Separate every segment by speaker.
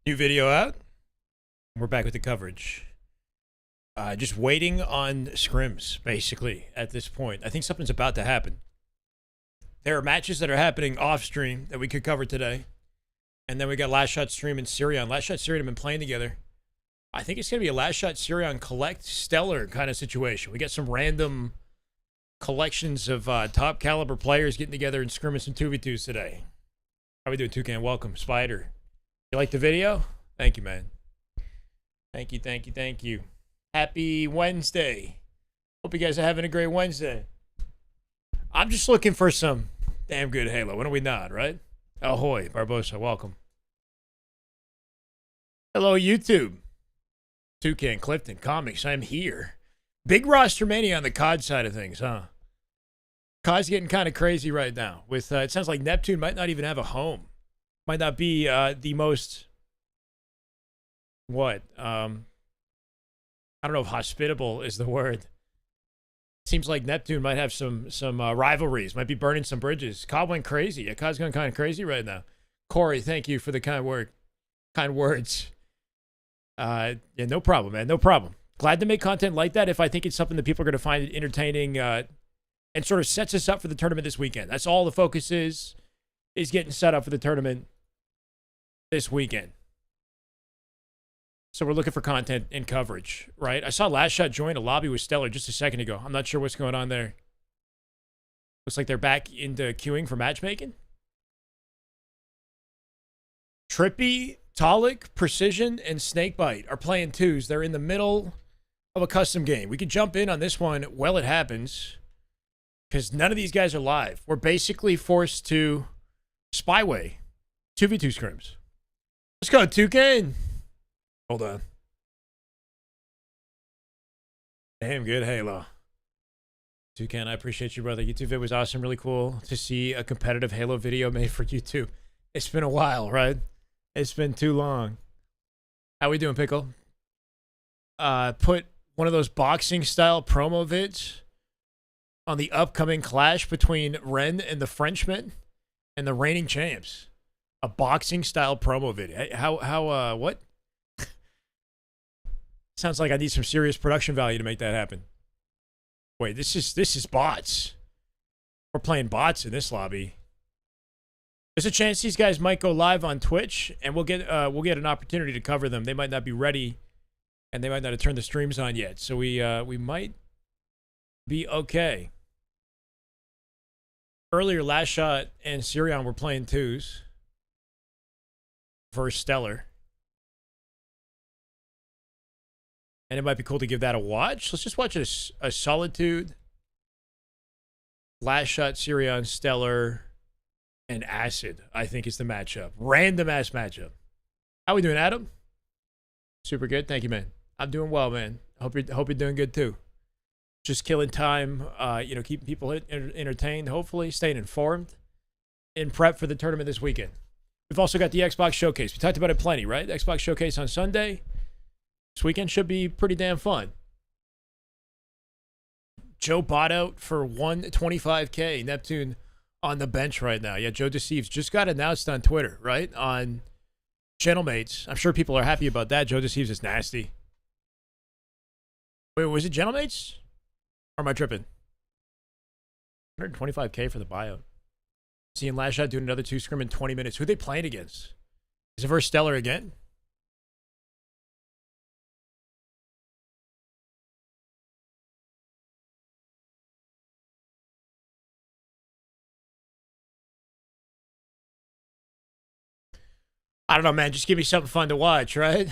Speaker 1: New video out. We're back with the coverage. Just waiting on scrims, basically, at this point. I think something's about to happen. There are matches that are happening off stream that we could cover today. And then we got Last Shot Stream and Sirion. Last Shot Sirion have been playing together. I think it's going to be a Last Shot Sirion collect stellar kind of situation. We got some random collections of top caliber players getting together and scrimming some 2v2s today. How we doing, Toucan? Welcome. Spider. You like the video? Thank you, man. Thank you. Happy Wednesday. Hope you guys are having a great Wednesday. I'm just looking for some damn good Halo. When are we not, right? Ahoy, Barbosa, welcome. Hello, YouTube. Toucan, Clifton, Comics, I'm here. Big roster mania on the COD side of things, huh? COD's getting kind of crazy right now. With it sounds like Neptune might not even have a home. Might not be the most... What? I don't know if hospitable is the word. Seems like Neptune might have some rivalries. Might be burning some bridges. COD went crazy. Yeah, COD's going kind of crazy right now. Corey, thank you for the kind words. Yeah, no problem, man. No problem. Glad to make content like that if I think it's something that people are going to find entertaining and sort of sets us up for the tournament this weekend. That's all the focus is getting set up for the tournament this weekend. So we're looking for content and coverage, right? I saw Last Shot join a lobby with Stellar just a second ago. I'm not sure what's going on there. Looks like they're back into queuing for matchmaking. Trippy, Talik, Precision, and Snakebite are playing twos. They're in the middle of a custom game. We could jump in on this one while it happens because none of these guys are live. We're basically forced to Shyway 2v2 scrims. Let's go, Toucan. Hold on. Damn good Halo. Toucan, I appreciate you, brother. YouTube vid was awesome. Really cool to see a competitive Halo video made for YouTube. It's been a while, right? It's been too long. How we doing, Pickle? Put one of those boxing style promo vids on the upcoming clash between Ren and the Frenchman and the reigning champs. A boxing style promo vid. What? Sounds like I need some serious production value to make that happen. Wait, this is bots. We're playing bots in this lobby. There's a chance these guys might go live on Twitch, and we'll get an opportunity to cover them. They might not be ready, and they might not have turned the streams on yet. So we might be okay. Earlier, Last Shot and Sirion were playing twos versus Stellar. And it might be cool to give that a watch. Let's just watch a Solitude, Last Shot, Sirion, Stellar, and Acid, I think is the matchup. Random ass matchup. How we doing, Adam? Super good. Thank you, man. I'm doing well, man. Hope you're doing good too. Just killing time, keeping people entertained, hopefully, staying informed, in prep for the tournament this weekend. We've also got the Xbox Showcase. We talked about it plenty, right? The Xbox Showcase on Sunday. This weekend should be pretty damn fun. Joe bought out for $125K. Neptune on the bench right now. Yeah, Joe Deceives just got announced on Twitter, right? On Gentlemates. I'm sure people are happy about that. Joe Deceives is nasty. Wait, was it Gentlemates? Or am I tripping? 125K for the buyout. Seeing Last Shot doing another two scrim in 20 minutes. Who are they playing against? Is it versus Stellar again? I don't know, man. Just give me something fun to watch, right?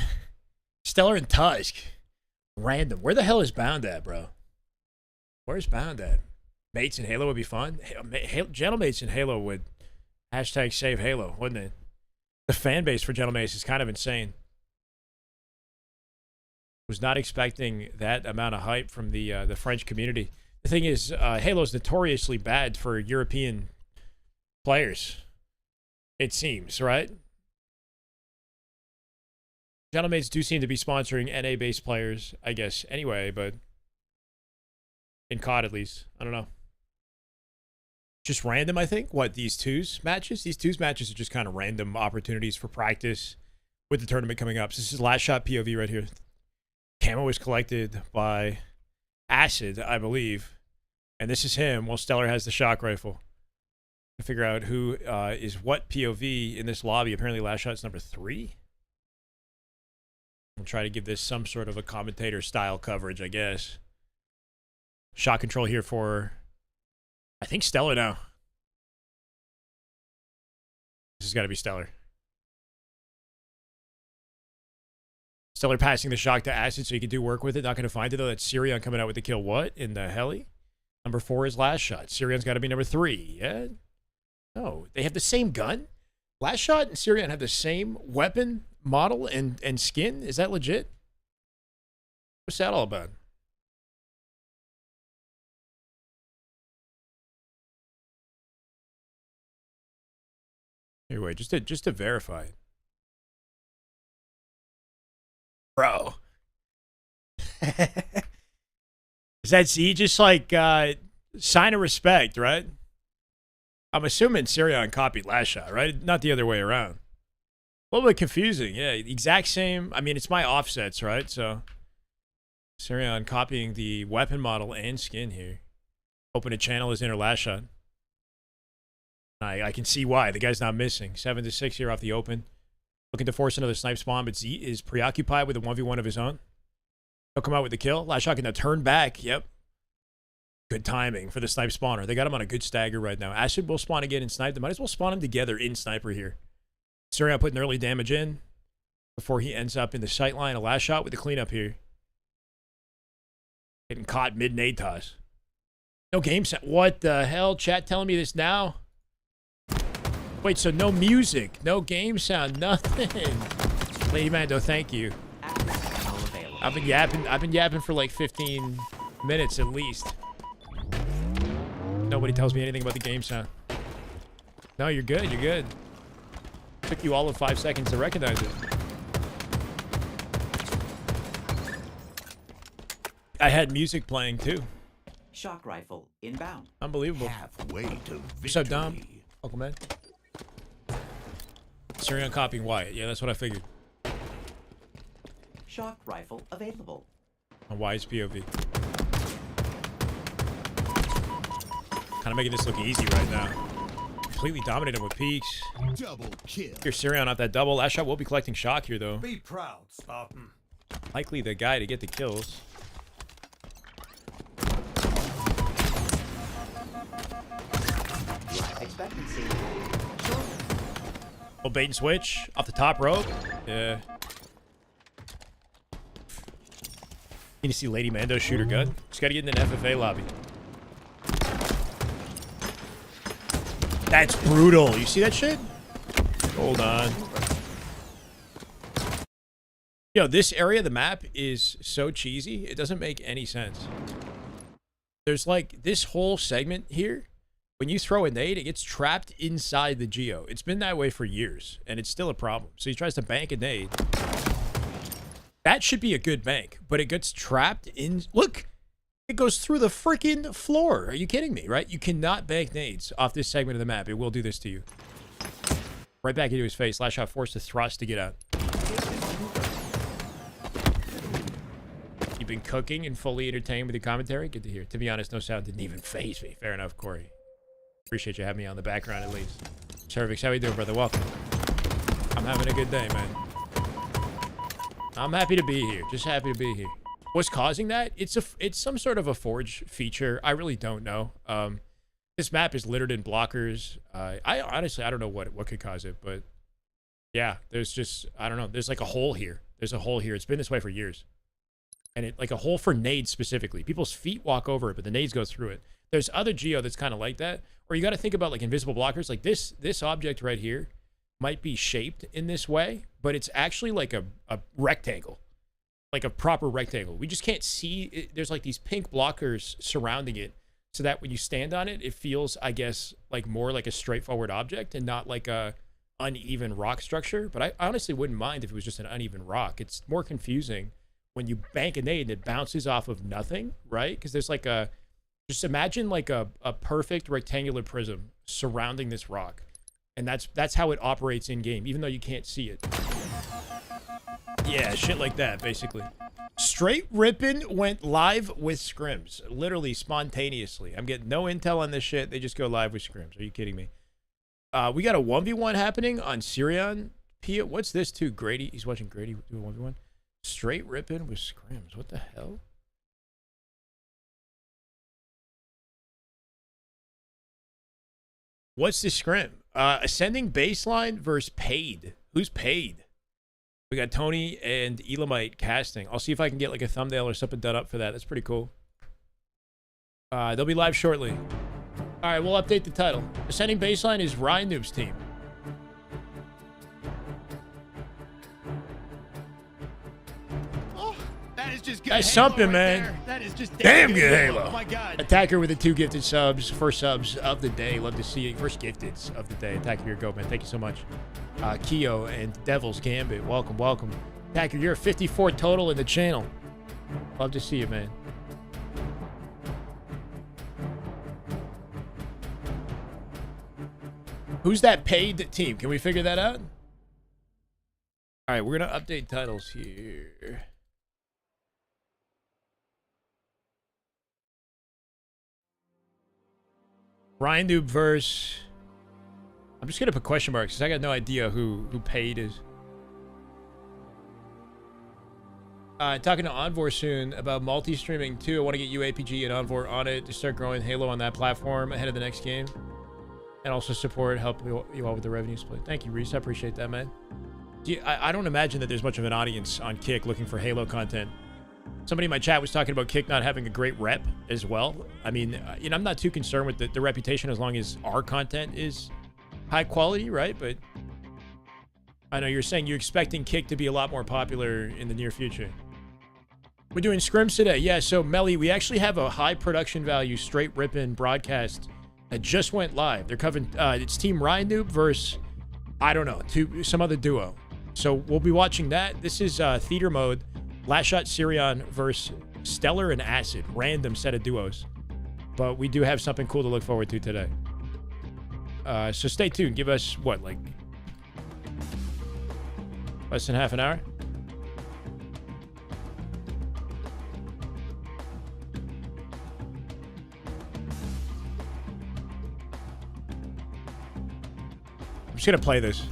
Speaker 1: Stellar and Tusk. Random. Where the hell is Bound at, bro? Where's Bound at? Mates in Halo would be fun. Gentlemates in Halo would hashtag save Halo, wouldn't it? The fan base for Gentlemates is kind of insane. Was not expecting that amount of hype from the French community. The thing is, Halo's notoriously bad for European players. It seems, right? Gentlemates do seem to be sponsoring NA-based players, I guess, anyway, but in COD at least. I don't know. Just random, I think. What, these twos matches? These twos matches are just kind of random opportunities for practice with the tournament coming up. So this is last shot POV right here. Camo was collected by Acid, I believe. And this is him, while Stellar has the shock rifle. To figure out who is what POV in this lobby. Apparently last shot's number 3. We'll try to give this some sort of a commentator style coverage, I guess. Shot control here for, I think, Stellar now. This has got to be Stellar. Stellar passing the shock to Acid so he can do work with it. Not going to find it, though. That's Sirion coming out with the kill. What in the heli? Number 4 is last shot. Sirion's got to be number 3. Yeah. No, they have the same gun? Last shot and Sirion have the same weapon, model, and skin? Is that legit? What's that all about? Anyway, just to verify it. Bro. Is that see just like sign of respect, right? I'm assuming Sirion copied last shot, right? Not the other way around. A little bit confusing, yeah. Exact same. I mean, it's my offsets, right? So Sirion copying the weapon model and skin here. Hoping to channel his inner last shot. I can see why. The guy's not missing. 7-6 here off the open. Looking to force another snipe spawn, but Z is preoccupied with a 1v1 of his own. He'll come out with the kill. Last shot gonna turn back. Yep. Good timing for the snipe spawner. They got him on a good stagger right now. Acid will spawn again in snipe. They might as well spawn him together in sniper here. Sirion putting early damage in before he ends up in the sight line. A last shot with the cleanup here. Getting caught mid-nade toss. No game set. What the hell? Chat telling me this now? Wait, so no music, no game sound, nothing. Lady Mando, thank you. I've been yapping for like 15 minutes at least. Nobody tells me anything about the game sound. No, you're good, you're good. Took you all of 5 seconds to recognize it. I had music playing too.
Speaker 2: Shock rifle inbound.
Speaker 1: Unbelievable.
Speaker 3: Halfway to victory.
Speaker 1: What's up, Dom? Welcome, man. Sirion copying Wyatt. Yeah, that's what I figured.
Speaker 2: Shock rifle available.
Speaker 1: On Wyatt's POV. Kind of making this look easy right now. Completely dominating with peaks.
Speaker 3: Double kill.
Speaker 1: Here's Sirion off that double. Last shot will be collecting shock here, though.
Speaker 3: Be proud, Spartan.
Speaker 1: Likely the guy to get the kills.
Speaker 2: Expectancy.
Speaker 1: Oh, bait and switch off the top rope. Yeah. You see Lady Mando shoot her gun. Just gotta get in an FFA lobby. That's brutal. You see that shit? Hold on. Yo, this area of the map is so cheesy. It doesn't make any sense. There's like this whole segment here. When you throw a nade, it gets trapped inside the geo. It's been that way for years, and it's still a problem. So he tries to bank a nade. That should be a good bank, but it gets trapped in... Look! It goes through the freaking floor. Are you kidding me, right? You cannot bank nades off this segment of the map. It will do this to you. Right back into his face. Last shot forced to thrust to get out. You've been cooking and fully entertained with the commentary? Good to hear. To be honest, no sound didn't even faze me. Fair enough, Corey. Appreciate you having me on the background at least. Cervix, how you doing, brother? Welcome. I'm having a good day, man. I'm happy to be here. Just happy to be here. What's causing that? It's some sort of a Forge feature. I really don't know. This map is littered in blockers. I honestly don't know what could cause it, but yeah, there's just I don't know. There's like a hole here. There's a hole here. It's been this way for years, and it like a hole for nades specifically. People's feet walk over it, but the nades go through it. There's other geo that's kind of like that, or you got to think about like invisible blockers. Like this object right here might be shaped in this way, but it's actually like a rectangle. Like a proper rectangle. We just can't see it. There's like these pink blockers surrounding it so that when you stand on it, it feels, I guess, like more like a straightforward object and not like a uneven rock structure. But I honestly wouldn't mind if it was just an uneven rock. It's more confusing when you bank a nade and it bounces off of nothing, right? Because there's like a, just imagine like a perfect rectangular prism surrounding this rock. And that's how it operates in game, even though you can't see it. Yeah, shit like that, basically. Straight Rippin went live with Scrims. Literally, spontaneously. I'm getting no intel on this shit. They just go live with Scrims. Are you kidding me? We got a 1v1 happening on Sirion. Pia, what's this too? Grady. He's watching Grady do a 1v1. Straight Rippin with Scrims. What the hell? What's the scrim? Ascending baseline versus paid. Who's paid? We got Tony and Elamite casting. I'll see if I can get like a thumbnail or something done up for that. That's pretty cool. They'll be live shortly. All right, we'll update the title. Ascending baseline is Ryanoob's team.
Speaker 3: That is just good.
Speaker 1: That's something, man.
Speaker 3: There. That is just
Speaker 1: Damn good Halo.
Speaker 3: Oh my god.
Speaker 1: Attacker with the 2 gifted subs. First subs of the day. Love to see you. First gifteds of the day. Attacker, you're a go, man. Thank you so much. Keo and Devil's Gambit. Welcome, welcome. Attacker, you're a 54 total in the channel. Love to see you, man. Who's that paid team? Can we figure that out? All right, we're going to update titles here. Ryanoob versus... I'm just going to put question marks because I got no idea who paid is. Talking to Envor soon about multi-streaming too. I want to get UAPG and Envor on it to start growing Halo on that platform ahead of the next game. And also support, help you all with the revenue split. Thank you, Reese. I appreciate that, man. I don't imagine that there's much of an audience on Kick looking for Halo content. Somebody in my chat was talking about Kick not having a great rep as well. I mean, you know, I'm not too concerned with the reputation as long as our content is high quality, right? But I know you're saying you're expecting Kick to be a lot more popular in the near future. We're doing scrims today. Yeah, so Melly, we actually have a high production value straight ripping broadcast that just went live. They're covering, it's Team Ryanoob versus, I don't know, some other duo. So we'll be watching that. This is theater mode. Last Shot Sirion versus Stellar and Acid. Random set of duos. But we do have something cool to look forward to today. So stay tuned. Give us, what, like less than half an hour? I'm just gonna play this.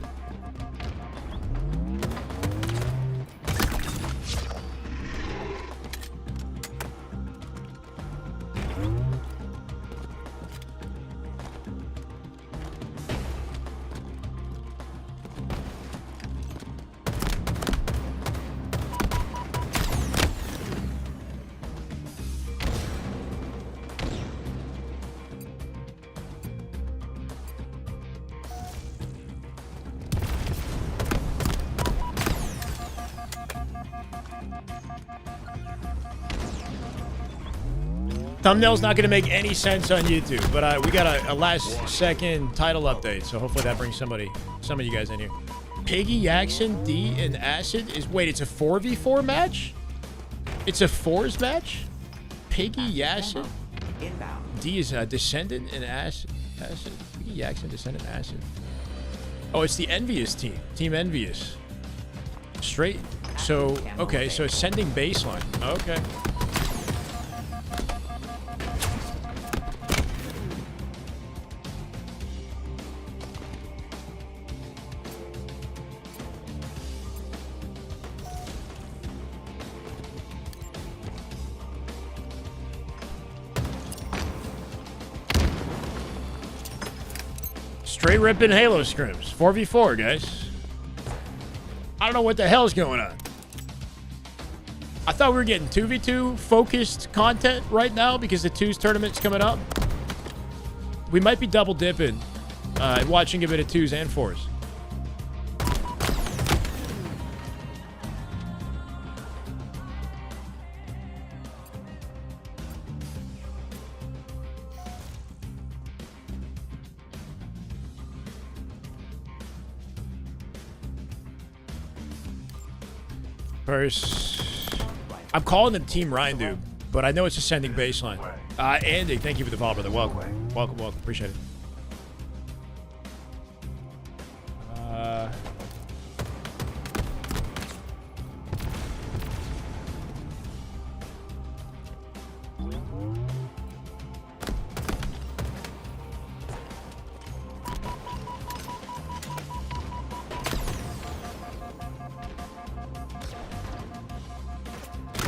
Speaker 1: Thumbnail's not going to make any sense on YouTube, but we got a last-second title update, so hopefully that brings some of you guys in here. Piggy, Yaxon, D, and Acid is... Wait, it's a 4v4 match? It's a 4s match? Piggy, Yaxon, D is Descendant, and Acid. Piggy, Yaxon, Descendant, Acid. Oh, it's the Envyus team. Team Envyus. Straight... So, okay, so ascending baseline. Okay. Straight ripping Halo scrims. 4v4, guys. I don't know what the hell's going on. I thought we were getting 2v2 focused content right now because the 2s tournament's coming up. We might be double dipping and watching a bit of 2s and 4s. First, I'm calling them Team Ryanoob, but I know it's ascending baseline. Andy, thank you for the follow, brother. Welcome. Welcome, welcome. Appreciate it.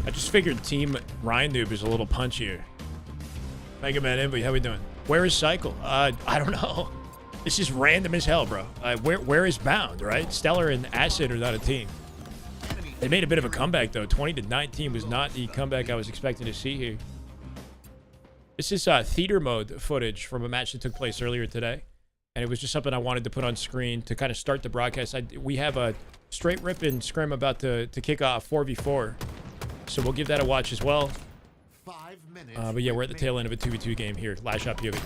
Speaker 1: I just figured Team Ryanoob is a little punchier. Mega Man Envy, how we doing? Where is Cycle? I don't know. This is random as hell, bro. Where is Bound, right? Stellar and Acid are not a team. They made a bit of a comeback, though. 20-19 was not the comeback I was expecting to see here. This is theater mode footage from a match that took place earlier today. And it was just something I wanted to put on screen to kind of start the broadcast. We have a straight Rippin scrim about to kick off 4v4. So we'll give that a watch as well.
Speaker 3: 5 minutes.
Speaker 1: But yeah, we're at the tail end of a 2v2 game here. Last shot POV.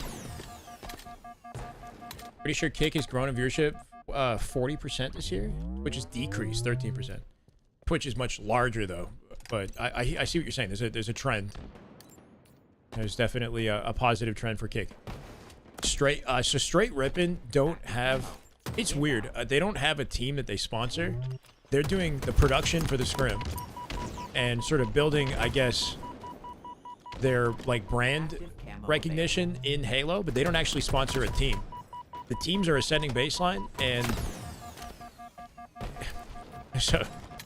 Speaker 1: Pretty sure Kick has grown in viewership 40% this year, which is decreased 13%. Twitch is much larger though, but I see what you're saying. There's a trend. There's definitely a positive trend for Kick. So straight Rippin don't have. It's weird. They don't have a team that they sponsor. They're doing the production for the scrim and sort of building, I guess, their like brand recognition in Halo, but they don't actually sponsor a team. The teams are ascending baseline, and so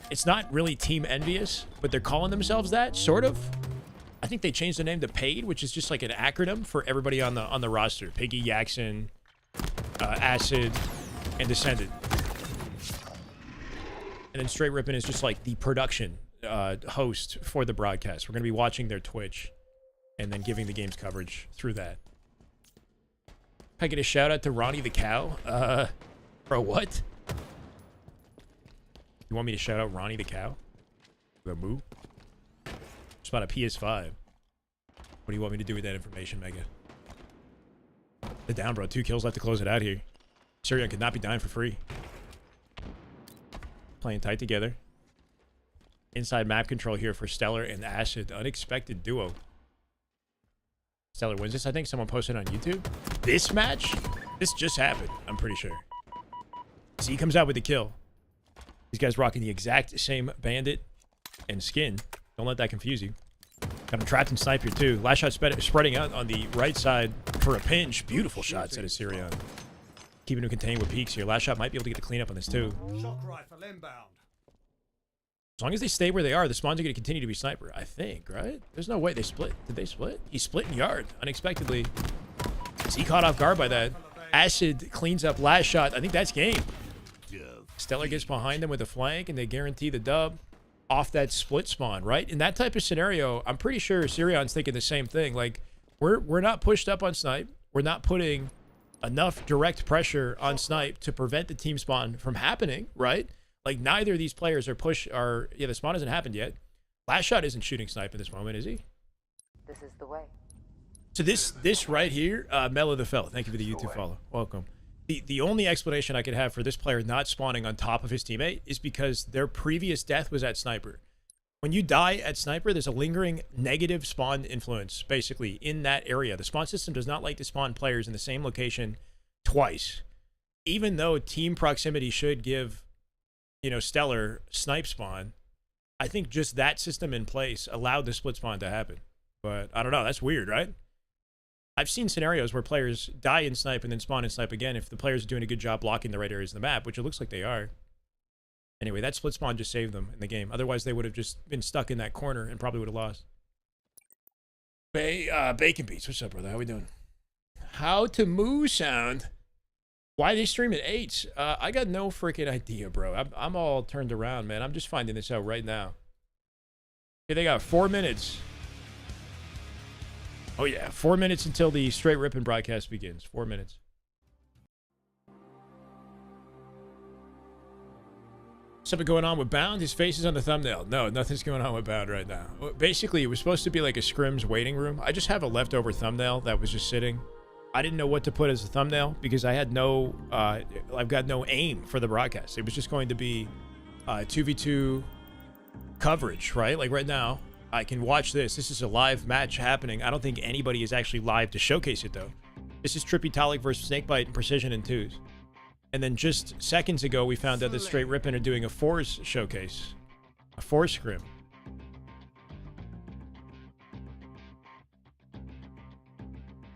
Speaker 1: it's not really Team Envyus, but they're calling themselves that, sort of. I think they changed the name to Paid, which is just like an acronym for everybody on the roster. Piggy, Yaxon, Acid, and Descendant. And then Straight Rippin is just like the production host for the broadcast. We're going to be watching their Twitch and then giving the game's coverage through that. If I get a shout out to Ronnie the Cow. Bro, what? You want me to shout out Ronnie the Cow? The moo? Just about a PS5. What do you want me to do with that information, Mega? The down, bro. 2 kills left to close it out here. Sirion could not be dying for free. Playing tight together. Inside map control here for Stellar and Acid. Unexpected duo. Stellar wins this. I think someone posted on YouTube. This match? This just happened, I'm pretty sure. Z comes out with the kill. These guys rocking the exact same bandit and skin. Don't let that confuse you. Got him trapped in sniper too. Last shot spreading out on the right side for a pinch. Beautiful shots at a Sirion. Keeping him contained with peeks here. Last shot might be able to get the cleanup on this too.
Speaker 3: Shock rifle inbound.
Speaker 1: As long as they stay where they are, the spawns are going to continue to be sniper. I think, right? There's no way they split. Did they split? He split in yard unexpectedly. Is he caught off guard by that? Acid cleans up last shot. I think that's game. Stellar gets behind them with a flank, and they guarantee the dub off that split spawn, right? In that type of scenario, I'm pretty sure Sirion's thinking the same thing. Like, we're not pushed up on snipe. We're not putting enough direct pressure on snipe to prevent the team spawn from happening, right? Like, neither of these players the spawn hasn't happened yet. Last shot isn't shooting snipe at this moment, is he?
Speaker 4: This is the way.
Speaker 1: So this right here, Mello the Fella, thank you for the YouTube follow. Welcome. The only explanation I could have for this player not spawning on top of his teammate is because their previous death was at sniper. When you die at sniper, there's a lingering negative spawn influence, basically, in that area. The spawn system does not like to spawn players in the same location twice. Even though team proximity should give, you know, Stellar snipe spawn, I think just that system in place allowed the split spawn to happen. But I don't know, that's weird, right? I've seen scenarios where players die in snipe and then spawn in snipe again if the players are doing a good job blocking the right areas of the map, which it looks like they are. Anyway, that split spawn just saved them in the game. Otherwise, they would have just been stuck in that corner and probably would have lost. Bacon Beats, what's up, brother? How we doing? How to moo sound? Why they stream at 8? I got no freaking idea, bro. I'm all turned around, man. I'm just finding this out right now. Okay, they got 4 minutes. Oh, yeah. 4 minutes until the Straight Rippin broadcast begins. 4 minutes. Something going on with Bound? His face is on the thumbnail. No, nothing's going on with Bound right now. Basically, it was supposed to be like a Scrims waiting room. I just have a leftover thumbnail that was just sitting. I didn't know what to put as a thumbnail because I had no, I've got no aim for the broadcast. It was just going to be 2v2 coverage, right? Like right now, I can watch this. This is a live match happening. I don't think anybody is actually live to showcase it, though. This is Trippy Talik versus Snakebite and Precision in 2s. And then just seconds ago, we found out that Straight Rippin are doing a 4s showcase. A 4 scrim.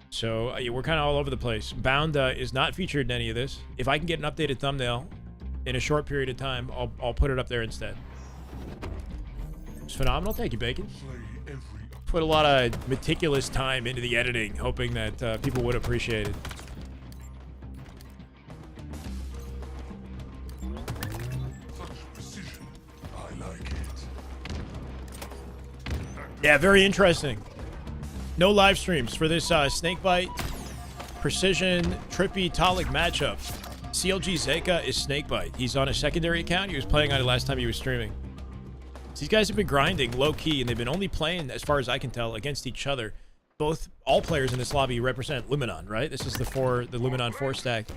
Speaker 1: So we're kind of all over the place. Bound is not featured in any of this. If I can get an updated thumbnail in a short period of time, I'll put it up there instead. It's phenomenal. Thank you, Bacon. Put a lot of meticulous time into the editing, hoping that people would appreciate it. Yeah, very interesting. No live streams for this Snakebite Precision Trippy Talik matchup. CLG Zeka is Snakebite. He's on a secondary account. He was playing on it last time he was streaming. So these guys have been grinding low-key, and they've been only playing, as far as I can tell, against each other. All players in this lobby represent Luminon, right? This is the Luminon 4-stack.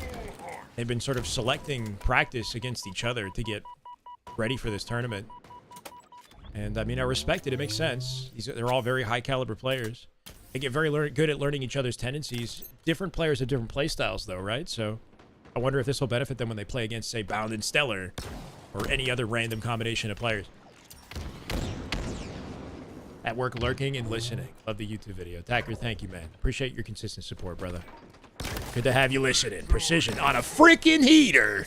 Speaker 1: They've been sort of selecting practice against each other to get ready for this tournament. And, I mean, I respect it. It makes sense. They're all very high-caliber players. They get very good at learning each other's tendencies. Different players have different play styles, though, right? So I wonder if this will benefit them when they play against, say, Bound and Stellar or any other random combination of players. At work, lurking and listening. Love the YouTube video. Tacker, thank you, man. Appreciate your consistent support, brother. Good to have you listening. Precision on a freaking heater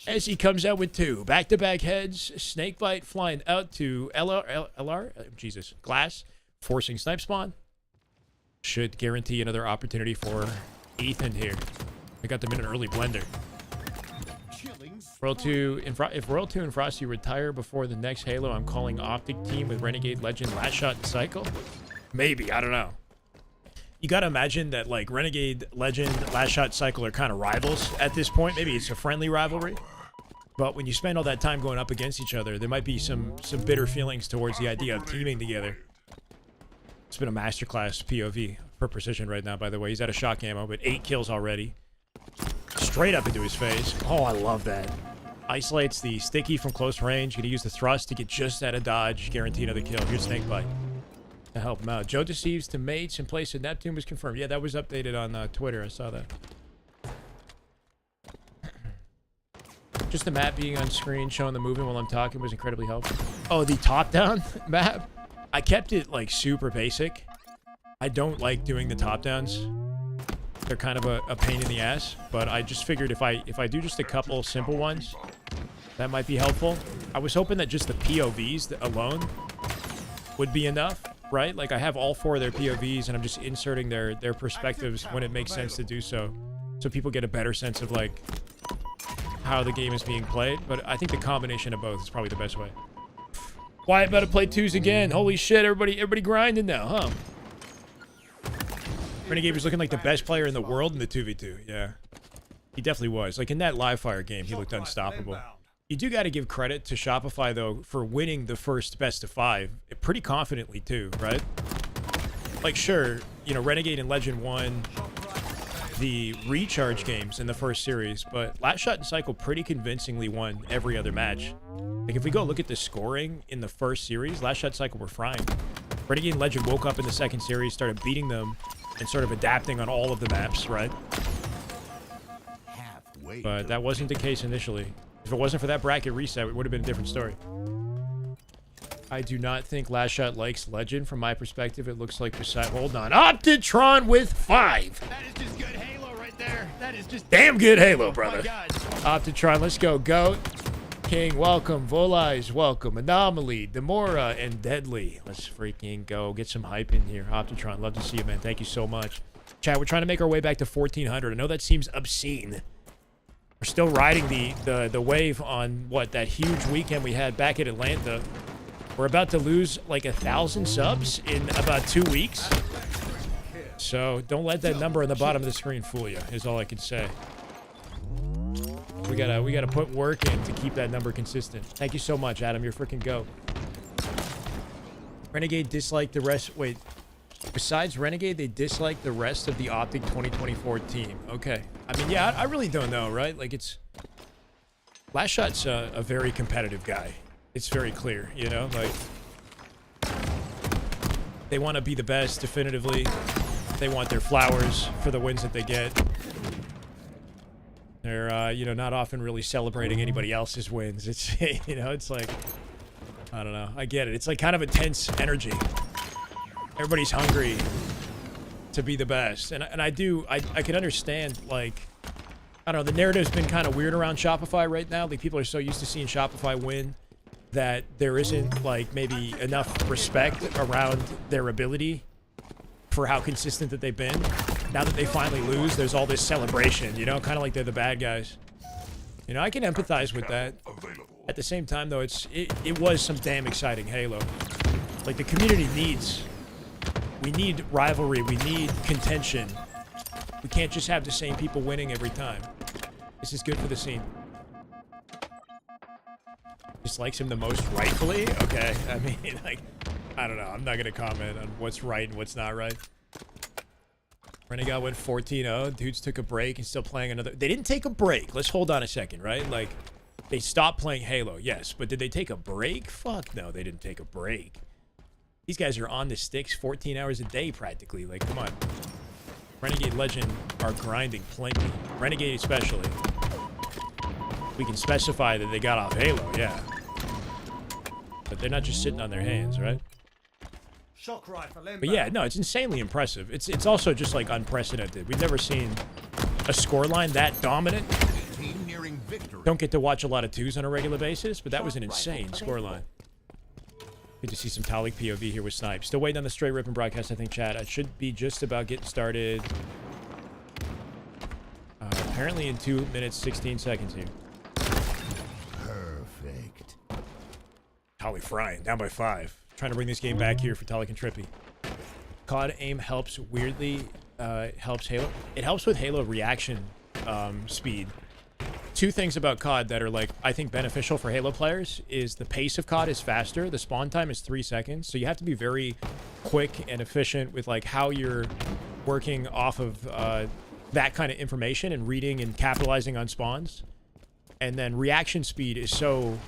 Speaker 1: as he comes out with 2 back-to-back heads. Snakebite flying out to Glass, forcing snipe spawn. Should guarantee another opportunity for Ethan here. I got them in an early blender. If Royal 2 and Frosty retire before the next Halo, I'm calling Optic team with Renegade, Legend, Last Shot, and Cycle. Maybe, I don't know. You gotta imagine that, like, Renegade, Legend, Last Shot, Cycle are kind of rivals at this point. Maybe it's a friendly rivalry. But when you spend all that time going up against each other, there might be some bitter feelings towards the idea of teaming together. It's been a masterclass POV for Precision right now, by the way. He's out of shock ammo, but 8 kills already. Straight up into his face. Oh, I love that. Isolates the sticky from close range. Gonna use the thrust to get just out of dodge. Guarantee another kill. Here's Snakebite to help him out. Joe deceives to mates in place of Neptune was confirmed. Yeah, that was updated on Twitter. I saw that. Just the map being on screen, showing the movement while I'm talking was incredibly helpful. Oh, the top-down map? I kept it, like, super basic. I don't like doing the top-downs. They're kind of a pain in the ass, but I just figured if I do just a couple simple ones, that might be helpful. I was hoping that just the POVs alone would be enough, right? Like, I have all 4 of their POVs, and I'm just inserting their perspectives when it makes sense to do so people get a better sense of, like, how the game is being played. But I think the combination of both is probably the best way. Wyatt about to play 2s again. Holy shit, everybody grinding now, huh? Renegade was looking like the best player in the world in the 2v2. Yeah, he definitely was. Like, in that live fire game, he looked unstoppable. You do got to give credit to Shopify, though, for winning the first best of 5 pretty confidently, too, right? Like, sure, you know, Renegade and Legend won the recharge games in the first series, but Last Shot and Cycle pretty convincingly won every other match. Like, if we go look at the scoring in the first series, Last Shot and Cycle were frying. Renegade and Legend woke up in the second series, started beating them, and sort of adapting on all of the maps, right? But that wasn't the case initially. If it wasn't for that bracket reset, it would have been a different story. I do not think Last Shot likes Legend. From my perspective, it looks like hold on. Optitron with 5.
Speaker 4: That is just good Halo right there. That is just
Speaker 1: damn good Halo, brother.
Speaker 4: Oh my God.
Speaker 1: Optitron, let's go. Goat. King, welcome. Volai's, welcome. Anomaly, Demora, and Deadly. Let's freaking go. Get some hype in here. Optitron, love to see you, man. Thank you so much. Chat, we're trying to make our way back to 1,400. I know that seems obscene. We're still riding the wave on, what, that huge weekend we had back at Atlanta. We're about to lose, like, 1,000 subs in about 2 weeks. So don't let that number on the bottom of the screen fool you, is all I can say. We gotta put work in to keep that number consistent. Thank you so much, Adam. You're freaking go. Renegade disliked the rest. Wait, besides Renegade, they disliked the rest of the Optic 2024 team. Okay. I mean, yeah, I really don't know, right? Like, it's Last Shot's a very competitive guy. It's very clear, you know, like they want to be the best definitively. They want their flowers for the wins that they get. They're, you know, not often really celebrating anybody else's wins. It's, you know, it's like, I don't know. I get it. It's like kind of intense energy. Everybody's hungry to be the best. And I can understand, like, I don't know, the narrative's been kind of weird around Shopify right now. Like, people are so used to seeing Shopify win that there isn't like maybe enough respect around their ability for how consistent that they've been. Now that they finally lose, there's all this celebration, you know, kind of like they're the bad guys. You know, I can empathize with that. At the same time, though, it was some damn exciting Halo. Like, the community we need rivalry, we need contention. We can't just have the same people winning every time. This is good for the scene. Dislikes him the most rightfully? Okay, I mean, like, I don't know. I'm not gonna comment on what's right and what's not right. Renegade went 14-0. Dudes took a break and still playing another. They didn't take a break. Let's hold on a second, right? Like, they stopped playing Halo, yes. But did they take a break? Fuck no, they didn't take a break. These guys are on the sticks 14 hours a day, practically. Like, come on. Renegade Legend are grinding plenty. Renegade especially. We can specify that they got off Halo, yeah. But they're not just sitting on their hands, right?
Speaker 3: Shock rifle inbound.
Speaker 1: But yeah, no, it's insanely impressive. It's also just like unprecedented. We've never seen a scoreline that dominant.
Speaker 3: Team nearing victory.
Speaker 1: Don't get to watch a lot of twos on a regular basis, but that was an insane
Speaker 2: Rifle
Speaker 1: scoreline. Good to see some Talik POV here with Snipe. Still waiting on the straight Rippin broadcast, I think, chat. I should be just about getting started. Apparently in 2 minutes, 16 seconds here.
Speaker 3: Perfect.
Speaker 1: Talik frying, down by 5. Trying to bring this game back here for Talik and Trippy. COD aim helps weirdly, helps Halo. It helps with Halo reaction speed. Two things about COD that are, like, I think beneficial for Halo players is the pace of COD is faster. The spawn time is 3 seconds. So you have to be very quick and efficient with, like, how you're working off of that kind of information and reading and capitalizing on spawns. And then reaction speed is so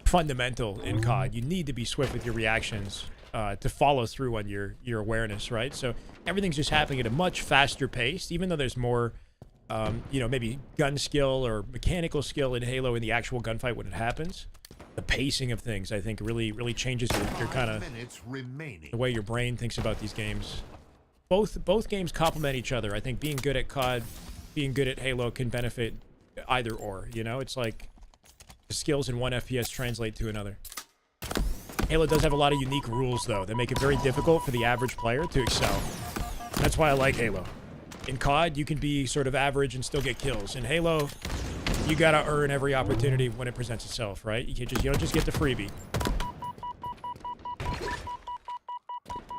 Speaker 1: fundamental in COD. You need to be swift with your reactions to follow through on your awareness, right? So everything's just happening at a much faster pace, even though there's more, you know, maybe gun skill or mechanical skill in Halo in the actual gunfight when it happens. The pacing of things, I think, really changes your kind of the way your brain thinks about these games. Both games complement each other. I think being good at COD, being good at Halo can benefit either or, you know? It's like the skills in one FPS translate to another. Halo does have a lot of unique rules, though, that make it very difficult for the average player to excel. That's why I like Halo. In COD, you can be sort of average and still get kills. In Halo, you gotta earn every opportunity when it presents itself, right? You don't just get the freebie.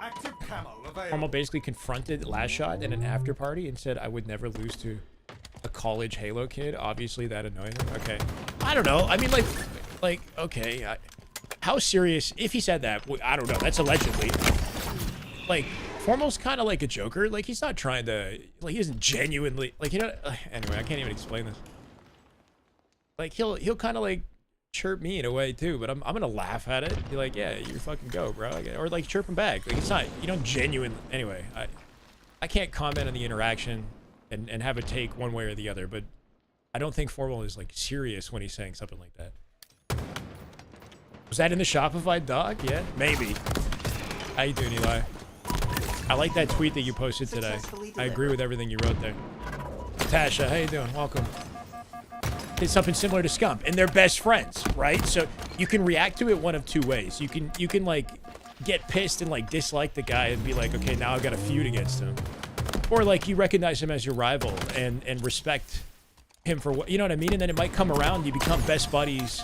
Speaker 3: Active camo available.
Speaker 1: Normal basically confronted last shot in an after party and said I would never lose to a college Halo kid. Obviously, that annoyed him. Okay. I don't know. I mean, like, okay. How serious? If he said that, I don't know. That's allegedly. Like, Formal's kind of like a joker. Like, he's not trying to, like, he isn't genuinely, like, you know, anyway, I can't even explain this. Like, he'll kind of, like, chirp me in a way, too, but I'm gonna laugh at it. Be like, yeah, you fucking go, bro. Or, like, chirp him back. Like, it's not, you don't genuinely, anyway, I can't comment on the interaction and have a take one way or the other, but I don't think Formal is, like, serious when he's saying something like that. Was that in the Shopify doc? Yeah, maybe. How you doing, Eli? I like that tweet that you posted today. I agree with everything you wrote there. Tasha, how you doing? Welcome. It's something similar to Scump, and they're best friends, right? So you can react to it one of two ways. You can like get pissed and like dislike the guy and be like, okay, now I've got a feud against him, or like you recognize him as your rival and respect him for what, you know what I mean? And then it might come around, you become best buddies,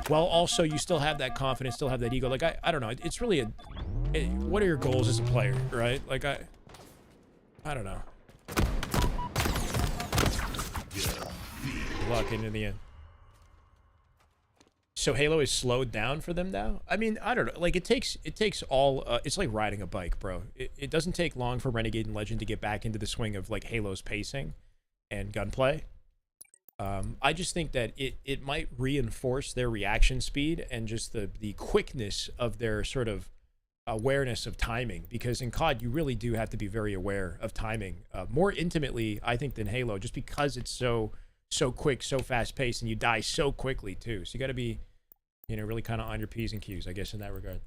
Speaker 1: while also you still have that confidence, still have that ego. Like I don't know. It's really what are your goals as a player, right? Like I don't know. Good luck into the end. So Halo is slowed down for them now? I mean, I don't know. Like it takes all it's like riding a bike, bro. It doesn't take long for Renegade and Legend to get back into the swing of like Halo's pacing and gunplay. I just think that it might reinforce their reaction speed and just the quickness of their sort of awareness of timing, because in COD you really do have to be very aware of timing more intimately, I think, than Halo, just because it's so quick, so fast paced, and you die so quickly too. So you got to be, you know, really kind of on your P's and Q's, I guess, in that regard.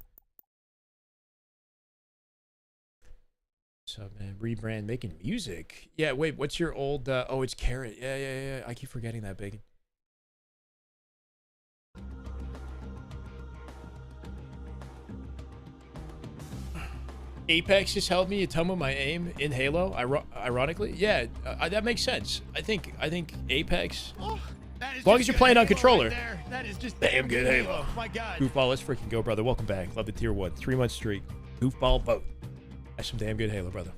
Speaker 1: So man, rebrand, making music. Yeah, wait, what's your old? Oh, it's Carrot. Yeah. I keep forgetting that, Bacon. Apex has helped me atone my aim in Halo. Ironically, yeah, that makes sense. I think Apex.
Speaker 4: Oh,
Speaker 1: As long as you're playing on controller.
Speaker 4: Right, that is just
Speaker 1: damn good Halo.
Speaker 4: My God.
Speaker 1: Goofball, let's freaking go, brother. Welcome back. Love the tier 1. 3-month streak. Goofball vote. That's some damn good Halo, brother.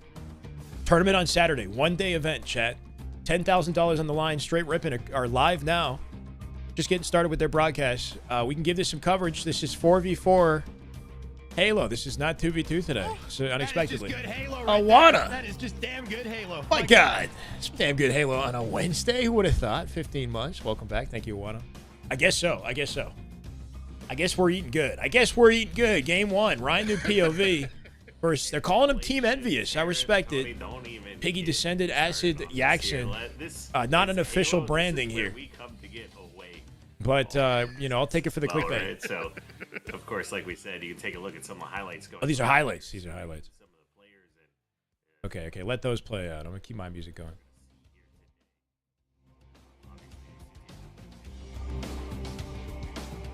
Speaker 1: Tournament on Saturday. 1-day event, chat. $10,000 on the line. Straight Rippin are live now. Just getting started with their broadcast. We can give this some coverage. This is 4v4 Halo. This is not 2v2 today. So unexpectedly.
Speaker 4: That is just good Halo
Speaker 1: Awana.
Speaker 4: That is just damn good Halo.
Speaker 1: My God. Some damn good Halo on a Wednesday. Who would have thought? 15 months. Welcome back. Thank you, Awana. I guess so. I guess we're eating good. Game 1. Ryanoob POV. First, they're calling him Team Envyus. I respect it. Piggy Descended Acid Yaxon. Not an official branding here. But, I'll take it for the clickbait.
Speaker 5: Right, so, of course, like we said, you can take a look at some of the highlights.
Speaker 1: Oh, these are highlights. Okay. Let those play out. I'm going to keep my music going.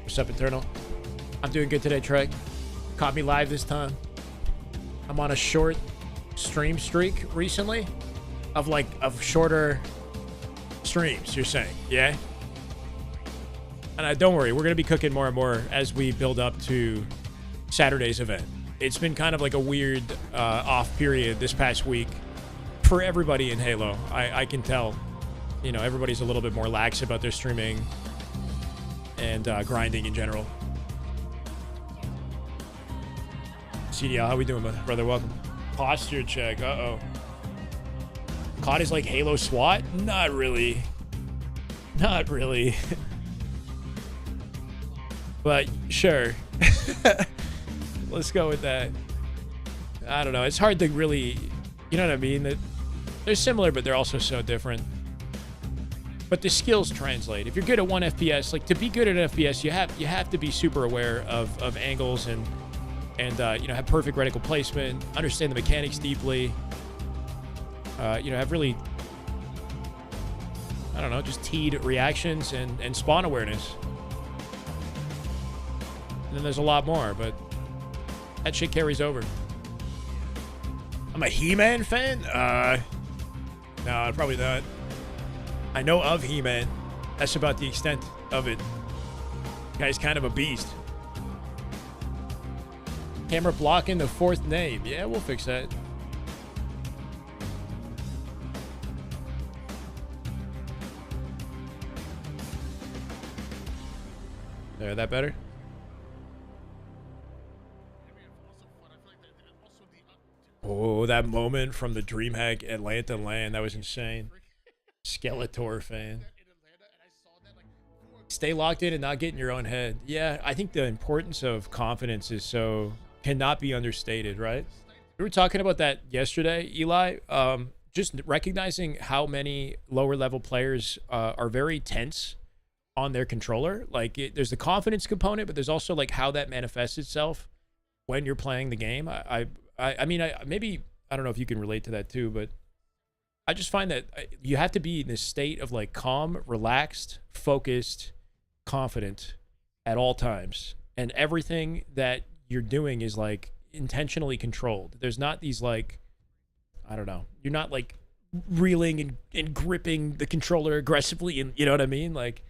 Speaker 1: What's up, Eternal? I'm doing good today, Trey. Caught me live this time. I'm on a short stream streak recently of shorter streams, you're saying, yeah? And don't worry, we're going to be cooking more and more as we build up to Saturday's event. It's been kind of like a weird off period this past week for everybody in Halo. I can tell, everybody's a little bit more lax about their streaming and grinding in general. CDL, how we doing, brother? Welcome. Posture check. Uh-oh. COD is like Halo SWAT? Not really. But sure. Let's go with that. I don't know. It's hard to really, you know what I mean? They're similar, but they're also so different. But the skills translate. If you're good at 1 FPS, like to be good at FPS, you have to be super aware of angles and have perfect reticle placement, understand the mechanics deeply. Have really, I don't know, just teed reactions and spawn awareness. And then there's a lot more, but that shit carries over. I'm a He-Man fan? No, probably not. I know of He-Man. That's about the extent of it. Guy's kind of a beast. Camera blocking the 4th name. Yeah, we'll fix that. There, that better? Oh, that moment from the DreamHack Atlanta land. That was insane. Skeletor fan. Stay locked in and not get in your own head. Yeah, I think the importance of confidence cannot be understated, right? We were talking about that yesterday, Eli. Just recognizing how many lower level players are very tense on their controller. Like there's the confidence component, but there's also like how that manifests itself when you're playing the game. I mean, maybe, I don't know if you can relate to that too, but I just find that you have to be in this state of like calm, relaxed, focused, confident at all times. And everything that you're doing is like intentionally controlled. There's not these like, I don't know, you're not like reeling and gripping the controller aggressively. And you know what I mean? Like,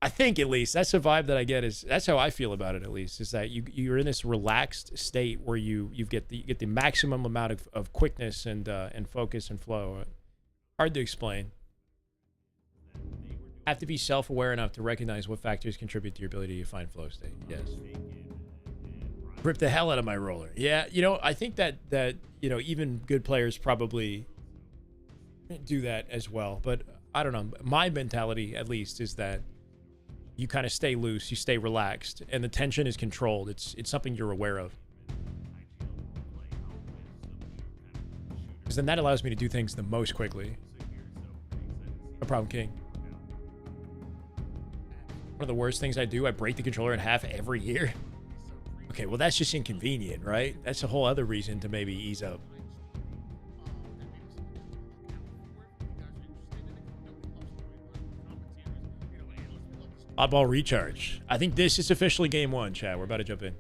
Speaker 1: I think at least that's the vibe that I get that's how I feel about it, at least, is that you're in this relaxed state where you get the maximum amount of quickness and focus and flow. Hard to explain. Have to be self-aware enough to recognize what factors contribute to your ability to find flow state. Yes. Rip the hell out of my roller. Yeah, I think that even good players probably do that as well. But I don't know. My mentality, at least, is that you kind of stay loose, you stay relaxed, and the tension is controlled. It's something you're aware of. Because then that allows me to do things the most quickly. No problem, King. One of the worst things I do, I break the controller in half every year. Okay, well, that's just inconvenient, right? That's a whole other reason to maybe ease up. Oddball recharge. I think this is officially game 1, chat. We're about to jump in.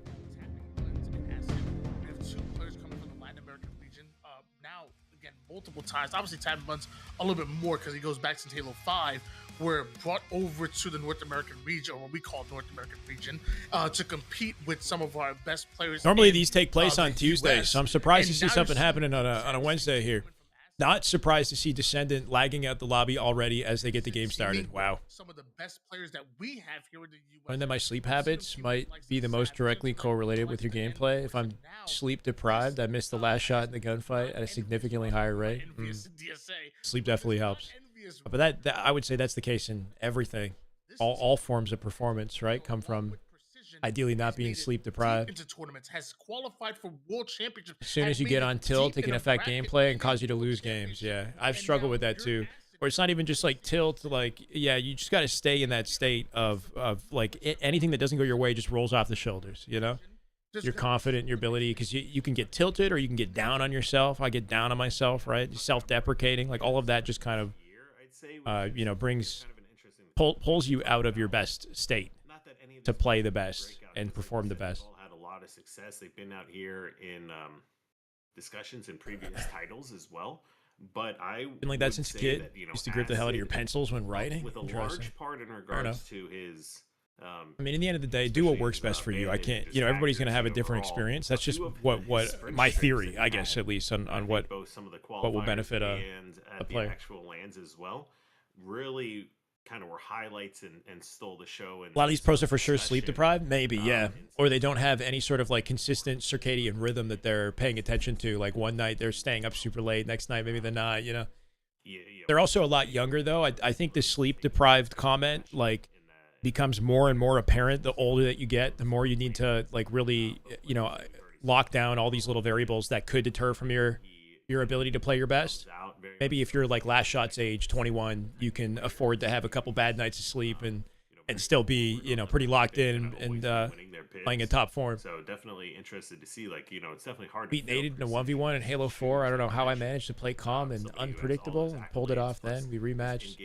Speaker 6: ties. Obviously, Tab Buns a little bit more because he goes back since Halo 5, were brought over to the North American region, or what we call North American region, to compete with some of our best players.
Speaker 1: Normally
Speaker 6: in,
Speaker 1: these take place
Speaker 6: the
Speaker 1: on Tuesdays,
Speaker 6: US.
Speaker 1: so I'm surprised
Speaker 6: And
Speaker 1: to see
Speaker 6: now
Speaker 1: something
Speaker 6: you're
Speaker 1: happening
Speaker 6: seeing
Speaker 1: on a Wednesday here. Not surprised to see Descendant lagging out the lobby already as they get the game started. Wow.
Speaker 6: Some of the best players that we have here in the US.
Speaker 1: And then my sleep habits might be the most directly correlated with your gameplay. If I'm sleep deprived, I missed the last shot in the gunfight at a significantly higher rate. Sleep definitely helps. But that I would say that's the case in everything. All forms of performance, right, come from ideally not being sleep deprived.
Speaker 6: Into tournaments, has qualified for world championships.
Speaker 1: As soon as you get on tilt, it can affect gameplay and cause you to lose games. Yeah, I've struggled with that too. Or it's not even just like tilt, like, yeah, you just got to stay in that state of like anything that doesn't go your way just rolls off the shoulders, you know? You're confident in your ability because you can get tilted or you can get down on yourself. I get down on myself, right? Self-deprecating, like all of that just kind of, you know, pulls you out of your best state to play the best and perform the best.
Speaker 5: Had a lot of success. They've been out here in discussions in previous titles as well. But I
Speaker 1: been like that since a kid.
Speaker 5: That,
Speaker 1: used to grip the hell out of your pencils when writing.
Speaker 5: With a large part in regards to his.
Speaker 1: I mean, in the end of the day, do what works best for you. I can't, you know, everybody's going to have a different experience. That's just what my theory, I guess, at least on what will benefit a player.
Speaker 5: Actual lands as well. Really kind of were highlights and stole the show. And
Speaker 1: a lot of these pros are for sure sleep deprived, maybe, yeah. Or they don't have any sort of like consistent circadian rhythm that they're paying attention to. Like one night they're staying up super late, next night maybe they're not, you know.
Speaker 5: Yeah.
Speaker 1: They're also a lot younger though. I think the sleep deprived comment like becomes more and more apparent the older that you get, the more you need to like really, you know, lock down all these little variables that could deter from your ability to play your best. Maybe if you're like last shot's age, 21, you can afford to have a couple bad nights of sleep and still be, you know, pretty locked in and playing a top form.
Speaker 5: So definitely interested to see, like, you know, it's definitely hard
Speaker 1: beat Nated in a 1v1 in Halo 4. I don't know how I managed to play calm and unpredictable and pulled it off then. We rematched.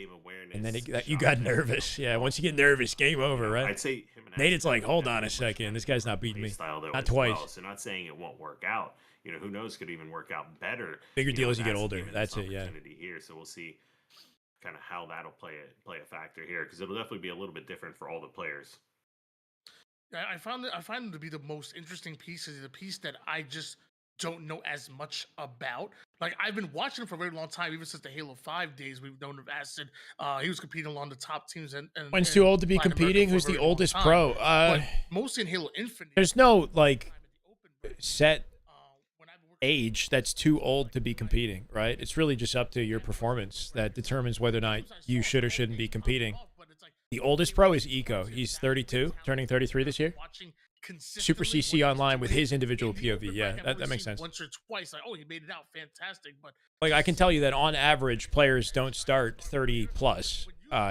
Speaker 1: And then you got nervous. Yeah, once you get nervous, game over, right?
Speaker 5: I'd say
Speaker 1: Nated's like, hold on a second. This guy's not beating me. Not twice.
Speaker 5: So not saying it won't work out. You know, who knows, could even work out better.
Speaker 1: Bigger deal as you get older. That's it, yeah.
Speaker 5: Here, so we'll see kind of how that'll play a factor here, because it'll definitely be a little bit different for all the players.
Speaker 6: I find them to be the most interesting piece. Is the piece that I just don't know as much about. Like, I've been watching him for a very long time, even since the Halo 5 days. We've known of Acid. He was competing along the top teams. And
Speaker 1: when's too old to be competing? Who's the oldest pro?
Speaker 6: But mostly in Halo Infinite.
Speaker 1: There's no like set age that's too old to be competing, right? It's really just up to your performance that determines whether or not you should or shouldn't be competing. The oldest pro is Eco. He's 32, turning 33 this year. Super CC online with his individual POV. Yeah, that makes sense.
Speaker 6: Once or twice, like, oh, he made it out fantastic. But
Speaker 1: like, I can tell you that on average, players don't start 30 plus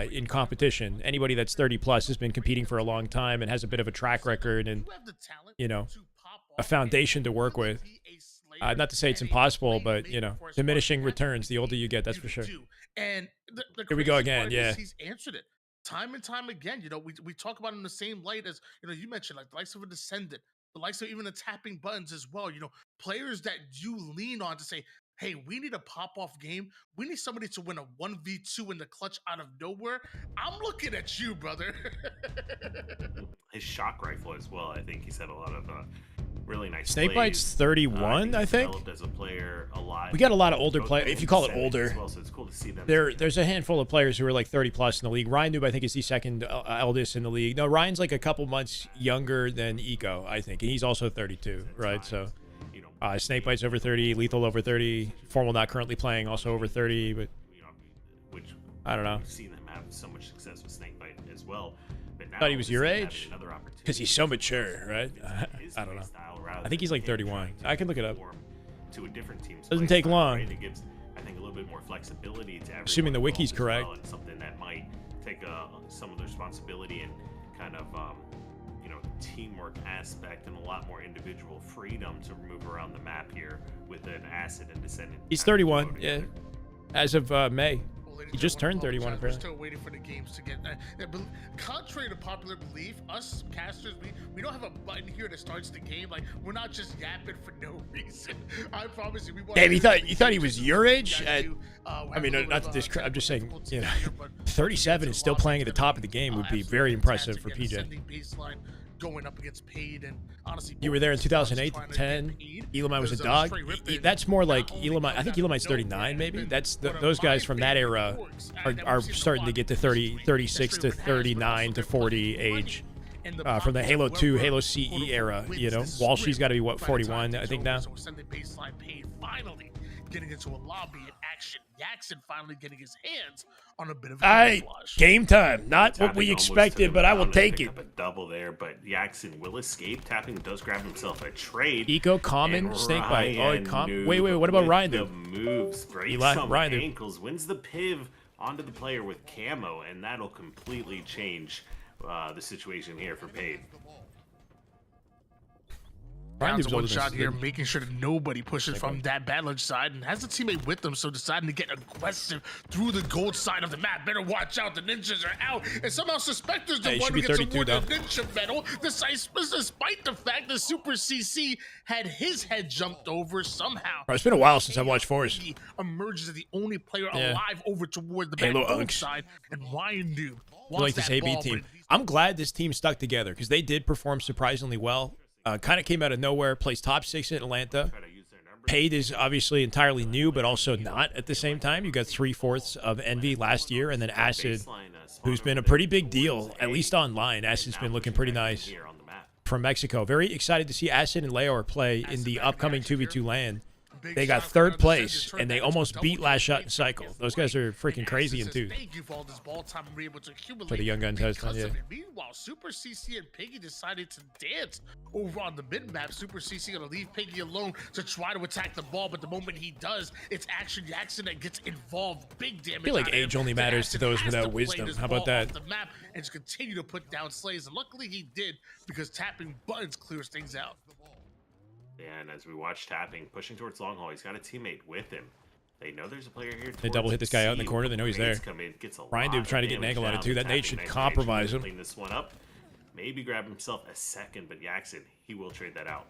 Speaker 1: in competition. Anybody that's 30 plus has been competing for a long time and has a bit of a track record and, you know, a foundation to work with. Not to say it's impossible, but, you know, diminishing returns the older you get, that's for sure.
Speaker 6: And
Speaker 1: here we go again, yeah.
Speaker 6: He's answered it time and time again. You know, we talk about him in the same light as, you know, you mentioned, like the likes of a Descendant, the likes of even the tapping buttons as well. You know, players that you lean on to say, hey, we need a pop-off game. We need somebody to win a 1v2 in the clutch out of nowhere. I'm looking at you, brother.
Speaker 5: His shock rifle as well. I think he's had a lot of really nice
Speaker 1: Snakebite's 31, I think.
Speaker 5: As a player,
Speaker 1: we got a lot of older players, if you call it older.
Speaker 5: Well, so it's cool to see them.
Speaker 1: There's a handful of players who are like 30 plus in the league. Ryanoob, I think, is the second eldest in the league. No, Ryan's like a couple months younger than Eco, I think, and he's also 32, right? So Snakebite's over 30, Lethal over 30, Formal not currently playing, also over 30, but
Speaker 5: which
Speaker 1: I don't know.
Speaker 5: We've seen them have so much success with Snakebite as well. But now
Speaker 1: thought he was your age because he's so mature, right? I don't know. I think he's like 31. I can look it up.
Speaker 5: To a different team's
Speaker 1: doesn't take long.
Speaker 5: Right? It gives, I think, a little bit more flexibility to everyone.
Speaker 1: Assuming the wiki's correct.
Speaker 5: Well, and something that might take some of the responsibility and kind of you know, teamwork aspect and a lot more individual freedom to move around the map here with an Acid and Descendant.
Speaker 1: He's 31, yeah, as of May. He just turned 31
Speaker 6: We're
Speaker 1: apparently.
Speaker 6: still waiting for the games to get. Contrary to popular belief, us casters, we don't have a button here that starts the game. Like we're not just yapping for no reason. I promise you. We want
Speaker 1: Damn, you
Speaker 6: to
Speaker 1: thought he was your age?
Speaker 6: I
Speaker 1: I mean, not that this. I'm just saying, 37 and still playing at the top of the game would be very impressive for PJ.
Speaker 6: Going up against Paid and honestly,
Speaker 1: You were there in 2008 to 10. Elamite was a dog. That's more like Elamite. I think Elamite's 39, maybe. That's those guys from that era are starting to get to 30, 36 to 39 to 40 age. From the Halo 2, Halo CE era, you know. Walshy's got to be, what, 41, I think now?
Speaker 6: So we're sending baseline Paid finally getting into a lobby in action. Jackson finally getting his hands on a bit of a camouflage.
Speaker 1: Game time. Not what
Speaker 5: Tapping
Speaker 1: we
Speaker 5: almost
Speaker 1: expected,
Speaker 5: to
Speaker 1: but
Speaker 5: the
Speaker 1: I will
Speaker 5: ground and
Speaker 1: take
Speaker 5: pick
Speaker 1: it.
Speaker 5: up a double there, but Jackson will escape. Tapping does grab himself a trade.
Speaker 1: Eco, common,
Speaker 5: And
Speaker 1: snake bite. Oh,
Speaker 5: Ryanoob
Speaker 1: wait, what about
Speaker 5: with
Speaker 1: Ryanoob?
Speaker 5: the moves, breaks
Speaker 1: Eli,
Speaker 5: some
Speaker 1: Ryanoob.
Speaker 5: ankles, wins the piv onto the player with camo, and that'll completely change the situation here for Paid.
Speaker 6: Rounds
Speaker 1: Ryandoob's
Speaker 6: one
Speaker 1: older than
Speaker 6: shot here,
Speaker 1: Slim.
Speaker 6: making sure that nobody pushes from that bad lunch side and has a teammate with them, so deciding to get aggressive through the gold side of the map. Better watch out, the ninjas are out, and somehow Suspector's the
Speaker 1: Hey, he
Speaker 6: one
Speaker 1: should
Speaker 6: who
Speaker 1: be
Speaker 6: gets
Speaker 1: 32
Speaker 6: awarded
Speaker 1: though.
Speaker 6: a ninja medal, despite the fact that Super CC had his head jumped over somehow.
Speaker 1: Bro, it's been a while since I've watched Forest.
Speaker 6: He emerges as the only player
Speaker 1: Yeah.
Speaker 6: alive over toward the
Speaker 1: Halo
Speaker 6: back gold
Speaker 1: Unks.
Speaker 6: side, and Ryanoob
Speaker 1: I like this AB team. I'm glad this team stuck together because they did perform surprisingly well. Kind of came out of nowhere, placed top 6 in Atlanta.
Speaker 5: Try to use their numbers.
Speaker 1: Paid is obviously entirely new, but also not at the same time. You got 3/4 of Envy last year, and then Acid, who's been a pretty big deal, at least online. Acid's been looking pretty nice
Speaker 5: Here on the map.
Speaker 1: from Mexico. Very excited to see Acid and Leor play in the upcoming 2v2 LAN. They got 3rd place, and they almost beat Last Shot in Cycle. Those guys are freaking crazy in 2.
Speaker 6: Thank you for all this ball time we were able to accumulate
Speaker 1: For the Young Guns has done,
Speaker 6: because of
Speaker 1: yeah.
Speaker 6: it. Meanwhile, Super CC and Piggy decided to dance over on the mid map. Super CC gonna leave Piggy alone to try to attack the ball, but the moment he does, it's Action Jackson that gets involved. Big damage.
Speaker 1: I feel like
Speaker 6: out of him.
Speaker 1: age only
Speaker 6: So
Speaker 1: matters to
Speaker 6: Jackson
Speaker 1: those
Speaker 6: has
Speaker 1: without
Speaker 6: to play
Speaker 1: wisdom.
Speaker 6: this
Speaker 1: How about
Speaker 6: ball
Speaker 1: that?
Speaker 6: off the map and just continue to put down slays, and luckily he did because tapping buttons clears things out.
Speaker 5: And as we watch Tapping pushing towards long haul, he's got a teammate with him. They know there's a player here.
Speaker 1: They double hit this guy out in the corner. They know he's there. Ryanoob trying to get an angle on it too. That nade should compromise him.
Speaker 5: Clean this one up. Maybe grab himself a second, but Jackson, he will trade that out.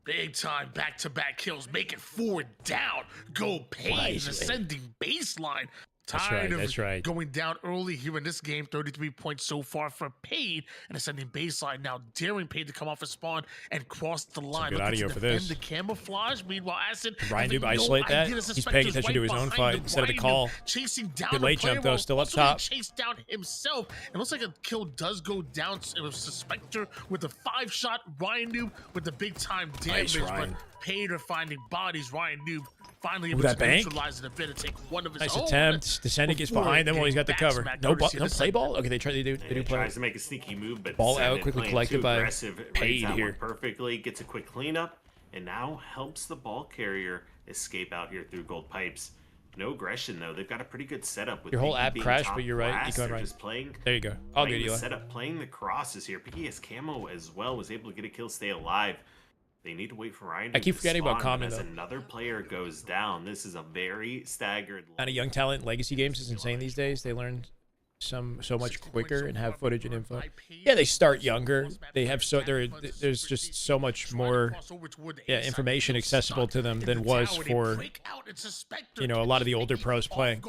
Speaker 6: Big time back-to-back kills, make it 4 down. Go Paige,
Speaker 1: Wisely.
Speaker 6: ascending baseline.
Speaker 1: That's
Speaker 6: Tired
Speaker 1: right,
Speaker 6: of
Speaker 1: that's right.
Speaker 6: going down early here in this game. 33 points so far for Paid, and ascending baseline now, daring Paid to come off a spawn and cross the line.
Speaker 1: good
Speaker 6: Looking
Speaker 1: audio
Speaker 6: to
Speaker 1: for
Speaker 6: defend
Speaker 1: this.
Speaker 6: The camouflage. Meanwhile, Acid
Speaker 1: Ryanoob
Speaker 6: having no
Speaker 1: isolate that.
Speaker 6: idea the
Speaker 1: He's paying
Speaker 6: Suspector's
Speaker 1: attention to his
Speaker 6: right
Speaker 1: own
Speaker 6: behind
Speaker 1: fight
Speaker 6: him.
Speaker 1: instead of the
Speaker 6: Ryanoob
Speaker 1: call.
Speaker 6: chasing down
Speaker 1: Good
Speaker 6: the
Speaker 1: late
Speaker 6: player
Speaker 1: jump, though,
Speaker 6: while
Speaker 1: still up
Speaker 6: also getting
Speaker 1: top.
Speaker 6: chased down himself. It looks like a kill does go down. It was Suspector with a 5-shot. Ryanoob with the big time
Speaker 1: Nice,
Speaker 6: damage,
Speaker 1: Ryan.
Speaker 6: but Paid are finding bodies. Ryanoob finally
Speaker 1: Ooh,
Speaker 6: able
Speaker 1: that
Speaker 6: to
Speaker 1: bank.
Speaker 6: neutralize it a bit and take one of his
Speaker 1: Nice
Speaker 6: own.
Speaker 1: attempt. Descendant gets
Speaker 6: before
Speaker 1: behind them while he's got the
Speaker 6: getting
Speaker 1: cover.
Speaker 6: back
Speaker 1: No,
Speaker 6: courtesy of
Speaker 1: no
Speaker 6: the
Speaker 1: play
Speaker 6: second.
Speaker 1: ball? Okay, they do
Speaker 5: And
Speaker 1: play
Speaker 5: he
Speaker 1: ball.
Speaker 5: tries to make a sneaky move, but
Speaker 1: Ball out,
Speaker 5: Descendant
Speaker 1: quickly
Speaker 5: playing
Speaker 1: collected
Speaker 5: too
Speaker 1: by
Speaker 5: aggressive, reads
Speaker 1: Paid
Speaker 5: that one
Speaker 1: here.
Speaker 5: perfectly, gets a quick cleanup, and now helps the ball carrier escape out here through gold pipes. No aggression though. They've got a pretty good setup with
Speaker 1: Your whole
Speaker 5: Piggy
Speaker 1: app
Speaker 5: being
Speaker 1: crashed,
Speaker 5: top
Speaker 1: but you're right.
Speaker 5: class.
Speaker 1: Econ
Speaker 5: They're
Speaker 1: right.
Speaker 5: just playing.
Speaker 1: There you go. All
Speaker 5: playing
Speaker 1: good,
Speaker 5: the
Speaker 1: Eli.
Speaker 5: setup, playing the crosses here. Piggy has camo as well. Was able to get a kill, stay alive. They need to wait for Ryan.
Speaker 1: I keep
Speaker 5: to
Speaker 1: forgetting about
Speaker 5: spawn, but
Speaker 1: Common,
Speaker 5: as
Speaker 1: though.
Speaker 5: another player goes down, this is a very staggered.
Speaker 1: Kind of young talent in legacy games is insane these days. They learn so much quicker and have footage and info. Yeah, they start younger. They have there's just so much more information accessible to them than was for a lot of the older pros playing.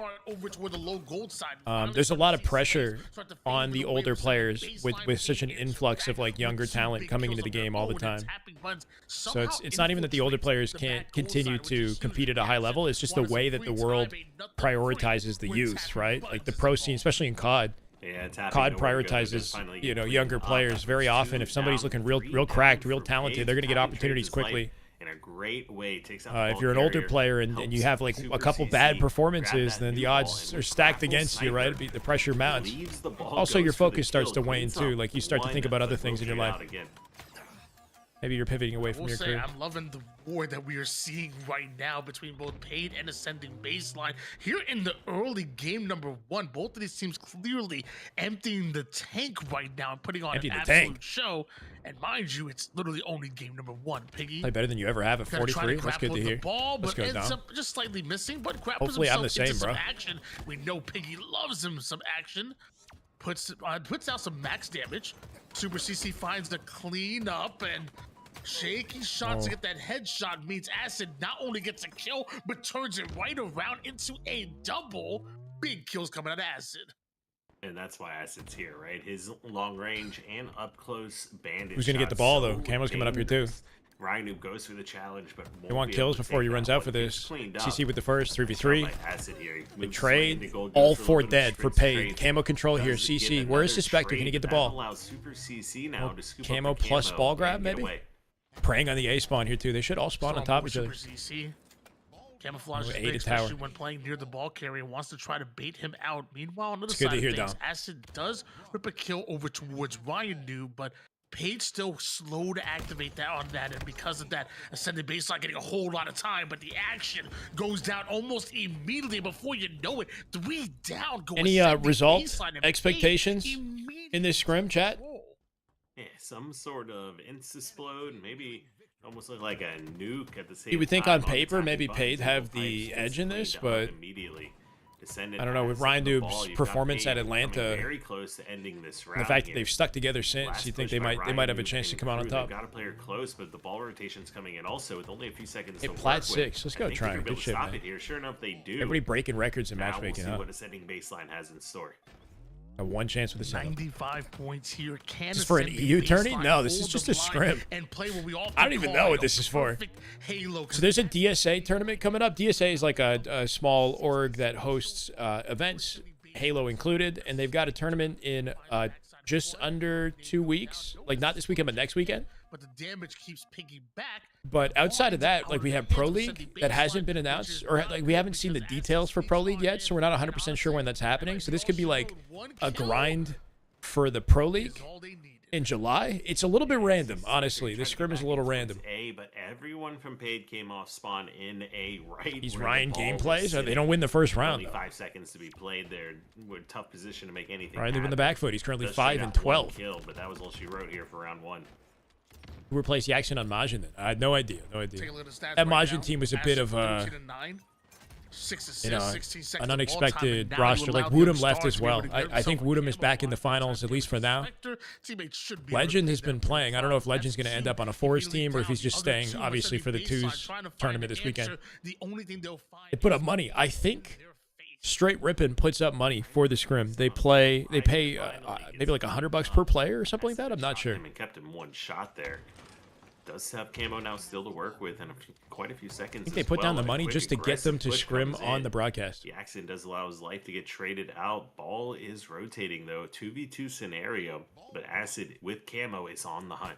Speaker 1: There's a lot of pressure on the older players with such an influx of like younger talent coming into the game all the time. So it's not even that the older players can't continue to compete at a high level. It's just the way that the world prioritizes the youth, right? Like the pro scene, especially in COD.
Speaker 5: Yeah, tapping
Speaker 1: COD
Speaker 5: nowhere to go. They're
Speaker 1: prioritizes,
Speaker 5: finally getting
Speaker 1: younger
Speaker 5: cleaned up.
Speaker 1: players very often. If somebody's looking real cracked, real talented, they're going to get opportunities quickly.
Speaker 5: In a great way, takes out
Speaker 1: If you're an older player and you have like a couple bad performances, then the odds are stacked against you, right? The pressure mounts. Also, your focus starts to wane too. Like you start to think about other things in your life. Maybe you're pivoting away
Speaker 6: I
Speaker 1: from
Speaker 6: will
Speaker 1: your
Speaker 6: say
Speaker 1: career.
Speaker 6: I'm loving the war that we are seeing right now between both paid and ascending baseline. Here in the early game number 1, both of these teams clearly emptying the tank right now and putting on
Speaker 1: Emptying
Speaker 6: an
Speaker 1: the tank.
Speaker 6: absolute show. And mind you, it's literally only game number 1. Piggy
Speaker 1: Play better than you ever have at
Speaker 6: gonna try
Speaker 1: 43.
Speaker 6: to
Speaker 1: That's good
Speaker 6: grapple
Speaker 1: to
Speaker 6: the
Speaker 1: hear.
Speaker 6: ball,
Speaker 1: Let's
Speaker 6: but
Speaker 1: go
Speaker 6: ends
Speaker 1: down.
Speaker 6: up just slightly missing. But grapples
Speaker 1: Hopefully I'm
Speaker 6: himself
Speaker 1: the
Speaker 6: into
Speaker 1: same,
Speaker 6: some
Speaker 1: bro.
Speaker 6: action. We know Piggy loves him some action. Puts out some max damage. Super CC finds the clean up and shaky shots to get that headshot means Acid not only gets a kill, but turns it right around into a double. Big kills coming out of Acid.
Speaker 5: And that's why Acid's here, right? His long range and up close bandit.
Speaker 1: Who's gonna get the
Speaker 5: shots
Speaker 1: ball,
Speaker 5: so
Speaker 1: though? Camo's coming up here, too.
Speaker 5: dangerous. Ryanoob goes for the challenge, but
Speaker 1: They want kills before he runs out for this. CC with the first, 3v3. The trade, all 4 dead for paid. Camo control here, CC. Where is Suspector? Can he get the ball?
Speaker 5: Allows Super CC now to scoop
Speaker 1: Camo
Speaker 5: up the
Speaker 1: plus
Speaker 5: camo
Speaker 1: ball
Speaker 5: and
Speaker 1: grab,
Speaker 5: get
Speaker 1: maybe?
Speaker 5: away.
Speaker 1: Preying on the A spawn here, too. They should all spawn on top of each other.
Speaker 6: Super CC. Camouflage is
Speaker 1: Ooh,
Speaker 6: big,
Speaker 1: aided tower.
Speaker 6: especially when playing near the ball carrier. Wants to try to bait him out. Meanwhile, on the other
Speaker 1: It's good
Speaker 6: side
Speaker 1: to
Speaker 6: of
Speaker 1: hear,
Speaker 6: things,
Speaker 1: Dom.
Speaker 6: Acid does rip a kill over towards Ryanoob, but Page still slow to activate that on that, and because of that, Ascended Baseline getting a whole lot of time, but the action goes down almost immediately before you know it. 3 down. Go
Speaker 1: Any
Speaker 6: Ascended
Speaker 1: result
Speaker 6: Baseline, and
Speaker 1: expectations
Speaker 6: Page
Speaker 1: in this scrim, chat?
Speaker 5: Yeah, some sort of insta-splode, maybe almost look like a nuke at the same time.
Speaker 1: You would think on
Speaker 5: the
Speaker 1: paper
Speaker 5: attacking
Speaker 1: maybe
Speaker 5: buttons
Speaker 1: Paid
Speaker 5: and
Speaker 1: have
Speaker 5: the
Speaker 1: the
Speaker 5: pipes
Speaker 1: edge
Speaker 5: gets
Speaker 1: in this,
Speaker 5: cleaned up
Speaker 1: but
Speaker 5: immediately. Descendant
Speaker 1: I don't know, with
Speaker 5: has the
Speaker 1: Ryandoob's
Speaker 5: ball. You've got
Speaker 1: performance
Speaker 5: Paid
Speaker 1: at
Speaker 5: coming
Speaker 1: Atlanta,
Speaker 5: very close to ending this
Speaker 1: the
Speaker 5: round
Speaker 1: fact that
Speaker 5: here.
Speaker 1: they've stuck together since,
Speaker 5: Last
Speaker 1: you think
Speaker 5: push
Speaker 1: they
Speaker 5: by
Speaker 1: might have a
Speaker 5: Ryanoob
Speaker 1: chance to
Speaker 5: getting
Speaker 1: come out on
Speaker 5: through.
Speaker 1: top.
Speaker 5: They've got a player close, but the ball rotation's coming in also with only a few seconds
Speaker 1: Hey,
Speaker 5: to
Speaker 1: plat
Speaker 5: work
Speaker 1: 6.
Speaker 5: with.
Speaker 1: Let's
Speaker 5: I
Speaker 1: go,
Speaker 5: think
Speaker 1: Triumph.
Speaker 5: they're
Speaker 1: Good
Speaker 5: able to
Speaker 1: shit,
Speaker 5: stop
Speaker 1: man.
Speaker 5: it here. Sure enough, they do.
Speaker 1: Everybody breaking records in
Speaker 5: Now
Speaker 1: matchmaking,
Speaker 5: we'll see
Speaker 1: huh?
Speaker 5: what Ascending Baseline has in store.
Speaker 1: A 1 chance with the setup.
Speaker 6: 95 points here. Can
Speaker 1: This is for an
Speaker 6: Ascending
Speaker 1: EU tourney?
Speaker 6: Baseline
Speaker 1: No, this is
Speaker 6: hold
Speaker 1: just
Speaker 6: the
Speaker 1: a scrim.
Speaker 6: line and play what we often
Speaker 1: I don't even
Speaker 6: call
Speaker 1: know what
Speaker 6: a
Speaker 1: this is for.
Speaker 6: perfect Halo.
Speaker 1: So there's a DSA tournament coming up. DSA is like a small org that hosts events, Halo included, and they've got a tournament in just under 2 weeks. Like not this weekend, but next weekend.
Speaker 6: But the damage keeps picking back.
Speaker 1: But outside of that, like we have Pro League that hasn't been announced, or like we haven't seen the details for Pro League yet, so we're not 100% sure when that's happening. So this could be like a grind for the Pro League
Speaker 6: All they need.
Speaker 1: in July. It's a little bit random, honestly. This scrim is a little random.
Speaker 5: But everyone from Paid came off spawn in A right.
Speaker 1: These
Speaker 5: where the
Speaker 1: Ryan
Speaker 5: ball was
Speaker 1: gameplays, they
Speaker 5: sitting.
Speaker 1: don't win the first round.
Speaker 5: Only
Speaker 1: Though.
Speaker 5: 5 seconds to be played. They're in a tough position to make anything.
Speaker 1: Ryan, they're in the
Speaker 5: happen.
Speaker 1: back foot. He's currently
Speaker 5: Does
Speaker 1: 5
Speaker 5: straight
Speaker 1: and
Speaker 5: out one
Speaker 1: 12.
Speaker 5: Kill, but that was all she wrote here for round 1.
Speaker 1: Who replaced Jackson on Majin then? I had no idea. No
Speaker 6: Take a
Speaker 1: idea.
Speaker 6: look at the stats
Speaker 1: That
Speaker 6: right
Speaker 1: Majin
Speaker 6: now.
Speaker 1: team was a bit of
Speaker 6: Acid 13 and 9, 6 assists,
Speaker 1: you know,
Speaker 6: 16 seconds
Speaker 1: an
Speaker 6: of ball time,
Speaker 1: unexpected
Speaker 6: and now you
Speaker 1: roster. Like
Speaker 6: allow the
Speaker 1: Woodham
Speaker 6: other
Speaker 1: left
Speaker 6: stars
Speaker 1: as
Speaker 6: to be able
Speaker 1: well.
Speaker 6: to get
Speaker 1: I think
Speaker 6: themselves
Speaker 1: Woodham
Speaker 6: a
Speaker 1: is back in the
Speaker 6: camo
Speaker 1: finals, at least for now.
Speaker 6: Spectre, teammates should be able to
Speaker 1: Legend
Speaker 6: take
Speaker 1: has
Speaker 6: that
Speaker 1: been playing. I don't know if Legend's going to end up on a fours
Speaker 6: immediately
Speaker 1: team or if he's
Speaker 6: down.
Speaker 1: just
Speaker 6: The other
Speaker 1: staying,
Speaker 6: two
Speaker 1: obviously, for the
Speaker 6: ascending baseline,
Speaker 1: twos
Speaker 6: trying to find
Speaker 1: tournament
Speaker 6: an
Speaker 1: this weekend.
Speaker 6: answer. The only thing they'll find
Speaker 1: They put
Speaker 6: is
Speaker 1: up money. I think
Speaker 6: their face.
Speaker 1: straight Rippin puts up money for the scrim. They pay maybe like $100 per player or something like that. I'm not sure.
Speaker 5: And kept him 1 shot there. Does have camo now still to work with, and quite a few seconds.
Speaker 1: I think they put down the money
Speaker 5: Quick,
Speaker 1: just to get them to
Speaker 5: aggressive push
Speaker 1: scrim
Speaker 5: comes
Speaker 1: on
Speaker 5: in.
Speaker 1: the broadcast.
Speaker 5: The accident does allow his life to get traded out. Ball is rotating though, 2v2 scenario, but Acid with camo is on the hunt.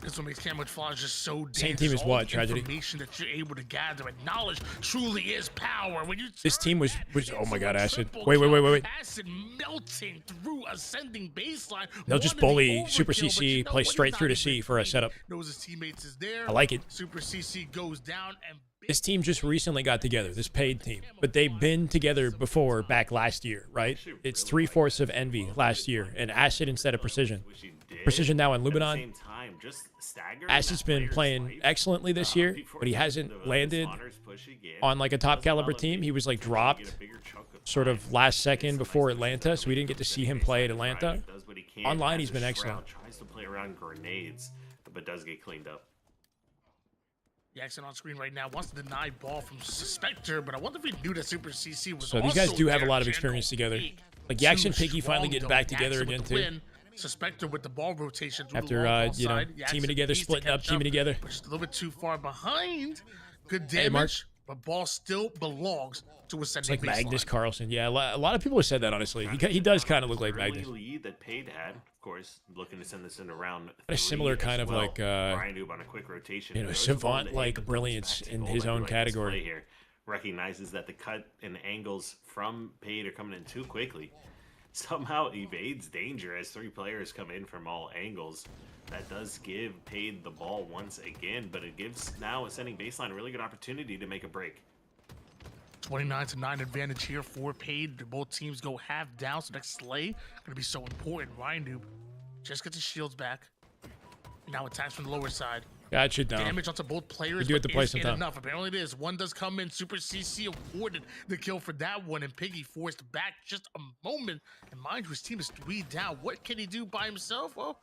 Speaker 6: This what makes camouflage just so dangerous.
Speaker 1: Same team as
Speaker 6: All
Speaker 1: what,
Speaker 6: the
Speaker 1: Tragedy?
Speaker 6: Information that you're able to gather and knowledge truly is power. When you
Speaker 1: This team was oh my god, Acid.
Speaker 6: triple
Speaker 1: Wait.
Speaker 6: kill, Acid melting through ascending baseline.
Speaker 1: They'll just
Speaker 6: One of the
Speaker 1: bully Super
Speaker 6: overkill, but
Speaker 1: CC,
Speaker 6: you know
Speaker 1: play
Speaker 6: what?
Speaker 1: straight
Speaker 6: He's
Speaker 1: through
Speaker 6: not
Speaker 1: to C
Speaker 6: even
Speaker 1: for a
Speaker 6: clean.
Speaker 1: setup.
Speaker 6: Knows his teammates is there.
Speaker 1: I like it.
Speaker 6: Super CC goes down and
Speaker 1: This team just recently got together, this paid team, but they've been together before back last year, right? It's 3/4 of Envy last year, and Acid instead of Precision.
Speaker 5: Which he did.
Speaker 1: Precision now on
Speaker 5: At the
Speaker 1: Luminon.
Speaker 5: same time, just staggering
Speaker 1: Acid's
Speaker 5: that
Speaker 1: been
Speaker 5: player's
Speaker 1: playing
Speaker 5: life,
Speaker 1: excellently this year,
Speaker 5: before
Speaker 1: but he
Speaker 5: the
Speaker 1: hasn't landed
Speaker 5: spawners push again.
Speaker 1: on like a top
Speaker 5: Does allow
Speaker 1: caliber
Speaker 5: them
Speaker 1: team.
Speaker 5: to
Speaker 1: He was like
Speaker 5: potentially
Speaker 1: dropped
Speaker 5: get a bigger chunk of
Speaker 1: sort
Speaker 5: time.
Speaker 1: of last second
Speaker 5: It's a
Speaker 1: before
Speaker 5: nice
Speaker 1: Atlanta, so we didn't get to see him play at Atlanta.
Speaker 5: Does what he can.
Speaker 1: Online,
Speaker 5: Has
Speaker 1: he's been
Speaker 5: a
Speaker 1: excellent.
Speaker 5: Shroud, tries to play around grenades, but does get cleaned up.
Speaker 6: Jackson on screen right now wants to deny ball from Spectre, but I wonder if he knew that Super CC was
Speaker 1: So these guys
Speaker 6: also
Speaker 1: do have a
Speaker 6: there.
Speaker 1: lot of
Speaker 6: General
Speaker 1: experience together.
Speaker 6: Pig.
Speaker 1: Like Jackson
Speaker 6: Too
Speaker 1: Piggy finally
Speaker 6: strong,
Speaker 1: getting
Speaker 6: though.
Speaker 1: back together
Speaker 6: Jackson
Speaker 1: again
Speaker 6: with the
Speaker 1: too.
Speaker 6: win. Spectre with the ball rotation through the
Speaker 1: After
Speaker 6: long ball
Speaker 1: you know,
Speaker 6: side.
Speaker 1: teaming
Speaker 6: Jackson
Speaker 1: together,
Speaker 6: needs to
Speaker 1: splitting up,
Speaker 6: catch
Speaker 1: teaming together.
Speaker 6: but just a little bit too far behind. Good
Speaker 1: Hey, Mark.
Speaker 6: damage, but ball still belongs to
Speaker 1: It's
Speaker 6: ascending
Speaker 1: like Magnus
Speaker 6: baseline.
Speaker 1: Carlson. Yeah, a lot of people have said that honestly. He does kind of look like
Speaker 5: Early
Speaker 1: Magnus.
Speaker 5: lead that Paid had, of course, looking to send this in around.
Speaker 1: A similar kind of like,
Speaker 5: Ryanoob on a quick rotation.
Speaker 1: you know,
Speaker 5: Goes for
Speaker 1: savant,
Speaker 5: the
Speaker 1: like,
Speaker 5: hit, but
Speaker 1: brilliance
Speaker 5: comes back to
Speaker 1: in
Speaker 5: goal
Speaker 1: his
Speaker 5: like we
Speaker 1: own
Speaker 5: like this
Speaker 1: category.
Speaker 5: play Here recognizes that the cut and angles from Paid are coming in too quickly. somehow evades danger as 3 players come in from all angles. That does give Paid the ball once again, but it gives now Ascending Baseline a really good opportunity to make a break.
Speaker 6: 29-9 advantage here for Paid. Both teams go half down, so next slay gonna be so important. Ryanoob just gets his shields back. Now attacks from the lower side.
Speaker 1: Gotcha, down.
Speaker 6: Damage onto both players.
Speaker 1: You do have to play some time.
Speaker 6: Enough. Apparently it is. One does come in. Super CC awarded the kill for that one, and Piggy forced back just a moment. And mind you, his team is 3 down. What can he do by himself? Well,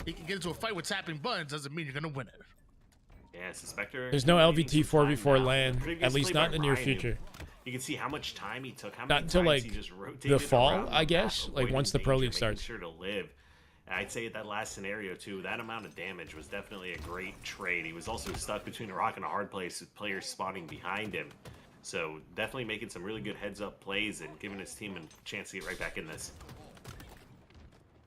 Speaker 6: he can get into a fight with tapping buttons. Doesn't mean you're gonna win it.
Speaker 5: Yeah, Spectre.
Speaker 1: There's no LVT 4v4
Speaker 5: now.
Speaker 1: land,
Speaker 5: Previous
Speaker 1: at least
Speaker 5: play
Speaker 1: not in
Speaker 5: by
Speaker 1: the near
Speaker 5: Ryanoob.
Speaker 1: future.
Speaker 5: You can see how much time he took. How
Speaker 1: Not
Speaker 5: many
Speaker 1: until,
Speaker 5: times
Speaker 1: like,
Speaker 5: he just
Speaker 1: the
Speaker 5: rotated
Speaker 1: fall,
Speaker 5: around
Speaker 1: I
Speaker 5: the
Speaker 1: guess,
Speaker 5: map,
Speaker 1: like, once the
Speaker 5: avoiding
Speaker 1: Pro
Speaker 5: danger,
Speaker 1: League starts.
Speaker 5: making sure to live. And I'd say that last scenario too, that amount of damage was definitely a great trade. He was also stuck between a rock and a hard place with players spawning behind him. So definitely making some really good heads-up plays and giving his team a chance to get right back in this.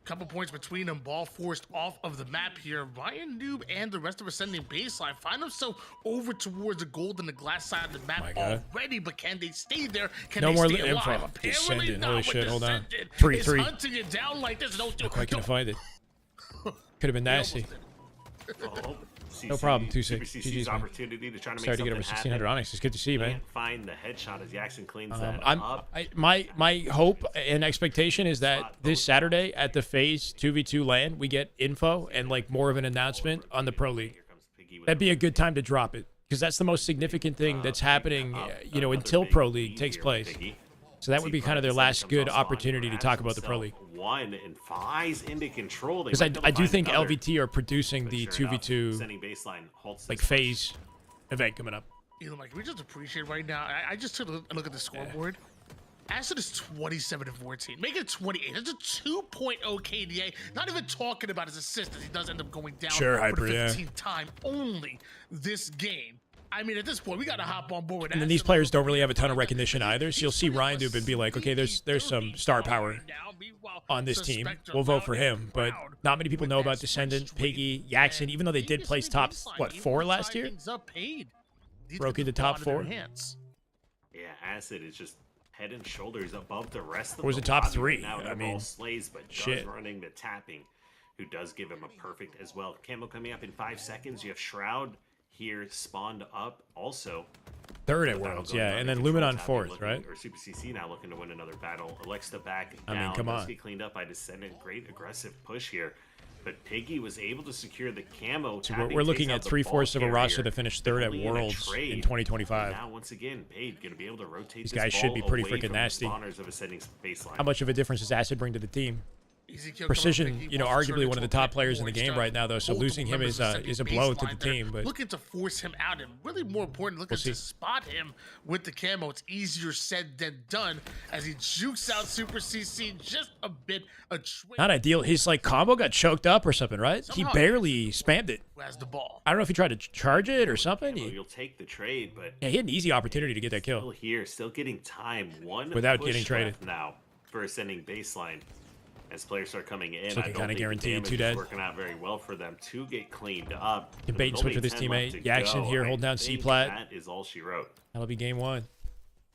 Speaker 6: Couple points between them. Ball forced off of the map here. Ryanoob and the rest of Ascending Baseline find themselves over towards the gold and the glass side of the map
Speaker 1: My God.
Speaker 6: already, but can they stay there? Can
Speaker 1: No
Speaker 6: they
Speaker 1: more
Speaker 6: stay alive?
Speaker 1: info.
Speaker 6: Apparently
Speaker 1: Descendant.
Speaker 6: not,
Speaker 1: Holy
Speaker 6: but
Speaker 1: shit, hold on.
Speaker 6: Descendant
Speaker 1: 3-3.
Speaker 6: is hunting it down like this. Don't do
Speaker 1: Not quite gonna
Speaker 6: don't-
Speaker 1: find it. Could have been
Speaker 6: they
Speaker 1: nasty.
Speaker 6: almost did.
Speaker 5: Oh,
Speaker 1: No problem,
Speaker 5: Super
Speaker 1: 2-6.
Speaker 5: CC's
Speaker 1: GG's, man.
Speaker 5: opportunity to try to make
Speaker 1: Sorry to get
Speaker 5: something
Speaker 1: over 1600
Speaker 5: happen.
Speaker 1: Onyx. It's good to see, man.
Speaker 5: Can't find the headshot as Jackson cleans that
Speaker 1: I'm,
Speaker 5: up.
Speaker 1: my hope and expectation is that this Saturday at the Phase 2v2 LAN, we get info and like more of an announcement on the Pro League.
Speaker 5: Here comes Piggy with
Speaker 1: That'd be a good time to drop it because that's the most significant thing that's happening, you know, until Pro League takes place. So that would be kind of their last good opportunity to talk about the Pro League.
Speaker 5: 1 and flies into control.
Speaker 1: Because I do think LVT are producing the 2v2 like phase event coming up.
Speaker 6: Elon, like, we just appreciate right now. I just took a look at the scoreboard. Acid is 27-14. Make it 28. That's a 2.0 KDA. Not even talking about his assist as he does end up going down
Speaker 1: Sure,
Speaker 6: for
Speaker 1: Hyper,
Speaker 6: the
Speaker 1: yeah.
Speaker 6: 15th time only this game. I mean, at this point, we got to hop on board with
Speaker 1: And then these players don't really have a ton of recognition either. So you'll see Ryanoob and be like, okay, there's some star power on this team. We'll vote for him. But not many people know about Descendant, Piggy, Yaxon, even though they did place top, what, 4 last year? Broke into top 4.
Speaker 5: Yeah, Acid is just head and shoulders above the rest of
Speaker 1: Or was
Speaker 5: the
Speaker 1: it top
Speaker 5: lobby
Speaker 1: 3?
Speaker 5: Now
Speaker 1: I mean,
Speaker 5: Slays, but
Speaker 1: shit.
Speaker 5: does running the tapping, who does give him a perfect as well. Camo coming up in 5 seconds. You have Shroud here spawned up also.
Speaker 1: Third at Worlds, yeah. And then Luminon 4th, right?
Speaker 5: Or Super CC now looking to win another battle. Alexa back
Speaker 1: I mean,
Speaker 5: down.
Speaker 1: come
Speaker 5: Does
Speaker 1: on.
Speaker 5: get cleaned up by Descendant. Great aggressive push here. But Piggy was able to secure the camo.
Speaker 1: So
Speaker 5: tapping,
Speaker 1: we're looking
Speaker 5: takes
Speaker 1: at
Speaker 5: out the
Speaker 1: 3/4 of a
Speaker 5: ball
Speaker 1: roster
Speaker 5: carrier.
Speaker 1: to finish third at
Speaker 5: Only in a
Speaker 1: Worlds
Speaker 5: trade.
Speaker 1: in 2025.
Speaker 5: Now, once again, Paid going to be able to rotate
Speaker 1: These
Speaker 5: this
Speaker 1: guys should
Speaker 5: ball
Speaker 1: be pretty
Speaker 5: away
Speaker 1: freaking
Speaker 5: from the
Speaker 1: nasty.
Speaker 5: spawners of Ascending Baseline.
Speaker 1: How much of a difference does Acid bring to the team?
Speaker 6: Ezekiel
Speaker 1: Precision,
Speaker 6: Piggy
Speaker 1: you know,
Speaker 6: wants to turn
Speaker 1: arguably
Speaker 6: it
Speaker 1: one of the
Speaker 6: into a
Speaker 1: top
Speaker 6: bit
Speaker 1: players in
Speaker 6: more.
Speaker 1: the
Speaker 6: He's
Speaker 1: game
Speaker 6: got
Speaker 1: right now, though. So
Speaker 6: multiple
Speaker 1: losing him
Speaker 6: members
Speaker 1: is
Speaker 6: of
Speaker 1: a
Speaker 6: Ascending
Speaker 1: blow to the
Speaker 6: Baseline that
Speaker 1: team.
Speaker 6: are
Speaker 1: But
Speaker 6: looking to force him out, and really more important, looking
Speaker 1: see.
Speaker 6: to spot him with the camo. It's easier said than done as he jukes out Super CC just a bit.
Speaker 1: not ideal. His like combo got choked up or something, right? He
Speaker 6: Somehow.
Speaker 1: barely spammed it.
Speaker 6: Who has the ball?
Speaker 1: I don't know if he tried to charge it or something.
Speaker 5: Well, you'll take the trade, but
Speaker 1: Yeah, he had an easy opportunity to get that
Speaker 5: still
Speaker 1: kill.
Speaker 5: here, still getting time. One
Speaker 1: Without
Speaker 5: push
Speaker 1: getting traded.
Speaker 5: left now for Ascending Baseline. As players start coming in,
Speaker 1: It's
Speaker 5: I
Speaker 1: looking
Speaker 5: don't
Speaker 1: kinda
Speaker 5: think the
Speaker 1: guaranteed,
Speaker 5: damage
Speaker 1: two
Speaker 5: is
Speaker 1: dead.
Speaker 5: working out very well for them to get cleaned up.
Speaker 1: Can bait and switch with his teammate. Yaxon here holding down C-Plat.
Speaker 5: That is all she wrote.
Speaker 1: That'll be game 1.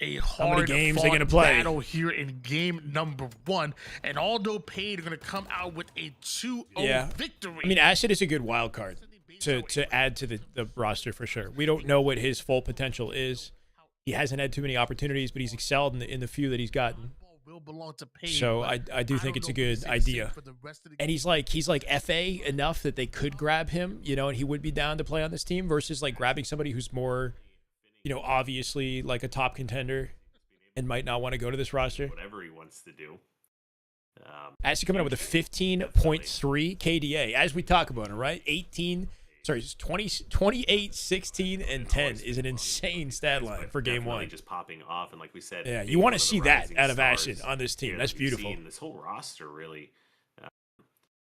Speaker 6: A
Speaker 1: many
Speaker 6: hard
Speaker 1: games they gonna play?
Speaker 6: battle here in game number 1, and although Paid are going to come out with a 2-0
Speaker 1: Yeah.
Speaker 6: victory.
Speaker 1: I mean, Acid is a good wild card to add to the roster for sure. We don't know what his full potential is. He hasn't had too many opportunities, but he's excelled in the few that he's gotten.
Speaker 6: will belong to Paid,
Speaker 1: So
Speaker 6: but
Speaker 1: I do think
Speaker 6: don't
Speaker 1: it's a
Speaker 6: know if
Speaker 1: good
Speaker 6: the same
Speaker 1: idea.
Speaker 6: for the rest of the
Speaker 1: And he's like FA enough that they could grab him, you know, and he would be down to play on this team versus like grabbing somebody who's more, you know, obviously like a top contender and might not want to go to this roster.
Speaker 5: Whatever he wants to do.
Speaker 1: Actually coming up with a 15.3 KDA as we talk about it, right? 28, 16, and 10 is an insane stat line for game
Speaker 5: Definitely
Speaker 1: 1.
Speaker 5: just popping off, and like we said,
Speaker 1: Yeah,
Speaker 5: being
Speaker 1: you want
Speaker 5: one
Speaker 1: to
Speaker 5: of the
Speaker 1: see that
Speaker 5: rising
Speaker 1: out of
Speaker 5: stars
Speaker 1: Acid on this team.
Speaker 5: here
Speaker 1: That's
Speaker 5: that we've
Speaker 1: beautiful.
Speaker 5: seen. This whole roster really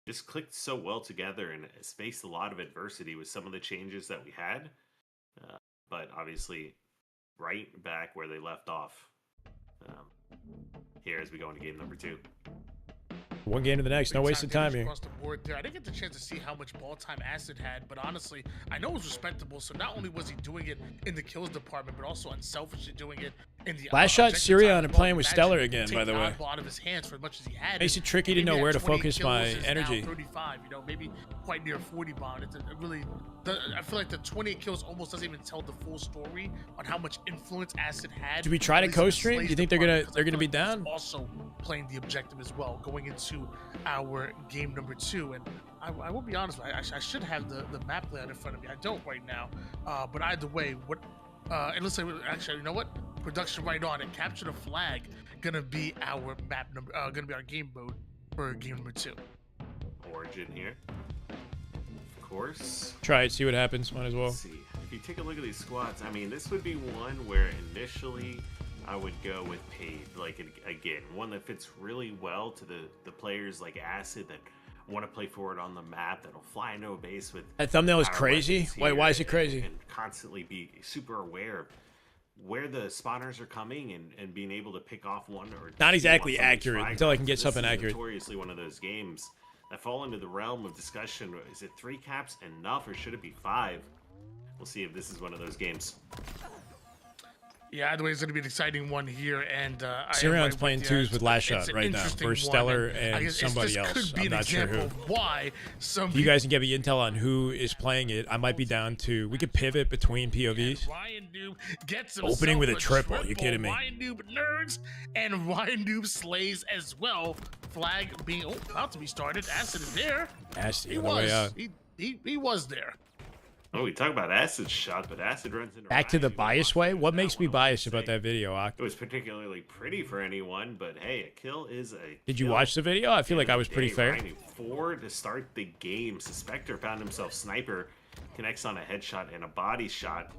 Speaker 5: just clicked so well together and has faced a lot of adversity with some of the changes that we had. But obviously, right back where they left off here as we go into game number 2.
Speaker 1: One game to the next. No
Speaker 6: Big
Speaker 1: wasted time here.
Speaker 6: across the board there. I didn't get the chance to see how much ball time Acid had, but honestly, I know it was respectable. So not only was he doing it in the kills department, but also unselfishly doing it in the
Speaker 1: Last shot,
Speaker 6: objective
Speaker 1: Sirion
Speaker 6: time
Speaker 1: and
Speaker 6: as well.
Speaker 1: playing with
Speaker 6: Imagine
Speaker 1: Stellar again,
Speaker 6: taking
Speaker 1: by the way.
Speaker 6: oddball out of his hands for as much as he had.
Speaker 1: Makes it tricky to
Speaker 6: Maybe
Speaker 1: know
Speaker 6: at
Speaker 1: where to
Speaker 6: 20
Speaker 1: focus
Speaker 6: kills
Speaker 1: my
Speaker 6: is now
Speaker 1: energy.
Speaker 6: 35, you know, maybe quite near 40 bomb. It really, I feel like the 20 kills almost doesn't even tell the full story on how much influence Acid had.
Speaker 1: Do we try to
Speaker 6: at least in the
Speaker 1: co-stream? Do you
Speaker 6: Slays
Speaker 1: think they're
Speaker 6: department,
Speaker 1: gonna
Speaker 6: 'cause I feel
Speaker 1: be
Speaker 6: like he's
Speaker 1: down?
Speaker 6: Also playing the objective as well, going into our game number 2. And I will be honest, I should have the map layout in front of me. I don't right now. But either way, what? And let's say, actually, you know what? Production right on it. Capture the flag. Gonna be our map number. Gonna be our game mode for game number 2.
Speaker 5: Origin here. Of course.
Speaker 1: Try it, see what happens. Might as well.
Speaker 5: Let's see. If you take a look at these squads, I mean, this would be one where initially I would go with Paid. Like, again, one that fits really well to the players like Acid that want to play forward on the map, that'll fly into a base with
Speaker 1: That thumbnail is
Speaker 5: our
Speaker 1: crazy.
Speaker 5: weapons
Speaker 1: Wait,
Speaker 5: here
Speaker 1: why is it crazy?
Speaker 5: and constantly be super aware of where the spawners are coming and being able to pick off one or
Speaker 1: Not
Speaker 5: two
Speaker 1: exactly
Speaker 5: on some of these
Speaker 1: accurate
Speaker 5: frag
Speaker 1: until I can
Speaker 5: rounds.
Speaker 1: get
Speaker 5: This
Speaker 1: something
Speaker 5: is
Speaker 1: accurate.
Speaker 5: Notoriously one of those games that fall into the realm of discussion. Is it 3 caps enough, or should it be 5? We'll see if this is one of those games.
Speaker 6: Yeah, either way, it's going to be an exciting one here. And
Speaker 1: Sirion's playing twos with last shot right now versus Stellar and somebody else.
Speaker 6: Could be
Speaker 1: I'm
Speaker 6: an
Speaker 1: not sure
Speaker 6: example
Speaker 1: who.
Speaker 6: of why some
Speaker 1: If you guys can give me intel on who is playing it, I might be down to. We could pivot between POVs.
Speaker 6: Ryanoob gets
Speaker 1: Opening with a
Speaker 6: himself
Speaker 1: triple. You kidding me?
Speaker 6: Ryanoob nerds and Ryanoob slays as well. Flag being about to be started. Acid is there.
Speaker 1: Nasty
Speaker 6: He
Speaker 1: on the way
Speaker 6: was.
Speaker 1: out.
Speaker 6: He was there.
Speaker 5: Oh, we talk about Acid shot, but Acid runs into
Speaker 1: Back to the
Speaker 5: Ryanoob.
Speaker 1: bias way. What
Speaker 5: That
Speaker 1: makes me
Speaker 5: one, I would
Speaker 1: biased about
Speaker 5: say.
Speaker 1: that video, Ak?
Speaker 5: It was particularly pretty for anyone, but hey, a kill is a
Speaker 1: Did you
Speaker 5: kill.
Speaker 1: watch the video? I feel like I was pretty
Speaker 5: Hey,
Speaker 1: fair.
Speaker 5: Ryanoob, 4 to start the game. Suspector found himself sniper, connects on a headshot and a body shot.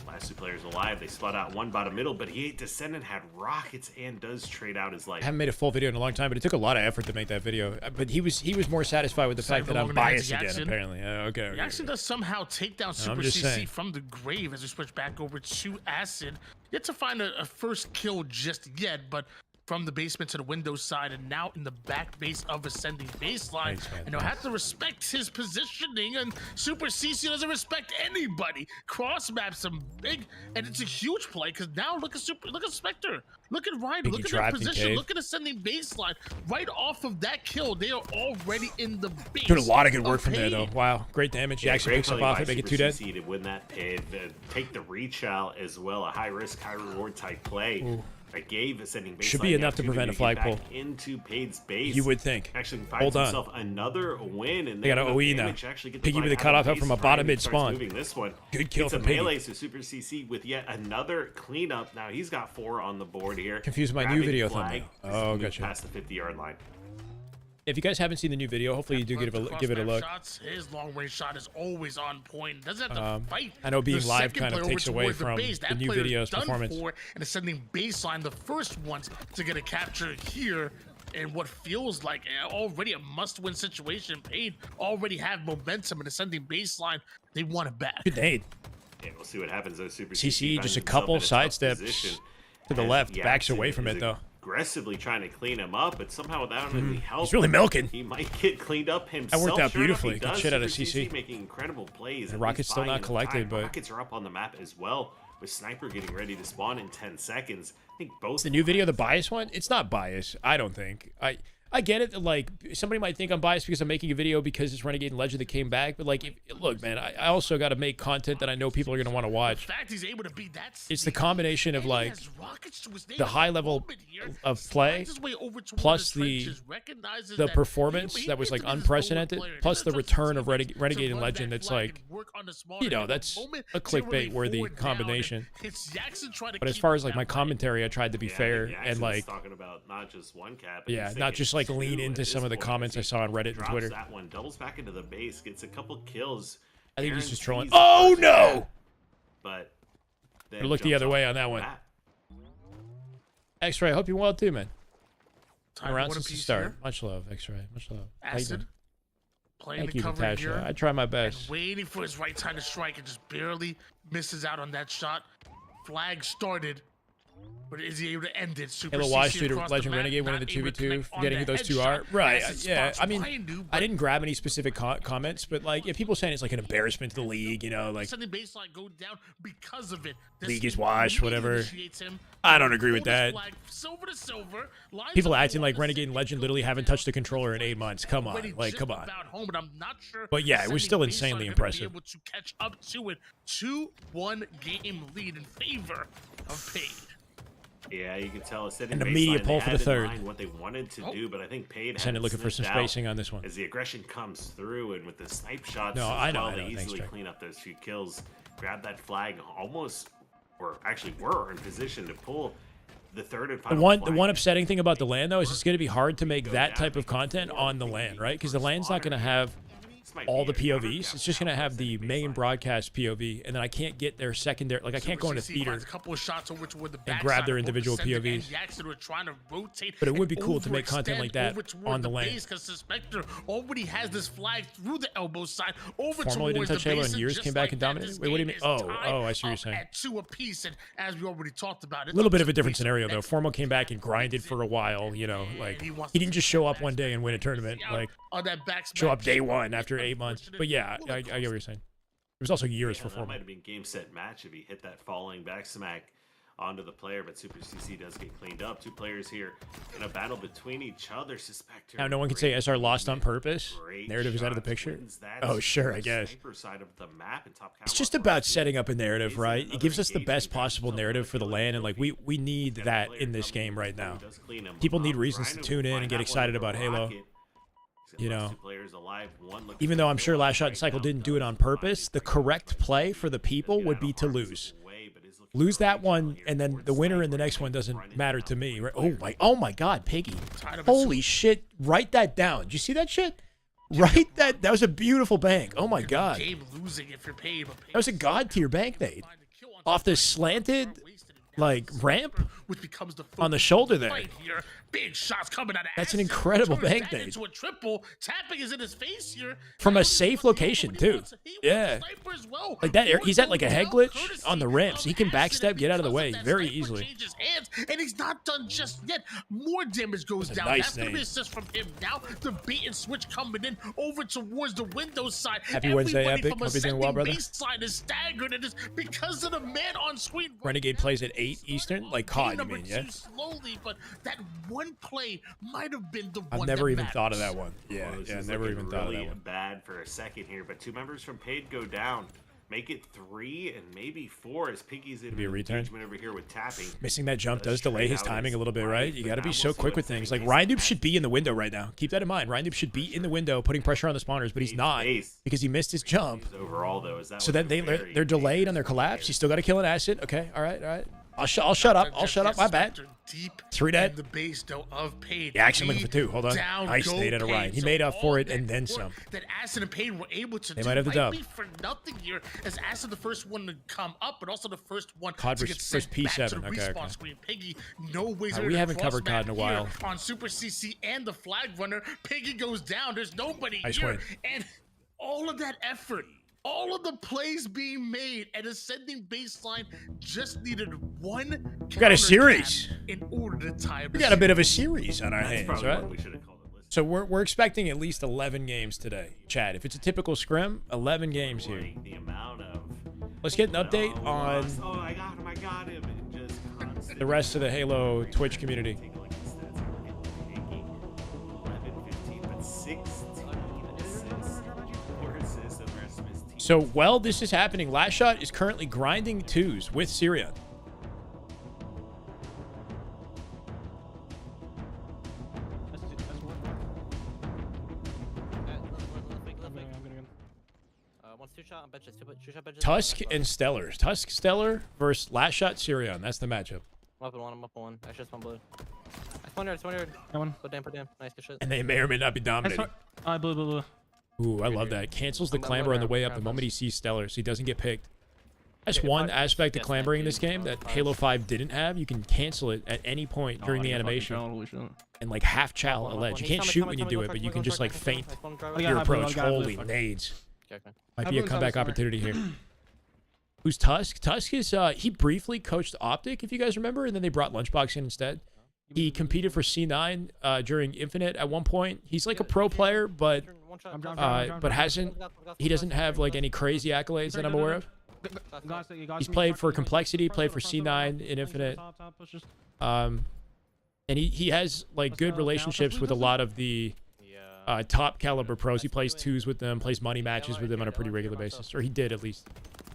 Speaker 5: Last 2 players alive. They spot out one bottom middle, but he ate Descendant, had rockets, and does trade out his
Speaker 1: I
Speaker 5: life.
Speaker 1: haven't made a full video in a long time, but it took a lot of effort to make that video. But he was more satisfied with the fact that I'm biased again.
Speaker 6: Jackson.
Speaker 1: Apparently, okay.
Speaker 6: He actually does somehow take down Super
Speaker 1: just
Speaker 6: CC
Speaker 1: saying.
Speaker 6: from the grave as we switch back over to Acid. Yet to find a first kill just yet, but from the basement to the windows side and now in the back base of ascending baseline.
Speaker 1: Thanks, man.
Speaker 6: And he'll have to respect his positioning, and Super CC doesn't respect anybody. Cross maps him big, and it's a huge play because now look at Spectre. Look at Ryan.
Speaker 1: Think
Speaker 6: Look
Speaker 1: he
Speaker 6: at their
Speaker 1: trapped in
Speaker 6: position.
Speaker 1: cave?
Speaker 6: Look at ascending baseline. Right off of that kill, they are already in the base.
Speaker 1: Doing a lot of good work
Speaker 6: of
Speaker 1: from there, though.
Speaker 6: Paid.
Speaker 1: Wow, great damage. Jackson
Speaker 5: great
Speaker 1: picks up
Speaker 5: play
Speaker 1: off
Speaker 5: by
Speaker 1: it, make it
Speaker 5: Super
Speaker 1: 2 dead.
Speaker 5: CC to win that pid, take the reach out as well. A high risk, high reward type play. That gave ascending baseline
Speaker 1: Should be enough to prevent a
Speaker 5: opportunity to
Speaker 1: flagpole.
Speaker 5: get back into Paid's base.
Speaker 1: You would think.
Speaker 5: Actually finds
Speaker 1: Hold on.
Speaker 5: himself another win, and
Speaker 1: They got
Speaker 5: then
Speaker 1: an
Speaker 5: the
Speaker 1: OE now.
Speaker 5: damage actually gets
Speaker 1: Piggy with
Speaker 5: flag
Speaker 1: a cutoff
Speaker 5: out
Speaker 1: out
Speaker 5: of
Speaker 1: from a
Speaker 5: base.
Speaker 1: bottom
Speaker 5: Ryanoob
Speaker 1: mid
Speaker 5: starts
Speaker 1: spawn.
Speaker 5: moving this one.
Speaker 1: Good kill
Speaker 5: Gets
Speaker 1: from
Speaker 5: a
Speaker 1: Piggy.
Speaker 5: melee, so Super CC with yet another cleanup. Now he's got 4 on the board here.
Speaker 1: Confused my new
Speaker 5: Grabbing
Speaker 1: video
Speaker 5: flag
Speaker 1: thumbnail.
Speaker 5: as
Speaker 1: Oh,
Speaker 5: he moves
Speaker 1: gotcha.
Speaker 5: Past the 50-yard line.
Speaker 1: If you guys haven't seen the new video, hopefully you do give it a look.
Speaker 6: Shots, his long range shot is always on point. Doesn't have to fight.
Speaker 1: I know being
Speaker 6: the
Speaker 1: live
Speaker 6: second
Speaker 1: kind of
Speaker 6: player
Speaker 1: takes
Speaker 6: over
Speaker 1: away
Speaker 6: towards
Speaker 1: from
Speaker 6: base.
Speaker 1: the
Speaker 6: That
Speaker 1: new
Speaker 6: player is
Speaker 1: video's
Speaker 6: done
Speaker 1: performance.
Speaker 6: for, and ascending baseline, the first ones to get a capture here. In what feels like already a must-win situation. Paid already have momentum and ascending baseline. They want it back.
Speaker 1: Good nade.
Speaker 5: Yeah, we'll see what happens though. Super
Speaker 1: CC
Speaker 5: finds
Speaker 1: just a
Speaker 5: himself
Speaker 1: couple
Speaker 5: in tough
Speaker 1: sidesteps
Speaker 5: position
Speaker 1: to the
Speaker 5: as
Speaker 1: left, backs
Speaker 5: Jackson
Speaker 1: away from
Speaker 5: is
Speaker 1: it though.
Speaker 5: Aggressively trying to clean him up, but somehow without any help,
Speaker 1: He's really milking.
Speaker 5: He might get cleaned up himself.
Speaker 1: worked out
Speaker 5: Sure enough,
Speaker 1: beautifully.
Speaker 5: he
Speaker 1: Good
Speaker 5: does.
Speaker 1: shit out of
Speaker 5: Super
Speaker 1: CC.
Speaker 5: making incredible plays.
Speaker 1: The
Speaker 5: at
Speaker 1: rocket's
Speaker 5: least
Speaker 1: still not
Speaker 5: buying him
Speaker 1: collected,
Speaker 5: time.
Speaker 1: but-
Speaker 5: Rockets are up on the map as well. With Sniper getting ready to spawn in 10 seconds. I think both.
Speaker 1: The new video, the bias one, it's not bias. I don't think. I get it. Like somebody might think I'm biased because I'm making a video because it's Renegade and Legend that came back. But like, look, man, I also got to make content that I know people are gonna want to watch.
Speaker 6: The fact he's able to beat that
Speaker 1: It's the
Speaker 6: speed,
Speaker 1: combination of
Speaker 6: and he
Speaker 1: like
Speaker 6: has rockets to his name
Speaker 1: the
Speaker 6: at
Speaker 1: high level
Speaker 6: moment here,
Speaker 1: of play,
Speaker 6: slides his way over towards
Speaker 1: plus
Speaker 6: the
Speaker 1: the
Speaker 6: trenches, recognizes
Speaker 1: the
Speaker 6: that
Speaker 1: performance
Speaker 6: he
Speaker 1: that was
Speaker 6: needs
Speaker 1: like
Speaker 6: to be this
Speaker 1: unprecedented,
Speaker 6: solo player.
Speaker 1: plus
Speaker 6: He
Speaker 1: the
Speaker 6: doesn't trust
Speaker 1: return
Speaker 6: his
Speaker 1: of
Speaker 6: teammates to
Speaker 1: Renegade and
Speaker 6: run
Speaker 1: Legend.
Speaker 6: that
Speaker 1: That's
Speaker 6: flag
Speaker 1: like,
Speaker 6: and work on the smarter
Speaker 1: you know,
Speaker 6: and the
Speaker 1: that's
Speaker 6: moment
Speaker 1: a
Speaker 6: to really
Speaker 1: clickbait-worthy
Speaker 6: forward down, and
Speaker 1: combination.
Speaker 6: it's Jackson trying to
Speaker 1: But as
Speaker 6: keep
Speaker 1: far as like
Speaker 6: that
Speaker 1: my
Speaker 6: way.
Speaker 1: commentary, I tried to be
Speaker 5: Yeah,
Speaker 1: fair
Speaker 5: Jackson's
Speaker 1: and like,
Speaker 5: talking about not just one cap.
Speaker 1: yeah,
Speaker 5: he's
Speaker 1: not
Speaker 5: taking
Speaker 1: just like
Speaker 5: 2
Speaker 1: lean
Speaker 5: at
Speaker 1: into
Speaker 5: this
Speaker 1: some of the
Speaker 5: point as
Speaker 1: comments I
Speaker 5: he
Speaker 1: saw on Reddit and
Speaker 5: drops
Speaker 1: Twitter.
Speaker 5: That one doubles back into the base, gets a couple kills.
Speaker 1: I think he's just trolling.
Speaker 5: guarantees
Speaker 1: Oh
Speaker 5: first
Speaker 1: no!
Speaker 5: cap, But then
Speaker 1: Look the
Speaker 5: jumps
Speaker 1: other way
Speaker 5: off
Speaker 1: on that
Speaker 5: the
Speaker 1: one.
Speaker 5: map.
Speaker 1: X-Ray, I hope you're well too, man.
Speaker 6: Time
Speaker 1: Around
Speaker 6: for
Speaker 1: since the
Speaker 6: piece
Speaker 1: start.
Speaker 6: here.
Speaker 1: Much love, X-Ray. Much love. How you
Speaker 6: Acid
Speaker 1: doing?
Speaker 6: playing
Speaker 1: Thank
Speaker 6: the
Speaker 1: you,
Speaker 6: cover
Speaker 1: Natasha.
Speaker 6: here.
Speaker 1: I try my
Speaker 6: and
Speaker 1: best.
Speaker 6: waiting for his right time to strike and just barely misses out on that shot. Flag started. But is he able to end it? Super
Speaker 1: Halo Watch
Speaker 6: CC
Speaker 1: due to
Speaker 6: across
Speaker 1: Legend
Speaker 6: the map,
Speaker 1: Renegade winning the
Speaker 6: not able to
Speaker 1: 2v2,
Speaker 6: connect on
Speaker 1: forgetting who
Speaker 6: the
Speaker 1: those two
Speaker 6: headshot.
Speaker 1: are. Right,
Speaker 6: As it
Speaker 1: yeah.
Speaker 6: spots
Speaker 1: I mean,
Speaker 6: Ryanoob,
Speaker 1: I
Speaker 6: but
Speaker 1: didn't grab any specific comments, but like, if people saying it's like an embarrassment to the league, you know, like
Speaker 6: sending baseline go down because of it.
Speaker 1: league is washed, whatever.
Speaker 6: Initiates him.
Speaker 1: I don't agree with
Speaker 6: Hold his
Speaker 1: that.
Speaker 6: flag, silver to silver, lines
Speaker 1: People
Speaker 6: up
Speaker 1: acting
Speaker 6: on
Speaker 1: like
Speaker 6: the
Speaker 1: Renegade and Legend literally haven't touched the controller in 8 months. Come on,
Speaker 6: already
Speaker 1: like,
Speaker 6: just
Speaker 1: come on.
Speaker 6: about home, but I'm not sure
Speaker 1: But yeah, it was still
Speaker 6: sending
Speaker 1: insanely
Speaker 6: baseline
Speaker 1: impressive.
Speaker 6: Be able to catch up to it. 2-1 game lead in favor of Paid.
Speaker 5: Yeah, you can tell.
Speaker 1: And immediate pull for the third.
Speaker 5: What they wanted to do, but I think Paid
Speaker 1: Send it
Speaker 5: had
Speaker 1: looking for some
Speaker 5: sniffed out
Speaker 1: spacing on this one.
Speaker 5: as the aggression comes through, and with the snipe shots,
Speaker 1: No,
Speaker 5: as
Speaker 1: I know,
Speaker 5: well,
Speaker 1: I know.
Speaker 5: they
Speaker 1: Thanks,
Speaker 5: easily
Speaker 1: Jack.
Speaker 5: clean up those few kills, grab that flag, almost, or actually were in position to pull the third and
Speaker 1: The
Speaker 5: final.
Speaker 1: one
Speaker 5: flag.
Speaker 1: upsetting thing about the LAN though is it's going to be hard to make that type of content on the LAN, right? Because the LAN's not going to have
Speaker 5: This might
Speaker 1: all
Speaker 5: be
Speaker 1: the
Speaker 5: a
Speaker 1: POVs.
Speaker 5: counter
Speaker 1: It's just going to have the
Speaker 5: baseline.
Speaker 1: main broadcast POV, and then I can't get their secondary. Like I can't go into
Speaker 6: CC
Speaker 1: theater.
Speaker 6: finds a couple of shots over toward the
Speaker 1: and grab
Speaker 6: backside
Speaker 1: their
Speaker 6: of both
Speaker 1: individual
Speaker 6: the Sender
Speaker 1: POVs.
Speaker 6: and Jackson were trying to rotate
Speaker 1: But it would be
Speaker 6: and
Speaker 1: cool to make content like that
Speaker 6: overextend over toward
Speaker 1: on the lane.
Speaker 6: base, because Suspector already has this flag through the elbow side over
Speaker 1: Formerly didn't
Speaker 6: towards
Speaker 1: touch
Speaker 6: the
Speaker 1: Halo
Speaker 6: base,
Speaker 1: in
Speaker 6: and
Speaker 1: years,
Speaker 6: just
Speaker 1: came back
Speaker 6: like
Speaker 1: and
Speaker 6: that,
Speaker 1: dominated?
Speaker 6: this
Speaker 1: Wait, what do you
Speaker 6: game
Speaker 1: mean?
Speaker 6: is
Speaker 1: Oh,
Speaker 6: tied
Speaker 1: oh, I see what you're
Speaker 6: up
Speaker 1: saying.
Speaker 6: At 2 apiece, and as we already talked about,
Speaker 1: A
Speaker 6: it's
Speaker 1: little
Speaker 6: up
Speaker 1: bit
Speaker 6: to
Speaker 1: of a different
Speaker 6: base
Speaker 1: scenario though.
Speaker 6: next
Speaker 1: Formal came back and grinded for a while, you know, like he didn't just show up one day and win a tournament, like
Speaker 6: on that back
Speaker 1: show up
Speaker 6: smash.
Speaker 1: day one after 8 months. But yeah, I get what you're saying. It was also years
Speaker 5: Yeah,
Speaker 1: for
Speaker 5: that
Speaker 1: Formal.
Speaker 5: might have been game set match if he hit that falling back smack onto the player, but Super CC does get cleaned up. Two players here in a battle between each other. Suspector.
Speaker 1: Now no one can say SR lost on purpose.
Speaker 5: Great
Speaker 1: Narrative is out of the
Speaker 5: shots,
Speaker 1: picture.
Speaker 5: wins that
Speaker 1: Oh sure, I
Speaker 5: sniper
Speaker 1: guess.
Speaker 5: side of the map and top
Speaker 1: It's
Speaker 5: count
Speaker 1: just
Speaker 5: for
Speaker 1: about
Speaker 5: our team.
Speaker 1: setting up a narrative,
Speaker 5: Facing
Speaker 1: right? It
Speaker 5: another
Speaker 1: gives us the
Speaker 5: engagement
Speaker 1: best
Speaker 5: back
Speaker 1: possible
Speaker 5: to
Speaker 1: narrative for the
Speaker 5: Killer
Speaker 1: LAN, and like we need
Speaker 5: Got a
Speaker 1: that
Speaker 5: player
Speaker 1: in this
Speaker 5: coming
Speaker 1: game right
Speaker 5: but he
Speaker 1: now.
Speaker 5: does clean him
Speaker 1: People need
Speaker 5: up.
Speaker 1: reasons to
Speaker 5: Ryanoob
Speaker 1: tune in
Speaker 5: find
Speaker 1: and get
Speaker 5: that one
Speaker 1: excited
Speaker 5: with a
Speaker 1: about Halo.
Speaker 5: rocket.
Speaker 1: You
Speaker 5: Last
Speaker 1: know,
Speaker 5: two players alive, one looking
Speaker 1: even
Speaker 5: for
Speaker 1: though
Speaker 5: a
Speaker 1: I'm sure
Speaker 5: kill
Speaker 1: Last Shot
Speaker 5: right
Speaker 1: and Cycle
Speaker 5: now,
Speaker 1: didn't do it on
Speaker 5: does find
Speaker 1: purpose,
Speaker 5: his
Speaker 1: the
Speaker 5: right
Speaker 1: correct
Speaker 5: place.
Speaker 1: play for the people
Speaker 5: Does get
Speaker 1: would
Speaker 5: out
Speaker 1: be
Speaker 5: of
Speaker 1: to
Speaker 5: harm's
Speaker 1: lose.
Speaker 5: way, but is looking
Speaker 1: Lose
Speaker 5: for a
Speaker 1: that
Speaker 5: reach
Speaker 1: one,
Speaker 5: out here
Speaker 1: and then
Speaker 5: towards
Speaker 1: the winner in the
Speaker 5: sniper.
Speaker 1: next one doesn't
Speaker 5: Running
Speaker 1: matter
Speaker 5: down
Speaker 1: to me.
Speaker 5: the
Speaker 1: Right?
Speaker 5: player.
Speaker 1: Oh my God, Piggy!
Speaker 6: Tied up at
Speaker 1: Holy shit! Write that down. Did you see that shit? Write that. That was a beautiful bank. Oh my God,
Speaker 6: Game losing if you're paid, but
Speaker 1: that was a god tier bank nade. Off this slanted, like ramp
Speaker 6: which becomes the
Speaker 1: on the
Speaker 6: focus
Speaker 1: shoulder
Speaker 6: of the
Speaker 1: there.
Speaker 6: fight here. Big shots coming out of
Speaker 1: That's an
Speaker 6: Acid.
Speaker 1: incredible
Speaker 6: Turns
Speaker 1: bank
Speaker 6: that
Speaker 1: nade.
Speaker 6: into a triple. Tapping is in his face here.
Speaker 1: From a
Speaker 6: Now
Speaker 1: safe
Speaker 6: he wants to
Speaker 1: location,
Speaker 6: go, but he
Speaker 1: too.
Speaker 6: wants a
Speaker 1: Yeah.
Speaker 6: sniper as well.
Speaker 1: Like that, he's at like a head
Speaker 6: Forward
Speaker 1: glitch
Speaker 6: courtesy
Speaker 1: on the ramps.
Speaker 6: of
Speaker 1: He can
Speaker 6: Acid,
Speaker 1: backstep,
Speaker 6: and
Speaker 1: get out of the
Speaker 6: because
Speaker 1: way
Speaker 6: that
Speaker 1: very
Speaker 6: sniper
Speaker 1: easily.
Speaker 6: changes hands, and he's not done just yet. More damage goes
Speaker 1: That's a
Speaker 6: down.
Speaker 1: nice
Speaker 6: That's gonna be
Speaker 1: nade.
Speaker 6: assist from him. Now the bait and switch coming in over towards the window side.
Speaker 1: Happy Wednesday,
Speaker 6: Everybody
Speaker 1: Epic.
Speaker 6: from
Speaker 1: Hope you're doing well,
Speaker 6: ascending
Speaker 1: brother.
Speaker 6: base side is staggered, and it's because of the man on screen.
Speaker 1: Renegade plays at 8 Eastern, like COD, you
Speaker 6: Number
Speaker 1: mean? Yeah.
Speaker 6: two slowly, but that one play might have been the
Speaker 1: I've
Speaker 6: one
Speaker 1: never
Speaker 6: that
Speaker 1: even thought of
Speaker 6: matters.
Speaker 1: that one. Yeah,
Speaker 5: Well, this
Speaker 1: yeah,
Speaker 5: is
Speaker 1: never
Speaker 5: looking
Speaker 1: even thought of
Speaker 5: really
Speaker 1: that one.
Speaker 5: bad for a second here, but two members from Paid go down. Make it 3 and maybe 4 as Piggy's in
Speaker 1: Be a return.
Speaker 5: engagement over here with tapping.
Speaker 1: Missing that jump does
Speaker 5: Straight
Speaker 1: delay his
Speaker 5: out
Speaker 1: timing
Speaker 5: is
Speaker 1: a little bit,
Speaker 5: right,
Speaker 1: right? You
Speaker 5: but
Speaker 1: got to
Speaker 5: now
Speaker 1: be
Speaker 5: we'll
Speaker 1: so
Speaker 5: see
Speaker 1: quick
Speaker 5: what
Speaker 1: with things. Like
Speaker 5: Paid
Speaker 1: Ryanoob
Speaker 5: has.
Speaker 1: should be in the window right now. Keep that in mind. Ryanoob should be in the window, putting pressure on the spawners, but he's not
Speaker 5: Base.
Speaker 1: because he missed his jump.
Speaker 5: Overall, though, is that
Speaker 1: So
Speaker 5: was
Speaker 1: then
Speaker 5: a
Speaker 1: they're
Speaker 5: very
Speaker 1: delayed on their
Speaker 5: dangerous
Speaker 1: collapse.
Speaker 5: player.
Speaker 1: He's still got to kill an acid. Okay, all right, all right. I'll shut up. I'll shut up. My bad.
Speaker 6: Deep
Speaker 1: 3 dead.
Speaker 6: in the base though of Paid.
Speaker 1: Yeah, actually, I'm looking for 2. Hold on.
Speaker 6: Down
Speaker 1: Nice
Speaker 6: go
Speaker 1: nade out of
Speaker 6: Paid.
Speaker 1: Ryan. He
Speaker 6: So
Speaker 1: made up for
Speaker 6: all
Speaker 1: it and
Speaker 6: that
Speaker 1: then
Speaker 6: work
Speaker 1: some.
Speaker 6: That Acid and Paid were able to
Speaker 1: They
Speaker 6: do
Speaker 1: might have the
Speaker 6: might
Speaker 1: dub.
Speaker 6: be for nothing here, as Acid the first one to come up, but also the first one
Speaker 1: COD
Speaker 6: to
Speaker 1: versus
Speaker 6: get sent
Speaker 1: P7.
Speaker 6: back to the
Speaker 1: Okay,
Speaker 6: respawn
Speaker 1: okay.
Speaker 6: screen. Piggy, no ways.
Speaker 1: We haven't covered COD in a while.
Speaker 6: On Super CC and the Flag Runner, Piggy goes down. There's nobody
Speaker 1: Nice
Speaker 6: here,
Speaker 1: win.
Speaker 6: and all of that effort. All of the plays being made at ascending baseline just needed one.
Speaker 1: got a
Speaker 6: counter
Speaker 1: series.
Speaker 6: tap in order to tie up.
Speaker 1: We got a bit of a series on our
Speaker 5: That's
Speaker 1: hands,
Speaker 5: probably
Speaker 1: right?
Speaker 5: what we should have called it. Listen,
Speaker 1: So we're expecting at least 11 games today, Chad. If it's a typical scrim, 11 games here.
Speaker 5: like the amount of
Speaker 1: Let's get an update on
Speaker 5: oh, I got him. And just constant.
Speaker 1: the rest of the Halo Twitch community.
Speaker 5: Take a look at the stats. Piggy, 11, 15, but 16 assists. 4 assists over Smith's team.
Speaker 1: So while this is happening, Last Shot is currently grinding 2s with Syrian. Tusk and Stellar. Tusk Stellar versus Last Shot Syrian. That's the matchup.
Speaker 7: I'm up in one. I'm up in one. Actually, just one blue. Nice 1 yard. 1 yard.
Speaker 8: That one.
Speaker 7: Put down. Nice, good shit.
Speaker 1: And they may or may not be
Speaker 8: That's
Speaker 1: dominating.
Speaker 8: what. Blue, blue, blue.
Speaker 1: Ooh, I love that. Cancels the
Speaker 7: I'm
Speaker 1: clamber on the way up the
Speaker 7: around
Speaker 1: moment he sees Stellar, so he doesn't get picked. That's
Speaker 7: Yeah,
Speaker 1: one
Speaker 7: if I-
Speaker 1: aspect of
Speaker 7: yes,
Speaker 1: clambering in
Speaker 7: thank
Speaker 1: this
Speaker 7: you.
Speaker 1: game that
Speaker 7: Fine.
Speaker 1: Halo 5 didn't have. You can cancel it at any point during the animation
Speaker 8: Holy shit.
Speaker 1: and like half chow
Speaker 7: One,
Speaker 1: a
Speaker 7: one,
Speaker 1: ledge.
Speaker 7: one.
Speaker 1: You
Speaker 7: He's
Speaker 1: can't
Speaker 7: coming,
Speaker 1: shoot
Speaker 7: coming,
Speaker 1: when you
Speaker 7: coming,
Speaker 1: do
Speaker 7: go
Speaker 1: it,
Speaker 7: truck,
Speaker 1: but you
Speaker 7: go
Speaker 1: can just
Speaker 7: truck,
Speaker 1: like
Speaker 7: nice,
Speaker 1: feint
Speaker 7: nice, one, drive
Speaker 8: I
Speaker 7: up.
Speaker 8: got
Speaker 1: your
Speaker 8: high blue, I
Speaker 1: approach.
Speaker 8: got blue,
Speaker 1: Holy
Speaker 8: fuck.
Speaker 1: nades.
Speaker 7: Okay, okay.
Speaker 1: Might
Speaker 8: High
Speaker 1: be a
Speaker 8: blue,
Speaker 1: comeback
Speaker 8: sorry.
Speaker 1: opportunity here. Who's Tusk? Tusk is he briefly coached Optic, if you guys remember, and then they brought Lunchbox in instead. He competed for C9 during Infinite at one point. He's like a pro player, but he doesn't have like any crazy accolades that I'm aware of. He's played for Complexity, played for C9 in Infinite. And he has like good relationships with a lot of the top caliber pros. He plays twos with them, plays money matches with them on a pretty regular basis, or he did at least.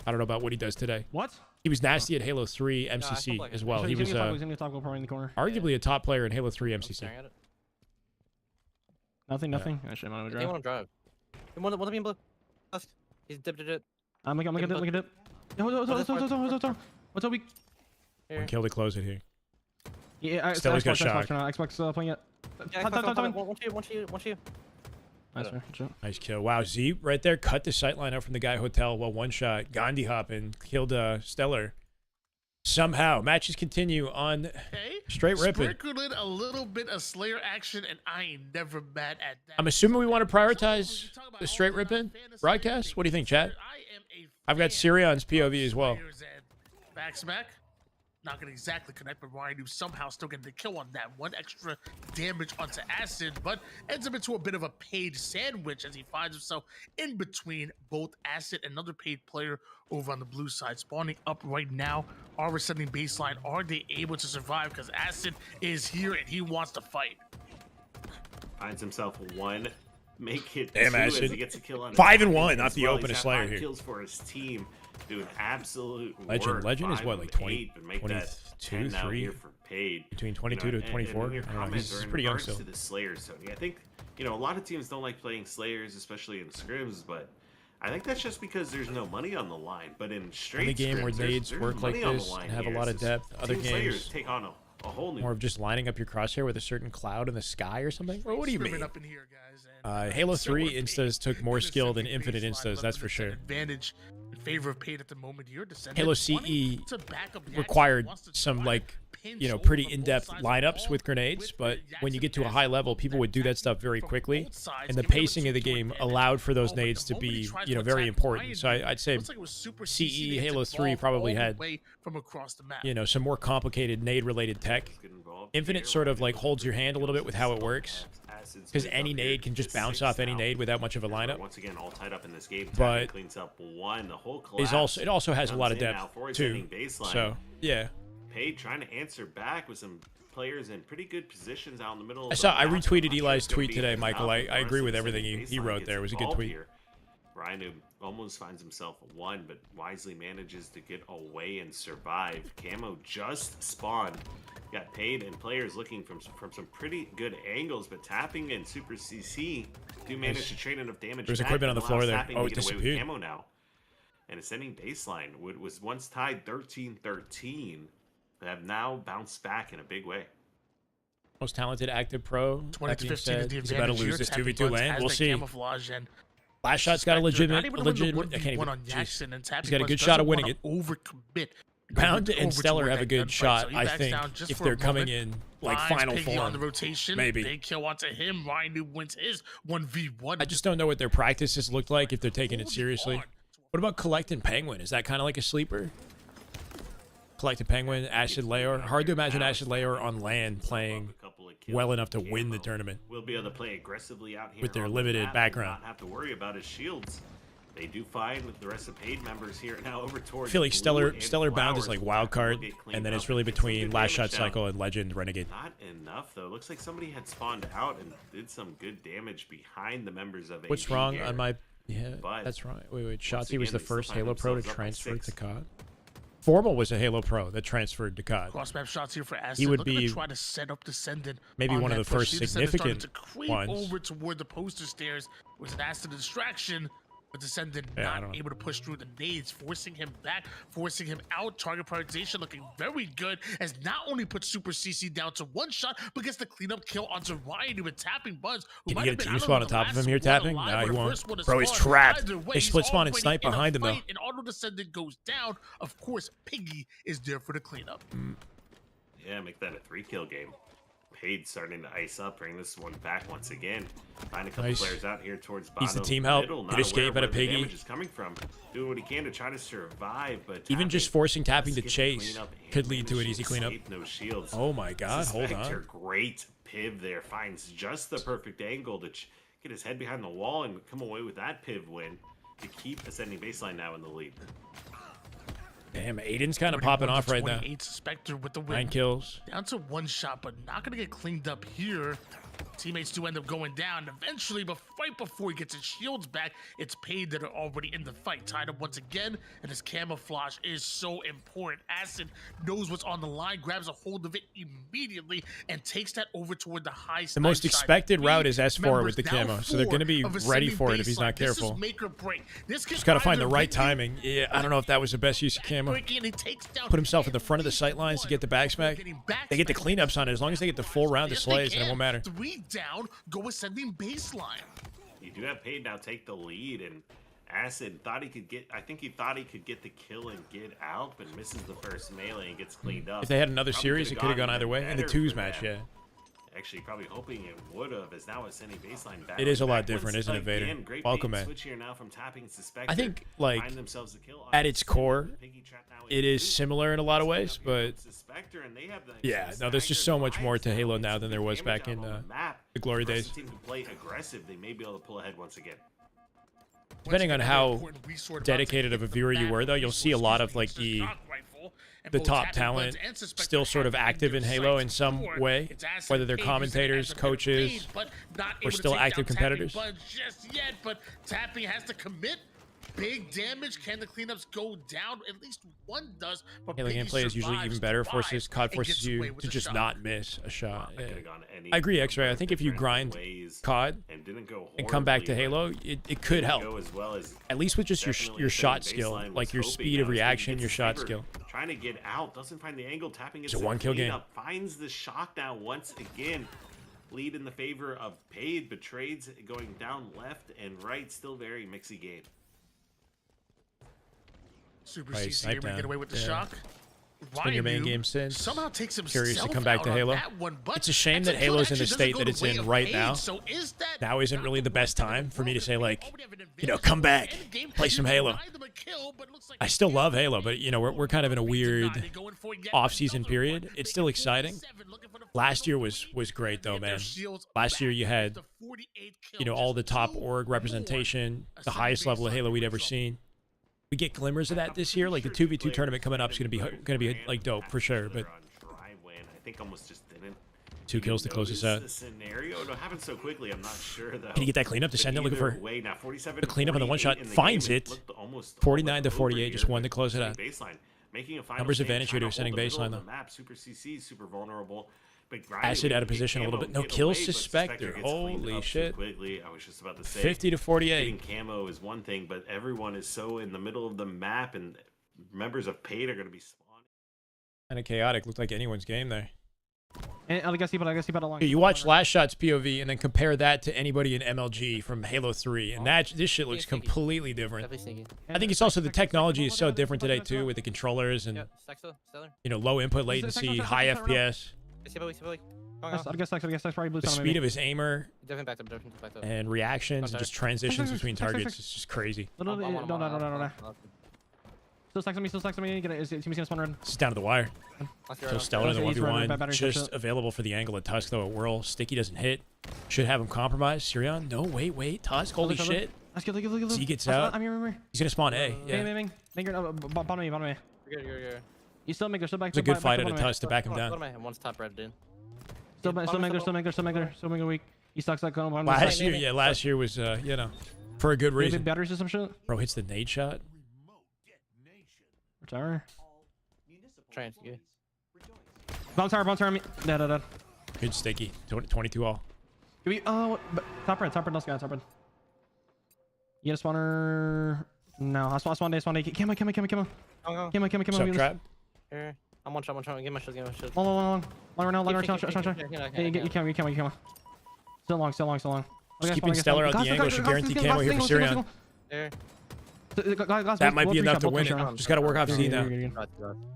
Speaker 1: I don't know about what he does today.
Speaker 8: What?
Speaker 1: He was nasty at Halo 3 MCC as well. He was arguably a top player in Halo 3 MCC.
Speaker 8: Nothing. Actually, I'm
Speaker 7: They want to drive. One of them in blue. He's dipped it.
Speaker 8: I'm looking at it. What's up, weak?
Speaker 1: One kill to close it here.
Speaker 8: Yeah,
Speaker 1: Stellar's got shot.
Speaker 8: Xbox playing it.
Speaker 7: One to you.
Speaker 8: Nice,
Speaker 1: Nice kill. Wow, Z right there cut the sightline out from the guy hotel while one shot. Gandhi hopping killed Stellar. Somehow, matches continue on straight Rippin.
Speaker 6: Sprinkled in a little bit of Slayer action, and I ain't never mad at that.
Speaker 1: I'm assuming we want to prioritize the straight Rippin broadcast. What do you think, chat? I've got Sirion's POV as well.
Speaker 6: Backsmack. Not gonna exactly connect, but Ryanoob somehow still getting the kill on that. One extra damage onto Acid, but ends up into a bit of a paid sandwich as he finds himself in between both Acid and another paid player over on the blue side. Spawning up right now. Are we sending baseline? Are they able to survive? Because Acid is here and he wants to fight.
Speaker 5: Finds himself one. Make it
Speaker 1: damn
Speaker 5: two
Speaker 1: Acid.
Speaker 5: as he gets a kill on
Speaker 1: 5 and 1 off
Speaker 5: as
Speaker 1: the
Speaker 5: well.
Speaker 1: open
Speaker 5: He's
Speaker 1: Slayer
Speaker 5: got 5
Speaker 1: here.
Speaker 5: Kills for his team. Doing absolute
Speaker 1: Legend.
Speaker 5: work.
Speaker 1: Legend is what, like 20, 22, 3?
Speaker 5: For paid.
Speaker 1: Between 22 to 24.
Speaker 5: And your
Speaker 1: I don't know.
Speaker 5: comments
Speaker 1: He's
Speaker 5: are in
Speaker 1: pretty young
Speaker 5: regards
Speaker 1: still.
Speaker 5: to the Slayers, Tony. I think, a lot of teams don't like playing Slayers, especially in scrims, but I think that's just because there's no money on the line. But in straight
Speaker 1: Any game where
Speaker 5: scrims,
Speaker 1: nades
Speaker 5: there's
Speaker 1: work like
Speaker 5: money on the
Speaker 1: this
Speaker 5: line
Speaker 1: and have a
Speaker 5: here.
Speaker 1: lot of
Speaker 5: It's
Speaker 1: depth,
Speaker 5: just
Speaker 1: other
Speaker 5: Team Slayers
Speaker 1: games
Speaker 5: take on a whole new.
Speaker 1: more of just lining up your crosshair with a certain cloud in the sky or something? Well, what do you mean?
Speaker 6: Up in here, guys, and
Speaker 1: Halo 3 instas took more skill than Infinite instas, that's for sure.
Speaker 6: Advantage in favor of paid at the moment. You're descendant.
Speaker 1: Halo CE required some like pretty in-depth lineups with grenades, but when you get to a high level, people would do that stuff very quickly, and the pacing of the game allowed for those nades to be very important. So I'd say CE Halo 3 probably had some more complicated nade-related tech. Infinite sort of like holds your hand a little bit with how it works, because any nade can just bounce off any nade without much of a lineup.
Speaker 5: Once again, all tied up in this game.
Speaker 1: But
Speaker 5: cleans up one. The whole
Speaker 1: it also has a lot of depth too. So yeah.
Speaker 5: Paid trying to answer back with some players in pretty good positions out in the middle.
Speaker 1: I retweeted Eli's tweet today, Michael. I agree with everything he wrote there. It was a good tweet.
Speaker 5: Ryanoob almost finds himself one, but wisely manages to get away and survive. Camo just spawned. Got paid, and players looking from some pretty good angles, but tapping and Super CC do manage to trade enough damage.
Speaker 1: There's equipment on the floor there. Oh, it disappeared.
Speaker 5: Camo now. And ascending baseline was once tied 13-13. They have now bounced back in a big way.
Speaker 1: Most talented active pro.
Speaker 6: 20 to 15 is the
Speaker 1: he's about to lose this 2v2 land. We'll see.
Speaker 6: And
Speaker 1: Last shot's got a legitimate. I can't even. He's got a good shot of winning it.
Speaker 6: Overcommit.
Speaker 1: Bound and Stellar have a good shot, I think, if they're coming in like final form.
Speaker 6: On the rotation,
Speaker 1: maybe.
Speaker 6: Big kill onto him. Ryanoob wins his 1v1.
Speaker 1: I just don't know what their practices look like if they're taking it seriously. What about Collecting Penguin? Is that kind of like a sleeper? Collecting Penguin, Acid Layer. Hard to imagine Acid Layer on land playing well enough to win the tournament.
Speaker 5: We'll be able to play aggressively out here
Speaker 1: with their limited background.
Speaker 5: Not have to worry about his shields. They do find with the rest of paid members here now over towards.
Speaker 1: I feel like Stellar Bound is like wild card, and then it's really between Last Shot Cycle and Legend Renegade.
Speaker 5: Not enough though. Looks like somebody had spawned out and did some good damage behind the members of.
Speaker 1: What's wrong on my? Yeah, that's right. Wait. Shotzi was the first Halo Pro to transfer to COD. Formal was a Halo Pro that transferred to COD.
Speaker 6: Cross-map shots here for Acid.
Speaker 1: He would be
Speaker 6: try to set up Descendant.
Speaker 1: Maybe one of the first significant ones.
Speaker 6: Over toward the poster stairs was an Acid distraction. But Descendant not able to push through the nades, forcing him back, forcing him out. Target prioritization looking very good, as not only puts Super CC down to one shot, but gets the cleanup kill onto Ryanoob with tapping Buds.
Speaker 1: Can you get a team spawn on top of him here tapping? No, he won't. Bro, he's trapped. They split spawn and snipe behind him though.
Speaker 6: And Auto Descendant goes down. Of course, Piggy is there for the cleanup.
Speaker 5: Yeah, make that a 3-kill game. Paid starting to ice up, bring this one back once again. Find a couple
Speaker 1: Nice.
Speaker 5: players out here towards bottom.
Speaker 1: Needs the team help.
Speaker 5: Middle,
Speaker 1: Good
Speaker 5: not aware
Speaker 1: escape
Speaker 5: of
Speaker 1: out of
Speaker 5: where the
Speaker 1: Piggy.
Speaker 5: damage is coming from. Doing what he can to try to survive, but
Speaker 1: Even just
Speaker 5: Tapping
Speaker 1: forcing Tapping to
Speaker 5: skips
Speaker 1: chase
Speaker 5: cleanup and
Speaker 1: could lead to an
Speaker 5: managed
Speaker 1: easy cleanup.
Speaker 5: escape, no shields.
Speaker 1: Oh my god, hold
Speaker 5: Suspector,
Speaker 1: on.
Speaker 5: great piv there. Finds just the perfect angle to get his head behind the wall and come away with that piv win to keep ascending baseline now in the lead.
Speaker 1: Damn, Aiden's kind of popping off right now.
Speaker 6: 28 Spectre with the win.
Speaker 1: 9 kills.
Speaker 6: Down to one shot, but not going to get cleaned up here. Teammates do end up going down. Eventually, but right before he gets his shields back, it's Paid that are already in the fight. Tied up once again, and his camouflage is so important. Acid knows what's on the line, grabs a hold of it immediately, and takes that over toward the high
Speaker 1: The most expected route is S4 with the camo, so they're going to be ready for it if he's not careful.
Speaker 6: This is make or break. This
Speaker 1: Just got to find the right
Speaker 6: either
Speaker 1: timing. Yeah, I don't know if that was the best use of camo. Put himself in the front of the sight lines to get the back smack. They get the cleanups on it. As long as they get the full round of slays, then it won't matter.
Speaker 6: 3 down, go ascending baseline.
Speaker 5: You do have Paid now take the lead, and Acid thought he could get. I think he thought he could get the kill and get out, but misses the first melee and gets cleaned up.
Speaker 1: If they had another
Speaker 5: Probably
Speaker 1: series, it could have gone either way. In the
Speaker 5: better
Speaker 1: twos
Speaker 5: for
Speaker 1: match,
Speaker 5: them.
Speaker 1: yeah.
Speaker 5: Actually, probably hoping it would have, as now ascending baseline back.
Speaker 1: It is a lot
Speaker 5: backwards
Speaker 1: different, isn't it, Vader?
Speaker 5: again. Great
Speaker 1: Welcome,
Speaker 5: bait
Speaker 1: man.
Speaker 5: Switch here now from Tapping Suspector.
Speaker 1: I think, like,
Speaker 5: Find themselves the kill
Speaker 1: at its core,
Speaker 5: Piggy trap now
Speaker 1: it
Speaker 5: in
Speaker 1: is
Speaker 5: two.
Speaker 1: similar in a lot of ways, but
Speaker 5: Suspector, and they have the
Speaker 1: yeah, no, there's just so much more to Halo now than there was back in the glory days.
Speaker 5: Team can play aggressive. They may be able to pull ahead once again.
Speaker 1: Depending on how dedicated of a viewer you were, though, you'll see a lot of like the top talent still sort of active in Halo in some way, whether they're commentators, coaches, or still active competitors.
Speaker 6: Just yet, but Tapping has to commit. Big damage. Can the cleanups go down? At least one does. But
Speaker 1: Halo
Speaker 6: Piggy
Speaker 1: gameplay is usually
Speaker 6: survives,
Speaker 1: even better.
Speaker 6: thrives,
Speaker 1: COD
Speaker 6: and
Speaker 1: forces
Speaker 6: gets away
Speaker 1: you
Speaker 6: with
Speaker 1: to
Speaker 6: the
Speaker 1: just
Speaker 6: shot.
Speaker 1: not miss a shot.
Speaker 5: That
Speaker 1: Yeah.
Speaker 5: could've gone any
Speaker 1: I agree, X-Ray. I
Speaker 5: number
Speaker 1: think
Speaker 5: of
Speaker 1: if you
Speaker 5: different
Speaker 1: grind
Speaker 5: ways
Speaker 1: COD
Speaker 5: and didn't go
Speaker 1: and come back to
Speaker 5: horribly,
Speaker 1: Halo,
Speaker 5: but
Speaker 1: it could
Speaker 5: didn't
Speaker 1: help.
Speaker 5: go as well as
Speaker 1: At least with just your
Speaker 5: definitely
Speaker 1: shot
Speaker 5: ascending
Speaker 1: skill,
Speaker 5: baseline
Speaker 1: like
Speaker 5: was
Speaker 1: your
Speaker 5: hoping.
Speaker 1: speed
Speaker 5: Now
Speaker 1: of
Speaker 5: he's gonna
Speaker 1: reaction,
Speaker 5: get
Speaker 1: your shot
Speaker 5: Sniper
Speaker 1: skill.
Speaker 5: Trying to get out, doesn't find the angle. Tapping gets
Speaker 1: It's a
Speaker 5: the
Speaker 1: one-kill game.
Speaker 5: cleanup, finds the shock now once again. Lead in the favor of Paid, but trades going down left and right. Still very mixy game.
Speaker 6: Super
Speaker 1: Right,
Speaker 6: CC
Speaker 1: snipe
Speaker 6: able to
Speaker 1: down.
Speaker 6: get away with the
Speaker 1: Yeah.
Speaker 6: shock.
Speaker 1: It's been your main
Speaker 6: Ryanoob
Speaker 1: game since.
Speaker 6: somehow takes himself
Speaker 1: Curious to come back
Speaker 6: out
Speaker 1: to
Speaker 6: on
Speaker 1: Halo.
Speaker 6: that one, but
Speaker 1: It's a shame that
Speaker 6: that's a kill
Speaker 1: Halo's in the
Speaker 6: actually
Speaker 1: state
Speaker 6: doesn't
Speaker 1: that
Speaker 6: go
Speaker 1: it's
Speaker 6: the way
Speaker 1: in
Speaker 6: of
Speaker 1: right
Speaker 6: Paid.
Speaker 1: now.
Speaker 6: So is that
Speaker 1: Now isn't
Speaker 6: not
Speaker 1: really the best
Speaker 6: way to
Speaker 1: time for me to say, like,
Speaker 6: already have an
Speaker 1: you know,
Speaker 6: advantage
Speaker 1: come
Speaker 6: in
Speaker 1: back,
Speaker 6: the endgame?
Speaker 1: play some
Speaker 6: You
Speaker 1: Halo.
Speaker 6: deny them a kill, but it looks like
Speaker 1: I still love Halo, but you know we're kind of in a weird off-season period. It's still exciting. Last year was great though, man. Last year you had, you know, all the top org representation, the highest level of Halo we'd ever seen. We get glimmers of that this year. Like the 2v2 tournament coming up is gonna be like dope for sure. But
Speaker 5: I think almost just didn't.
Speaker 1: 2 kills to close us out.
Speaker 5: The scenario it happened so quickly. I'm not sure though.
Speaker 1: Can you get that cleanup to
Speaker 5: But
Speaker 1: send it? Looking for
Speaker 5: either way, now 47
Speaker 1: the cleanup on the one shot.
Speaker 5: in the
Speaker 1: Finds
Speaker 5: game,
Speaker 1: it.
Speaker 5: looked almost
Speaker 1: 49 to
Speaker 5: over
Speaker 1: 48,
Speaker 5: here,
Speaker 1: just one to
Speaker 5: but
Speaker 1: close it out.
Speaker 5: baseline, making a final
Speaker 1: Numbers
Speaker 5: stand,
Speaker 1: advantage here to
Speaker 5: trying
Speaker 1: ascending
Speaker 5: hold the middle
Speaker 1: baseline,
Speaker 5: of the
Speaker 1: though.
Speaker 5: map. Super CC, super vulnerable. But
Speaker 1: Acid
Speaker 5: Ryanoob
Speaker 1: out of position a
Speaker 5: getting
Speaker 1: little bit.
Speaker 5: camo,
Speaker 1: No
Speaker 5: get
Speaker 1: kills,
Speaker 5: away, but
Speaker 1: Suspector.
Speaker 5: gets cleaned
Speaker 1: Holy
Speaker 5: up too
Speaker 1: shit.
Speaker 5: quickly. I was just about to say
Speaker 1: 50 to 48.
Speaker 5: getting camo is one thing, but everyone is so in the middle of the map, and members of Paid are going to be spawning.
Speaker 1: Kind of chaotic. Looked like anyone's game there.
Speaker 8: I guess he along.
Speaker 1: You watch Last Shot's POV and then compare that to anybody in MLG from Halo 3, and this shit looks completely different.
Speaker 7: Definitely sneaky.
Speaker 1: I think it's also the technology is so different today too, with the controllers and
Speaker 7: Yeah, Saxo, Stellar.
Speaker 1: you know low input latency, high FPS,
Speaker 8: I guess that's probably blue.
Speaker 1: the speed of his aimer
Speaker 7: Definitely backed up, definitely backed up.
Speaker 1: and reactions and just transitions between
Speaker 8: Text.
Speaker 1: targets. It's just crazy.
Speaker 8: No. Still stacks on me. Team's gonna spawn red.
Speaker 1: It's just down to the wire. So Stellar in the
Speaker 8: He's running
Speaker 1: 1v1,
Speaker 8: bad battery
Speaker 1: just
Speaker 8: shot.
Speaker 1: available for the angle of Tusk though. A whirl, Sticky doesn't hit. Should have him compromised. Sirion, no, wait, Tusk, holy shit.
Speaker 8: Let's get.
Speaker 1: Z gets out.
Speaker 8: I'm here.
Speaker 1: He's gonna spawn A. Yeah,
Speaker 8: Bang. Bottom me.
Speaker 7: You're
Speaker 8: You still make there. Still back.
Speaker 1: it's a good fight at a
Speaker 8: bottom
Speaker 1: Tusk to back him
Speaker 7: Go to
Speaker 1: down.
Speaker 7: my one's top red, dude.
Speaker 8: Still make there. Weak. He sucks like going on.
Speaker 1: Last year was you know, for a good reason.
Speaker 8: Batteries or some shit.
Speaker 1: Bro hits the nade shot.
Speaker 8: Tower.
Speaker 7: Train, yeah.
Speaker 8: Bomb tower on me. Dead.
Speaker 1: Good Sticky. 22 all.
Speaker 8: Top red, let's go. Top red. You get a spawner. No, I spawn day. Come on.
Speaker 1: Sub trap.
Speaker 7: Here. I'm one shot. Get my shot.
Speaker 8: Long right now. Hey, you can. Still long.
Speaker 1: Just keeping Stellar out the angle should guarantee camo here for Sirion.
Speaker 7: There.
Speaker 1: That might be enough to win it. Just gotta work off Z now.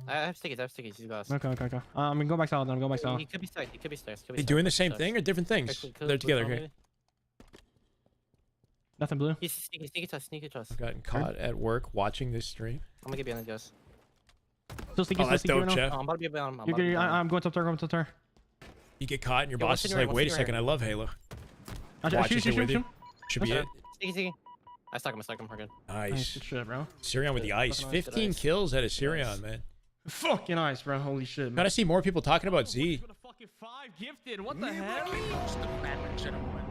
Speaker 7: I have stickies. I have stickies. He's got.
Speaker 8: Okay. I'm gonna go back south. Then go back south.
Speaker 7: He could be stairs. He could be stairs.
Speaker 1: They doing the same thing or different things? They're together. Okay.
Speaker 8: Nothing blue.
Speaker 7: He's sneaky to us.
Speaker 1: I've gotten caught at work watching this stream.
Speaker 7: I'm gonna get behind the guys.
Speaker 8: Still sticky.
Speaker 1: Oh, that's
Speaker 8: still
Speaker 1: dope,
Speaker 8: sticky
Speaker 1: Chef.
Speaker 7: I'm about to be behind.
Speaker 8: I'm going top turn.
Speaker 1: You get caught and your
Speaker 7: Yo,
Speaker 1: boss
Speaker 7: what's
Speaker 1: is
Speaker 7: in your
Speaker 1: like,
Speaker 7: right?
Speaker 1: wait a
Speaker 7: What's in
Speaker 1: second, I love Halo. Watches
Speaker 8: Shoot.
Speaker 1: it with you. Should be it.
Speaker 7: Sticky. I stuck him. We're good.
Speaker 1: Nice.
Speaker 8: Good shit, bro.
Speaker 1: Sirion with the ice.
Speaker 7: Fucking nice,
Speaker 1: 15
Speaker 7: ice.
Speaker 1: kills at a Sirion, man.
Speaker 8: Fucking nice, bro. Holy shit, man.
Speaker 1: Gotta see more people talking about Z.
Speaker 8: Fucking 5 gifted. What the hell?
Speaker 6: Just the madman gentleman.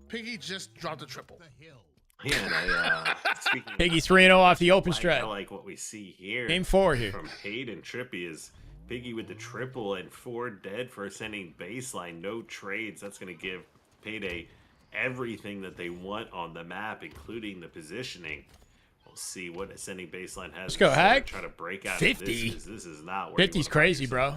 Speaker 6: Piggy just dropped a triple.
Speaker 5: Yeah, and speaking
Speaker 1: Piggy
Speaker 5: of
Speaker 1: 3-0 off the open
Speaker 5: I
Speaker 1: strat.
Speaker 5: like what we see here.
Speaker 1: Game 4 here.
Speaker 5: From Paid and Trippy is Piggy with the triple and 4 dead for ascending baseline. No trades. That's going to give Payday everything that they want on the map, including the positioning. We'll see what ascending baseline has.
Speaker 1: Let's go, Hack.
Speaker 5: Try to break out
Speaker 1: 50.
Speaker 5: Of this. This is not where
Speaker 1: 50's crazy, bro.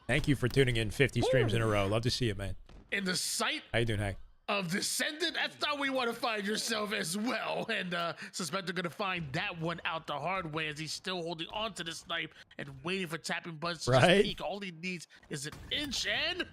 Speaker 1: Thank you for tuning in 50 streams in a row. Love to see it, man.
Speaker 6: In the sight
Speaker 1: How you doing, Hack?
Speaker 6: of Descendant, that's how we want to find yourself as well. And Suspector gonna find that one out the hard way as he's still holding on to the snipe and waiting for tapping buttons to
Speaker 1: Right.
Speaker 6: just peek. All he needs is an inch, and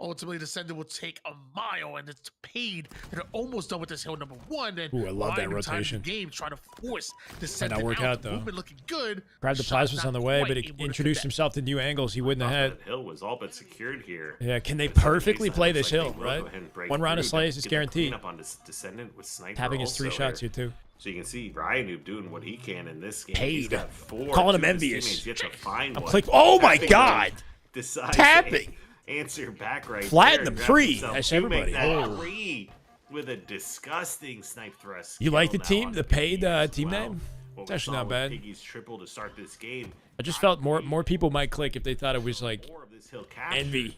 Speaker 6: ultimately Descendant will take a mile, and it's Paid that are almost done with this hill number 1. And
Speaker 1: Ooh, I love that
Speaker 6: Ryan, in time
Speaker 1: rotation.
Speaker 6: of the game, trying to force Descendant
Speaker 1: work out,
Speaker 6: The
Speaker 1: though.
Speaker 6: movement looking good.
Speaker 1: Grabbed the
Speaker 6: Shot
Speaker 1: plasmas
Speaker 6: not
Speaker 1: on the way,
Speaker 6: quite
Speaker 1: but he
Speaker 6: able to
Speaker 1: introduced
Speaker 6: connect.
Speaker 1: himself to new angles he wouldn't have had.
Speaker 5: That hill was all but secured here.
Speaker 1: Yeah, can they
Speaker 5: Ascending
Speaker 1: perfectly
Speaker 5: baseline
Speaker 1: play
Speaker 5: looks
Speaker 1: this
Speaker 5: like
Speaker 1: hill,
Speaker 5: they will
Speaker 1: right?
Speaker 5: go ahead and break
Speaker 1: One round of
Speaker 5: through.
Speaker 1: slays is
Speaker 5: Get the
Speaker 1: guaranteed.
Speaker 5: cleanup on this Descendant with Sniper
Speaker 1: Tapping his 3
Speaker 5: also
Speaker 1: shots
Speaker 5: here.
Speaker 1: here, too.
Speaker 5: So you can see Ryanoob doing what he can in this game.
Speaker 1: Paid.
Speaker 5: He's got 4.
Speaker 1: Calling him
Speaker 5: Two of his
Speaker 1: Envyus.
Speaker 5: teammates yet to find
Speaker 1: I'm
Speaker 5: one.
Speaker 1: click. Oh my
Speaker 5: Tapping
Speaker 1: God!
Speaker 5: decides
Speaker 1: Tapping.
Speaker 5: to answer back right
Speaker 1: Flatten
Speaker 5: there.
Speaker 1: them
Speaker 5: Grabs
Speaker 1: free.
Speaker 5: himself
Speaker 1: That's
Speaker 5: to
Speaker 1: everybody.
Speaker 5: make that
Speaker 1: Oh.
Speaker 5: 3 with a disgusting snipe thrust.
Speaker 1: You like the
Speaker 5: kill now
Speaker 1: team?
Speaker 5: on
Speaker 1: The Paid
Speaker 5: Piggy as
Speaker 1: team
Speaker 5: well.
Speaker 1: name?
Speaker 5: What
Speaker 1: It's
Speaker 5: we
Speaker 1: actually
Speaker 5: saw
Speaker 1: not
Speaker 5: with
Speaker 1: bad.
Speaker 5: Piggy's triple to start this game.
Speaker 1: I just felt more people might click if they thought it was like
Speaker 5: More of this hill captured.
Speaker 1: Envy.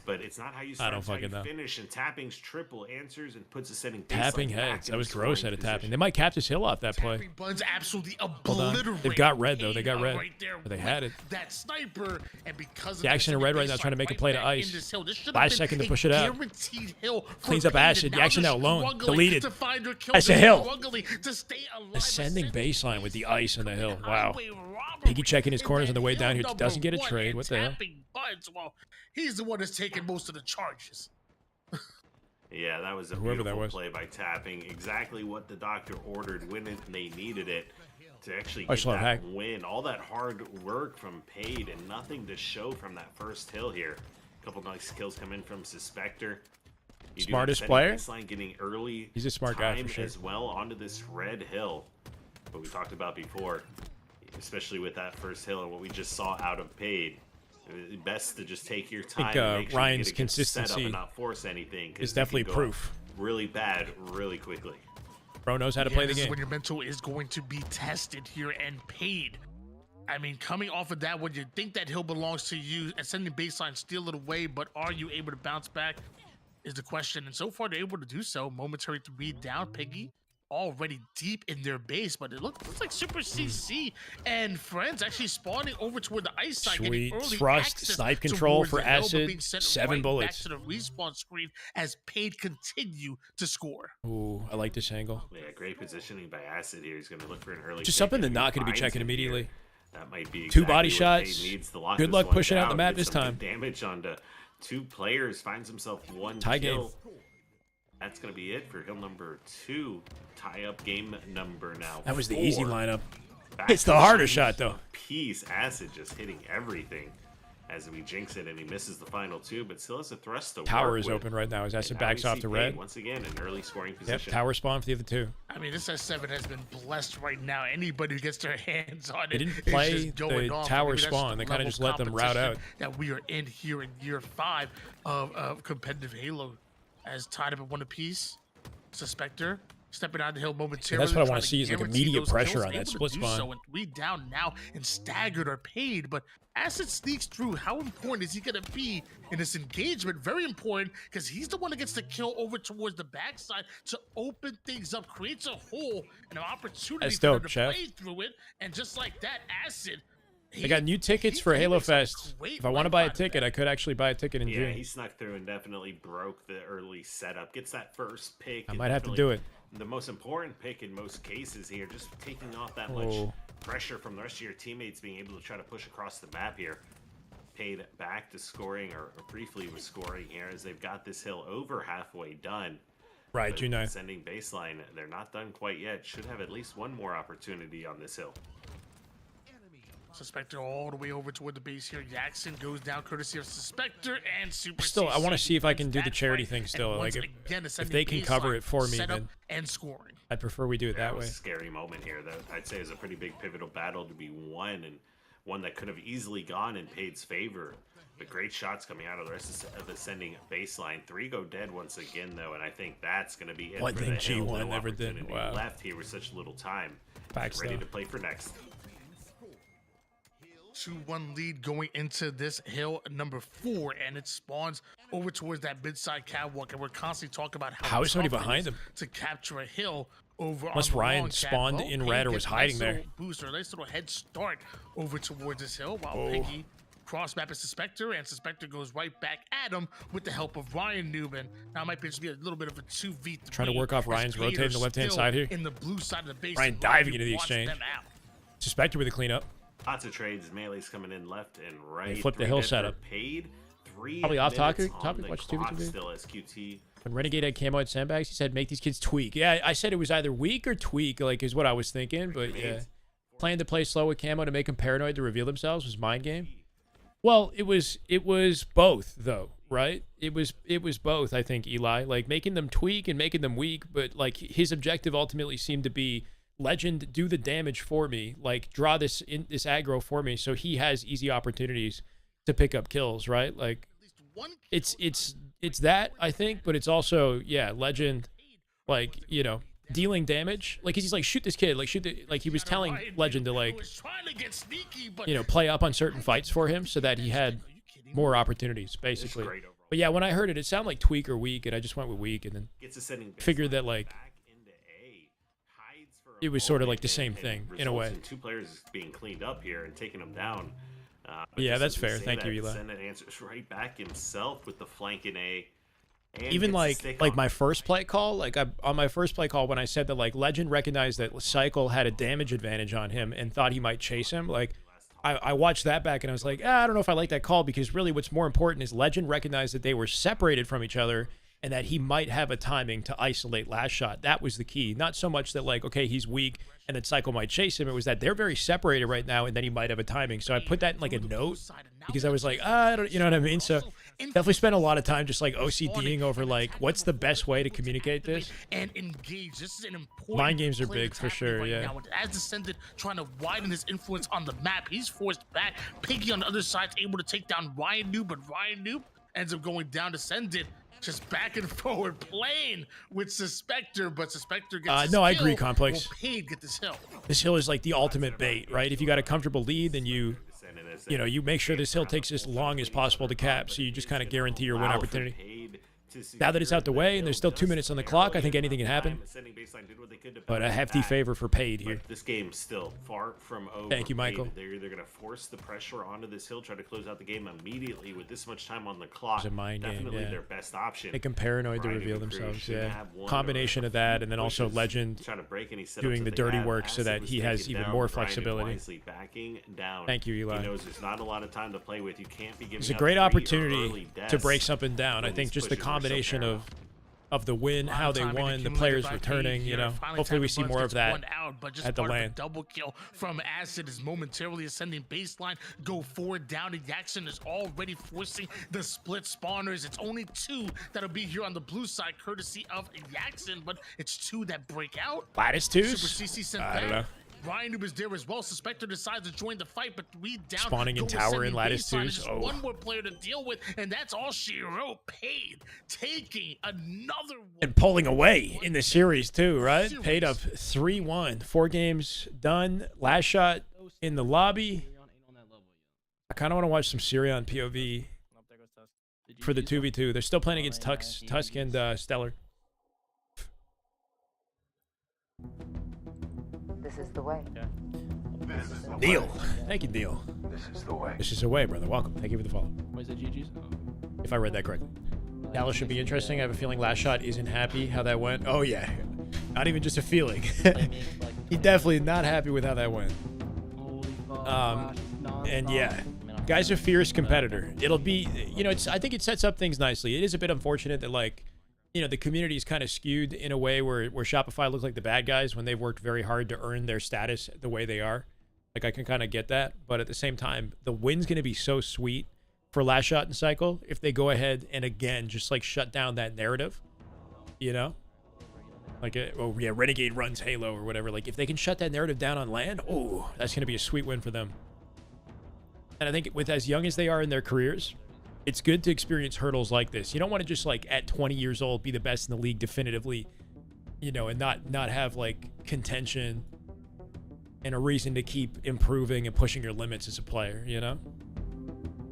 Speaker 5: But it's not how you
Speaker 1: I
Speaker 5: start.
Speaker 1: don't
Speaker 5: it's how
Speaker 1: fucking
Speaker 5: you
Speaker 1: know.
Speaker 5: finish, and Tapping's triple answers and puts ascending baseline
Speaker 1: Tapping
Speaker 5: back
Speaker 1: heads.
Speaker 5: in
Speaker 1: That was
Speaker 5: the
Speaker 1: gross
Speaker 5: scoring
Speaker 1: at a tapping.
Speaker 5: position.
Speaker 1: They might cap this hill off that play.
Speaker 6: Tapping buttons absolutely
Speaker 1: on.
Speaker 6: obliterate.
Speaker 1: They've got red, though. They got
Speaker 6: Paid
Speaker 1: red.
Speaker 6: right there
Speaker 1: But they
Speaker 6: with
Speaker 1: had it.
Speaker 6: That sniper, and because of
Speaker 1: The action in red right now, trying to make a play to
Speaker 6: back
Speaker 1: ice.
Speaker 6: in this hill, this should have
Speaker 1: Last
Speaker 6: been
Speaker 1: second to
Speaker 6: a
Speaker 1: push it out.
Speaker 6: guaranteed hill for
Speaker 1: Cleans up
Speaker 6: Paid, and
Speaker 1: acid. The
Speaker 6: now
Speaker 1: action
Speaker 6: they're
Speaker 1: now alone.
Speaker 6: struggling
Speaker 1: Deleted.
Speaker 6: to find their kills.
Speaker 1: That's a
Speaker 6: They're
Speaker 1: hill.
Speaker 6: struggling to stay alive.
Speaker 1: Ascending
Speaker 6: Ascending
Speaker 1: baseline with the ice on the hill. Wow.
Speaker 6: highway robbery
Speaker 1: Piggy checking his
Speaker 6: in
Speaker 1: corners
Speaker 6: that
Speaker 1: on the way
Speaker 6: hill
Speaker 1: down here.
Speaker 6: number
Speaker 1: Doesn't get a
Speaker 6: 1,
Speaker 1: trade.
Speaker 6: and
Speaker 1: What the hell?
Speaker 6: Tapping buttons, well, he's the one that's taking most of the charges.
Speaker 5: Yeah, that was a
Speaker 1: Whoever that
Speaker 5: beautiful
Speaker 1: was.
Speaker 5: play by Tapping. Exactly what the doctor ordered when they needed it to actually
Speaker 1: I
Speaker 5: get
Speaker 1: saw
Speaker 5: that
Speaker 1: Hack.
Speaker 5: win. All that hard work from Paid and nothing to show from that first hill here. A couple nice kills come in from Suspector. You do
Speaker 1: Smartest
Speaker 5: have
Speaker 1: player?
Speaker 5: Baseline getting early
Speaker 1: He's a smart guy for
Speaker 5: time
Speaker 1: sure.
Speaker 5: as well onto this red hill. What we talked about before, especially with that first hill and what we just saw out of Paid. Best to just take your time.
Speaker 1: think,
Speaker 5: and make sure
Speaker 1: Ryan's
Speaker 5: you get a good setup
Speaker 1: consistency
Speaker 5: and not force anything. 'cause
Speaker 1: It's
Speaker 5: it can
Speaker 1: definitely
Speaker 5: go
Speaker 1: proof.
Speaker 5: Really bad, really quickly.
Speaker 1: Bro knows how to play the
Speaker 6: This is
Speaker 1: game.
Speaker 6: when your mental is going to be tested here and Paid. I mean, coming off of that, when you think that hill belongs to you, ascending baseline, steal it away, but are you able to bounce back is the question. And so far, they're able to do so. Momentary 3 down, Piggy already deep in their base, but it looks like Super CC and friends actually spawning over toward the ice side. getting
Speaker 1: Sweet
Speaker 6: early
Speaker 1: thrust,
Speaker 6: access
Speaker 1: snipe control
Speaker 6: towards
Speaker 1: for
Speaker 6: the hill, but
Speaker 1: acid,
Speaker 6: being sent
Speaker 1: 7
Speaker 6: right
Speaker 1: bullets.
Speaker 6: back to the respawn screen as Paid continue to score.
Speaker 1: Ooh, I like this angle.
Speaker 5: Yeah, great positioning by Acid here. He's going to look for an early.
Speaker 1: Just
Speaker 5: pick,
Speaker 1: something
Speaker 5: and
Speaker 1: they're
Speaker 5: if
Speaker 1: not
Speaker 5: he
Speaker 1: gonna be
Speaker 5: finds
Speaker 1: checking
Speaker 5: him here,
Speaker 1: immediately.
Speaker 5: that might be
Speaker 1: 2
Speaker 5: exactly
Speaker 1: body
Speaker 5: what
Speaker 1: shots.
Speaker 5: Paid needs to lock
Speaker 1: Good
Speaker 5: this
Speaker 1: luck
Speaker 5: one
Speaker 1: pushing out the
Speaker 5: down,
Speaker 1: map
Speaker 5: get
Speaker 1: this
Speaker 5: some good
Speaker 1: time.
Speaker 5: Damage onto 2 players. Finds himself 1
Speaker 1: Tie
Speaker 5: kill.
Speaker 1: game.
Speaker 5: That's going to be it for hill number 2. Tie up game number now.
Speaker 1: That was the
Speaker 5: 4.
Speaker 1: easy lineup.
Speaker 5: Back
Speaker 1: It's
Speaker 5: to
Speaker 1: the harder
Speaker 5: Shyway
Speaker 1: shot, though.
Speaker 5: Piece Acid just hitting everything as we jinx it, and he misses the final 2, but still has a thrust to
Speaker 1: Tower
Speaker 5: work
Speaker 1: is
Speaker 5: with.
Speaker 1: open right now as Acid
Speaker 5: And now
Speaker 1: backs
Speaker 5: we
Speaker 1: off
Speaker 5: see
Speaker 1: to
Speaker 5: Paid
Speaker 1: red.
Speaker 5: once again in early scoring
Speaker 1: Yep,
Speaker 5: position.
Speaker 1: tower spawn for the other 2.
Speaker 6: I mean, this S7 has been blessed right now. Anybody who gets their hands on it,
Speaker 1: They didn't
Speaker 6: is
Speaker 1: play
Speaker 6: just going
Speaker 1: the
Speaker 6: off.
Speaker 1: tower
Speaker 6: Maybe that's
Speaker 1: spawn.
Speaker 6: the
Speaker 1: They kinda
Speaker 6: level
Speaker 1: just
Speaker 6: of
Speaker 1: let them route
Speaker 6: competition
Speaker 1: out.
Speaker 6: that we are in here in year 5 of competitive Halo, as tied up at 1 apiece. Suspector stepping out of the hill momentarily.
Speaker 1: That's what I wanna
Speaker 6: trying
Speaker 1: see is, like,
Speaker 6: guarantee
Speaker 1: immediate
Speaker 6: those
Speaker 1: pressure
Speaker 6: kills,
Speaker 1: on that
Speaker 6: able to
Speaker 1: split
Speaker 6: do
Speaker 1: spawn.
Speaker 6: So, and 3 down now and staggered or Paid, but Acid sneaks through. How important is he going to be in this engagement? Very important, because he's the one that gets the kill over towards the backside to open things up, creates a hole and an opportunity
Speaker 1: That's
Speaker 6: for them
Speaker 1: dope,
Speaker 6: to
Speaker 1: Chef.
Speaker 6: play through it. And just like that, Acid
Speaker 1: They got new tickets for Halo Fest.
Speaker 6: great
Speaker 1: If I want to
Speaker 6: life
Speaker 1: buy a
Speaker 6: out of
Speaker 1: ticket,
Speaker 6: that.
Speaker 1: I could actually buy a ticket in
Speaker 5: Yeah,
Speaker 1: June.
Speaker 5: he snuck through and definitely broke the early setup. Gets that first pick.
Speaker 1: I
Speaker 5: and
Speaker 1: might have to
Speaker 5: definitely
Speaker 1: do it.
Speaker 5: The most important pick in most cases here, just taking off that much
Speaker 1: Oh.
Speaker 5: pressure from the rest of your teammates being able to try to push across the map here. Paid back to scoring, or briefly was scoring here, as they've got this hill over halfway done.
Speaker 1: Right,
Speaker 5: But
Speaker 1: June 9th.
Speaker 5: Sending baseline, they're not done quite yet. Should have at least one more opportunity on this hill.
Speaker 6: Suspector all the way over toward the base here. Jackson goes down courtesy of Suspector and Super
Speaker 1: Still, I want to
Speaker 6: CC
Speaker 1: see if I
Speaker 6: wins
Speaker 1: can do the
Speaker 6: that
Speaker 1: charity
Speaker 6: fight.
Speaker 1: thing
Speaker 6: And
Speaker 1: still.
Speaker 6: once
Speaker 1: Like,
Speaker 6: again,
Speaker 1: if they can cover
Speaker 6: baseline,
Speaker 1: it for me,
Speaker 6: setup
Speaker 1: then
Speaker 6: and scoring.
Speaker 1: I'd prefer we do it that
Speaker 5: was
Speaker 1: way.
Speaker 5: a scary moment here. That I'd say is a pretty big pivotal battle to be won, and one that could have easily gone in Paid's favor. But great shots coming out of the rest of the sending baseline. 3 go dead once again, though, and I think that's going to be it
Speaker 1: One
Speaker 5: for
Speaker 1: thing
Speaker 5: the hill.
Speaker 1: G1
Speaker 5: No
Speaker 1: never did.
Speaker 5: opportunity
Speaker 1: Wow.
Speaker 5: left here with such little time.
Speaker 1: Facts,
Speaker 5: Ready
Speaker 1: though.
Speaker 5: to play for next.
Speaker 6: 2-1 lead going into this hill number 4, and it spawns over towards that mid-side catwalk, and we're constantly talking about
Speaker 1: How is somebody
Speaker 6: tough it
Speaker 1: behind
Speaker 6: is
Speaker 1: him?
Speaker 6: to capture a hill over
Speaker 1: Unless
Speaker 6: on the
Speaker 1: Ryan
Speaker 6: long
Speaker 1: spawned
Speaker 6: catwalk.
Speaker 1: in red or
Speaker 6: Piggy
Speaker 1: was
Speaker 6: gets a
Speaker 1: hiding
Speaker 6: nice
Speaker 1: there.
Speaker 6: little booster, nice little head start over towards this hill, while
Speaker 1: Oh.
Speaker 6: Piggy cross map is Suspector, and Suspector goes right back at him with the help of Ryanoob. And now might just be a little bit of a 2v3.
Speaker 1: Trying to work off
Speaker 6: as
Speaker 1: Ryan's
Speaker 6: Paid
Speaker 1: rotating
Speaker 6: are
Speaker 1: the left-hand
Speaker 6: still
Speaker 1: side here.
Speaker 6: in the blue side of the base.
Speaker 1: Ryan
Speaker 6: and
Speaker 1: diving
Speaker 6: Ryanoob
Speaker 1: into the
Speaker 6: wants
Speaker 1: exchange.
Speaker 6: them out.
Speaker 1: Suspected with a cleanup.
Speaker 5: Lots of trades. Melee's coming in left and right.
Speaker 1: flipped the
Speaker 5: 3
Speaker 1: hill
Speaker 5: dead for
Speaker 1: setup.
Speaker 5: Paid. 3
Speaker 1: Probably off
Speaker 5: minutes
Speaker 1: topic,
Speaker 5: on
Speaker 1: watch
Speaker 5: the
Speaker 1: 2v2
Speaker 5: clock
Speaker 1: video.
Speaker 5: still, SQT.
Speaker 1: When Renegade had camo at sandbags, he said, make these kids tweak. Yeah, I said it was either weak or tweak, like, is what I was thinking. But, yeah. Playing to play slow with camo to make them paranoid to reveal themselves was mind game. Well, it was both, though, right? It was both, I think, Eli. Like, making them tweak and making them weak, but, like, his objective ultimately seemed to be, Legend, do the damage for me. Like, draw this aggro for me so he has easy opportunities to pick up kills, right? Like, it's that, I think, but it's also, yeah, Legend, like, you know, dealing damage. Like, he's like, shoot this kid. Like, like, he was telling Legend to, like, you know, play up on certain fights for him so that he had more opportunities, basically.
Speaker 5: Great overall.
Speaker 1: But yeah, when I heard it, it sounded like tweak or weak, and I just went with weak, and then
Speaker 5: Gets a sending
Speaker 1: figured
Speaker 5: baseline
Speaker 1: that, like,
Speaker 5: back into A. Hides for a
Speaker 1: it was sort of
Speaker 5: moment
Speaker 1: like the same
Speaker 5: and
Speaker 1: thing, in a
Speaker 5: results
Speaker 1: way.
Speaker 5: in 2 players being cleaned up here and taking them down.
Speaker 1: Yeah,
Speaker 5: Just
Speaker 1: that's
Speaker 5: as we
Speaker 1: fair.
Speaker 5: say
Speaker 1: Thank you,
Speaker 5: that,
Speaker 1: Eli.
Speaker 5: Send answers right back himself with the flank in A. And
Speaker 1: Even
Speaker 5: gets a
Speaker 1: like
Speaker 5: stick
Speaker 1: like
Speaker 5: on
Speaker 1: my
Speaker 5: it.
Speaker 1: first play call, like on my first play call when I said that like Legend recognized that Cycle had a damage advantage on him and thought he might chase him, like I watched that back and I was like, I don't know if I like that call, because really what's more important is Legend recognized that they were separated from each other and that he might have a timing to isolate last shot. That was the key. Not so much that like, okay, he's weak and that Cycle might chase him. It was that they're very separated right now and then he might have a timing. So I put that in like a note because I was like, I don't, you know what I mean? So definitely spent a lot of time just like OCDing over like, what's the best way to communicate this?
Speaker 6: And engage. This is an important
Speaker 1: Mind games are
Speaker 6: play
Speaker 1: big
Speaker 6: that's
Speaker 1: for
Speaker 6: happening
Speaker 1: sure,
Speaker 6: right
Speaker 1: yeah.
Speaker 6: now. As Descendant trying to widen his influence on the map, he's forced back. Piggy on the other side is able to take down Ryanoob, but Ryanoob ends up going down. Descendant just back and forward playing with Suspector, but Suspector gets his
Speaker 1: No, I
Speaker 6: kill.
Speaker 1: agree, Complex.
Speaker 6: Will Paid get this hill?
Speaker 1: This hill is like the ultimate bait, right? If you got a comfortable lead, then you know, you make sure this hill takes as long as possible to cap, so you just kind of guarantee your win opportunity. Now that it's out the way and there's still 2 minutes on the clock, I think anything can happen. But a hefty favor for Paid here.
Speaker 5: This game's still far from over.
Speaker 1: Thank you, Michael.
Speaker 5: They're either going to force the pressure onto this hill, try to close out the game immediately with this much time on the clock.
Speaker 1: It's a mind game,
Speaker 5: Definitely
Speaker 1: yeah.
Speaker 5: their best option.
Speaker 1: Make them paranoid to
Speaker 5: Ryan
Speaker 1: reveal
Speaker 5: and the crew
Speaker 1: themselves,
Speaker 5: should
Speaker 1: yeah.
Speaker 5: have one
Speaker 1: Combination
Speaker 5: or
Speaker 1: of that, and then also
Speaker 5: pushes,
Speaker 1: Legend
Speaker 5: try to break any setups
Speaker 1: doing
Speaker 5: that
Speaker 1: the
Speaker 5: they
Speaker 1: dirty
Speaker 5: have.
Speaker 1: work so
Speaker 5: As it
Speaker 1: that
Speaker 5: was
Speaker 1: he has
Speaker 5: taken
Speaker 1: even
Speaker 5: down,
Speaker 1: more
Speaker 5: Ryan
Speaker 1: flexibility.
Speaker 5: wisely backing down.
Speaker 1: Thank you, Eli.
Speaker 5: He knows there's not a lot of time to play with. You can't be giving
Speaker 1: It's a
Speaker 5: up
Speaker 1: great
Speaker 5: 3 or
Speaker 1: opportunity
Speaker 5: early
Speaker 1: to
Speaker 5: deaths
Speaker 1: break something down. I
Speaker 5: when
Speaker 1: think
Speaker 5: these
Speaker 1: just the
Speaker 5: pushes were so
Speaker 1: combination
Speaker 5: paramount.
Speaker 1: of the win, how they won, the players returning, you know. Hopefully we see more of that at the LAN.
Speaker 6: Double kill from Acid is momentarily ascending baseline. Go forward down to Jackson is already forcing the split spawners. It's only 2 that'll be here on the blue side, courtesy of Jackson, but it's 2 that break out.
Speaker 1: Lattice
Speaker 6: Super
Speaker 1: twos?
Speaker 6: CC sent
Speaker 1: I don't
Speaker 6: back.
Speaker 1: know.
Speaker 6: Ryanoob is there as well. Suspector decides to join the fight, but 3 down.
Speaker 1: Spawning in
Speaker 6: Go
Speaker 1: tower
Speaker 6: ascending
Speaker 1: and lattice
Speaker 6: baseline.
Speaker 1: twos.
Speaker 6: Just
Speaker 1: Oh.
Speaker 6: one more player to deal with, and that's all she wrote. Paid, taking another one.
Speaker 1: And pulling away in the series too, right? Paid up 3-1. 4 games done. Last shot in the lobby. I kind of want to watch some Syrian POV for the 2v2. They're still playing against Tusk and Stellar.
Speaker 9: This is the way.
Speaker 1: Neil. Thank you, Neil. This is the way, brother. Welcome. Thank you for the follow.
Speaker 7: Was it GG's?
Speaker 1: If I read that correctly. Dallas should be interesting. I have a feeling Last Shot isn't happy how that went. Oh, yeah. Not even just a feeling. He's definitely not happy with how that went. And yeah, guy's a fierce competitor. It'll be, you know, I think it sets up things nicely. It is a bit unfortunate that, like, you know, the community is kind of skewed in a way where Shopify looks like the bad guys when they've worked very hard to earn their status the way they are. Like, I can kind of get that. But at the same time, the win's going to be so sweet for Last Shot and Cycle if they go ahead and, again, just, like, shut down that narrative, you know? Like, oh, yeah, Renegade runs Halo or whatever. Like, if they can shut that narrative down on land, oh, that's going to be a sweet win for them. And I think with as young as they are in their careers, it's good to experience hurdles like this. You don't want to just, like, at 20 years old, be the best in the league definitively, you know, and not have, like, contention and a reason to keep improving and pushing your limits as a player, you know?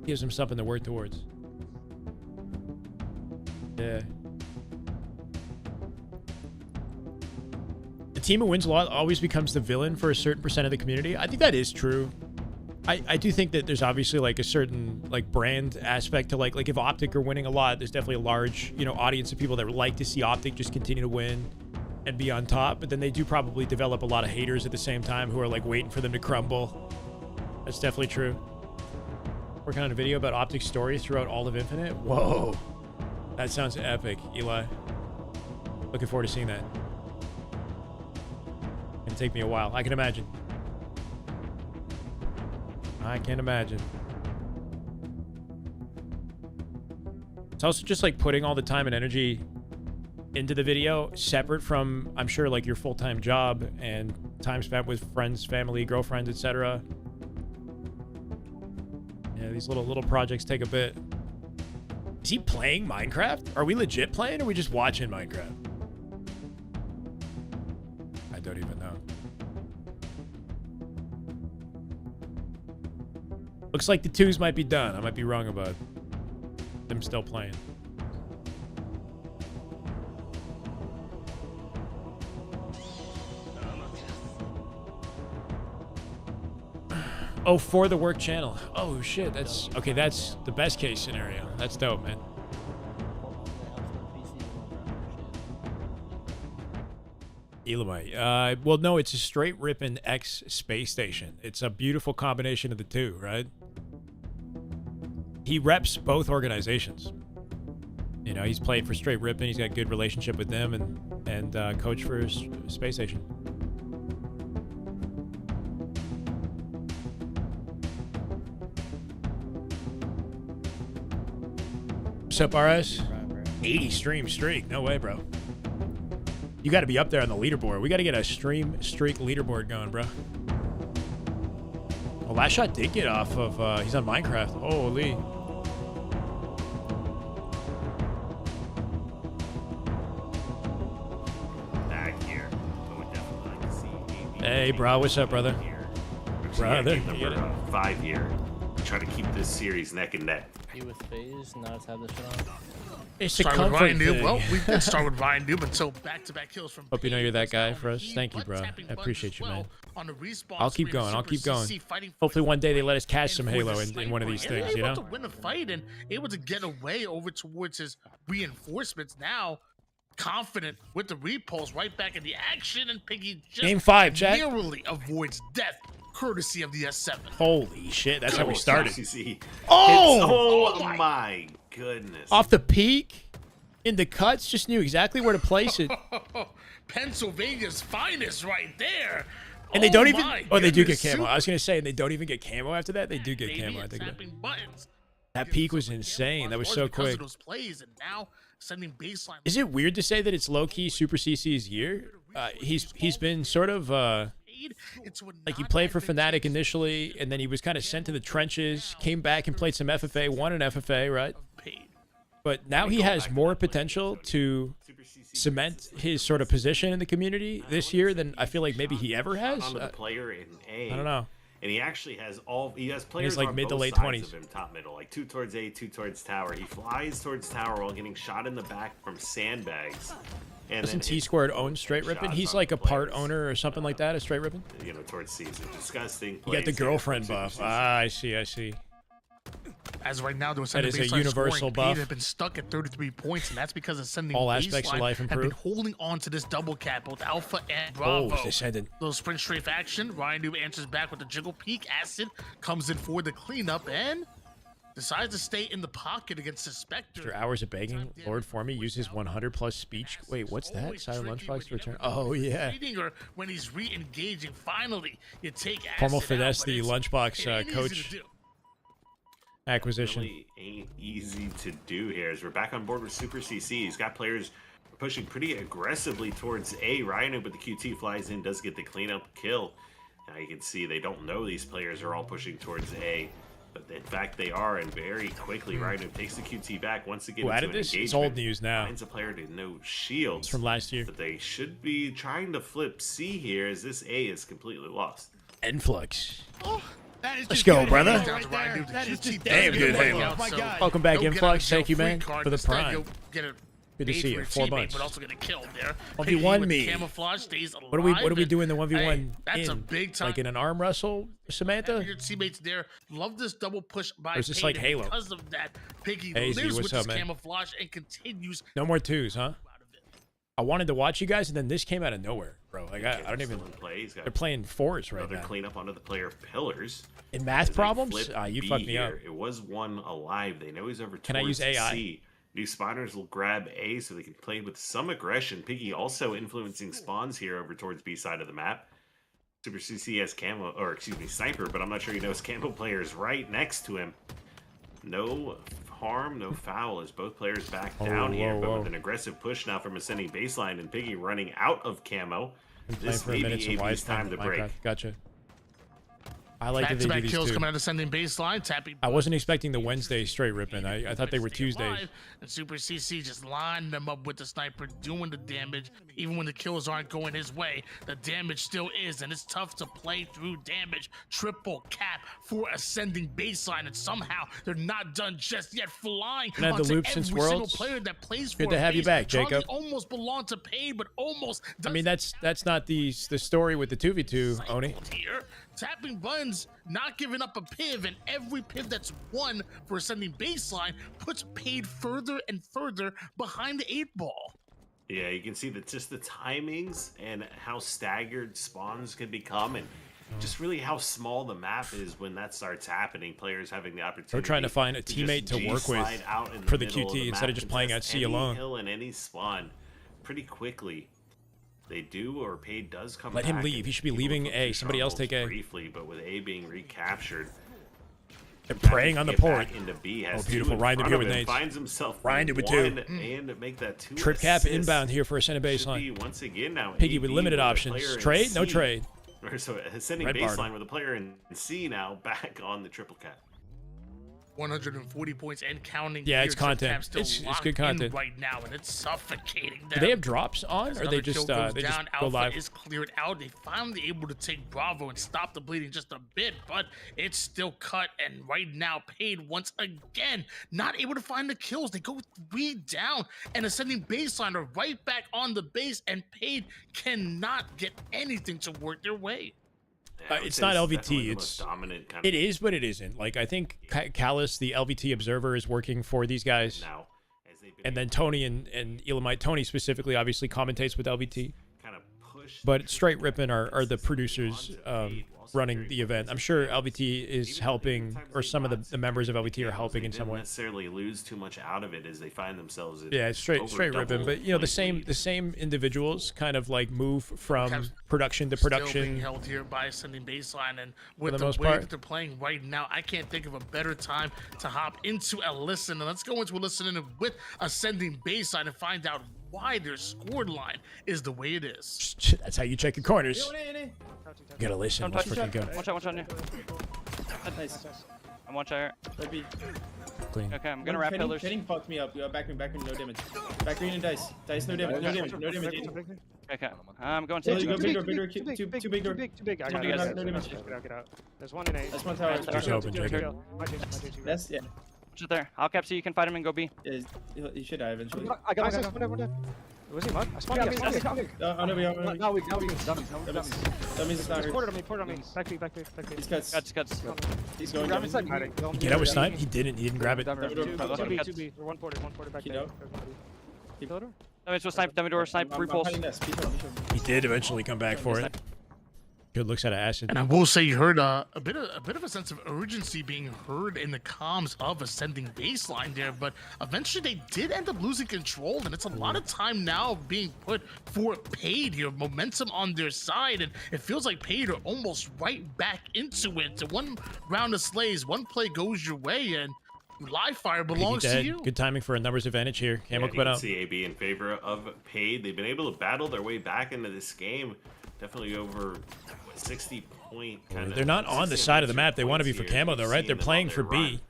Speaker 1: Gives them something to work towards. Yeah. The team who wins a lot always becomes the villain for a certain percent of the community. I think that is true. I do think that there's obviously, like, a certain, like, brand aspect to, like if Optic are winning a lot, there's definitely a large, you know, audience of people that would like to see Optic just continue to win and be on top. But then they do probably develop a lot of haters at the same time who are, like, waiting for them to crumble. That's definitely true. Working on a video about Optic's story throughout all of Infinite. Whoa. That sounds epic, Eli. Looking forward to seeing that. It'll take me a while. I can imagine. I can imagine. It's also just, like, putting all the time and energy into the video separate from, I'm sure, like, your full-time job and time spent with friends, family, girlfriends, etc. Yeah, these little projects take a bit. Is he playing Minecraft? Are we legit playing or are we just watching Minecraft? I don't even know. Looks like the twos might be done. I might be wrong about them still playing. Oh, for the work channel. Oh, shit. That's... Okay, that's the best case scenario. That's dope, man. Elamite. Well, no, it's a straight Rippin X space station. It's a beautiful combination of the two, right? He reps both organizations. You know, he's played for straight Rippin. He's got a good relationship with them and coach for his space station. What's up, RS? 80 stream streak. No way, bro. You got to be up there on the leaderboard. We got to get a stream streak leaderboard going, bro. Well, Last Shot did get off of... he's on Minecraft. Holy.
Speaker 5: Back here. I would definitely like to see
Speaker 1: Hey, bro. What's up, brother? Brother.
Speaker 5: You get a 5-year. Try to keep this series neck and neck.
Speaker 7: You with phase, now let's have this shit on.
Speaker 1: It's a
Speaker 6: Start with
Speaker 1: comfort
Speaker 6: Ryanoob.
Speaker 1: thing.
Speaker 6: Well, we did start with Ryanoob until back-to-back kills from.
Speaker 1: Hope you know you're that guy for us.
Speaker 6: Heat,
Speaker 1: Thank you,
Speaker 6: but
Speaker 1: bro.
Speaker 6: tapping
Speaker 1: I appreciate you,
Speaker 6: buttons
Speaker 1: man.
Speaker 6: well on the respawn
Speaker 1: I'll keep
Speaker 6: screen,
Speaker 1: going. I'll
Speaker 6: Super
Speaker 1: keep going.
Speaker 6: CC fighting for
Speaker 1: Hopefully
Speaker 6: his
Speaker 1: one day they
Speaker 6: life
Speaker 1: let us catch some
Speaker 6: and for
Speaker 1: Halo
Speaker 6: the
Speaker 1: in one of these
Speaker 6: sniper.
Speaker 1: things, you
Speaker 6: Able
Speaker 1: know?
Speaker 6: to win a fight and able to get away over towards his reinforcements. Now confident with the repulse right back in the action, and Piggy just
Speaker 1: Game 5, chat.
Speaker 6: narrowly avoids death courtesy of the S7.
Speaker 1: Holy shit, that's how we started.
Speaker 5: CC.
Speaker 1: Oh!
Speaker 5: Oh my goodness.
Speaker 1: Off the peak, in the cuts, just knew exactly where to place it.
Speaker 6: Pennsylvania's finest right there.
Speaker 1: And they don't even...
Speaker 6: my
Speaker 1: Oh, they do get
Speaker 6: goodness,
Speaker 1: camo. I was going to say, and they don't even get camo after that? They do get
Speaker 6: baby,
Speaker 1: camo, I
Speaker 6: and
Speaker 1: think.
Speaker 6: tapping buttons.
Speaker 1: That peak was insane. That was so
Speaker 6: Because of
Speaker 1: quick.
Speaker 6: those plays, and now sending baseline.
Speaker 1: Is it weird to say that it's low-key Super CC's year? He's been sort of... like, he played for Fnatic initially, and then he was kind of sent to the trenches, came back and played some FFA, won an FFA, right? But now he has more potential to cement his sort of position in the community this year than I feel like maybe he ever has.
Speaker 5: Onto the player in A.
Speaker 1: I don't know.
Speaker 5: And he actually has players
Speaker 1: like
Speaker 5: on
Speaker 1: mid to
Speaker 5: both
Speaker 1: late
Speaker 5: sides
Speaker 1: 20s.
Speaker 5: of him, top middle, like 2 towards A, 2 towards tower. He flies towards tower while getting shot in the back from sandbags, And
Speaker 1: Doesn't
Speaker 5: then
Speaker 1: T
Speaker 5: hits
Speaker 1: Squared own Straight Rippin?
Speaker 5: shots
Speaker 1: He's
Speaker 5: on
Speaker 1: like a part
Speaker 5: players,
Speaker 1: owner or something like that, a Straight Rippin?
Speaker 5: You know, towards C. It's disgusting.
Speaker 1: You got the
Speaker 5: plays here
Speaker 1: girlfriend
Speaker 5: from
Speaker 1: buff.
Speaker 5: Super CC.
Speaker 1: Ah, I see, I see.
Speaker 6: As right now, there was
Speaker 1: That is a
Speaker 6: baseline
Speaker 1: universal
Speaker 6: scoring.
Speaker 1: buff.
Speaker 6: Pete had been stuck at 33 points, and that's because ascending
Speaker 1: All aspects of
Speaker 6: baseline
Speaker 1: life
Speaker 6: had been
Speaker 1: improve.
Speaker 6: holding on to this double cap, both Alpha and
Speaker 1: Oh,
Speaker 6: Bravo.
Speaker 1: descended.
Speaker 6: Little sprint strafe action. Ryanoob answers back with the jiggle peek. Acid comes in for the cleanup and decides to stay in the pocket against the Spectre.
Speaker 1: After hours of begging, Lord Formy uses 100 plus speech. Wait, what's that? Silent lunchbox to return. Oh, yeah.
Speaker 6: Or when he's re-engaging, finally, you take Acid
Speaker 1: Formal
Speaker 6: out,
Speaker 1: finesse,
Speaker 6: but
Speaker 1: the
Speaker 6: it
Speaker 1: lunchbox
Speaker 6: ain't easy
Speaker 1: coach
Speaker 6: to do.
Speaker 1: acquisition.
Speaker 5: Really ain't easy to do here. As we're back on board with Super CC, he's got players pushing pretty aggressively towards A. Ryanoob, but the QT flies in, does get the cleanup kill. Now you can see they don't know these players are all pushing towards A, but in fact they are, and very quickly Ryanoob takes the QT back once again.
Speaker 1: Who
Speaker 5: into
Speaker 1: added
Speaker 5: an
Speaker 1: this? It's
Speaker 5: engagement.
Speaker 1: old news now.
Speaker 5: Finds a player to no shields.
Speaker 1: It's from last year.
Speaker 5: But they should be trying to flip C here, as this A is completely lost.
Speaker 1: Influx.
Speaker 4: That is
Speaker 1: Let's
Speaker 4: just
Speaker 1: go,
Speaker 4: good
Speaker 1: brother.
Speaker 4: Halo right there. That is just
Speaker 1: Damn good
Speaker 4: Halo.
Speaker 1: Halo.
Speaker 4: Oh my god.
Speaker 1: Welcome back,
Speaker 6: He'll get
Speaker 1: Influx.
Speaker 6: a jail
Speaker 1: Thank you,
Speaker 6: free
Speaker 1: man,
Speaker 6: card.
Speaker 1: for the
Speaker 6: Instead,
Speaker 1: prime.
Speaker 6: he'll get a
Speaker 1: Good to
Speaker 6: aid
Speaker 1: see
Speaker 6: for
Speaker 1: you.
Speaker 6: a
Speaker 1: 4
Speaker 6: teammate,
Speaker 1: months.
Speaker 6: but also get a kill there.
Speaker 1: 1v1
Speaker 6: Piggy with
Speaker 1: me.
Speaker 6: the camouflage stays
Speaker 1: What do we
Speaker 6: alive,
Speaker 1: do in the
Speaker 6: and,
Speaker 1: 1v1
Speaker 6: hey, that's a
Speaker 1: in?
Speaker 6: big time.
Speaker 1: Like in an arm wrestle, Samantha?
Speaker 6: Your teammates there love this double push by
Speaker 1: Or is this
Speaker 6: Payne,
Speaker 1: like
Speaker 6: and
Speaker 1: Halo?
Speaker 6: Because of that, Piggy
Speaker 1: Hey, Z,
Speaker 6: lives
Speaker 1: what's
Speaker 6: with
Speaker 1: up,
Speaker 6: this
Speaker 1: man?
Speaker 6: camouflage and continues
Speaker 1: No more twos, huh?
Speaker 6: out of it.
Speaker 1: I wanted to watch you guys, and then this came out of nowhere, bro. Like I don't
Speaker 5: Still
Speaker 1: even.
Speaker 5: in play. He's got
Speaker 1: They're playing fours right
Speaker 5: another
Speaker 1: now.
Speaker 5: cleanup onto the player pillars.
Speaker 1: In math
Speaker 5: As they
Speaker 1: problems?
Speaker 5: flip
Speaker 1: Ah, you
Speaker 5: B
Speaker 1: fucked me up.
Speaker 5: here. It was one alive. They know he's over
Speaker 1: Can I use
Speaker 5: towards
Speaker 1: AI?
Speaker 5: C. New spawners will grab A so they can play with some aggression. Piggy also influencing spawns here over towards B side of the map. Super CC has camo, or excuse me, sniper, but I'm not sure he knows camo players right next to him. No harm, no foul as both players back down here, but with an aggressive push now from ascending baseline and Piggy running out of camo.
Speaker 1: Been playing
Speaker 5: This
Speaker 1: for a
Speaker 5: may
Speaker 1: minute,
Speaker 5: be
Speaker 1: so why
Speaker 5: AB's
Speaker 1: is
Speaker 5: time to break.
Speaker 1: Minecraft? Gotcha. I like that they do
Speaker 6: Back-to-back
Speaker 1: these
Speaker 6: kills
Speaker 1: too.
Speaker 6: coming out of ascending baseline, tapping.
Speaker 1: I wasn't expecting the Wednesday straight ripping. I thought they were
Speaker 6: Stay
Speaker 1: Tuesdays.
Speaker 6: alive, and Super CC just lined them up with the sniper, doing the damage. Even when the kills aren't going his way, the damage still is, and it's tough to play through damage. Triple cap for ascending baseline, and somehow they're not done just yet. Flying
Speaker 1: Been at the
Speaker 6: onto
Speaker 1: loop
Speaker 6: every
Speaker 1: since
Speaker 6: single
Speaker 1: Worlds.
Speaker 6: player that plays
Speaker 1: Good
Speaker 6: for
Speaker 1: to
Speaker 6: a
Speaker 1: have you
Speaker 6: base.
Speaker 1: back,
Speaker 6: Charlie
Speaker 1: Jacob.
Speaker 6: almost belonged to Paid, but almost.
Speaker 1: I mean, that's not the story with the 2v2, Oni.
Speaker 6: Here, tapping buttons, not giving up a piv, and every piv that's won for ascending baseline puts Paid further and further behind the 8-ball.
Speaker 5: Yeah, you can see that just the timings and how staggered spawns can become, and just really how small the map is when that starts happening. Players having the opportunity.
Speaker 1: They're trying to find a
Speaker 5: just
Speaker 1: teammate to work with
Speaker 5: G-slide out in
Speaker 1: for the
Speaker 5: middle of
Speaker 1: QT instead of
Speaker 5: map,
Speaker 1: just playing at
Speaker 5: contest
Speaker 1: C
Speaker 5: any
Speaker 1: alone.
Speaker 5: Hill and any spawn pretty quickly. They do, or Paid does come
Speaker 1: Let him
Speaker 5: back
Speaker 1: leave.
Speaker 5: and
Speaker 1: He should be
Speaker 5: able
Speaker 1: leaving
Speaker 5: to flip
Speaker 1: A.
Speaker 5: through
Speaker 1: Somebody else
Speaker 5: strongholds
Speaker 1: take A.
Speaker 5: briefly, but with A being recaptured.
Speaker 1: They're preying on the
Speaker 5: Get
Speaker 1: port.
Speaker 5: back into B, has
Speaker 1: Oh,
Speaker 5: two
Speaker 1: beautiful.
Speaker 5: in
Speaker 1: Ryan to
Speaker 5: front
Speaker 1: be
Speaker 5: of
Speaker 1: with
Speaker 5: him,
Speaker 1: nades.
Speaker 5: finds himself
Speaker 1: Ryan to with
Speaker 5: one
Speaker 1: two.
Speaker 5: and make that 2
Speaker 1: Trip cap
Speaker 5: assists.
Speaker 1: inbound here for ascending
Speaker 5: Should
Speaker 1: baseline.
Speaker 5: be once again now
Speaker 1: Piggy
Speaker 5: AB
Speaker 1: with limited
Speaker 5: a
Speaker 1: options.
Speaker 5: player in
Speaker 1: Trade? No
Speaker 5: C.
Speaker 1: trade.
Speaker 5: Or so ascending
Speaker 1: Red
Speaker 5: baseline
Speaker 1: barred.
Speaker 5: with a player in C now back on the triple cap.
Speaker 6: 140 points and counting.
Speaker 1: Yeah,
Speaker 6: here.
Speaker 1: it's
Speaker 6: Trip
Speaker 1: content.
Speaker 6: Cap's still
Speaker 1: It's good
Speaker 6: locked in
Speaker 1: content.
Speaker 6: right now, and it's suffocating them.
Speaker 1: Do they have drops on,
Speaker 6: As
Speaker 1: or they
Speaker 6: another
Speaker 1: just
Speaker 6: kill goes
Speaker 1: they just
Speaker 6: down,
Speaker 1: go
Speaker 6: Alpha
Speaker 1: live?
Speaker 6: is cleared out. They finally able to take Bravo and stop the bleeding just a bit, but it's still cut. And right now, Paid once again not able to find the kills. They go 3 down, and ascending baseline are right back on the base, and Paid cannot get anything to work their way.
Speaker 5: Yeah, I would
Speaker 1: It's
Speaker 5: say
Speaker 1: not
Speaker 5: this is
Speaker 1: LVT,
Speaker 5: definitely the
Speaker 1: it's-
Speaker 5: most dominant kind
Speaker 1: It
Speaker 5: of
Speaker 1: is, but it isn't. Like I think Callus, the LVT observer, is working for these guys,
Speaker 5: now. As they've been
Speaker 1: and then Tony and Elamite. Tony specifically, obviously commentates with LVT.
Speaker 5: kind of pushed
Speaker 1: But Straight Rippin are the producers running the event. I'm sure LVT is helping, or some of the members of LVT are helping in some way.
Speaker 5: necessarily lose too much out of it as they find themselves in
Speaker 1: Yeah, it's straight
Speaker 5: over
Speaker 1: Rippin.
Speaker 5: double
Speaker 1: But you know, the
Speaker 5: point lead.
Speaker 1: same individuals kind of like move from
Speaker 6: Cavs
Speaker 1: production to
Speaker 6: Still being
Speaker 1: production.
Speaker 6: held here by ascending baseline, and with
Speaker 1: the
Speaker 6: the
Speaker 1: most
Speaker 6: way
Speaker 1: part.
Speaker 6: that they're playing right now, I can't think of a better time to hop into a listen. And let's go into a listen with ascending baseline and find out why their scored line is the way it is.
Speaker 1: That's how you check your corners. You gotta listen.
Speaker 7: Don't
Speaker 1: Let's
Speaker 7: touch.
Speaker 1: freaking go.
Speaker 7: One shot on you.
Speaker 9: Nice.
Speaker 7: I'm one shot here.
Speaker 9: Let me.
Speaker 1: Clean.
Speaker 7: Okay, I'm gonna wrap pillars.
Speaker 9: Trading fucked me up. Back green, no damage. Back green and dice. Dice, no damage, no damage, no damage.
Speaker 7: Okay, I'm going
Speaker 9: Go
Speaker 7: to.
Speaker 9: bigger, too big door.
Speaker 10: Too big. I got
Speaker 7: you
Speaker 10: it.
Speaker 7: guys-
Speaker 9: no damage.
Speaker 10: Get out. There's one in A.
Speaker 9: That's one tower.
Speaker 1: Just open, Jacob.
Speaker 10: My JC.
Speaker 9: That's yeah.
Speaker 7: Just there. I'll cap so you can fight him and go B.
Speaker 9: You should die eventually.
Speaker 10: I got one. Was he mud? I spawned
Speaker 9: Oh, no, we are.
Speaker 10: Now we dummies.
Speaker 9: Dummies is not
Speaker 10: Just
Speaker 9: hurt.
Speaker 10: port on me. Back feet.
Speaker 9: He's cuts.
Speaker 7: Cuts.
Speaker 9: He's going
Speaker 10: Grab
Speaker 9: dummies.
Speaker 10: inside. Hiding.
Speaker 1: Get out with snipe. He didn't grab it.
Speaker 10: Dummy,
Speaker 9: Dummy door.
Speaker 10: 2B. One ported back there.
Speaker 9: Keep
Speaker 10: Killer door?
Speaker 7: Damage was snipe. Dummy door. Snipe.
Speaker 9: I'm
Speaker 7: Repulse.
Speaker 9: hiding this. Be careful.
Speaker 1: He did eventually come back for it. Good looks out of acid.
Speaker 6: And I will say, you heard a bit of a sense of urgency being heard in the comms of ascending baseline there, but eventually they did end up losing control, and it's a lot of time now being put for Paid here. Momentum on their side, and it feels like Paid are almost right back into it. So one round of slays, one play goes your way, and live fire belongs to you.
Speaker 1: Good timing for a numbers advantage here. Camo quit out.
Speaker 5: See AB in favor of Paid. They've been able to battle their way back into this game. Definitely over 60-point kind of.
Speaker 1: They're not on the side of the map they want to be for camo though, right? They're playing for B.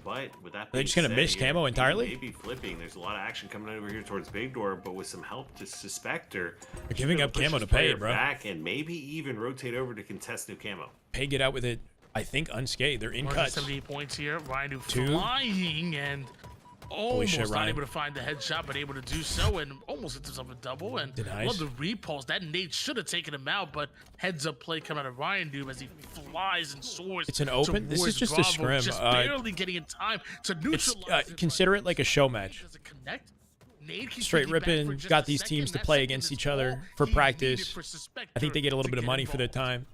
Speaker 5: But with that,
Speaker 1: They're just gonna miss camo entirely.
Speaker 5: Maybe flipping. There's a lot of action coming over here towards Big Door, but with some help to Suspector,
Speaker 1: They're giving up camo to Paid, bro.
Speaker 5: Back and maybe even rotate over to contest new camo.
Speaker 1: Paid get out with it. I think unscathed. They're in cuts.
Speaker 6: 78 points here. Ryanoob
Speaker 1: Two.
Speaker 6: flying and almost
Speaker 1: shit,
Speaker 6: not
Speaker 1: Ryan.
Speaker 6: able to find the headshot, but able to do so and almost hits himself a double. And
Speaker 1: Denies.
Speaker 6: love the repulse. That nade should have taken him out, but heads up play coming out of Ryanoob as he flies and soars.
Speaker 1: It's an open. This is
Speaker 6: towards
Speaker 1: just a
Speaker 6: Bravo,
Speaker 1: scrim.
Speaker 6: Just barely getting in time to
Speaker 1: It's
Speaker 6: neutralize it,
Speaker 1: consider
Speaker 6: but
Speaker 1: it like a show match.
Speaker 6: does it connect? Nade keeps
Speaker 1: Straight
Speaker 6: piggyback for
Speaker 1: Rippin
Speaker 6: just
Speaker 1: got
Speaker 6: a
Speaker 1: these
Speaker 6: second.
Speaker 1: teams to
Speaker 6: That
Speaker 1: play
Speaker 6: second
Speaker 1: against
Speaker 6: is
Speaker 1: each other
Speaker 6: all
Speaker 1: for
Speaker 6: he needed
Speaker 1: practice.
Speaker 6: for Suspector
Speaker 1: I think they get a little
Speaker 6: to
Speaker 1: bit of
Speaker 6: get
Speaker 1: money for their
Speaker 6: involved.
Speaker 1: time.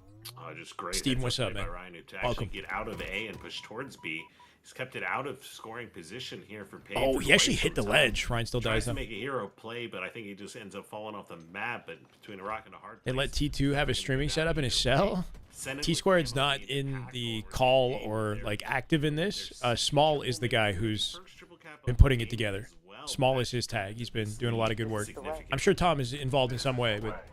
Speaker 5: Just great.
Speaker 1: Steven,
Speaker 5: heads
Speaker 1: what's up,
Speaker 5: play
Speaker 1: man?
Speaker 5: by Ryanoob to
Speaker 1: Welcome.
Speaker 5: actually get out of A and push towards B. He's kept it out of scoring position here for Paid.
Speaker 1: Oh,
Speaker 5: for
Speaker 1: he actually
Speaker 5: quite
Speaker 1: hit the
Speaker 5: some time.
Speaker 1: ledge. Ryan still
Speaker 5: Tries
Speaker 1: dies
Speaker 5: to
Speaker 1: though.
Speaker 5: make a hero play, but I think he just ends up falling off the map. But between a rock and a hard
Speaker 1: They let
Speaker 5: place,
Speaker 1: T2 have a streaming setup in his cell.
Speaker 5: send it
Speaker 1: T
Speaker 5: with
Speaker 1: Squared's
Speaker 5: camo
Speaker 1: not
Speaker 5: lead,
Speaker 1: in
Speaker 5: tackle
Speaker 1: the
Speaker 5: over
Speaker 1: call
Speaker 5: A,
Speaker 1: or
Speaker 5: they're-
Speaker 1: like active in this.
Speaker 5: there's
Speaker 1: Small is the guy who's
Speaker 5: first triple cap
Speaker 1: been
Speaker 5: of
Speaker 1: putting
Speaker 5: the
Speaker 1: it
Speaker 5: game
Speaker 1: together.
Speaker 5: as well.
Speaker 1: Small is his tag. He's been doing a lot of good work.
Speaker 5: Significant.
Speaker 1: I'm sure Tom is involved in some way, but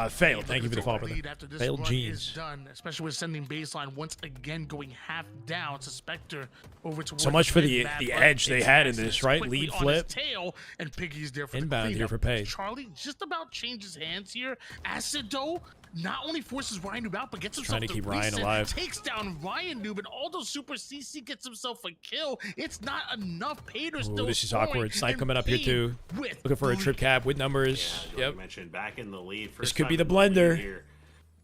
Speaker 1: failed. Thank you for the follow, brother.
Speaker 6: Lead after this
Speaker 1: Failed
Speaker 6: run
Speaker 1: jeans.
Speaker 6: is done, especially with sending baseline once again going half down. Suspector over towards
Speaker 1: So much for the
Speaker 6: mid-map,
Speaker 1: the
Speaker 6: but
Speaker 1: edge they
Speaker 6: it's
Speaker 1: had in
Speaker 6: nice.
Speaker 1: this,
Speaker 6: It's
Speaker 1: right?
Speaker 6: quickly
Speaker 1: Lead
Speaker 6: on
Speaker 1: flip.
Speaker 6: his tail, and Piggy's there for
Speaker 1: Inbound
Speaker 6: the
Speaker 1: here
Speaker 6: cleanup.
Speaker 1: for Paid.
Speaker 6: Charlie just about changes hands here. Acido not only forces Ryanoob out, but gets himself
Speaker 1: Trying to
Speaker 6: the
Speaker 1: keep Ryan
Speaker 6: reset,
Speaker 1: alive.
Speaker 6: takes down Ryanoob, and although Super CC gets himself a kill, it's not enough. Paid are
Speaker 1: Ooh,
Speaker 6: still
Speaker 1: this is
Speaker 6: scoring,
Speaker 1: awkward. Snipe
Speaker 6: and
Speaker 1: coming up here
Speaker 6: Paid
Speaker 1: too.
Speaker 6: with
Speaker 1: Looking for a
Speaker 6: the
Speaker 1: trip
Speaker 6: lead.
Speaker 1: cap with
Speaker 5: Yeah,
Speaker 1: numbers.
Speaker 5: Joey
Speaker 1: Yep.
Speaker 5: mentioned back in the lead.
Speaker 1: This
Speaker 5: First
Speaker 1: could be
Speaker 5: time
Speaker 1: the
Speaker 5: in lead
Speaker 1: blender.
Speaker 5: here.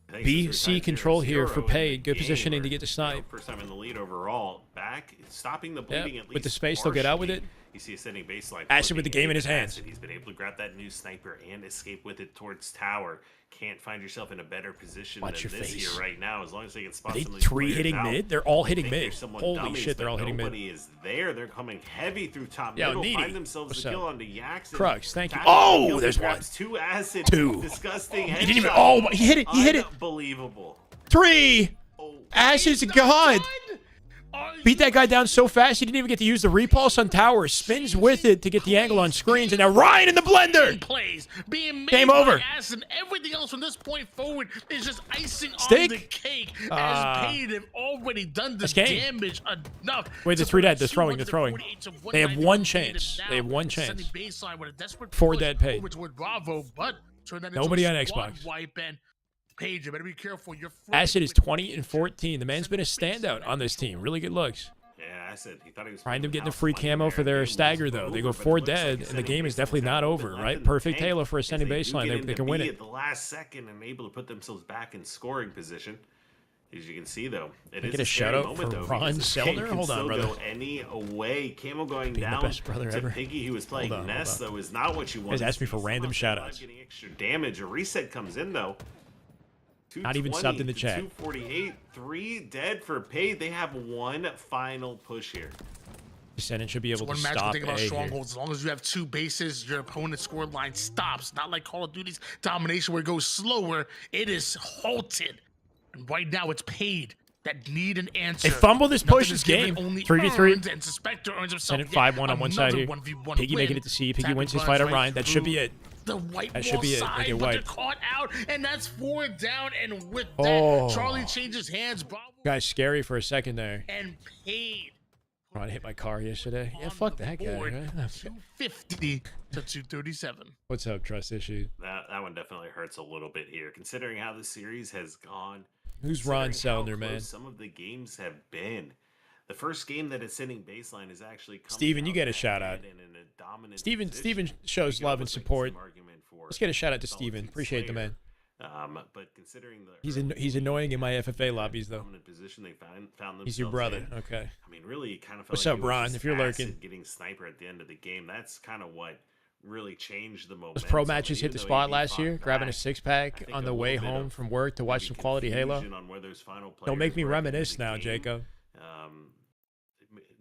Speaker 5: I think
Speaker 1: B,
Speaker 5: it's
Speaker 1: C
Speaker 5: 3-0
Speaker 1: control here for
Speaker 5: in
Speaker 1: Paid.
Speaker 5: the
Speaker 1: Good
Speaker 5: game,
Speaker 1: positioning to
Speaker 5: or,
Speaker 1: get the snipe.
Speaker 5: First time in the lead overall. Back, stopping the bleeding at least.
Speaker 1: with the space, they'll get out with
Speaker 5: partially.
Speaker 1: it.
Speaker 5: You see a sending baseline.
Speaker 1: Acid with the
Speaker 5: flipping
Speaker 1: game in his
Speaker 5: into
Speaker 1: hands.
Speaker 5: Acid. He's been able to grab that new sniper and escape with it towards tower. Can't find yourself in a better position
Speaker 1: Watch
Speaker 5: than
Speaker 1: your
Speaker 5: this
Speaker 1: face.
Speaker 5: here right now. As long as they can spot
Speaker 1: Are they
Speaker 5: some of these
Speaker 1: three
Speaker 5: players
Speaker 1: hitting
Speaker 5: out.
Speaker 1: mid? They're all
Speaker 5: I
Speaker 1: hitting
Speaker 5: think
Speaker 1: mid.
Speaker 5: there's someone
Speaker 1: Holy
Speaker 5: dummies,
Speaker 1: shit, they're
Speaker 5: but
Speaker 1: all hitting mid.
Speaker 5: Nobody is there. They're coming heavy through top
Speaker 1: Yo,
Speaker 5: middle.
Speaker 1: Needy,
Speaker 5: Find themselves
Speaker 1: what's
Speaker 5: a kill
Speaker 1: up?
Speaker 5: onto Yaks.
Speaker 1: Crux, thank you.
Speaker 5: Tackle
Speaker 1: Oh,
Speaker 5: kills,
Speaker 1: there's
Speaker 5: grabs
Speaker 1: one.
Speaker 5: 2 acid.
Speaker 1: Two.
Speaker 5: Disgusting.
Speaker 1: He didn't even.
Speaker 5: headshot.
Speaker 1: Oh, he hit it. He hit it.
Speaker 5: Unbelievable.
Speaker 1: 3.
Speaker 5: Oh,
Speaker 1: Acid's god. Beat that guy down so fast he didn't even get to use the repulse on tower. Spins with it to get the angle on screens, and now Ryan in the blender.
Speaker 6: Plays being made
Speaker 1: Game
Speaker 6: by
Speaker 1: over.
Speaker 6: Acid, and everything else from this point forward is just icing
Speaker 1: Stick?
Speaker 6: on the cake.
Speaker 1: Ah.
Speaker 6: As Paid have already done the
Speaker 1: That's game.
Speaker 6: damage enough.
Speaker 1: Wait, they're
Speaker 6: to
Speaker 1: 3
Speaker 6: put
Speaker 1: dead. They're throwing.
Speaker 6: 248 to
Speaker 1: They have
Speaker 6: 191
Speaker 1: one
Speaker 6: lead,
Speaker 1: chance.
Speaker 6: and
Speaker 1: They have
Speaker 6: now
Speaker 1: one
Speaker 6: sending
Speaker 1: chance.
Speaker 6: baseline with a desperate
Speaker 1: 4
Speaker 6: push
Speaker 1: dead Paid.
Speaker 6: over toward Bravo, but turn that into
Speaker 1: Nobody
Speaker 6: a
Speaker 1: on
Speaker 6: squad
Speaker 1: Xbox.
Speaker 6: wipe, and Paid, you better be careful. You're
Speaker 1: Acid is 20 and 14. The man's been a standout on this team. Really good looks.
Speaker 5: Yeah, Acid. He thought he was
Speaker 1: Trying to
Speaker 5: pulling
Speaker 1: get the
Speaker 5: out
Speaker 1: free
Speaker 5: money
Speaker 1: camo
Speaker 5: there.
Speaker 1: for their
Speaker 5: Game was
Speaker 1: stagger, though. They go
Speaker 5: over, but
Speaker 1: 4
Speaker 5: it looks like
Speaker 1: dead,
Speaker 5: he's
Speaker 1: and the
Speaker 5: sending
Speaker 1: game is
Speaker 5: baseline
Speaker 1: definitely not
Speaker 5: a little
Speaker 1: over,
Speaker 5: bit left
Speaker 1: right?
Speaker 5: in the
Speaker 1: Perfect
Speaker 5: tank,
Speaker 1: halo for a
Speaker 5: as
Speaker 1: sending
Speaker 5: they do
Speaker 1: baseline.
Speaker 5: get
Speaker 1: They
Speaker 5: into
Speaker 1: can win
Speaker 5: B
Speaker 1: it.
Speaker 5: At the last second and able to put themselves back in scoring position. As you can see, though, it is
Speaker 1: get a
Speaker 5: scary
Speaker 1: shout-out
Speaker 5: moment,
Speaker 1: for
Speaker 5: though,
Speaker 1: Ron
Speaker 5: because the game
Speaker 1: Selner?
Speaker 5: can
Speaker 1: Hold on,
Speaker 5: still
Speaker 1: brother.
Speaker 5: Go any way. Camo going
Speaker 1: Being the
Speaker 5: down
Speaker 1: best brother
Speaker 5: to
Speaker 1: ever.
Speaker 5: Piggy, who was playing
Speaker 1: Hold on,
Speaker 5: Nest,
Speaker 1: hold on.
Speaker 5: though, is not what you want.
Speaker 1: Guys asked me
Speaker 5: to
Speaker 1: for
Speaker 5: see.
Speaker 1: random
Speaker 5: Somehow
Speaker 1: shout-outs.
Speaker 5: Getting extra damage. A reset comes in, though.
Speaker 1: Not even subbed in the
Speaker 5: 220 to
Speaker 1: chat.
Speaker 5: 248, 3 dead for Paid. They have one final push here.
Speaker 1: Descendant should be able to
Speaker 6: one magical
Speaker 1: stop
Speaker 6: thing about
Speaker 1: A here.
Speaker 6: strongholds, as long as you have 2 bases, your opponent's score line stops. Not like Call of Duty's domination where it goes slower. It is halted. And right now it's Paid that need an answer.
Speaker 1: They fumble this
Speaker 6: Nothing
Speaker 1: push
Speaker 6: is
Speaker 1: this game.
Speaker 6: given, only
Speaker 1: 3v3.
Speaker 6: earned, and Suspector earns himself
Speaker 1: Send it 5-1 on one side
Speaker 6: another
Speaker 1: here.
Speaker 6: 1v1
Speaker 1: Piggy making
Speaker 6: win.
Speaker 1: it to C. Piggy
Speaker 6: Tapping
Speaker 1: wins his
Speaker 6: runs
Speaker 1: fight at
Speaker 6: right
Speaker 1: Ryan. That should be
Speaker 6: through
Speaker 1: it.
Speaker 6: The white
Speaker 1: That should
Speaker 6: wall
Speaker 1: be it. They
Speaker 6: side,
Speaker 1: get
Speaker 6: but they're
Speaker 1: wiped.
Speaker 6: caught out, and that's 4 down. And with that,
Speaker 1: Oh.
Speaker 6: Charlie changes hands. Bravo
Speaker 1: Guy's scary for a second there.
Speaker 6: and Paid.
Speaker 1: Ron hit my car yesterday. Yeah,
Speaker 6: on
Speaker 1: fuck
Speaker 6: the
Speaker 1: that guy.
Speaker 6: board,
Speaker 1: Right?
Speaker 6: 250 to 237.
Speaker 1: What's up, trust issue?
Speaker 5: That one definitely hurts a little bit here, considering how the series has gone.
Speaker 1: Who's Ron
Speaker 5: considering how
Speaker 1: Selner, man?
Speaker 5: close some of the games have been. the first game that is sending baseline is actually coming
Speaker 1: Steven, you
Speaker 5: out
Speaker 1: get a shout out.
Speaker 5: ahead and in a dominant
Speaker 1: Steven
Speaker 5: position.
Speaker 1: shows
Speaker 5: You know,
Speaker 1: love and
Speaker 5: looks like the
Speaker 1: support.
Speaker 5: same argument for
Speaker 1: Let's get a shout out to
Speaker 5: Solid
Speaker 1: Steven.
Speaker 5: Seed
Speaker 1: Appreciate the
Speaker 5: Slayer.
Speaker 1: man.
Speaker 5: But considering the
Speaker 1: He's annoying in my FFA lobbies though.
Speaker 5: dominant position they found
Speaker 1: He's your
Speaker 5: themselves
Speaker 1: brother.
Speaker 5: in,
Speaker 1: Okay.
Speaker 5: I mean, really, kind of.
Speaker 1: What's
Speaker 5: like
Speaker 1: up,
Speaker 5: it was
Speaker 1: Ron?
Speaker 5: just
Speaker 1: If you're
Speaker 5: Acid
Speaker 1: lurking.
Speaker 5: getting sniper at the end of the game. That's kind of what really changed the momentum.
Speaker 1: Those pro matches hit
Speaker 5: Even
Speaker 1: the
Speaker 5: though
Speaker 1: spot
Speaker 5: AD
Speaker 1: last year,
Speaker 5: fought
Speaker 1: grabbing a
Speaker 5: back,
Speaker 1: six
Speaker 5: I
Speaker 1: pack
Speaker 5: think
Speaker 1: on
Speaker 5: a
Speaker 1: the way
Speaker 5: little bit
Speaker 1: home
Speaker 5: of
Speaker 1: from work to watch
Speaker 5: maybe
Speaker 1: some quality Halo.
Speaker 5: confusion on where those final
Speaker 1: Don't make
Speaker 5: players
Speaker 1: me
Speaker 5: were at the end of
Speaker 1: reminisce
Speaker 5: the
Speaker 1: now,
Speaker 5: game.
Speaker 1: Jacob.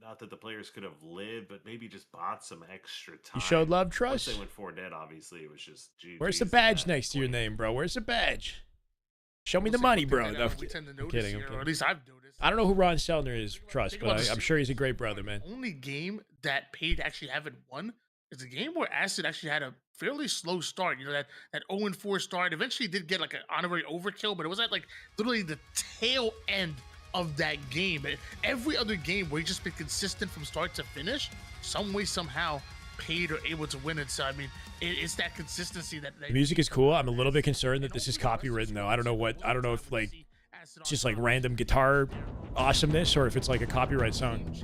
Speaker 5: Not that the players could have lived, but maybe just bought some extra time.
Speaker 1: You showed love,
Speaker 5: Once
Speaker 1: trust.
Speaker 5: they went 4 dead, obviously, it was just GG's
Speaker 1: Where's the
Speaker 5: at
Speaker 1: badge
Speaker 5: that
Speaker 1: next to your
Speaker 5: point.
Speaker 1: name, bro? Where's the badge? Show me
Speaker 6: We'll
Speaker 1: the
Speaker 6: see
Speaker 1: money,
Speaker 6: one thing
Speaker 1: bro.
Speaker 6: that,
Speaker 1: No,
Speaker 6: we tend to
Speaker 1: I'm
Speaker 6: notice
Speaker 1: kidding.
Speaker 6: here,
Speaker 1: I'm
Speaker 6: or
Speaker 1: kidding.
Speaker 6: at least I've noticed.
Speaker 1: I don't know who Ron Selner is, trust,
Speaker 6: Think about
Speaker 1: but
Speaker 6: this.
Speaker 1: I'm sure he's a great brother, man.
Speaker 6: The only game that Paid actually haven't won is a game where Acid actually had a fairly slow start. You know, that 0-4 start. Eventually did get like an honorary overkill, but it was at like literally the tail end of that game. And every other game where he's just been consistent from start to finish, some way, somehow, Paid are able to win it. So I mean, it's that consistency that
Speaker 1: The music is cool. I'm a little bit concerned that this is copywritten though. I don't know if like it's just like random guitar awesomeness or if it's like a copyright song.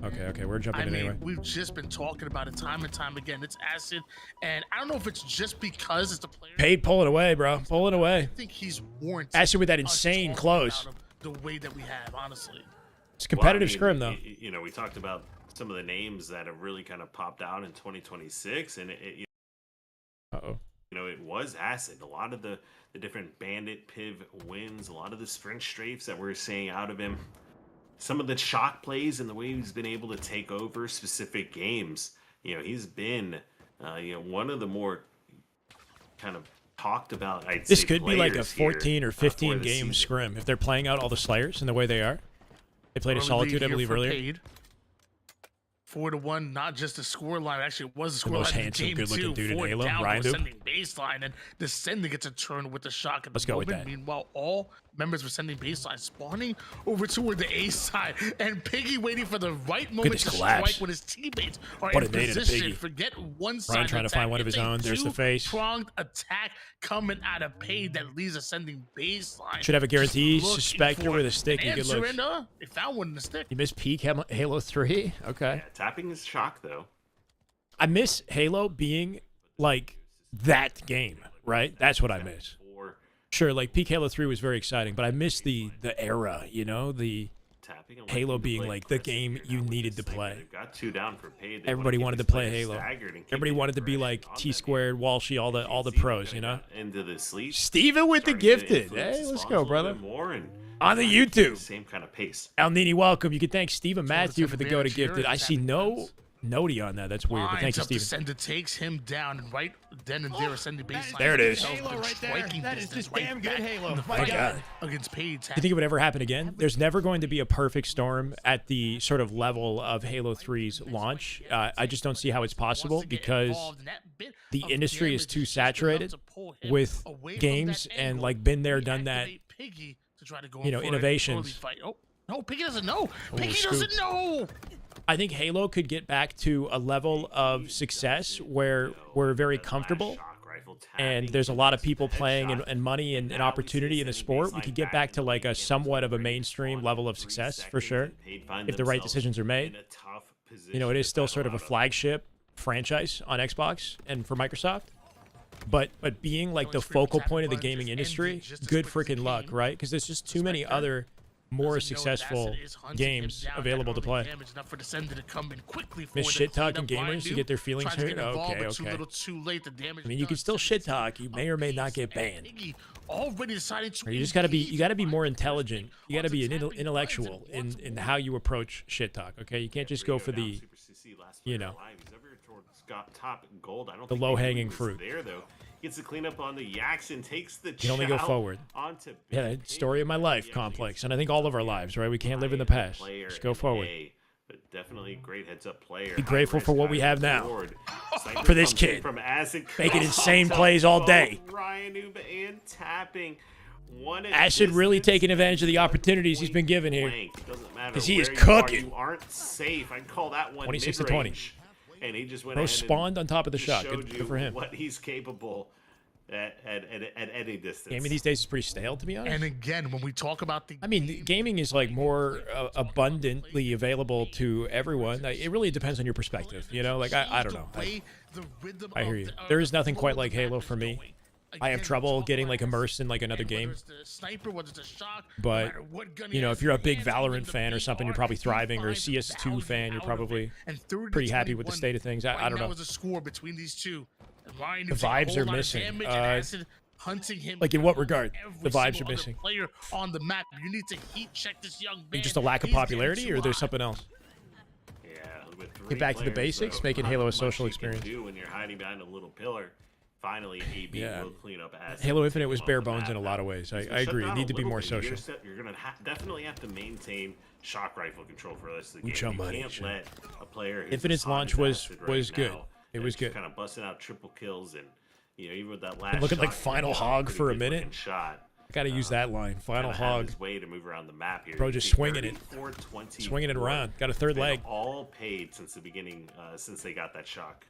Speaker 1: Okay, we're jumping
Speaker 6: I
Speaker 1: in
Speaker 6: mean,
Speaker 1: anyway.
Speaker 6: we've just been talking about it time and time again. It's Acid, and I don't know if it's just because it's the player.
Speaker 1: Paid, pull it away, bro. Pull it away.
Speaker 6: I think he's warranted.
Speaker 1: Acid with that
Speaker 6: us
Speaker 1: insane
Speaker 6: talking
Speaker 1: close.
Speaker 6: about him the way that we have, honestly.
Speaker 1: It's a competitive scrim though.
Speaker 5: You know, we talked about some of the names that have really kind of popped out in 2026, and
Speaker 1: Uh-oh.
Speaker 5: you know, it was Acid. A lot of the different Bandit, Piv wins, a lot of the sprint strafes that we're seeing out of him, some of the shock plays and the way he's been able to take over specific games. You know, he's been, one of the more kind of talked about.
Speaker 1: This could be like a
Speaker 5: players here,
Speaker 1: 14 or
Speaker 5: for
Speaker 1: 15
Speaker 5: the
Speaker 1: game
Speaker 5: season.
Speaker 1: scrim if they're playing out all the Slayers and the way they are. They played a
Speaker 6: Early
Speaker 1: Solitude,
Speaker 6: lead
Speaker 1: I
Speaker 6: here
Speaker 1: believe,
Speaker 6: for
Speaker 1: earlier.
Speaker 6: Paid. 4-1, not just the score line. Actually, it was the
Speaker 1: The
Speaker 6: score
Speaker 1: most
Speaker 6: line.
Speaker 1: handsome,
Speaker 6: game
Speaker 1: good-looking
Speaker 6: two,
Speaker 1: dude in
Speaker 6: 4
Speaker 1: Halo,
Speaker 6: down to
Speaker 1: Ryanoob.
Speaker 6: ascending baseline, and Descending gets a turn with the shock at the
Speaker 1: Let's go with
Speaker 6: moment.
Speaker 1: that.
Speaker 6: Meanwhile, all members of Ascending baseline spawning over toward the A side, and Piggy waiting for the right moment
Speaker 1: this
Speaker 6: to
Speaker 1: collapse.
Speaker 6: strike when his teammates are
Speaker 1: What
Speaker 6: in
Speaker 1: a nade at a
Speaker 6: position.
Speaker 1: Piggy.
Speaker 6: Forget one side
Speaker 1: Ryan trying to
Speaker 6: attack.
Speaker 1: find one of
Speaker 6: It's
Speaker 1: his
Speaker 6: a
Speaker 1: own. There's the face.
Speaker 6: two-pronged attack coming out of Paid that leaves Ascending baseline.
Speaker 1: Should have a guarantee.
Speaker 6: Just looking
Speaker 1: Spectre
Speaker 6: for
Speaker 1: with a stick.
Speaker 6: an
Speaker 1: Good
Speaker 6: answer,
Speaker 1: looks.
Speaker 6: and, they found one in the stick.
Speaker 1: You miss peak Halo 3? Okay.
Speaker 5: Yeah, tapping is shock though.
Speaker 1: I miss Halo being like that game, right? That's what I miss. Sure, like peak Halo 3 was very exciting, but I miss the era, you know, the
Speaker 5: Tapping and
Speaker 1: Halo
Speaker 5: looking to
Speaker 1: being
Speaker 5: play
Speaker 1: like the
Speaker 5: aggressive
Speaker 1: game
Speaker 5: here
Speaker 1: you
Speaker 5: now with
Speaker 1: needed
Speaker 5: this
Speaker 1: to
Speaker 5: sniper.
Speaker 1: play.
Speaker 5: They've got 2 down for Paid. They
Speaker 1: Everybody
Speaker 5: wanna
Speaker 1: wanted to
Speaker 5: keep
Speaker 1: play
Speaker 5: these players
Speaker 1: Halo.
Speaker 5: staggered and keep
Speaker 1: Everybody
Speaker 5: it
Speaker 1: wanted to be
Speaker 5: fresh
Speaker 1: like
Speaker 5: on
Speaker 1: T
Speaker 5: them.
Speaker 1: squared, Walshy, all the
Speaker 5: Steven
Speaker 1: pros, you
Speaker 5: kinda
Speaker 1: know.
Speaker 5: got into the sleep.
Speaker 1: Steven with the
Speaker 5: starting to
Speaker 1: gifted.
Speaker 5: influence
Speaker 1: Hey,
Speaker 5: the
Speaker 1: let's
Speaker 5: spawns
Speaker 1: go,
Speaker 5: a little
Speaker 1: brother.
Speaker 5: bit more and
Speaker 1: On the
Speaker 5: trying to keep
Speaker 1: YouTube.
Speaker 5: the same kind of pace.
Speaker 1: Al Nini, welcome. You can thank Steven
Speaker 6: So let's
Speaker 1: Matthew
Speaker 6: take
Speaker 1: for the
Speaker 6: advantage
Speaker 1: go to
Speaker 6: here
Speaker 1: gifted.
Speaker 6: and
Speaker 1: I see
Speaker 6: tapping
Speaker 1: no
Speaker 6: guns.
Speaker 1: noti on that. That's weird, but thank you,
Speaker 6: Lines up,
Speaker 1: Steven.
Speaker 6: Descender takes him down, and right then and there, Ascending baseline.
Speaker 1: There it is.
Speaker 4: Halo right there. That is just damn good Halo.
Speaker 1: My God.
Speaker 6: Against Paid.
Speaker 1: Do you think it would ever happen again? There's never going to be a perfect storm at the sort of level of Halo 3's launch. I just don't see how it's possible because the industry is too saturated with games and like been there, done that. You know, innovations.
Speaker 6: Oh, no, Piggy doesn't know. Piggy
Speaker 1: scoop.
Speaker 6: doesn't know.
Speaker 1: I think Halo could get back to a level of success where we're very comfortable and there's a lot of people playing and money and opportunity in the sport. We could get back to like a somewhat of a mainstream level of success for sure if the right decisions are made. You know, it is still sort of a flagship franchise on Xbox and for Microsoft. But being like the focal point of the gaming industry, good freaking luck, right? Because there's just too many other more successful games available to play. Miss shit talking gamers to get their feelings hurt? Okay. I mean, you can still shit talk. You may or may not get banned. Or you just gotta be more intelligent. You gotta be an intellectual in how you approach shit talk. Okay, you can't just go for the, you know, the low-hanging fruit.
Speaker 5: There though, gets the cleanup on the Yaks and takes the.
Speaker 1: You can only go forward.
Speaker 5: Onto
Speaker 1: Yeah, story of my life complex, and I think all of our lives, right? We can't live in the past. Just go forward.
Speaker 5: But definitely great heads-up player.
Speaker 1: Be grateful for what we have now.
Speaker 5: Sniper
Speaker 1: For this
Speaker 5: comes in
Speaker 1: kid.
Speaker 5: from Acid,
Speaker 1: Making insane
Speaker 5: cross
Speaker 1: plays all day.
Speaker 5: Ryanoob and tapping.
Speaker 1: Acid really taking advantage of the opportunities he's been given here.
Speaker 5: Because
Speaker 1: he is cooking.
Speaker 5: You aren't safe. I'd call that one
Speaker 1: 26 to 20.
Speaker 5: mid-range. And he just went
Speaker 1: Bro
Speaker 5: ahead
Speaker 1: spawned on top of the
Speaker 5: and
Speaker 1: shot.
Speaker 5: showed
Speaker 1: Good
Speaker 5: you
Speaker 1: for him.
Speaker 5: what he's capable at any distance.
Speaker 1: Gaming these days is pretty stale, to be honest.
Speaker 6: And again, when we talk about the
Speaker 1: I mean, gaming is like more abundantly available to everyone. Like, it really depends on your perspective, you know? Like, I don't know. I hear you. There is nothing quite like Halo for me. I have trouble getting like immersed in like another game. But, you know, if you're a big Valorant fan or something, you're probably thriving, or a CS2 fan, you're probably pretty happy with the state of things. I don't know.
Speaker 6: Was a score between these two.
Speaker 1: The vibes are missing.
Speaker 6: Hunting him
Speaker 1: like in what regard? The vibes are
Speaker 6: other
Speaker 1: missing.
Speaker 6: Player on the map. You need to heat check this young man.
Speaker 1: Just a lack of popularity, or there's something else?
Speaker 5: Yeah, with
Speaker 1: Get back to the basics, making Halo a social experience.
Speaker 5: Do when you're hiding behind a little pillar. Finally, AB will clean up assets.
Speaker 1: Halo Infinite was bare bones in a lot of ways. I agree. It need to be more social.
Speaker 5: You're gonna definitely have to maintain shock rifle control for the rest of the
Speaker 1: Mucho
Speaker 5: game. You
Speaker 1: money,
Speaker 5: can't let a player who's
Speaker 1: Infinite's
Speaker 5: on
Speaker 1: launch
Speaker 5: his
Speaker 1: was
Speaker 5: acid right
Speaker 1: good.
Speaker 5: now
Speaker 1: It was good.
Speaker 5: Kind of busting out triple kills, and you know, even with that last
Speaker 1: Look at like
Speaker 5: shot,
Speaker 1: Final Hog for a minute.
Speaker 5: Shot.
Speaker 1: Gotta use that line. Final Hog.
Speaker 5: His way to move around the map here.
Speaker 1: Bro, just swinging it.
Speaker 5: 34-20.
Speaker 1: Swinging it around. Got a third leg.
Speaker 5: All paid since the beginning, since they got that shock.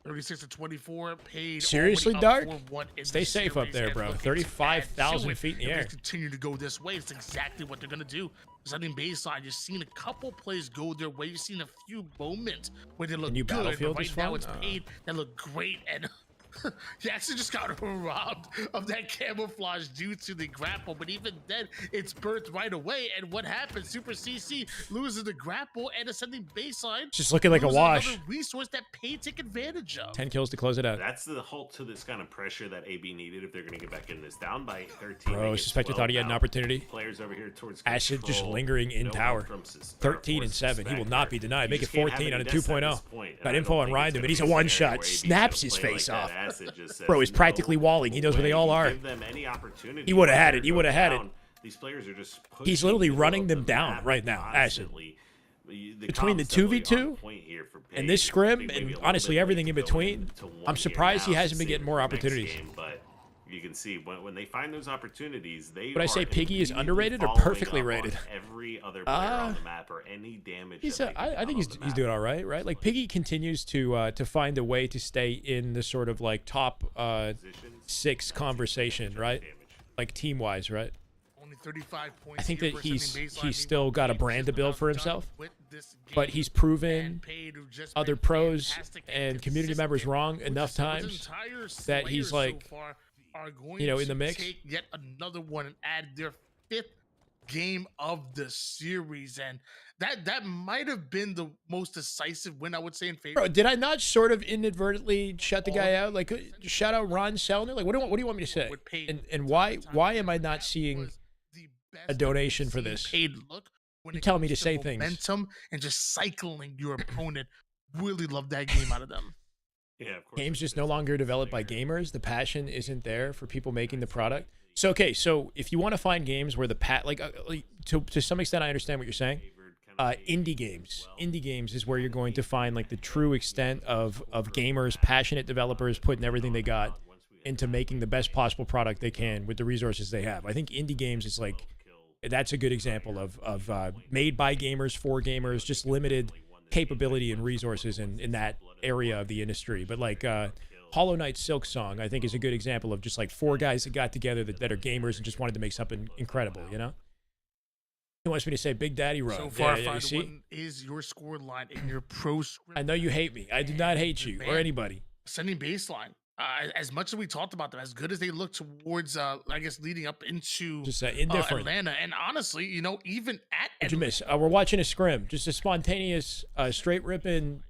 Speaker 6: 36-24 paid.
Speaker 1: Seriously,
Speaker 6: already
Speaker 1: Dark?
Speaker 6: up 4-1 in
Speaker 1: Stay
Speaker 6: the
Speaker 1: safe up
Speaker 6: series,
Speaker 1: there,
Speaker 6: and
Speaker 1: bro.
Speaker 6: looking to
Speaker 1: 35,000
Speaker 6: add
Speaker 1: feet in the
Speaker 6: to it.
Speaker 1: air.
Speaker 6: If they continue to go this way, it's exactly what they're gonna do. Setting baseline, you've seen a couple plays go their way. You've seen a few moments where they look
Speaker 1: new
Speaker 6: good,
Speaker 1: Battlefield
Speaker 6: but
Speaker 1: is
Speaker 6: right now
Speaker 1: fun?
Speaker 6: it's paid. They look great, and he actually just got robbed of that camouflage due to the grapple, but even then, it's burnt right away. And what happens? Super CC loses the grapple and ascending baseline.
Speaker 1: Just looking like a
Speaker 6: loses
Speaker 1: wash.
Speaker 6: another resource that Paid take advantage of.
Speaker 1: 10 kills to close it out.
Speaker 5: That's the halt to this kind of pressure that AB needed if they're going to get back in this. Down by 13.
Speaker 1: Bro, Suspector thought he had an opportunity.
Speaker 5: Players over here towards
Speaker 1: Acid just
Speaker 5: control.
Speaker 1: lingering in
Speaker 5: No
Speaker 1: tower.
Speaker 5: help from
Speaker 1: 13 and 7. He will not be denied. Make it 14 on a 2.0. Got
Speaker 5: Got
Speaker 1: info on Ryanoob, but he's a one-shot. Snaps his face off. Bro, he's practically walling. He knows where they all are. He would have had it. He would have had it.
Speaker 5: These players are just
Speaker 1: He's literally running them down right now, Acid. Between the 2v2 and this scrim, and honestly everything in between, I'm surprised he hasn't been getting more opportunities.
Speaker 5: But you can see when they find those opportunities, they
Speaker 1: Would I say
Speaker 5: are
Speaker 1: Piggy is
Speaker 5: immediately
Speaker 1: underrated or
Speaker 5: following
Speaker 1: perfectly
Speaker 5: up on
Speaker 1: rated?
Speaker 5: Every other player on the map or any damage.
Speaker 1: I think he's doing all right, right? Like Piggy continues to find a way to stay in the sort of like top 6 conversation, right? Like team wise, right?
Speaker 6: Only 35 points.
Speaker 1: I think
Speaker 6: here
Speaker 1: that
Speaker 6: for
Speaker 1: he's
Speaker 6: ascending baseline.
Speaker 1: still got a brand to build for himself, but he's proven other pros and community members wrong enough times that he's like, you know, in the mix.
Speaker 6: Take yet another one and add their 5th game of the series, and that might have been the most decisive win, I would say, in favor.
Speaker 1: Bro, did I not sort of inadvertently shut the guy out? Like, shout out Ron Selner? Like, what do you want me to say? And why am I not seeing a donation for this? You tell me to say things.
Speaker 6: Momentum and just cycling your opponent. Really love that game out of them.
Speaker 5: Yeah, of course.
Speaker 1: Games just no longer developed by gamers. The passion isn't there for people making the product. So, okay, so if you want to find games where the to some extent, I understand what you're saying. Indie games is where you're going to find like the true extent of gamers, passionate developers putting everything they got into making the best possible product they can with the resources they have. I think indie games is like, that's a good example of made by gamers for gamers, just limited capability and resources in that area of the industry. But like Hollow Knight Silk Song, I think, is a good example of just like 4 guys that got together that are gamers and just wanted to make something incredible, you know? He wants me to say Big Daddy Run.
Speaker 6: So far,
Speaker 1: you see?
Speaker 6: 5-1 is your score line in your pro script.
Speaker 1: I know you hate me. I do not hate you or anybody.
Speaker 6: Sending baseline. As much as we talked about them, as good as they look towards, I guess, leading up into
Speaker 1: Just indifferent.
Speaker 6: Atlanta, and honestly, you know, even at
Speaker 1: What'd you miss? We're watching a scrim, just a spontaneous, straight ripping,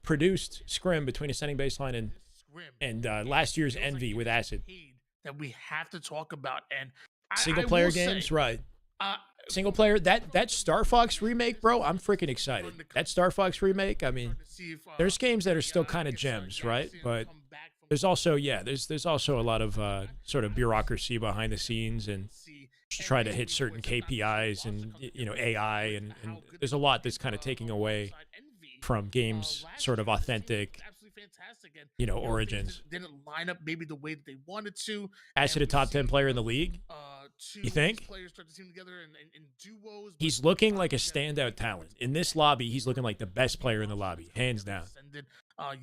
Speaker 1: produced scrim between Ascending Baseline and last year's Envy with Acid.
Speaker 6: That we have to talk about, and
Speaker 1: Single player games, right? Single player, that Star Fox remake, bro, I'm freaking excited. That Star Fox remake, I mean, there's games that are still kind of gems, right? But there's also, there's also a lot of sort of bureaucracy behind the scenes and try to hit certain KPIs and, you know, AI, and there's a lot that's kind of taking away from games' sort of authentic, you know, origins.
Speaker 6: Didn't line up maybe the way that they wanted to.
Speaker 1: Acid, a top 10 player in the league? You think? He's looking like a standout talent. In this lobby, he's looking like the best player in the lobby, hands down.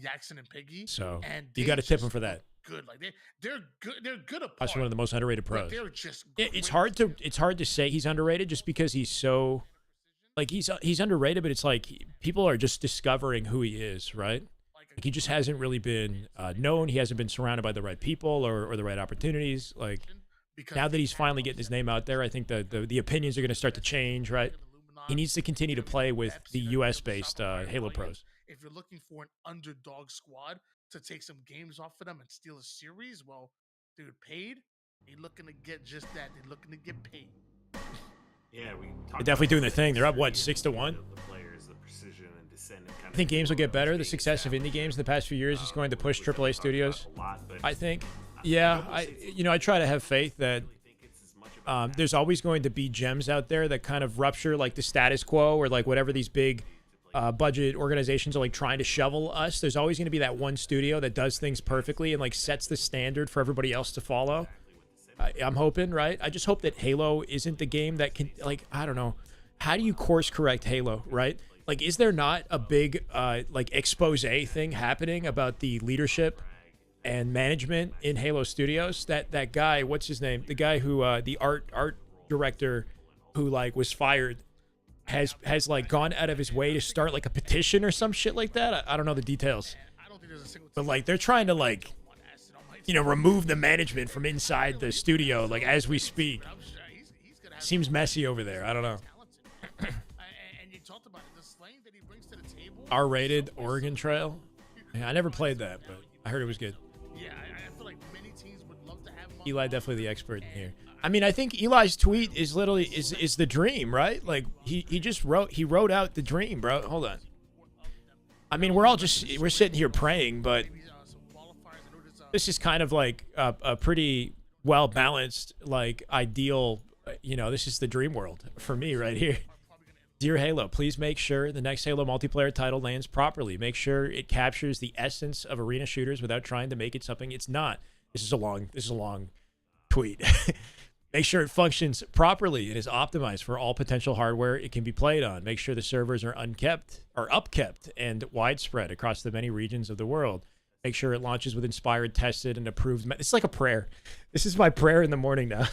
Speaker 6: Jackson and Piggy.
Speaker 1: So
Speaker 6: And
Speaker 1: you
Speaker 6: they
Speaker 1: got to tip
Speaker 6: just
Speaker 1: them for that.
Speaker 6: Good, like they're good. They're good apart.
Speaker 1: That's one of the most underrated
Speaker 6: but
Speaker 1: pros.
Speaker 6: They're just
Speaker 1: It's
Speaker 6: great.
Speaker 1: hard to say he's underrated just because he's so like he's underrated, but it's like people are just discovering who he is, right? Like he just hasn't really been known. He hasn't been surrounded by the right people or the right opportunities. Like now that he's finally getting his name out there, I think the opinions are going to start to change, right? He needs to continue to play with the U.S.-based Halo pros.
Speaker 6: If you're looking for an underdog squad to take some games off of them and steal a series, well, dude, paid. They looking to get just that. They're looking to get paid.
Speaker 5: Yeah,
Speaker 1: They're definitely doing their thing. They're up, what, 6-1?
Speaker 5: The players, the precision and descent and kind
Speaker 1: I think games will get better. The success of indie games in the past few years is going to push AAA studios. I think. Yeah, I try to have faith that there's always going to be gems out there that kind of rupture like the status quo or like whatever these big budget organizations are like trying to shovel us. There's always going to be that one studio that does things perfectly and like sets the standard for everybody else to follow. I'm hoping, right? I just hope that Halo isn't the game that can, like, I don't know. How do you course correct Halo, right? Like, is there not a big, like, expose thing happening about the leadership and management in Halo Studios? That guy, what's his name? The guy who, the art director who, like, was fired has like, gone out of his way to start, like, a petition or some shit like that? I don't know the details. But, like, they're trying to, like, remove the management from inside the studio, like, as we speak. Seems messy over there. I don't know. R-rated Oregon Trail? Yeah, I never played that, but I heard it was good.
Speaker 6: Yeah, I feel like many teams would love to have him.
Speaker 1: Eli definitely the expert in here. I mean, I think Eli's tweet is literally is the dream, right? Like he wrote out the dream, bro. Hold on. I mean, we're sitting here praying, but this is kind of like a pretty well balanced, like ideal. This is the dream world for me right here. Dear Halo, please make sure the next Halo multiplayer title lands properly. Make sure it captures the essence of arena shooters without trying to make it something it's not. This is a long tweet. Make sure it functions properly and is optimized for all potential hardware it can be played on. Make sure the servers are upkept and widespread across the many regions of the world. Make sure it launches with inspired, tested, and approved. It's like a prayer. This is my prayer in the morning now.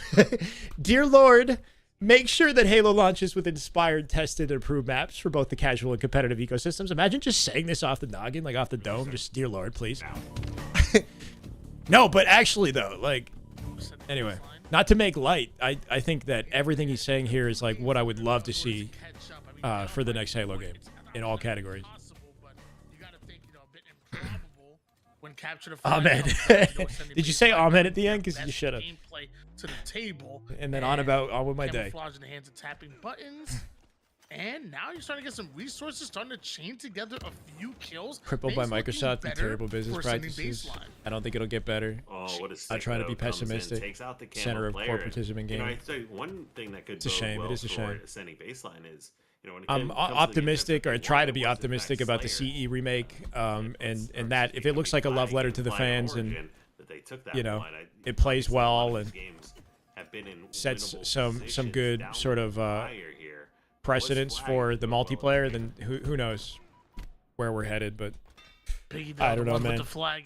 Speaker 1: Dear Lord, make sure that Halo launches with inspired, tested, and approved maps for both the casual and competitive ecosystems. Imagine just saying this off the noggin, like off the dome. Just, dear Lord, please. No, but actually, though, like, anyway, not to make light, I think that everything he's saying here is like what I would love to see for the next Halo game in all categories. Amen. Did you say amen at the end? Because you should have.
Speaker 6: To the table,
Speaker 1: and then on with my day.
Speaker 6: In the hands of tapping buttons, and now you're starting to get some resources, starting to chain together a few kills.
Speaker 1: Crippled by Microsoft and terrible business practices. I don't think it'll get better.
Speaker 5: Oh, what a
Speaker 1: I try to be pessimistic.
Speaker 5: Takes out the
Speaker 1: Center of corporatism in game.
Speaker 5: I'd say one thing that could
Speaker 1: it's a shame. It is a shame.
Speaker 5: Ascending baseline is.
Speaker 1: I'm optimistic, or I try to be optimistic about the CE remake, and that if it looks like a love letter to the fans, and it plays well and sets some good sort of precedents for the multiplayer, then who knows where we're headed. But I don't know, man.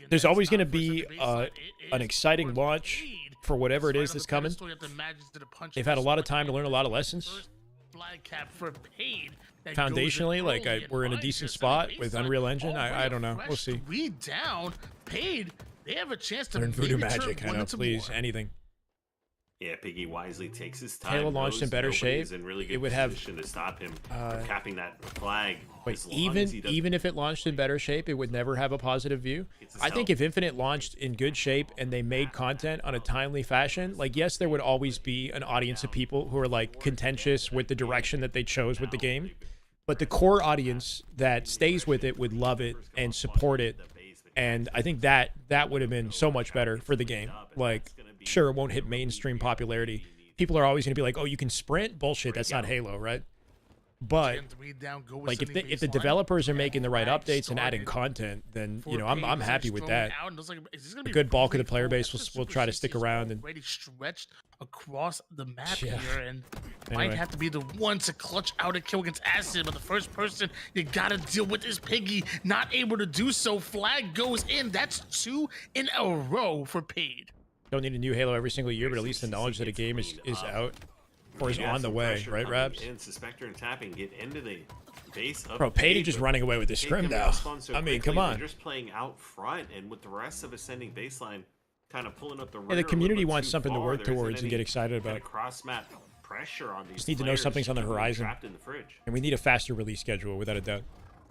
Speaker 1: There's always going to be an exciting launch for whatever it is that's coming. They've had a lot of time to learn a lot of lessons. Foundationally, like we're in a decent spot with Unreal Engine. I don't know. We'll see.
Speaker 6: Paid. They have a chance to
Speaker 1: learn voodoo magic. I know, please, anything.
Speaker 5: Yeah, Piggy wisely takes his time.
Speaker 1: Halo launched in better shape.
Speaker 5: In really good
Speaker 1: it would have
Speaker 5: to stop him from capping that flag.
Speaker 1: Wait, even if it launched in better shape, it would never have a positive view. I think if Infinite launched in good shape and they made content on a timely fashion, like yes, there would always be an audience of people who are like contentious with the direction that they chose with the game, but the core audience that stays with it would love it and support it. And I think that would have been so much better for the game. Like, sure, it won't hit mainstream popularity. People are always going to be like, oh, you can sprint? Bullshit, that's not Halo, right? But
Speaker 6: Again, 3 down, go with
Speaker 1: like if
Speaker 6: sending
Speaker 1: the
Speaker 6: baseline.
Speaker 1: developers are making the right
Speaker 6: Flag
Speaker 1: updates and adding
Speaker 6: started
Speaker 1: content, then
Speaker 6: for
Speaker 1: you know
Speaker 6: Paid.
Speaker 1: I'm
Speaker 6: Looks
Speaker 1: happy
Speaker 6: like
Speaker 1: with
Speaker 6: throwing
Speaker 1: that.
Speaker 6: out, and looks like, is this gonna
Speaker 1: A
Speaker 6: be
Speaker 1: good bulk of the
Speaker 6: free
Speaker 1: player
Speaker 6: for
Speaker 1: base
Speaker 6: after
Speaker 1: will try to stick
Speaker 6: Super
Speaker 1: around and
Speaker 6: already stretched across the map
Speaker 1: Yeah.
Speaker 6: here, and
Speaker 1: Anyway.
Speaker 6: might have to be the one to clutch out a kill against Acid. But the first person you gotta deal with is Piggy, not able to do so. Flag goes in. That's 2 in a row for Paid.
Speaker 1: don't need a new Halo every single year, but at least the
Speaker 5: CCC
Speaker 1: knowledge that a
Speaker 5: gets
Speaker 1: game is
Speaker 5: cleaned up.
Speaker 1: out or is
Speaker 5: You have
Speaker 1: on the
Speaker 5: some
Speaker 1: way,
Speaker 5: pressure
Speaker 1: right,
Speaker 5: coming
Speaker 1: Rabs?
Speaker 5: in. Suspector and Tapping get into the base of
Speaker 1: Bro, Paid is
Speaker 5: Paid,
Speaker 1: just
Speaker 5: but
Speaker 1: running away with the
Speaker 5: Paid
Speaker 1: scrim
Speaker 5: can
Speaker 1: now.
Speaker 5: respond so
Speaker 1: I mean,
Speaker 5: quickly.
Speaker 1: come
Speaker 5: They're
Speaker 1: on.
Speaker 5: just playing out front, and with the rest of Ascending Baseline kind of pulling up the rear.
Speaker 1: Yeah, the
Speaker 5: a little
Speaker 1: community
Speaker 5: bit
Speaker 1: wants
Speaker 5: too
Speaker 1: something to
Speaker 5: far,
Speaker 1: work
Speaker 5: there isn't
Speaker 1: towards and
Speaker 5: any
Speaker 1: get excited
Speaker 5: kinda
Speaker 1: about.
Speaker 5: cross-map pressure on these
Speaker 1: Just need to know
Speaker 5: players
Speaker 1: something's on the
Speaker 5: keeping them
Speaker 1: horizon.
Speaker 5: trapped in the fridge.
Speaker 1: And we need a faster release schedule, without a doubt.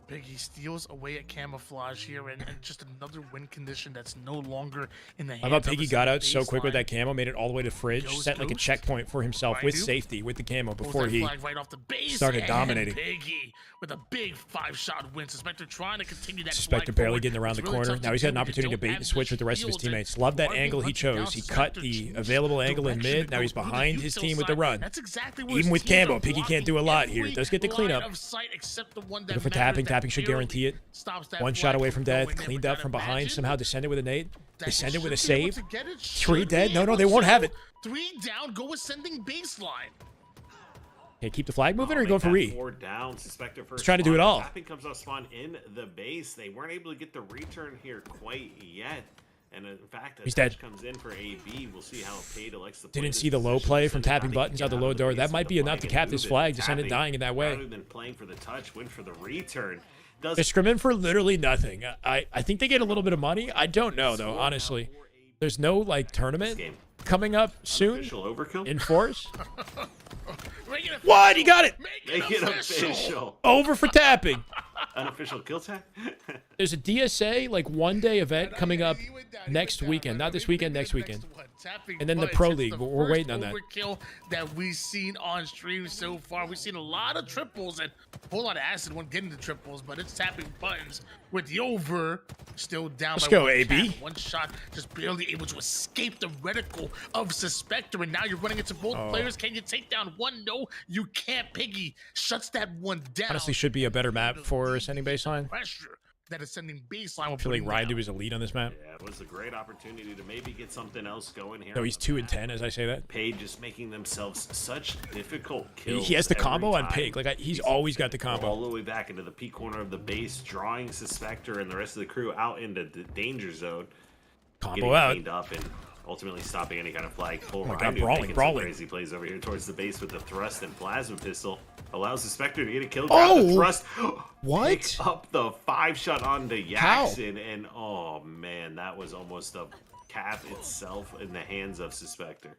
Speaker 6: Piggy steals away at Camouflage here, and just another win condition that's no longer in the hands
Speaker 1: How about
Speaker 6: of
Speaker 1: Piggy
Speaker 6: Ascending
Speaker 1: got out so quick with
Speaker 6: Baseline.
Speaker 1: that camo, made it all the way to fridge,
Speaker 6: Goes
Speaker 1: set like a
Speaker 6: Ghost.
Speaker 1: checkpoint for himself with
Speaker 6: Ryanoob.
Speaker 1: safety with the camo
Speaker 6: Pulls
Speaker 1: before
Speaker 6: that
Speaker 1: he
Speaker 6: flag right off the base,
Speaker 1: started
Speaker 6: and
Speaker 1: dominating.
Speaker 6: Piggy with a big 5-shot win. Suspector trying to continue that.
Speaker 1: Suspector
Speaker 6: flag
Speaker 1: barely
Speaker 6: forward.
Speaker 1: getting around
Speaker 6: It's
Speaker 1: the
Speaker 6: really
Speaker 1: corner.
Speaker 6: tough
Speaker 1: Now
Speaker 6: to
Speaker 1: he's got an
Speaker 6: do when you
Speaker 1: opportunity to
Speaker 6: don't
Speaker 1: bait
Speaker 6: have
Speaker 1: and
Speaker 6: the
Speaker 1: switch with the rest of his
Speaker 6: shields, and
Speaker 1: teammates. Love that
Speaker 6: Marvin
Speaker 1: angle he
Speaker 6: hunting down
Speaker 1: chose. He cut
Speaker 6: Suspector,
Speaker 1: the
Speaker 6: choose
Speaker 1: available angle in
Speaker 6: direction to
Speaker 1: mid. Now
Speaker 6: go
Speaker 1: he's
Speaker 6: through the
Speaker 1: behind his
Speaker 6: util
Speaker 1: team with the
Speaker 6: side.
Speaker 1: run.
Speaker 6: That's exactly where
Speaker 1: Even
Speaker 6: his
Speaker 1: with
Speaker 6: teams
Speaker 1: camo,
Speaker 6: are
Speaker 1: Piggy can't
Speaker 6: blocking
Speaker 1: do a lot here.
Speaker 6: every
Speaker 1: Does get the
Speaker 6: line
Speaker 1: cleanup.
Speaker 6: of sight except the one that
Speaker 1: But for
Speaker 6: matters
Speaker 1: tapping,
Speaker 6: that
Speaker 1: tapping should
Speaker 6: barely
Speaker 1: guarantee it.
Speaker 6: stops that
Speaker 1: One
Speaker 6: flag
Speaker 1: shot away
Speaker 6: from
Speaker 1: from death,
Speaker 6: going in,
Speaker 1: cleaned
Speaker 6: but
Speaker 1: up from behind,
Speaker 6: imagine
Speaker 1: somehow descended with a nade.
Speaker 6: that
Speaker 1: Descended with a
Speaker 6: should be able
Speaker 1: save.
Speaker 6: to get it,
Speaker 1: 3
Speaker 6: should
Speaker 1: dead.
Speaker 6: be
Speaker 1: No,
Speaker 6: able
Speaker 1: they won't have
Speaker 6: to.
Speaker 1: it.
Speaker 6: 3 down, go ascending baseline.
Speaker 1: Okay, keep the flag moving or
Speaker 5: Make
Speaker 1: go for
Speaker 5: that
Speaker 1: re?
Speaker 5: 4 down. Suspector first.
Speaker 1: trying to do it all.
Speaker 5: Tapping comes off spawn in the base. They weren't able to get the return here quite yet. And in fact,
Speaker 1: He's
Speaker 5: touch
Speaker 1: dead.
Speaker 5: comes in for AB. We'll see how Paid elects to play
Speaker 1: Didn't
Speaker 5: this
Speaker 1: see the low
Speaker 5: position.
Speaker 1: play
Speaker 5: So
Speaker 1: from
Speaker 5: they're
Speaker 1: tapping
Speaker 5: trying to
Speaker 1: buttons
Speaker 5: get
Speaker 1: out the
Speaker 5: out
Speaker 1: low
Speaker 5: of
Speaker 1: door.
Speaker 5: base
Speaker 1: That might
Speaker 5: with
Speaker 1: be
Speaker 5: the
Speaker 1: enough to
Speaker 5: flag
Speaker 1: cap
Speaker 5: and
Speaker 1: this
Speaker 5: move it.
Speaker 1: flag. Descended
Speaker 5: Tapping,
Speaker 1: dying in that way.
Speaker 5: rather than playing for the touch, went for the return. Does
Speaker 1: They're scrimming for literally nothing. I think they get a little bit of money. I don't know though, honestly. There's no like tournament
Speaker 5: game.
Speaker 1: coming up soon
Speaker 5: Official overkill.
Speaker 1: in Force.
Speaker 6: Make it
Speaker 1: What? He got it.
Speaker 5: Make it official.
Speaker 1: Over for tapping.
Speaker 5: Unofficial kill tag.
Speaker 1: There's a DSA like 1-day event coming up next weekend. Not this weekend, next weekend. And then the Pro League. We're waiting on that.
Speaker 6: Overkill that we've seen on stream so far. We've seen a lot of triples and a whole lot of acid when getting the triples, but it's tapping buttons with the over still down.
Speaker 1: Let's
Speaker 6: by
Speaker 1: go,
Speaker 6: one
Speaker 1: AB.
Speaker 6: cap. One shot, just barely able to escape the reticle of Suspector, and now you're running into both players. Can you take down one? No, you can't. Piggy shuts that one down.
Speaker 1: Honestly, should be a better map for ascending baseline.
Speaker 6: Pressure that ascending baseline.
Speaker 1: I feel like Ryanoob is a lead on this map.
Speaker 5: Yeah, it was a great opportunity to maybe get something else going here.
Speaker 1: No, he's 2 and 10 as I say that.
Speaker 5: Paid just making themselves such difficult kills.
Speaker 1: He has the
Speaker 5: every
Speaker 1: combo on
Speaker 5: time.
Speaker 1: Pig. Like he's always got the
Speaker 5: All
Speaker 1: combo.
Speaker 5: the way back into the peak corner of the base, drawing Suspector and the rest of the crew out into the danger zone. Getting
Speaker 1: Combo out.
Speaker 5: cleaned up and ultimately stopping any kind of flag pull.
Speaker 1: Oh my God,
Speaker 5: Ryanoob
Speaker 1: brawling,
Speaker 5: making some
Speaker 1: brawling.
Speaker 5: Crazy plays over here towards the base with the thrust and plasma pistol. Allows Suspector to get a kill.
Speaker 1: Oh!
Speaker 5: The thrust.
Speaker 1: What?
Speaker 5: Picks up the 5-shot onto Yaxin, and oh man, that was almost a cap itself in the hands of Suspector.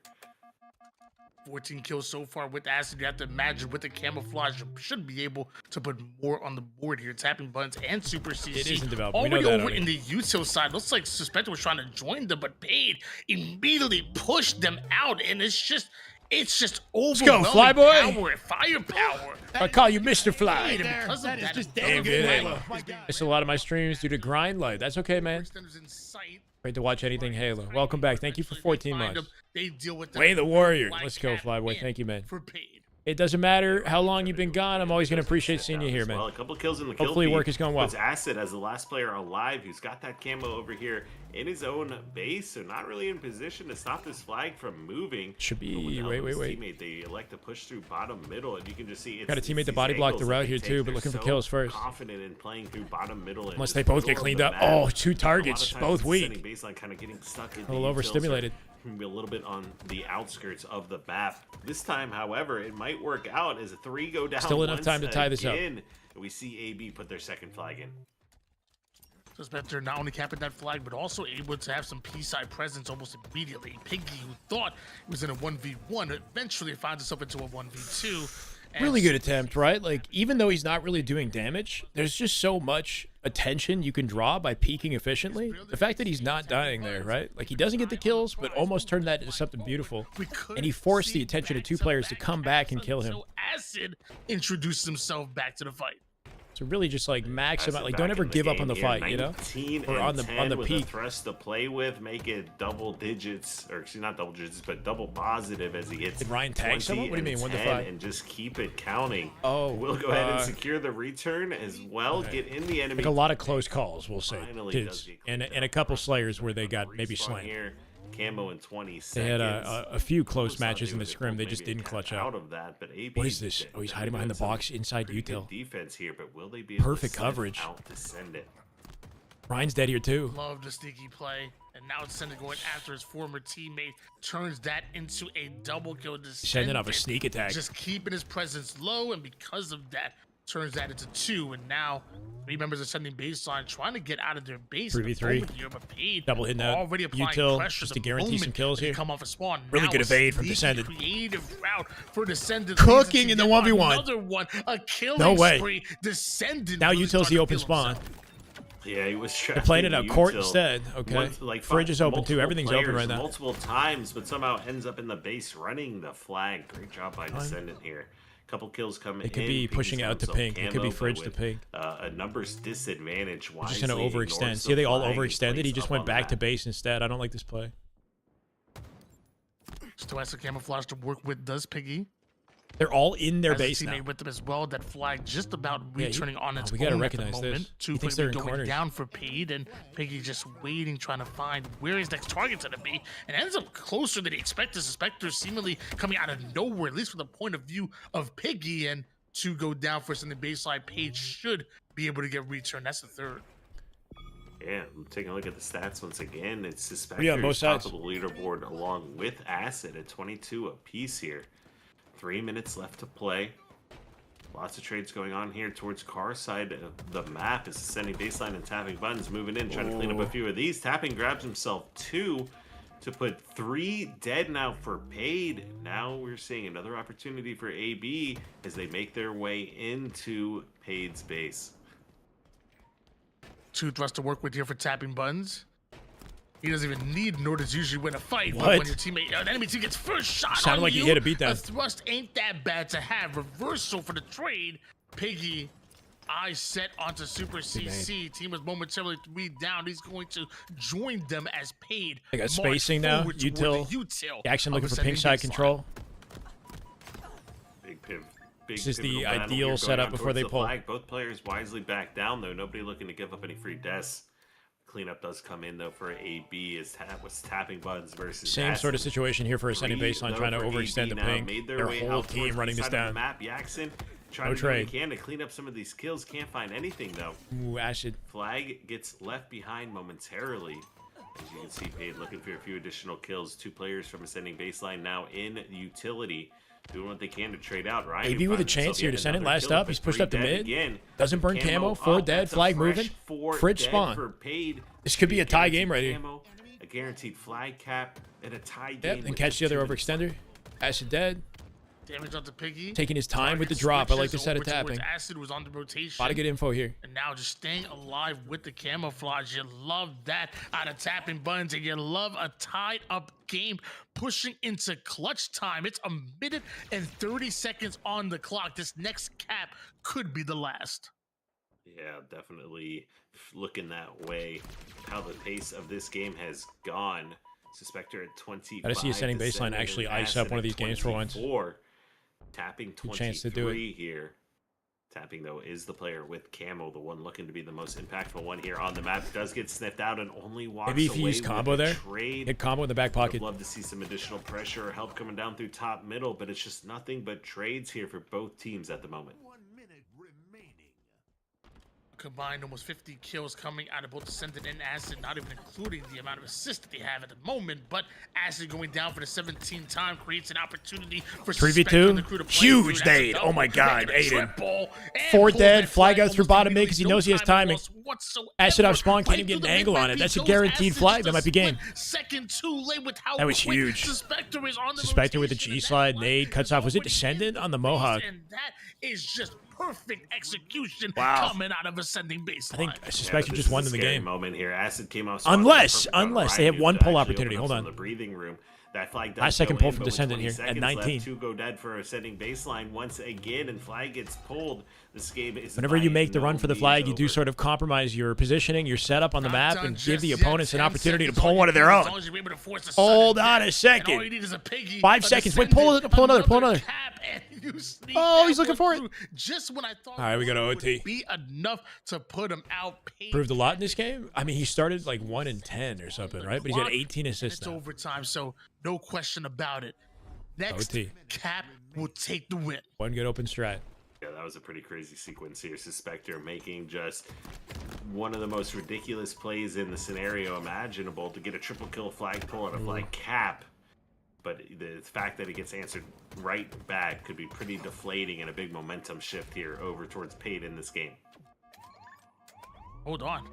Speaker 6: 14 kills so far with acid. You have to imagine with the camouflage, you should be able to put more on the board here. Tapping buttons and Super CC.
Speaker 1: It isn't developed. We know
Speaker 6: Already
Speaker 1: that,
Speaker 6: over
Speaker 1: Oni.
Speaker 6: in the util side. Looks like Suspector was trying to join them, but Paid immediately pushed them out, and it's just
Speaker 1: go,
Speaker 6: overwhelming
Speaker 1: Flyboy.
Speaker 6: power, firepower.
Speaker 1: I call you Mr. Fly.
Speaker 6: And because of
Speaker 4: That is
Speaker 6: that,
Speaker 4: just
Speaker 1: Damn
Speaker 4: damn
Speaker 1: good
Speaker 4: good
Speaker 1: Halo.
Speaker 4: Halo. My God.
Speaker 1: Missed a lot of my streams due to grind light. That's okay, man.
Speaker 6: Extenders in sight.
Speaker 1: Great to watch anything Halo. Welcome back. Thank you for 14
Speaker 6: Find
Speaker 1: months.
Speaker 6: them. They deal with
Speaker 1: Way the warrior.
Speaker 6: Black
Speaker 1: Let's go,
Speaker 6: Cat
Speaker 1: Flyboy.
Speaker 6: and
Speaker 1: Thank you, man.
Speaker 6: For Paid.
Speaker 1: It doesn't matter how long you've been gone. I'm always going to appreciate seeing you here,
Speaker 5: Well,
Speaker 1: man.
Speaker 5: a couple kills in the kill
Speaker 1: Hopefully
Speaker 5: feed
Speaker 1: work is going well.
Speaker 5: puts Acid as the last player alive who's got that camo over here in his own base, so not really in position to stop this flag from moving.
Speaker 1: Should
Speaker 5: But with
Speaker 1: be.
Speaker 5: the help
Speaker 1: Wait,
Speaker 5: of
Speaker 1: wait,
Speaker 5: his
Speaker 1: wait.
Speaker 5: Teammate, they elect to push through bottom middle, and you can just see it's,
Speaker 1: Got a teammate
Speaker 5: it's
Speaker 1: to
Speaker 5: these
Speaker 1: body block the
Speaker 5: angles
Speaker 1: route
Speaker 5: that
Speaker 1: here
Speaker 5: they
Speaker 1: too,
Speaker 5: take.
Speaker 1: but looking for
Speaker 5: They're
Speaker 1: kills
Speaker 5: so
Speaker 1: first.
Speaker 5: confident in playing through bottom middle. and
Speaker 1: Unless
Speaker 5: just
Speaker 1: they both
Speaker 5: middle
Speaker 1: get
Speaker 5: of
Speaker 1: cleaned
Speaker 5: the
Speaker 1: up.
Speaker 5: map.
Speaker 1: Oh, 2
Speaker 5: A lot
Speaker 1: targets,
Speaker 5: of times
Speaker 1: both
Speaker 5: the
Speaker 1: weak.
Speaker 5: sending baseline kind of getting stuck in
Speaker 1: A little overstimulated.
Speaker 5: a little bit on the outskirts of the map. This time, however, it might work out as a 3 go down.
Speaker 1: Still enough
Speaker 5: once
Speaker 1: time to tie this up.
Speaker 5: again. We see AB put their second flag in.
Speaker 6: Suspector not only capping that flag, but also able to have some P-side presence almost immediately. Piggy, who thought it was in a 1v1, eventually finds himself into a 1v2. And
Speaker 1: Really good attempt, right? Like, even though he's not really doing damage, there's just so much attention you can draw by peeking efficiently. The fact that he's not dying there, right? Like, he doesn't get the kills, but almost turned that into something beautiful. And he forced the attention of 2 players to come back and kill him.
Speaker 6: So Acid introduced himself back to the fight.
Speaker 1: to really just like max them out.
Speaker 5: Acid
Speaker 1: Like,
Speaker 5: back
Speaker 1: don't ever
Speaker 5: in the
Speaker 1: give up
Speaker 5: game
Speaker 1: on the
Speaker 5: here,
Speaker 1: fight, you know?
Speaker 5: 19
Speaker 1: Or
Speaker 5: and
Speaker 1: on
Speaker 5: 10
Speaker 1: the
Speaker 5: with
Speaker 1: peak.
Speaker 5: a thrust to play with, make it double digits, or excuse me, not double digits, but double positive as he hits.
Speaker 1: Did Ryan tag
Speaker 5: 20
Speaker 1: someone? What do you mean, 1 to
Speaker 5: 10,
Speaker 1: 5?
Speaker 5: and just keep it counting.
Speaker 1: Oh,
Speaker 5: we'll go ahead and secure the return as well.
Speaker 1: okay.
Speaker 5: Get in the enemy.
Speaker 1: Like a lot of close calls, we'll say.
Speaker 5: Finally
Speaker 1: Dudes.
Speaker 5: does get
Speaker 1: And
Speaker 5: cleaned
Speaker 1: a
Speaker 5: up.
Speaker 1: couple Slayers where they got maybe
Speaker 5: Respawn
Speaker 1: slammed.
Speaker 5: Here, Camo in 20 seconds.
Speaker 1: They had a few close
Speaker 5: Almost thought
Speaker 1: matches in
Speaker 5: they
Speaker 1: the
Speaker 5: would
Speaker 1: scrim. They
Speaker 5: maybe
Speaker 1: just didn't
Speaker 5: cap
Speaker 1: clutch
Speaker 5: out
Speaker 1: out.
Speaker 5: of that, but AB
Speaker 1: What is this? Oh, he's hiding behind the box inside
Speaker 5: pretty good
Speaker 1: util.
Speaker 5: defense here, but will they be able
Speaker 1: Perfect
Speaker 5: to send
Speaker 1: coverage.
Speaker 5: out to send it?
Speaker 1: Ryan's dead here too.
Speaker 6: Love the sneaky play. And now Descendant going after his former teammate. Turns that into a double kill.
Speaker 1: Sending off a sneak attack.
Speaker 6: Just keeping his presence low. And because of that, turns that into 2. And now 3 members are sending baseline, trying to get out of their base.
Speaker 1: 3v3. Double hitting out.
Speaker 6: Already applying
Speaker 1: Util,
Speaker 6: pressure
Speaker 1: just
Speaker 6: the
Speaker 1: to guarantee some
Speaker 6: moment
Speaker 1: kills
Speaker 6: that they
Speaker 1: here.
Speaker 6: Come off a spawn.
Speaker 1: Really
Speaker 6: Now
Speaker 1: good
Speaker 6: a
Speaker 1: evade from
Speaker 6: sneaky,
Speaker 1: Descendant.
Speaker 6: Creative route for Descendant.
Speaker 1: Cooking
Speaker 6: leads
Speaker 1: in the
Speaker 6: to
Speaker 1: 1v1.
Speaker 6: Another one. A killing
Speaker 1: No way.
Speaker 6: spree. Descendant.
Speaker 1: Now
Speaker 6: really
Speaker 1: Util's
Speaker 6: starting
Speaker 1: the
Speaker 6: to
Speaker 1: open
Speaker 6: feel
Speaker 1: spawn.
Speaker 6: himself.
Speaker 5: Yeah, he was
Speaker 1: They're playing it out court
Speaker 5: Util.
Speaker 1: instead. Okay. Fridge is open too.
Speaker 5: Multiple
Speaker 1: Everything's open
Speaker 5: players
Speaker 1: right now.
Speaker 5: Multiple times, but somehow ends up in the base running the flag. Great job by Descendant here. Couple kills coming in.
Speaker 1: It could be
Speaker 5: Piggy's
Speaker 1: pushing
Speaker 5: got
Speaker 1: out to
Speaker 5: himself
Speaker 1: pink. It could be
Speaker 5: camo,
Speaker 1: Fridge
Speaker 5: but
Speaker 1: to
Speaker 5: with,
Speaker 1: pink.
Speaker 5: A numbers disadvantage.
Speaker 1: He's just gonna
Speaker 5: wisely
Speaker 1: overextend.
Speaker 5: ignores
Speaker 1: See how they
Speaker 5: the
Speaker 1: all
Speaker 5: flag and
Speaker 1: overextended? He
Speaker 5: plays
Speaker 1: just
Speaker 5: up
Speaker 1: went
Speaker 5: on
Speaker 1: back to
Speaker 5: that.
Speaker 1: base instead. I don't like this play.
Speaker 6: Still has the camouflage to work with, does Piggy.
Speaker 1: They're all in their
Speaker 6: Has a
Speaker 1: base now.
Speaker 6: teammate with them as well. That flag just about
Speaker 1: Yeah,
Speaker 6: returning on its
Speaker 1: we gotta
Speaker 6: own at the
Speaker 1: recognize this.
Speaker 6: moment.
Speaker 1: He
Speaker 6: 2
Speaker 1: thinks
Speaker 6: quickly
Speaker 1: they're in
Speaker 6: going
Speaker 1: corners.
Speaker 6: down for Paid, and Piggy just waiting, trying to find where his next target's gonna be, and ends up closer than he expected. Spectre seemingly coming out of nowhere, at least from the point of view of Piggy, and 2 go down for something baseline. Page should be able to get returned. That's the 3rd.
Speaker 5: Yeah, I'm taking a look at the stats once again. It's Spectre
Speaker 1: Yeah, both
Speaker 5: top
Speaker 1: sides.
Speaker 5: of the leaderboard along with Acid at 22 apiece here. 3 minutes left to play. Lots of trades going on here towards car side of the map. Is sending baseline and tapping buttons, moving in, trying to clean up a few of these. Tapping grabs himself 2 to put 3 dead now for Paid. Now we're seeing another opportunity for AB as they make their way into Paid's base.
Speaker 6: 2 thrusts to work with here for tapping buttons. He doesn't even need, nor does usually win a fight.
Speaker 1: What?
Speaker 6: But when your teammate, an enemy team gets first shot
Speaker 1: Sounded
Speaker 6: on
Speaker 1: like
Speaker 6: you,
Speaker 1: he hit a beatdown.
Speaker 6: a thrust ain't that bad to have. Reversal for the trade. Piggy, eyes set onto Super CC. Team was momentarily 3 down. He's going to join them as Paid.
Speaker 1: They got
Speaker 6: March
Speaker 1: spacing now.
Speaker 6: forward toward the
Speaker 1: Util. Jackson
Speaker 6: of
Speaker 1: looking for
Speaker 6: ascending
Speaker 1: pink side
Speaker 6: baseline.
Speaker 1: control.
Speaker 5: Big piv. Big
Speaker 1: This is the
Speaker 5: pivotal battle
Speaker 1: ideal
Speaker 5: here going
Speaker 1: setup
Speaker 5: on
Speaker 1: before
Speaker 5: towards
Speaker 1: they
Speaker 5: the
Speaker 1: pull.
Speaker 5: flag. Both players wisely back down though. Nobody looking to give up any free deaths. Cleanup does come in though for AB as was tapping buttons versus
Speaker 1: Same sort of
Speaker 5: Acid.
Speaker 1: situation here for ascending
Speaker 5: 3
Speaker 1: baseline,
Speaker 5: though
Speaker 1: trying to
Speaker 5: for
Speaker 1: overextend
Speaker 5: AB
Speaker 1: the
Speaker 5: now,
Speaker 1: ping.
Speaker 5: made
Speaker 1: Their
Speaker 5: way
Speaker 1: whole
Speaker 5: out
Speaker 1: team
Speaker 5: towards
Speaker 1: running
Speaker 5: the
Speaker 1: this
Speaker 5: side of the
Speaker 1: down.
Speaker 5: map. Jackson trying
Speaker 1: No
Speaker 5: to do what he
Speaker 1: trade.
Speaker 5: can to clean up some of these kills. Can't find anything though.
Speaker 1: Ooh, Acid.
Speaker 5: Flag gets left behind momentarily. As you can see, Paid looking for a few additional kills. 2 players from ascending baseline now in utility. Doing what they can to trade out. Ryan
Speaker 1: AB with a chance here. Descendant last up. He's pushed up to mid.
Speaker 5: Again.
Speaker 1: Doesn't burn camo. 4 dead. Flag moving. Fridge spawn.
Speaker 5: For Paid.
Speaker 1: This could be a tie game right here.
Speaker 5: Camo, a guaranteed flag cap and a tie game.
Speaker 1: Yep, and
Speaker 5: with
Speaker 1: catch the other
Speaker 5: 2 minutes
Speaker 1: overextender. Acid dead.
Speaker 6: Damage onto Piggy.
Speaker 1: Taking his time with the
Speaker 6: Target
Speaker 1: drop. I like the
Speaker 6: switches
Speaker 1: set of
Speaker 6: over towards
Speaker 1: tapping.
Speaker 6: Acid was on the rotation.
Speaker 1: A lot of good info here.
Speaker 6: And now just staying alive with the camouflage. You love that out of tapping buttons, and you love a tied up game pushing into clutch time. It's 1 minute and 30 seconds on the clock. This next cap could be the last.
Speaker 5: Yeah, definitely looking that way. How the pace of this game has gone. Suspector at 25.
Speaker 1: Gotta see ascending
Speaker 5: to
Speaker 1: baseline
Speaker 5: 7
Speaker 1: actually
Speaker 5: and
Speaker 1: ice up
Speaker 5: Acid
Speaker 1: one of
Speaker 5: at
Speaker 1: these games for once.
Speaker 5: 24. Tapping
Speaker 1: Good
Speaker 5: 23
Speaker 1: chance to do it.
Speaker 5: here. Tapping, though, is the player with camo, the one looking to be the most impactful one here on the map. Does get sniffed out and only walks
Speaker 1: Maybe if
Speaker 5: away
Speaker 1: you use
Speaker 5: with
Speaker 1: combo
Speaker 5: a
Speaker 1: there,
Speaker 5: trade.
Speaker 1: hit combo in the back pocket.
Speaker 5: I'd love to see some additional pressure or help coming down through top middle, but it's just nothing but trades here for both teams at the moment.
Speaker 6: Combined almost 50 kills coming out of both Descendant and Acid, not even including the amount of assists that they have at the moment. But Acid going down for the 17th time creates an opportunity for
Speaker 1: 3v2?
Speaker 6: and the crew to play
Speaker 1: Huge
Speaker 6: through. That's a
Speaker 1: nade.
Speaker 6: double.
Speaker 1: Oh my God,
Speaker 6: Making a
Speaker 1: Aiden.
Speaker 6: triple, and
Speaker 1: 4
Speaker 6: pulls
Speaker 1: dead.
Speaker 6: that
Speaker 1: Flag goes
Speaker 6: almost
Speaker 1: through bottom mid
Speaker 6: immediately.
Speaker 1: 'cause he
Speaker 6: No
Speaker 1: knows he has
Speaker 6: time
Speaker 1: timing.
Speaker 6: loss whatsoever.
Speaker 1: Acid off spawn, can't
Speaker 6: Right
Speaker 1: even get
Speaker 6: through
Speaker 1: an
Speaker 6: the
Speaker 1: angle on
Speaker 6: mid-range
Speaker 1: it. That's a
Speaker 6: goes
Speaker 1: guaranteed
Speaker 6: Acid
Speaker 1: flag.
Speaker 6: just
Speaker 1: That
Speaker 6: a
Speaker 1: might be game.
Speaker 6: split Second too late with how
Speaker 1: That was
Speaker 6: quick
Speaker 1: huge.
Speaker 6: Suspector is on the
Speaker 1: Suspector with the
Speaker 6: rotation,
Speaker 1: G
Speaker 6: and that
Speaker 1: slide.
Speaker 6: one
Speaker 1: Nade cuts off. Was it
Speaker 6: already in
Speaker 1: Descendant
Speaker 6: the
Speaker 1: on the
Speaker 6: base,
Speaker 1: Mohawk?
Speaker 6: And that is just perfect execution
Speaker 1: Wow.
Speaker 6: coming out of ascending baseline.
Speaker 1: I suspect you just won in the game.
Speaker 5: Moment here. Acid came off.
Speaker 1: Unless they have one pull opportunity. Hold on.
Speaker 5: The breathing room. That flag does
Speaker 1: Last second
Speaker 5: go
Speaker 1: pull
Speaker 5: in,
Speaker 1: from
Speaker 5: but with
Speaker 1: Descendant
Speaker 5: 20
Speaker 1: here at
Speaker 5: seconds
Speaker 1: 19.
Speaker 5: Left, 2 go dead for ascending baseline once again, and flag gets pulled. This game is
Speaker 1: Whenever you make the
Speaker 5: by
Speaker 1: run for the
Speaker 5: no
Speaker 1: flag, you
Speaker 5: means
Speaker 1: do
Speaker 5: over.
Speaker 1: sort of compromise your positioning, your setup on the map,
Speaker 6: Not
Speaker 1: and
Speaker 6: done
Speaker 1: give the
Speaker 6: just
Speaker 1: opponents
Speaker 6: yet.
Speaker 1: an
Speaker 6: 10
Speaker 1: opportunity to
Speaker 6: seconds,
Speaker 1: pull
Speaker 6: all
Speaker 1: one
Speaker 6: you
Speaker 1: of their
Speaker 6: need,
Speaker 1: own.
Speaker 6: as long as you're able to force a
Speaker 1: Hold
Speaker 6: sudden
Speaker 1: on
Speaker 6: death.
Speaker 1: a second.
Speaker 6: And all you need is a piggy,
Speaker 1: 5
Speaker 6: a
Speaker 1: seconds. Wait,
Speaker 6: Descendant,
Speaker 1: pull another.
Speaker 6: cap, and you sneak
Speaker 1: Oh,
Speaker 6: that
Speaker 1: he's looking
Speaker 6: one
Speaker 1: for it.
Speaker 6: through just when I thought
Speaker 1: All right, we got
Speaker 6: it
Speaker 1: OT.
Speaker 6: would be enough to put him out.
Speaker 1: Proved a lot in this game. I mean, he started like 1 in 10 or something, right? But he's got 18 assists
Speaker 6: It's
Speaker 1: now.
Speaker 6: overtime, so no question about it. Next,
Speaker 1: OT.
Speaker 6: Cap will take the win.
Speaker 1: One good open strat.
Speaker 5: Yeah, that was a pretty crazy sequence here. Suspector making just one of the most ridiculous plays in the scenario imaginable to get a triple kill flag pull and a flag cap. But the fact that it gets answered right back could be pretty deflating and a big momentum shift here over towards Paid in this game.
Speaker 6: Hold on.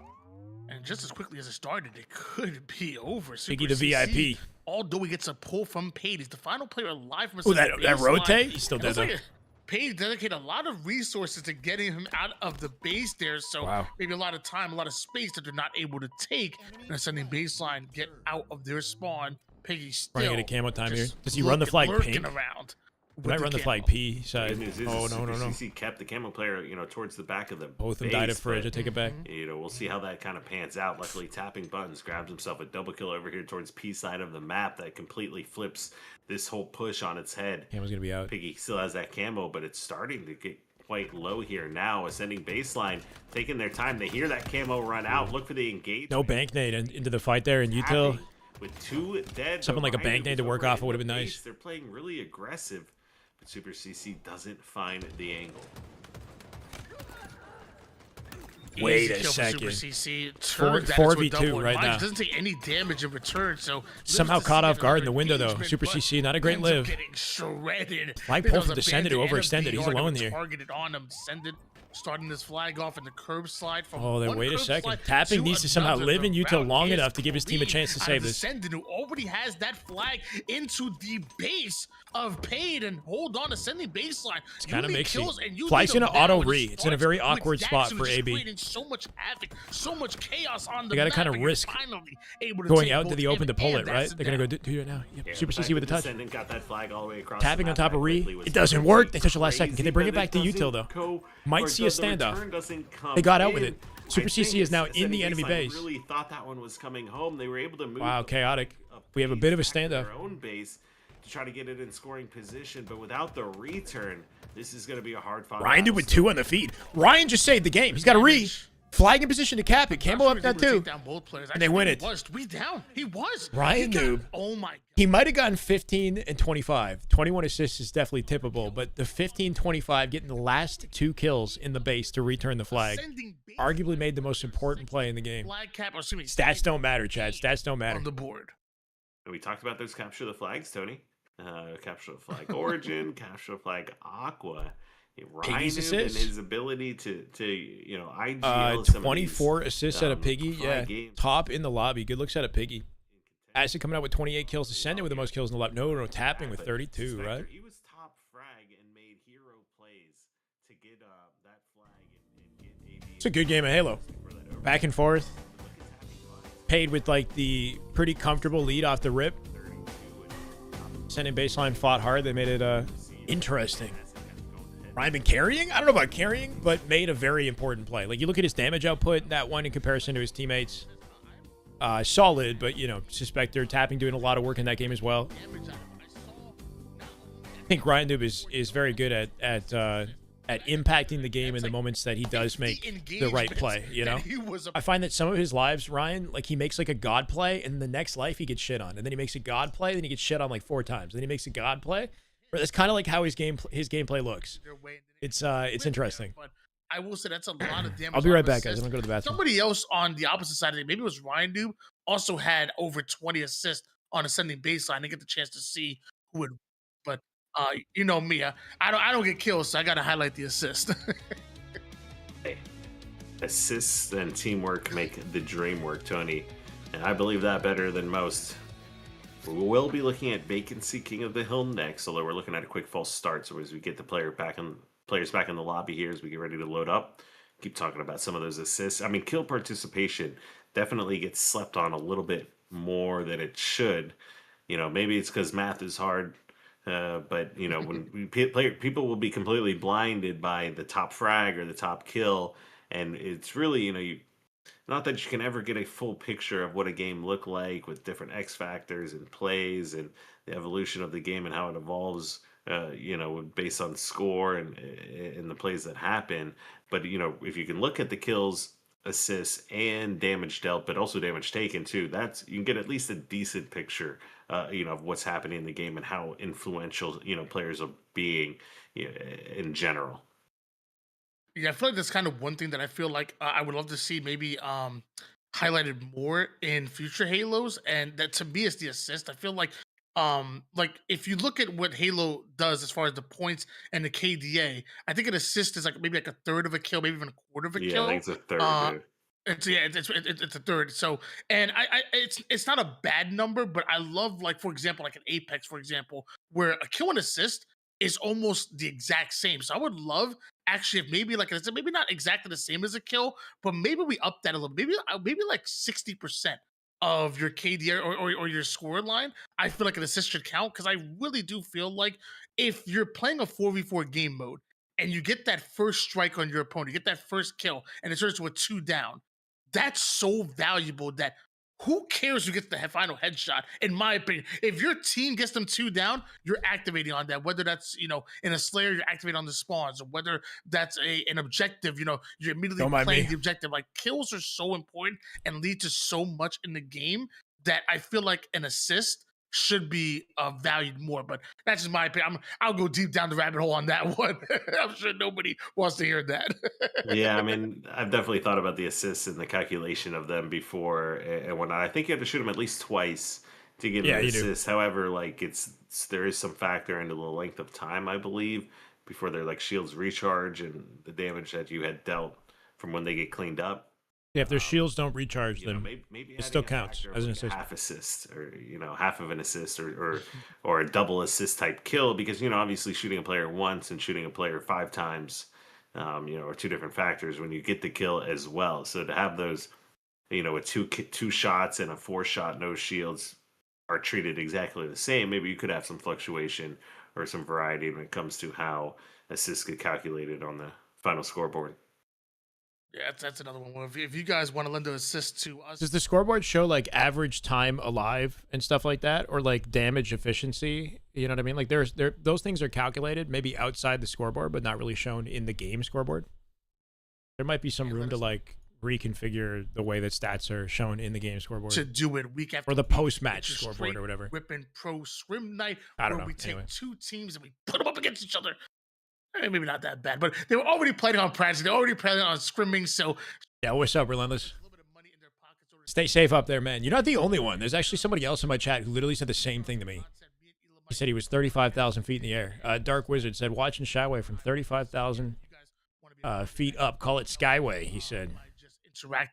Speaker 6: And just as quickly as it started, it could be over.
Speaker 1: Biggie the
Speaker 6: Super CC,
Speaker 1: VIP.
Speaker 6: although he gets a pull from Paid, he's the final player alive from
Speaker 1: Oh, that
Speaker 6: baseline.
Speaker 1: rotate? He's still
Speaker 6: It
Speaker 1: dead
Speaker 6: looks
Speaker 1: though.
Speaker 6: like Paid dedicated a lot of resources to getting him out of the base there, so
Speaker 1: Wow.
Speaker 6: maybe a lot of time, a lot of space that they're not able to take. And sending baseline get out of their spawn. Piggy still
Speaker 1: Running into camo time here.
Speaker 6: just
Speaker 1: Does he run the flag
Speaker 6: lurking
Speaker 1: pink?
Speaker 6: around
Speaker 1: Might
Speaker 6: with
Speaker 1: run the flag
Speaker 6: camo.
Speaker 1: P side.
Speaker 5: Good news is
Speaker 1: Oh, no,
Speaker 5: Super
Speaker 1: no, no.
Speaker 5: CC kept the camo player, towards the back of the
Speaker 1: Both of them
Speaker 5: base,
Speaker 1: died at fridge. I
Speaker 5: but,
Speaker 1: take it back.
Speaker 5: We'll see how that kind of pans out. Luckily, tapping buttons grabs himself a double kill over here towards P side of the map that completely flips this whole push on its head.
Speaker 1: Camo's gonna be out.
Speaker 5: Piggy still has that camo, but it's starting to get quite low here now. Ascending baseline, taking their time. They hear that camo run out. Look for the engagement.
Speaker 1: No bank nade into the fight there, and util.
Speaker 5: Happy with 2 dead.
Speaker 1: Something like a bank nade to work off, it would've been
Speaker 5: nice.
Speaker 1: nice.
Speaker 5: They're playing really aggressive, but Super CC doesn't find the angle.
Speaker 1: Wait
Speaker 6: Easy
Speaker 1: a
Speaker 6: kill for
Speaker 1: second.
Speaker 6: Super CC.
Speaker 1: 4v2
Speaker 6: double.
Speaker 1: right
Speaker 6: Mine
Speaker 1: now.
Speaker 6: Doesn't take any damage in return, so
Speaker 1: Somehow
Speaker 6: lives to
Speaker 1: caught
Speaker 6: see
Speaker 1: off guard in the
Speaker 6: another
Speaker 1: window though.
Speaker 6: engagement,
Speaker 1: Super
Speaker 6: but
Speaker 1: CC, not a great
Speaker 6: ends up
Speaker 1: live.
Speaker 6: Getting shredded.
Speaker 1: Flag
Speaker 6: There
Speaker 1: pull
Speaker 6: was
Speaker 1: from
Speaker 6: a
Speaker 1: Descendant to
Speaker 6: bandit and a
Speaker 1: overextended. He's
Speaker 6: BR that
Speaker 1: alone
Speaker 6: was
Speaker 1: here.
Speaker 6: Targeted on him. Descendant starting this flag off in the curb slide from
Speaker 1: Oh, then
Speaker 6: one
Speaker 1: wait a
Speaker 6: curb
Speaker 1: second.
Speaker 6: slide
Speaker 1: Tapping
Speaker 6: to
Speaker 1: needs to somehow
Speaker 6: another.
Speaker 1: live in
Speaker 6: The
Speaker 1: util
Speaker 6: round
Speaker 1: long
Speaker 6: is
Speaker 1: enough to give his team a
Speaker 6: clean
Speaker 1: chance to
Speaker 6: out of
Speaker 1: save this.
Speaker 6: Descendant, who already has that flag into the base of Paid, and hold on, ascending baseline.
Speaker 1: It's kind of mixy.
Speaker 6: Flag's
Speaker 1: Flag's gonna auto re. It's in a very awkward spot for AB.
Speaker 6: Creating so much havoc, so much chaos on the
Speaker 1: They gotta
Speaker 6: map,
Speaker 1: kind of
Speaker 6: and you're
Speaker 1: risk
Speaker 6: finally able to
Speaker 1: going
Speaker 6: take
Speaker 1: out into
Speaker 6: both
Speaker 1: the open
Speaker 6: him
Speaker 1: to pull
Speaker 6: and
Speaker 1: it, right?
Speaker 6: Acid
Speaker 1: They're gonna go
Speaker 6: down.
Speaker 1: do it now. Yep.
Speaker 5: Yeah,
Speaker 1: Super
Speaker 5: the fact
Speaker 1: CC with a
Speaker 5: that
Speaker 1: touch.
Speaker 5: Descendant got that flag all the way across
Speaker 1: Tapping
Speaker 5: the
Speaker 1: on
Speaker 5: map
Speaker 1: top of
Speaker 5: that
Speaker 1: re.
Speaker 5: quickly was
Speaker 1: It doesn't
Speaker 5: pretty
Speaker 1: work. They touch the last second. Can they bring it
Speaker 5: crazy,
Speaker 1: back to
Speaker 5: but
Speaker 1: util
Speaker 5: it
Speaker 1: though?
Speaker 5: doesn't
Speaker 1: Might
Speaker 5: or
Speaker 1: see a
Speaker 5: the
Speaker 1: standoff.
Speaker 5: return doesn't come
Speaker 1: They got out with
Speaker 5: in.
Speaker 1: it. Super
Speaker 5: I
Speaker 1: CC
Speaker 5: think
Speaker 1: is now in
Speaker 5: Ascending
Speaker 1: the enemy
Speaker 5: baseline
Speaker 1: base.
Speaker 5: Really thought that one was coming home. They were able to move.
Speaker 1: Wow,
Speaker 5: the-
Speaker 1: chaotic. We have a bit of a
Speaker 5: back to
Speaker 1: standoff.
Speaker 5: Their own base to try to get it in scoring position, but without the return, this is going to be a hard fought.
Speaker 1: Ryan did with 2 on the feed. Ryan just saved the game. He's got a re. Flag in position to cap it. Campbell up that too. And they win it.
Speaker 6: He was 3 down. He was.
Speaker 1: Ryanoob.
Speaker 6: Oh my.
Speaker 1: He might have gotten 15 and 25. 21 assists is definitely tippable, but the 15-25, getting the last 2 kills in the base to return the flag, arguably made the most important play in the game.
Speaker 6: Flag cap, or excuse me,
Speaker 1: Stats don't matter, Chad. Stats don't matter.
Speaker 6: on the board.
Speaker 5: And we talked about those capture the flags, Tony. Capture the flag Origin, capture the flag Aqua.
Speaker 1: Piggy's
Speaker 5: Ryanoob and
Speaker 1: assists?
Speaker 5: his ability to IGL some of
Speaker 1: 24
Speaker 5: these,
Speaker 1: assists out of Piggy.
Speaker 5: flag
Speaker 1: Yeah,
Speaker 5: games.
Speaker 1: top in the lobby. Good looks out of Piggy. Acid coming out with 28 kills. Descendant with the most kills in the lobby. No, tapping with
Speaker 5: But
Speaker 1: 32,
Speaker 5: Spectre,
Speaker 1: right?
Speaker 5: He was top frag and made hero plays to get that flag and get AB.
Speaker 1: It's a good game of Halo. Back and forth. Paid with like the pretty comfortable lead off the rip. Sending baseline fought hard. They made it interesting. Ryan been carrying? I don't know about carrying, but made a very important play. Like you look at his damage output, that one in comparison to his teammates. Solid, but Suspector tapping doing a lot of work in that game as well. I think Ryanoob is very good at impacting the game in the moments that he does make the right play. I find that some of his lives, Ryan, like he makes like a god play, and the next life he gets shit on, and then he makes a god play, then he gets shit on like 4 times, then he makes a god play. That's kind of like how his gameplay looks. It's interesting.
Speaker 6: But I will say that's a lot of damage.
Speaker 1: I'll be right
Speaker 6: off
Speaker 1: back, guys.
Speaker 6: assists.
Speaker 1: I'm gonna go to the bathroom.
Speaker 6: Somebody else on the opposite side of it, maybe it was Ryanoob, also had over 20 assists on ascending baseline. I didn't get the chance to see who would, but you know me, I don't get kills, so I gotta highlight the assist.
Speaker 5: Hey, assists and teamwork make the dream work, Tony, and I believe that better than most. We will be looking at Vacancy King of the Hill next, although we're looking at a quick false start, so as we get the player back players back in the lobby here as we get ready to load up. Keep talking about some of those assists. I mean, kill participation definitely gets slept on a little bit more than it should. Maybe it's because math is hard, but when people will be completely blinded by the top frag or the top kill, and it's really not that you can ever get a full picture of what a game looked like with different X factors and plays and the evolution of the game and how it evolves, based on score and the plays that happen. But, if you can look at the kills, assists, and damage dealt, but also damage taken too, you can get at least a decent picture, of what's happening in the game and how influential, players are being in general.
Speaker 6: Yeah, I feel like that's kind of one thing that I feel like I would love to see maybe highlighted more in future Halos, and that to me is the assist. I feel like if you look at what Halo does as far as the points and the KDA, I think an assist is maybe like a third of a kill, maybe even a quarter of a kill.
Speaker 5: Yeah, I think it's a third, dude.
Speaker 6: It's a third. So, and it's not a bad number, but I love, like, for example, like an Apex, for example, where a kill and assist is almost the exact same. So I would love, actually, if maybe like I said, maybe not exactly the same as a kill, but maybe we up that a little. Maybe like 60% of your KD or your score line. I feel like an assist should count, because I really do feel like if you're playing a 4v4 game mode and you get that first strike on your opponent, you get that first kill, and it turns to a 2 down, that's so valuable that who cares who gets the final headshot? In my opinion, if your team gets them 2 down, you're activating on that. Whether that's in a Slayer, you're activating on the spawns, or whether that's an objective, you're immediately playing the objective. Like, kills are so important and lead to so much in the game that I feel like an assist should be valued more. But that's just my opinion. I'll go deep down the rabbit hole on that one. I'm sure nobody wants to hear that.
Speaker 5: Yeah, I mean, I've definitely thought about the assists and the calculation of them before and whatnot. I think you have to shoot them at least twice to get an assist. However, like there is some factor into the length of time, I believe, before their shields recharge and the damage that you had dealt from when they get cleaned up.
Speaker 1: Yeah, if their shields don't recharge, then
Speaker 5: maybe
Speaker 1: it still counts as an assist.
Speaker 5: Half assist, or half of an assist, or a double assist type kill, because obviously shooting a player once and shooting a player 5 times, are 2 different factors when you get the kill as well. So to have those, with two shots and a 4-shot no shields are treated exactly the same, maybe you could have some fluctuation or some variety when it comes to how assists get calculated on the final scoreboard.
Speaker 6: Yeah, that's another one. Well, if you guys want to lend an assist to us,
Speaker 1: does the scoreboard show average time alive and stuff like that, or damage efficiency? You know what I mean? Like those things are calculated maybe outside the scoreboard, but not really shown in the game scoreboard. There might be some room to reconfigure the way that stats are shown in the game scoreboard
Speaker 6: to do it week after
Speaker 1: or the
Speaker 6: week,
Speaker 1: post-match scoreboard or whatever.
Speaker 6: Rippin Pro Scrim Night,
Speaker 1: I don't
Speaker 6: where
Speaker 1: know.
Speaker 6: we take
Speaker 1: Anyway.
Speaker 6: 2 teams and we put them up against each other. Maybe not that bad, but they were already planning on practice. They were already planning on scrimming. So
Speaker 1: yeah, what's up, Relentless? Stay safe up there, man. You're not the only one. There's actually somebody else in my chat who literally said the same thing to me. He said he was 35,000 feet in the air. Dark Wizard said, watching Shyway from 35,000 feet up. Call it Skyway, he said.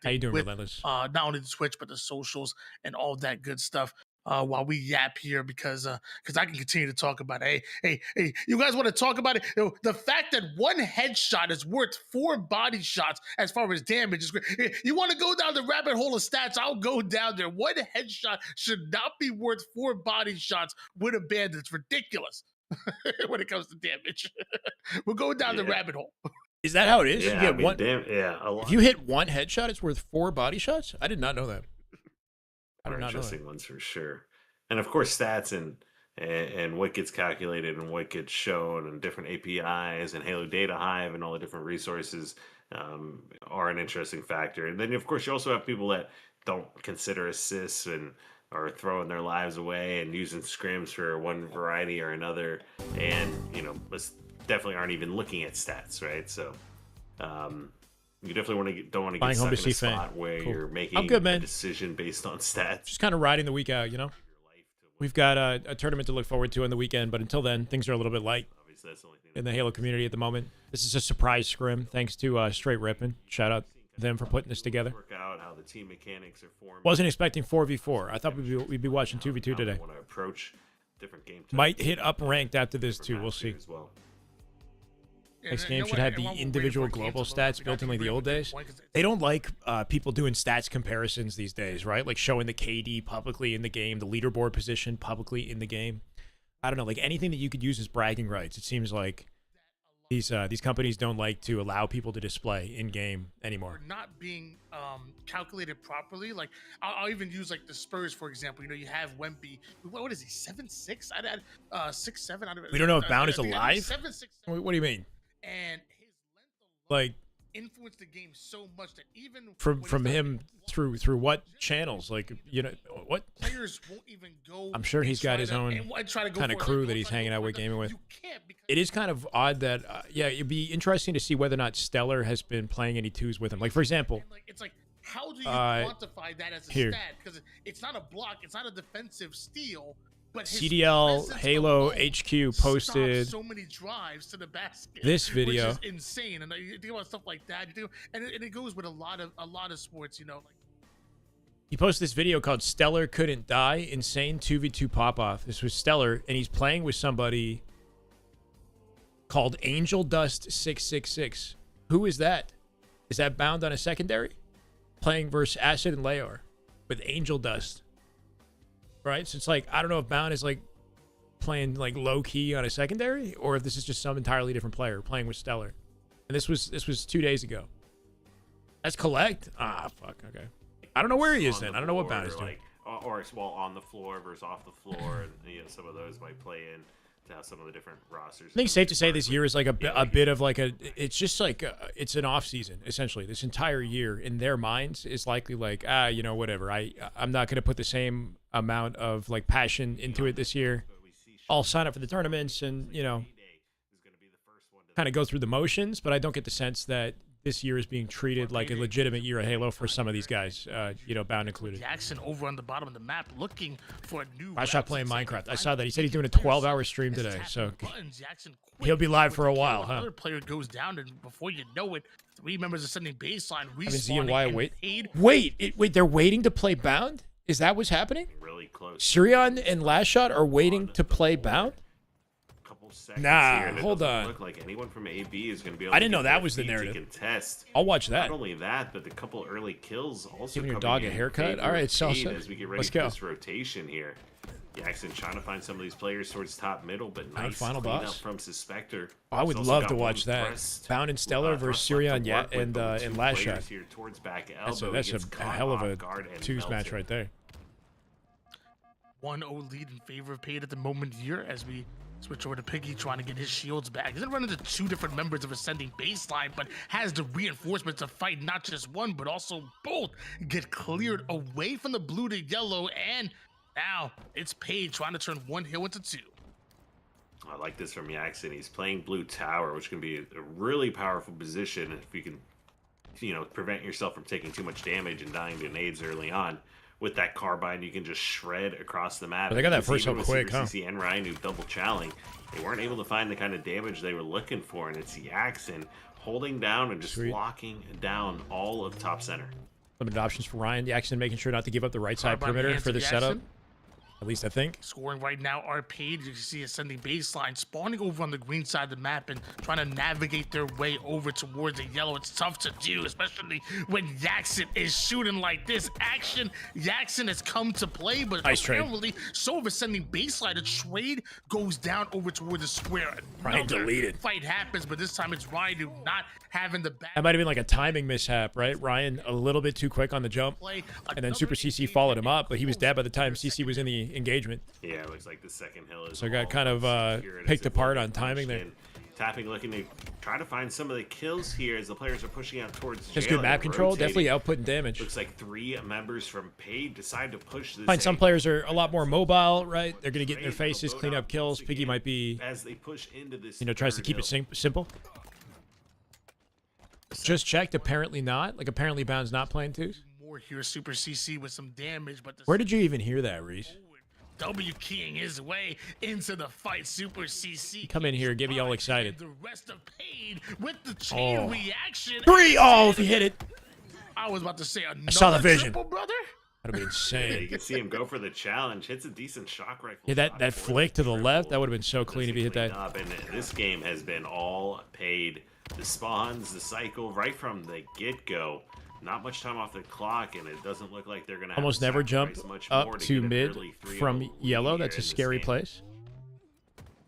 Speaker 1: How you doing, Relentless?
Speaker 6: Not only the Twitch, but the socials and all that good stuff. While we yap here, because I can continue to talk about it. Hey, you guys want to talk about it? The fact that 1 headshot is worth 4 body shots as far as damage is great. You want to go down the rabbit hole of stats? I'll go down there. 1 headshot should not be worth 4 body shots with a bandit. It's ridiculous when it comes to damage. We'll go down the rabbit hole.
Speaker 1: Is that how it is?
Speaker 5: Yeah,
Speaker 1: You get one.
Speaker 5: if
Speaker 1: you hit 1 headshot, it's worth 4 body shots? I did not know that.
Speaker 5: Are interesting ones for sure. And of course, stats and what gets calculated and what gets shown and different APIs and Halo Data Hive and all the different resources are an interesting factor. And then of course you also have people that don't consider assists and are throwing their lives away and using scrims for one variety or another, and definitely aren't even looking at stats, right? So you definitely don't want to get stuck in a spot where you're making a decision based on stats.
Speaker 1: Just kind of riding the week out, We've got a tournament to look forward to on the weekend, but until then, things are a little bit light in the Halo community at the moment. This is a surprise scrim, thanks to Straight Rippin. Shout out to them for putting this together.
Speaker 5: Work out how the team mechanics are formed.
Speaker 1: Wasn't expecting 4v4. I thought we'd be watching 2v2 today.
Speaker 5: Want to approach different game
Speaker 1: might hit up ranked after this too. We'll see. Next game should have the individual global stats built in like the old days. They don't like people doing stats comparisons these days, right? Like showing the KD publicly in the game, the leaderboard position publicly in the game. I don't know, like anything that you could use as bragging rights. It seems like these companies don't like to allow people to display in game anymore.
Speaker 6: Not being calculated properly. Like I'll even use like the Spurs for example. You know, you have Wemby. What is he? 7'6"? 6'7".
Speaker 1: We don't know if Bound is
Speaker 6: I think
Speaker 1: alive.
Speaker 6: 7'6".
Speaker 1: What do you mean?
Speaker 6: And his length alone
Speaker 1: Like
Speaker 6: influenced the game so much that even
Speaker 1: from him through what channels? Like, you know, what
Speaker 6: players won't even go.
Speaker 1: I'm sure he's got his own kind of crew that he's hanging out with, gaming with. It is kind of odd that yeah, it'd be interesting to see whether or not Stellar has been playing any twos with him. Like for example,
Speaker 6: it's like how do you quantify that as a
Speaker 1: here.
Speaker 6: stat? Because it's not a block, it's not a defensive steal. But
Speaker 1: CDL Halo HQ posted
Speaker 6: so many drives to the basket,
Speaker 1: this video,
Speaker 6: which is insane. And you think about stuff like that, and it goes with a lot of sports, you know. Like
Speaker 1: he posted this video called "Stellar Couldn't Die." Insane 2v2 pop off. This was Stellar, and he's playing with somebody called Angel Dust 666. Who is that? Is that Bound on a secondary? Playing versus Acid and Leor with Angel Dust. Right, so it's like I don't know if Bound is like playing like low key on a secondary, or if this is just some entirely different player playing with Stellar. And this was 2 days ago. That's collect. Ah, fuck. Okay, I don't know where he is then. I don't know what Bound is doing.
Speaker 5: Or well, on the floor versus off the floor, and you know some of those might play in to how some of the different rosters.
Speaker 1: I think it's safe to say this year is like a bit of like it's just like it's an off season essentially. This entire year in their minds is likely like you know, whatever. I'm not going to put the same amount of like passion into it this year. I'll sign up for the tournaments and, you know, kind of go through the motions, but I don't get the sense that this year is being treated like a legitimate year of Halo for some of these guys, you know, Bound included.
Speaker 6: Jackson over on the bottom of the map looking for a new.
Speaker 1: I shot playing Minecraft. I saw that. He said he's doing a 12-hour stream today, so he'll be live for a while, huh?
Speaker 6: Another player goes down, and before you know it, 3 members are sending baseline.
Speaker 1: Wait, they're waiting to play Bound? Is that what's happening?
Speaker 5: Really close.
Speaker 1: Sirion and Last Shot are waiting to play Bound? Nah,
Speaker 5: here,
Speaker 1: hold on.
Speaker 5: Look like anyone from AB is going to be able
Speaker 1: I didn't
Speaker 5: to
Speaker 1: know that was the narrative.
Speaker 5: Contest.
Speaker 1: I'll watch that.
Speaker 5: Not only that, but the couple early kills also
Speaker 1: giving your dog a haircut. All right, so
Speaker 5: as we get ready for this rotation here. Jackson trying to find some of these players towards top middle, but nice
Speaker 1: final
Speaker 5: cleanup
Speaker 1: boss
Speaker 5: from Suspector.
Speaker 1: I would love to watch that. Bound and Stellar versus Sirion and Last Shot. That's a hell of a twos match right there.
Speaker 6: 1-0 lead in favor of Paid at the moment here as we switch over to Piggy trying to get his shields back. He's gonna run into 2 different members of Ascending Baseline, but has the reinforcements to fight not just one, but also both. Get cleared away from the blue to yellow, and now it's Paid trying to turn 1 hill into 2.
Speaker 5: I like this from Jackson. He's playing blue tower, which can be a really powerful position if you can, you know, prevent yourself from taking too much damage and dying to nades early on. With that carbine, you can just shred across the map.
Speaker 1: But they got that first so quick, huh?
Speaker 5: CC and Ryanoob double challenging. They weren't able to find the kind of damage they were looking for, and it's Jackson holding down and just locking down all of top center.
Speaker 1: Limited options for Ryan. Jackson making sure not to give up the right side perimeter for the setup. At least I think.
Speaker 6: Scoring right now are Paid. You can see Ascending Baseline spawning over on the green side of the map and trying to navigate their way over towards the yellow. It's tough to do, especially when Jackson is shooting like this. Jackson has come to play, but apparently so of Ascending Baseline. The trade goes down over toward the square.
Speaker 1: Ryan deleted.
Speaker 6: Fight happens, but this time it's Ryanoob not having the back.
Speaker 1: That might have been like a timing mishap, right? Ryan a little bit too quick on the jump, and then Super CC followed him up, but he was dead by the time CC was in the engagement.
Speaker 5: Yeah, it looks like the second hill is
Speaker 1: so got kind of picked apart on timing there.
Speaker 5: Tapping looking to try to find some of the kills here as the players are pushing out towards
Speaker 1: just good map control, definitely outputting damage.
Speaker 5: Looks like 3 members from Paid decide to push this.
Speaker 1: Find some players are a lot more mobile, right? They're going to get in their faces, clean up kills. Piggy might be,
Speaker 5: as they push into this,
Speaker 1: you know, tries to keep it simple. Just checked, apparently not. Like, apparently Bound's not playing twos.
Speaker 6: More here, Super CC with some damage, but
Speaker 1: where did you even hear that, Reese?
Speaker 6: W keying his way into the fight. Super CC
Speaker 1: come in here, get me all excited.
Speaker 6: The rest of Paid with the chain reaction.
Speaker 1: 3! Oh, if he hit it.
Speaker 6: I was about to say another
Speaker 1: I saw the vision.
Speaker 6: Triple, brother.
Speaker 1: That'd be
Speaker 5: Yeah, you
Speaker 1: insane.
Speaker 5: can see him go for the challenge. Hits a decent shock rifle.
Speaker 1: Yeah, that
Speaker 5: shot for
Speaker 1: flick to the left,
Speaker 5: triple.
Speaker 1: that would have been so clean if he hit
Speaker 5: Cleaned
Speaker 1: that.
Speaker 5: up, and this game has been all paid. The spawns, the cycle, right from the get-go. Not much time off the clock, and it doesn't look like they're going to
Speaker 1: Almost never jump
Speaker 5: much
Speaker 1: up
Speaker 5: more
Speaker 1: to
Speaker 5: get an
Speaker 1: mid
Speaker 5: early 3-0
Speaker 1: from
Speaker 5: lead
Speaker 1: yellow.
Speaker 5: here
Speaker 1: That's a
Speaker 5: in this
Speaker 1: scary
Speaker 5: game.
Speaker 1: place.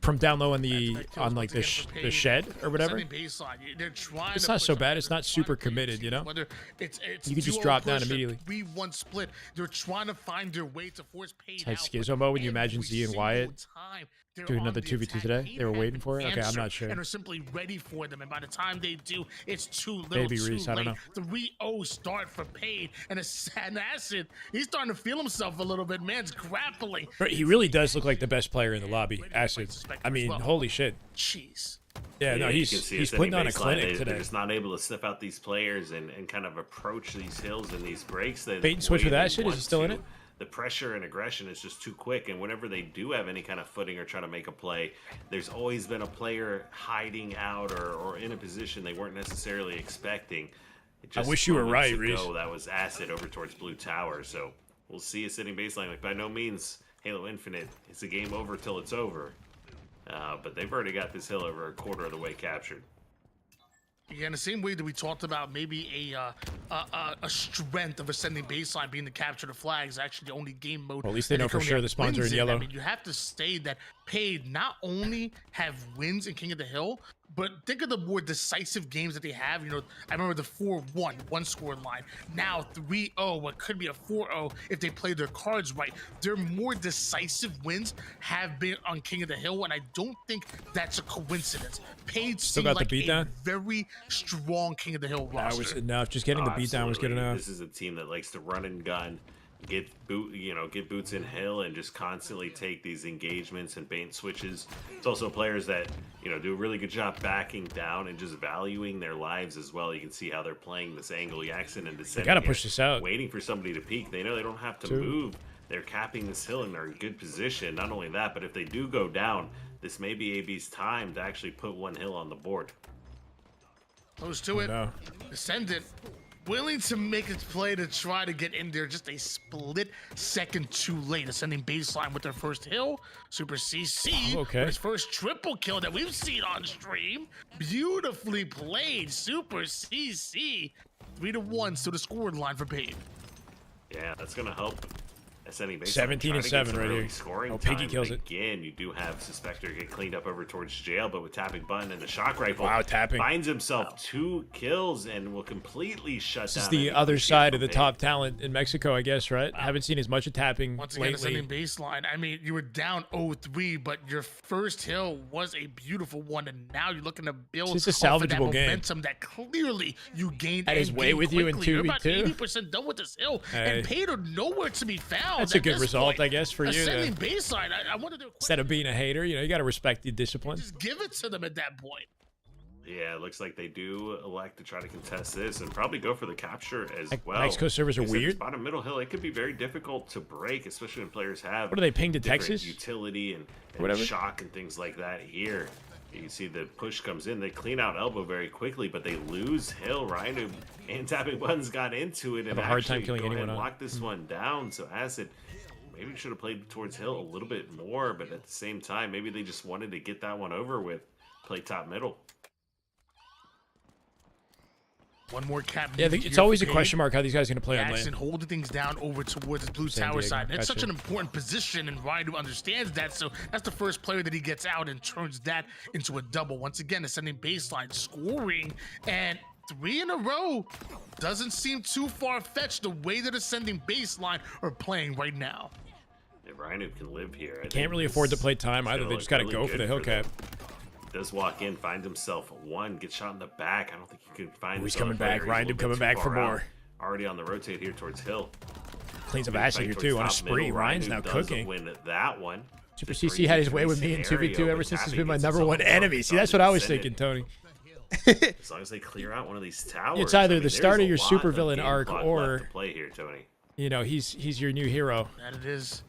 Speaker 1: From down low on the
Speaker 6: That kills
Speaker 1: on like
Speaker 6: once
Speaker 1: the
Speaker 6: again for
Speaker 1: the
Speaker 6: Paid.
Speaker 1: shed or whatever.
Speaker 6: Sending baseline. They're trying
Speaker 1: It's
Speaker 6: to
Speaker 1: not
Speaker 6: push
Speaker 1: so
Speaker 6: up.
Speaker 1: bad. It's
Speaker 6: They're
Speaker 1: not
Speaker 6: trying
Speaker 1: super
Speaker 6: to
Speaker 1: committed, you know?
Speaker 6: Whether it's
Speaker 1: You can just
Speaker 6: duo
Speaker 1: drop down
Speaker 6: push or
Speaker 1: immediately.
Speaker 6: 3-1 split. They're trying to find their way to force Paid
Speaker 1: Type
Speaker 6: out.
Speaker 1: schizo mode when you
Speaker 6: Every
Speaker 1: imagine Z and
Speaker 6: single
Speaker 1: Wyatt
Speaker 6: time they're
Speaker 1: doing
Speaker 6: on
Speaker 1: another
Speaker 6: the
Speaker 1: 2v2
Speaker 6: attack,
Speaker 1: today.
Speaker 6: Paid
Speaker 1: They were
Speaker 6: have
Speaker 1: waiting
Speaker 6: an
Speaker 1: for it? Okay, I'm
Speaker 6: answer
Speaker 1: not sure.
Speaker 6: And are simply ready for them. And by the time they do, it's too little,
Speaker 1: Maybe
Speaker 6: too
Speaker 1: Reese, I don't
Speaker 6: late.
Speaker 1: know.
Speaker 6: 3-0 start for Paid. And Acid, he's starting to feel himself a little bit. Man's grappling.
Speaker 1: But he really does look like the best player in the lobby. Acid. I mean, holy shit.
Speaker 6: Jeez.
Speaker 1: Yeah, no,
Speaker 5: you
Speaker 1: he's
Speaker 5: can see
Speaker 1: he's
Speaker 5: ascending
Speaker 1: putting on a
Speaker 5: baseline.
Speaker 1: clinic
Speaker 5: They're
Speaker 1: today.
Speaker 5: just not able to sniff out these players and kind of approach these hills and these breaks.
Speaker 1: Bait and switch with Acid? Is he still in it?
Speaker 5: The pressure and aggression is just too quick, and whenever they do have any kind of footing or try to make a play, there's always been a player hiding out or in a position they weren't necessarily expecting. Just
Speaker 1: wish you were
Speaker 5: moments
Speaker 1: right,
Speaker 5: ago,
Speaker 1: Reese.
Speaker 5: That was Acid over towards Blue Tower, so we'll see a sitting baseline. Like, by no means Halo Infinite, it's a game over till it's over. But they've already got this hill over a quarter of the way captured.
Speaker 6: Yeah, in the same way that we talked about maybe a strength of ascending baseline being to capture the flags, actually the only game mode.
Speaker 1: Well, at least they
Speaker 6: that
Speaker 1: know for
Speaker 6: currently
Speaker 1: sure
Speaker 6: have
Speaker 1: the spawns are
Speaker 6: wins
Speaker 1: in yellow.
Speaker 6: I mean, you have to say that Paid not only have wins in King of the Hill, but think of the more decisive games that they have. You know, I remember the 4-1, one score line. Now 3-0, what could be a 4-0 if they play their cards right. Their more decisive wins have been on King of the Hill, and I don't think that's a coincidence. Paid
Speaker 1: Still
Speaker 6: seemed
Speaker 1: got the
Speaker 6: like a
Speaker 1: beatdown?
Speaker 6: very strong King of the Hill
Speaker 1: That
Speaker 6: roster.
Speaker 1: was enough. Just getting the beatdown was good
Speaker 5: Absolutely.
Speaker 1: enough.
Speaker 5: This is a team that likes to run and gun, get boots in hill, and just constantly take these engagements and bait switches. It's also players that do a really good job backing down and just valuing their lives as well. You can see how they're playing this angle, Yaxon and descending.
Speaker 1: gotta
Speaker 5: here,
Speaker 1: push this out.
Speaker 5: waiting for somebody to peek. They know they don't have to move. They're capping this hill and they're in good position. Not only that, but if they do go down, this may be AB's time to actually put one hill on the board.
Speaker 6: Close to it.
Speaker 1: No.
Speaker 6: Ascendant, willing to make its play to try to get in there just a split second too late. Ascending baseline with their first hill. Super CC
Speaker 1: okay.
Speaker 6: with his first triple kill that we've seen on stream. Beautifully played. Super CC. 3-1 to the score line for Paid.
Speaker 5: Yeah, that's going to help. Ascending baseline,
Speaker 1: 17 and
Speaker 5: trying to get
Speaker 1: 7
Speaker 5: some
Speaker 1: right
Speaker 5: early
Speaker 1: here.
Speaker 5: Scoring
Speaker 1: Oh, Piggy
Speaker 5: time.
Speaker 1: kills it.
Speaker 5: Again, you do have Suspector get cleaned up over towards jail, but with tapping button and the shock rifle,
Speaker 1: Wow, tapping.
Speaker 5: finds himself 2 kills and will completely shut
Speaker 1: This
Speaker 5: down.
Speaker 1: is the
Speaker 5: any
Speaker 1: other
Speaker 5: push
Speaker 1: side
Speaker 5: from
Speaker 1: of the
Speaker 5: Paid.
Speaker 1: top talent in Mexico, I guess, right? Haven't seen as much of tapping
Speaker 6: Once again,
Speaker 1: lately.
Speaker 6: ascending baseline. I mean, you were down 0-3, but your first hill was a beautiful one, and now you're looking to build
Speaker 1: It's just a
Speaker 6: off of that
Speaker 1: salvageable game.
Speaker 6: momentum that clearly you gained.
Speaker 1: Had his
Speaker 6: and
Speaker 1: way
Speaker 6: gained
Speaker 1: with you in
Speaker 6: quickly. You're about
Speaker 1: 2v2.
Speaker 6: 80% done with this hill,
Speaker 1: Hey.
Speaker 6: and Paid are nowhere to be found.
Speaker 1: That's a
Speaker 6: at
Speaker 1: good
Speaker 6: this
Speaker 1: result,
Speaker 6: point.
Speaker 1: I guess, for you.
Speaker 6: Ascending baseline. I wanted to
Speaker 1: Instead of being a hater, you got to respect the discipline.
Speaker 6: just give it to them at that point.
Speaker 5: Yeah, it looks like they do elect to try to contest this and probably go for the capture as
Speaker 1: Like,
Speaker 5: well.
Speaker 1: Mexico servers are
Speaker 5: Like I said,
Speaker 1: weird.
Speaker 5: this bottom middle hill, it could be very difficult to break, especially when players have.
Speaker 1: What are they, pinged to
Speaker 5: different
Speaker 1: Texas?
Speaker 5: Utility and
Speaker 1: Whatever.
Speaker 5: shock and things like that here. You can see the push comes in. They clean out elbow very quickly, but they lose hill. Ryanoob and tapping buttons got into it and
Speaker 1: Have a hard time
Speaker 5: actually
Speaker 1: killing
Speaker 5: go ahead
Speaker 1: anyone
Speaker 5: and
Speaker 1: on.
Speaker 5: lock this one down. So Acid maybe should have played towards hill a little bit more, but at the same time, maybe they just wanted to get that one over with. Play top middle.
Speaker 6: One more cap.
Speaker 1: Yeah,
Speaker 6: move
Speaker 1: it's
Speaker 6: here
Speaker 1: always
Speaker 6: for
Speaker 1: a
Speaker 6: Paid.
Speaker 1: question mark how these guys are going to play on
Speaker 6: Jackson
Speaker 1: lane.
Speaker 6: holding things down over towards the blue
Speaker 1: San
Speaker 6: tower
Speaker 1: Diego,
Speaker 6: side. And it's such
Speaker 1: gotcha.
Speaker 6: an important position, and Ryanoob understands that. So that's the first player that he gets out and turns that into a double. Once again, ascending baseline, scoring, and 3 in a row doesn't seem too far-fetched the way that ascending baseline are playing right now.
Speaker 5: Yeah, Ryanoob can live here. I
Speaker 1: Can't really
Speaker 5: think
Speaker 1: afford to
Speaker 5: this
Speaker 1: play time
Speaker 5: is
Speaker 1: either.
Speaker 5: gonna
Speaker 1: They
Speaker 5: look
Speaker 1: just got to
Speaker 5: really
Speaker 1: go for
Speaker 5: good
Speaker 1: the hill
Speaker 5: them.
Speaker 1: cap.
Speaker 5: Does walk in, finds himself one, gets shot in the back. I don't think he could find.
Speaker 1: Oh, he's
Speaker 5: this other
Speaker 1: coming back.
Speaker 5: player. He's a
Speaker 1: Ryanoob
Speaker 5: little bit
Speaker 1: coming
Speaker 5: too
Speaker 1: back for
Speaker 5: far out.
Speaker 1: more.
Speaker 5: Already on the rotate here towards hill.
Speaker 1: Cleans up
Speaker 5: Moving
Speaker 1: Ashley
Speaker 5: back
Speaker 1: here
Speaker 5: towards
Speaker 1: too on a
Speaker 5: top
Speaker 1: spree.
Speaker 5: middle.
Speaker 1: Ryan's
Speaker 5: Ryanoob
Speaker 1: now
Speaker 5: does
Speaker 1: cooking.
Speaker 5: Win that one.
Speaker 1: Super
Speaker 5: Just
Speaker 1: CC had his way
Speaker 5: 3v3
Speaker 1: with me in 2v2
Speaker 5: scenario,
Speaker 1: ever
Speaker 5: but
Speaker 1: since he's
Speaker 5: Tappy
Speaker 1: been my
Speaker 5: gets
Speaker 1: number
Speaker 5: himself
Speaker 1: one
Speaker 5: a
Speaker 1: enemy.
Speaker 5: buff
Speaker 1: See, that's what I was thinking,
Speaker 5: Ascendant.
Speaker 1: Tony.
Speaker 5: As long as they clear out one of these towers.
Speaker 1: It's either
Speaker 5: I mean,
Speaker 1: the
Speaker 5: there's
Speaker 1: start
Speaker 5: a
Speaker 1: of your
Speaker 5: lot
Speaker 1: supervillain
Speaker 5: game
Speaker 1: arc
Speaker 5: clock
Speaker 1: or-
Speaker 5: left to play here, Tony.
Speaker 1: He's your new hero.
Speaker 6: That it is.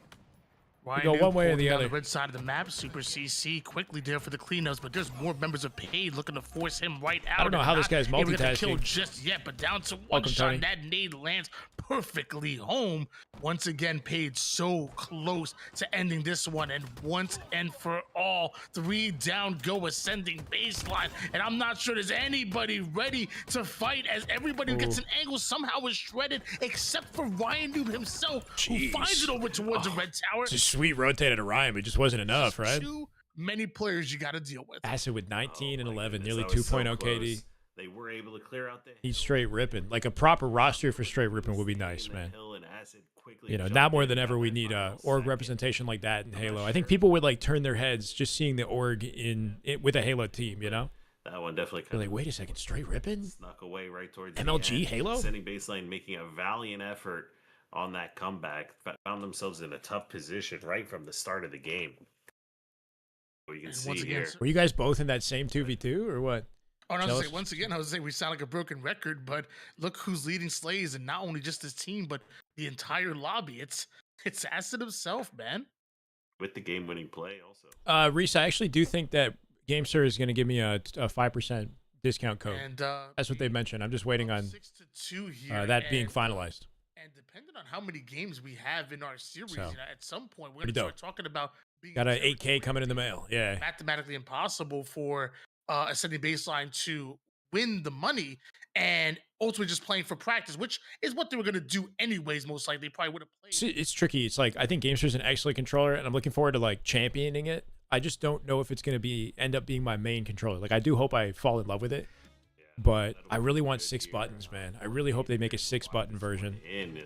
Speaker 1: go one way or the
Speaker 6: holding down
Speaker 1: other.
Speaker 6: The red side of the map. Super CC quickly there for the cleanups, but there's more members of Paid looking to force him right out.
Speaker 1: I don't know how this guy's
Speaker 6: able to get the kill
Speaker 1: multitasking.
Speaker 6: just yet, but down to one
Speaker 1: Welcome,
Speaker 6: shot.
Speaker 1: Tony.
Speaker 6: That nade lands perfectly home. Once again, Paid so close to ending this one, and once and for all, 3 down, go ascending baseline, and I'm not sure there's anybody ready to fight, as everybody who gets an angle somehow is shredded, except for Ryanoob himself, who finds it over towards the red tower.
Speaker 1: It's a sweet rotate at Orion, but it just wasn't enough, right?
Speaker 6: Too many players you got to deal with.
Speaker 1: Acid with 19 and 11, nearly
Speaker 5: That was so
Speaker 1: 2.0 KD.
Speaker 5: close. They were able to clear out the
Speaker 1: He's straight ripping. Like a proper roster for straight ripping would be nice, man.
Speaker 5: hill, and Acid quickly
Speaker 1: You know,
Speaker 5: jumped
Speaker 1: now more
Speaker 5: in
Speaker 1: than
Speaker 5: and
Speaker 1: ever,
Speaker 5: got
Speaker 1: we
Speaker 5: that
Speaker 1: need
Speaker 5: final
Speaker 1: org
Speaker 5: second.
Speaker 1: representation like that in Halo. I think people would like turn their heads just seeing the org with a Halo team, you know?
Speaker 5: That one definitely
Speaker 1: They're
Speaker 5: kind
Speaker 1: like, wait a second, straight ripping?
Speaker 5: snuck away right towards
Speaker 1: MLG
Speaker 5: the end.
Speaker 1: Halo?
Speaker 5: Sending baseline, making a valiant effort on that comeback. Found themselves in a tough position right from the start of the game. You can
Speaker 6: And
Speaker 5: see
Speaker 6: once again,
Speaker 5: here.
Speaker 1: Were you guys both in that same 2v2 or what?
Speaker 6: Oh, and I was
Speaker 1: Jealous?
Speaker 6: gonna say, once again, I was saying we sound like a broken record, but look who's leading Slays, and not only just his team, but the entire lobby. It's Acid himself, man.
Speaker 5: With the game-winning play also.
Speaker 1: Reese, I actually do think that GameSir is going to give me a 5% discount code.
Speaker 6: And
Speaker 1: That's what they mentioned. I'm just waiting on
Speaker 6: 6-2 here,
Speaker 1: that being
Speaker 6: and-
Speaker 1: finalized.
Speaker 6: And depending on how many games we have in our series,
Speaker 1: So,
Speaker 6: you know, at some point we're
Speaker 1: pretty
Speaker 6: gonna start
Speaker 1: dope.
Speaker 6: talking about being
Speaker 1: Got
Speaker 6: a
Speaker 1: a 8K coming in the mail. Yeah.
Speaker 6: mathematically impossible for Ascending Baseline to win the money and ultimately just playing for practice, which is what they were gonna do anyways. Most likely, probably would have played.
Speaker 1: See, it's tricky. It's like I think GameStar's an excellent controller, and I'm looking forward to like championing it. I just don't know if it's going to end up being my main controller. Like I do hope I fall in love with it, but I really want 6 buttons, man. I really hope they make a 6-button version.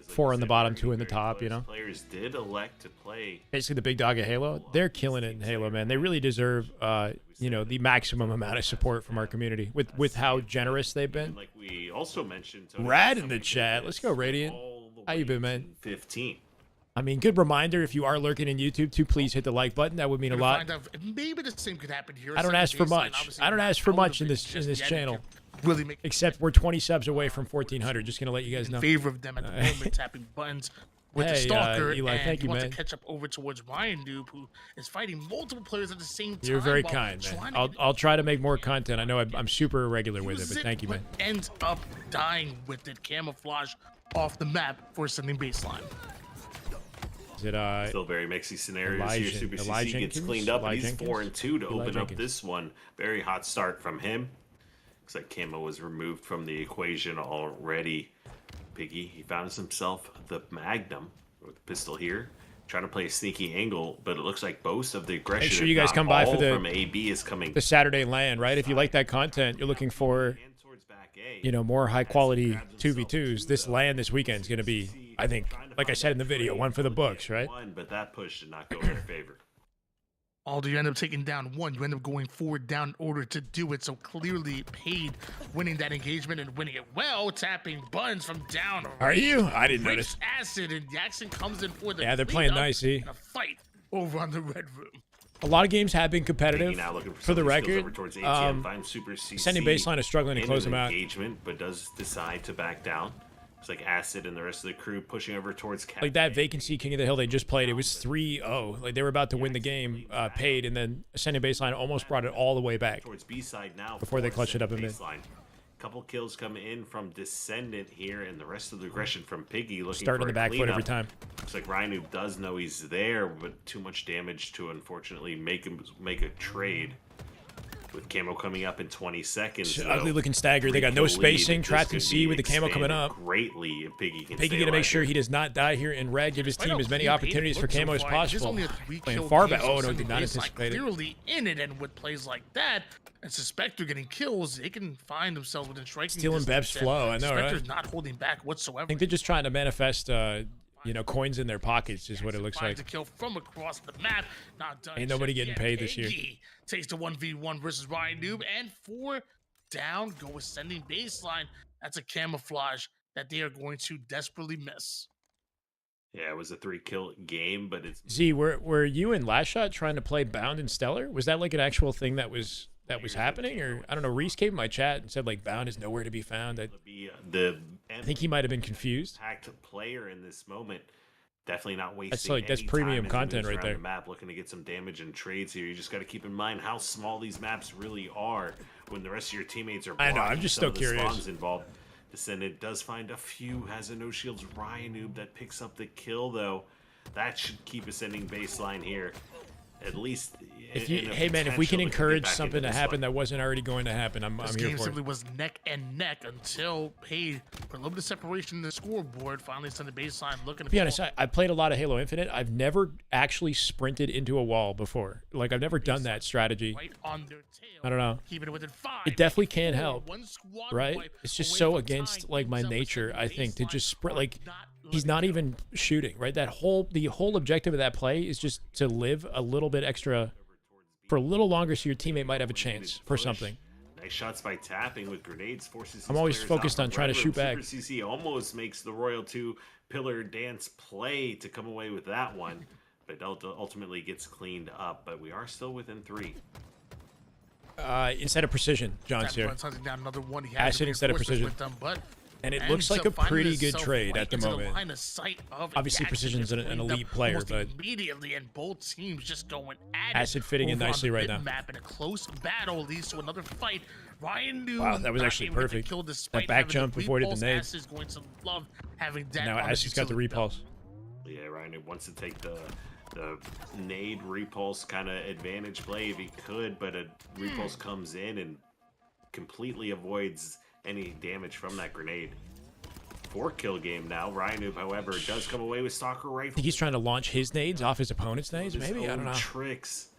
Speaker 1: 4 on the bottom, 2 in the top. You know,
Speaker 5: Players did elect to play.
Speaker 1: basically the big dog of Halo. They're killing it in Halo, man. They really deserve, you know, the maximum amount of support from our community with how generous they've been.
Speaker 5: Like we also mentioned. Tony,
Speaker 1: Rad in
Speaker 5: somebody
Speaker 1: the chat.
Speaker 5: did
Speaker 1: Let's go,
Speaker 5: this
Speaker 1: Radiant.
Speaker 5: all the
Speaker 1: How you
Speaker 5: way
Speaker 1: been, man?
Speaker 5: to 15.
Speaker 1: I mean, good reminder if you are lurking in YouTube to please hit the like button. That would mean a
Speaker 6: Gonna
Speaker 1: lot.
Speaker 6: find out if maybe the same could happen here.
Speaker 1: I don't
Speaker 6: Ascending
Speaker 1: ask for
Speaker 6: Baseline,
Speaker 1: much.
Speaker 6: obviously
Speaker 1: I don't
Speaker 6: not
Speaker 1: ask for much in
Speaker 6: elevated
Speaker 1: this
Speaker 6: just yet.
Speaker 1: channel.
Speaker 6: It can really make
Speaker 1: Except we're 20 subs away from 1,400. Just gonna let you guys know.
Speaker 6: in favor of them at the moment, tapping buttons with the
Speaker 1: Hey,
Speaker 6: stalker,
Speaker 1: Eli,
Speaker 6: and
Speaker 1: thank
Speaker 6: he
Speaker 1: you,
Speaker 6: wants
Speaker 1: man.
Speaker 6: to catch up over towards Ryanoob, who is fighting multiple players at the same time.
Speaker 1: You're very
Speaker 6: while
Speaker 1: kind, man.
Speaker 6: trying to
Speaker 1: I'll try to make more content. I know I'm super irregular with it, but
Speaker 6: use
Speaker 1: thank you, man.
Speaker 6: Ends up dying with it. Camouflage off the map for Ascending Baseline.
Speaker 1: Is it
Speaker 5: Still very mixy scenarios
Speaker 1: Elijah-
Speaker 5: here. Super
Speaker 1: Eli
Speaker 5: CC gets
Speaker 1: Jenkins?
Speaker 5: cleaned up,
Speaker 1: Eli
Speaker 5: and he's
Speaker 1: Jenkins?
Speaker 5: 4-2 to
Speaker 1: Eli
Speaker 5: open up
Speaker 1: Jenkins.
Speaker 5: this one. Very hot start from him. Looks like Camo was removed from the equation already. Piggy, he found himself the Magnum with the pistol here, trying to play a sneaky angle, but it looks like most of the aggression.
Speaker 1: sure
Speaker 5: if
Speaker 1: you guys
Speaker 5: not
Speaker 1: come by for
Speaker 5: all
Speaker 1: the-
Speaker 5: from AB is coming.
Speaker 1: the Saturday LAN, right? If you like that content, you're looking for,
Speaker 5: And towards back A.
Speaker 1: you know, more high quality 2v2s. This LAN this weekend is gonna be, I think, like I said in the video, one for the books, right?
Speaker 5: But that push did not go in their favor.
Speaker 6: Although you end up taking down one, you end up going forward down in order to do it. So clearly Paid winning that engagement and winning it well, tapping buttons from down.
Speaker 1: Are you? I didn't
Speaker 6: Breaks
Speaker 1: notice.
Speaker 6: Acid, and Jackson comes in for the
Speaker 1: Yeah, they're playing
Speaker 6: cleanup
Speaker 1: nice, see?
Speaker 6: and a fight over on the red room.
Speaker 1: A lot of games have been
Speaker 5: Piggy
Speaker 1: competitive.
Speaker 5: now looking
Speaker 1: For the
Speaker 5: some of these kills
Speaker 1: record,
Speaker 5: over towards ATM, finds Super CC
Speaker 1: Ascending Baseline is struggling to
Speaker 5: in
Speaker 1: close
Speaker 5: an
Speaker 1: them out.
Speaker 5: engagement, but does decide to back down. It's like Acid and the rest of the crew pushing over towards Cap.
Speaker 1: Like that vacancy King of the Hill they just played, it was 3-0. Like they were about to win the game, Paid, and then Ascending Baseline almost brought it all the way back.
Speaker 5: Towards B side now
Speaker 1: Before they
Speaker 5: for
Speaker 1: clutched it up a
Speaker 5: Ascending
Speaker 1: bit.
Speaker 5: Baseline. Couple kills come in from Descendant here, and the rest of the aggression from Piggy looking
Speaker 1: Starting
Speaker 5: for
Speaker 1: on
Speaker 5: a
Speaker 1: the back foot every
Speaker 5: cleanup.
Speaker 1: time.
Speaker 5: Looks like Ryanoob does know he's there, but too much damage to unfortunately make a trade. With Camo coming up in 20 seconds.
Speaker 1: It's an
Speaker 5: though.
Speaker 1: ugly looking stagger. They got no
Speaker 5: 3-kill lead.
Speaker 1: spacing.
Speaker 5: This
Speaker 1: Trapped in
Speaker 5: could
Speaker 1: C
Speaker 5: be
Speaker 1: with the camo coming
Speaker 5: expanded
Speaker 1: up.
Speaker 5: Greatly if Piggy can
Speaker 1: Piggy
Speaker 5: stay
Speaker 1: gonna make
Speaker 5: alive
Speaker 1: sure
Speaker 5: here.
Speaker 1: he does not die here in red. Give his
Speaker 6: Right
Speaker 1: team
Speaker 6: out
Speaker 1: as many
Speaker 6: clean,
Speaker 1: opportunities for
Speaker 6: Paid
Speaker 1: camo as
Speaker 6: looks so far. There's
Speaker 1: possible.
Speaker 6: only a
Speaker 1: Playing
Speaker 6: 3-kill
Speaker 1: far
Speaker 6: game,
Speaker 1: back.
Speaker 6: so
Speaker 1: Oh no,
Speaker 6: Ascending
Speaker 1: did not
Speaker 6: Baseline
Speaker 1: anticipate it.
Speaker 6: clearly in it, and with plays like that, and Suspector getting kills, they can find themselves within striking
Speaker 1: Stealing
Speaker 6: distance,
Speaker 1: Bev's
Speaker 6: and
Speaker 1: flow, I know, right?
Speaker 6: Suspector's not holding back whatsoever.
Speaker 1: I think they're just trying to manifest, you know, coins in their pockets is what it looks like.
Speaker 6: Finds a kill from across the map. Not done.
Speaker 1: Ain't nobody
Speaker 6: just
Speaker 1: getting
Speaker 6: yet.
Speaker 1: paid this year.
Speaker 6: Piggy takes the 1v1 versus Ryanoob, and 4 down, go Ascending Baseline. That's a camouflage that they are going to desperately miss.
Speaker 5: Yeah, it was a 3-kill game, but it's
Speaker 1: Z, were you and Last Shot trying to play Bound and Stellar? Was that like an actual thing that was happening, or I don't know? Reese came in my chat and said like Bound is nowhere to be found. I
Speaker 5: the
Speaker 1: think he might have been confused.
Speaker 5: impact player in this moment. Definitely not wasting.
Speaker 1: That's
Speaker 5: any
Speaker 1: premium
Speaker 5: time as he
Speaker 1: content
Speaker 5: moves
Speaker 1: right
Speaker 5: around
Speaker 1: there.
Speaker 5: The map, looking to get some damage and trades here. You just got to keep in mind how small these maps really are when the rest of your teammates are.
Speaker 1: I know. I'm
Speaker 5: blocking
Speaker 1: just
Speaker 5: some
Speaker 1: so
Speaker 5: of the
Speaker 1: curious.
Speaker 5: spawns involved. Descendant does find a few. Has a no shields. Ryanoob that picks up the kill though. That should keep ascending baseline here. At least.
Speaker 1: Hey man, if we can encourage something to happen that wasn't already going to happen, I'm
Speaker 6: This
Speaker 1: here
Speaker 6: game
Speaker 1: for
Speaker 6: simply
Speaker 1: it.
Speaker 6: was neck and neck until Paid for a little bit of separation in the scoreboard. Finally, sent the baseline looking.
Speaker 1: To be honest, I played a lot of Halo Infinite. I've never actually sprinted into a wall before. Like I've never done that strategy.
Speaker 6: Right on their tail,
Speaker 1: I don't know.
Speaker 6: keeping it within 5.
Speaker 1: It definitely can
Speaker 6: Four,
Speaker 1: help,
Speaker 6: one squad
Speaker 1: right?
Speaker 6: wipe
Speaker 1: It's just
Speaker 6: away
Speaker 1: so
Speaker 6: from
Speaker 1: against
Speaker 6: tying
Speaker 1: like my
Speaker 6: things up
Speaker 1: nature,
Speaker 6: and
Speaker 1: I think, to
Speaker 6: baseline
Speaker 1: just sprint.
Speaker 6: are
Speaker 1: Like
Speaker 6: not
Speaker 1: he's
Speaker 6: letting
Speaker 1: not
Speaker 6: go.
Speaker 1: even shooting, right? The whole objective of that play is just to live a little bit extra for a little longer, so your teammate might have a chance for something.
Speaker 5: Nice shots by tapping with grenades. Forces.
Speaker 1: I'm always
Speaker 5: these players
Speaker 1: focused
Speaker 5: out
Speaker 1: on
Speaker 5: the
Speaker 1: trying to
Speaker 5: red
Speaker 1: shoot
Speaker 5: room.
Speaker 1: back.
Speaker 5: Super CC almost makes the Royal 2 pillar dance play to come away with that one, but Delta ultimately gets cleaned up. But we are still within 3.
Speaker 1: Instead of precision, John's here.
Speaker 6: Hunting down another one. He had
Speaker 1: Acid instead of precision.
Speaker 6: with them, but
Speaker 1: And it
Speaker 6: ends
Speaker 1: looks like
Speaker 6: up
Speaker 1: a
Speaker 6: finding
Speaker 1: pretty good
Speaker 6: himself
Speaker 1: trade
Speaker 6: right
Speaker 1: at the
Speaker 6: into
Speaker 1: moment.
Speaker 6: line of sight of
Speaker 1: Obviously,
Speaker 6: Acid.
Speaker 1: Precision's an
Speaker 6: Cleaned
Speaker 1: elite
Speaker 6: up
Speaker 1: player,
Speaker 6: almost
Speaker 1: but
Speaker 6: immediately, and both teams just going at
Speaker 1: Acid
Speaker 6: it
Speaker 1: fitting in
Speaker 6: over on
Speaker 1: nicely
Speaker 6: the
Speaker 1: right now.
Speaker 6: map, and a close battle leads to another fight. Ryanoob
Speaker 1: Wow, that was
Speaker 6: not
Speaker 1: actually
Speaker 6: able to
Speaker 1: perfect.
Speaker 6: kill
Speaker 1: That
Speaker 6: despite
Speaker 1: back
Speaker 6: having
Speaker 1: jump before he did the
Speaker 6: repulse.
Speaker 1: nade.
Speaker 6: Acid's going to love having that.
Speaker 1: Now
Speaker 6: on his
Speaker 1: Acid's got the
Speaker 6: utility belt.
Speaker 1: repulse.
Speaker 5: Yeah, Ryanoob wants to take the nade repulse kind of advantage play if he could, but a repulse comes in and completely avoids any damage from that grenade. 4-kill game now. Ryanoob, however, does come away with Stalker
Speaker 1: I
Speaker 5: Rifle.
Speaker 1: think he's trying to launch his nades off his opponent's nades,
Speaker 5: His
Speaker 1: maybe? I
Speaker 5: own
Speaker 1: don't know.
Speaker 5: Tricks.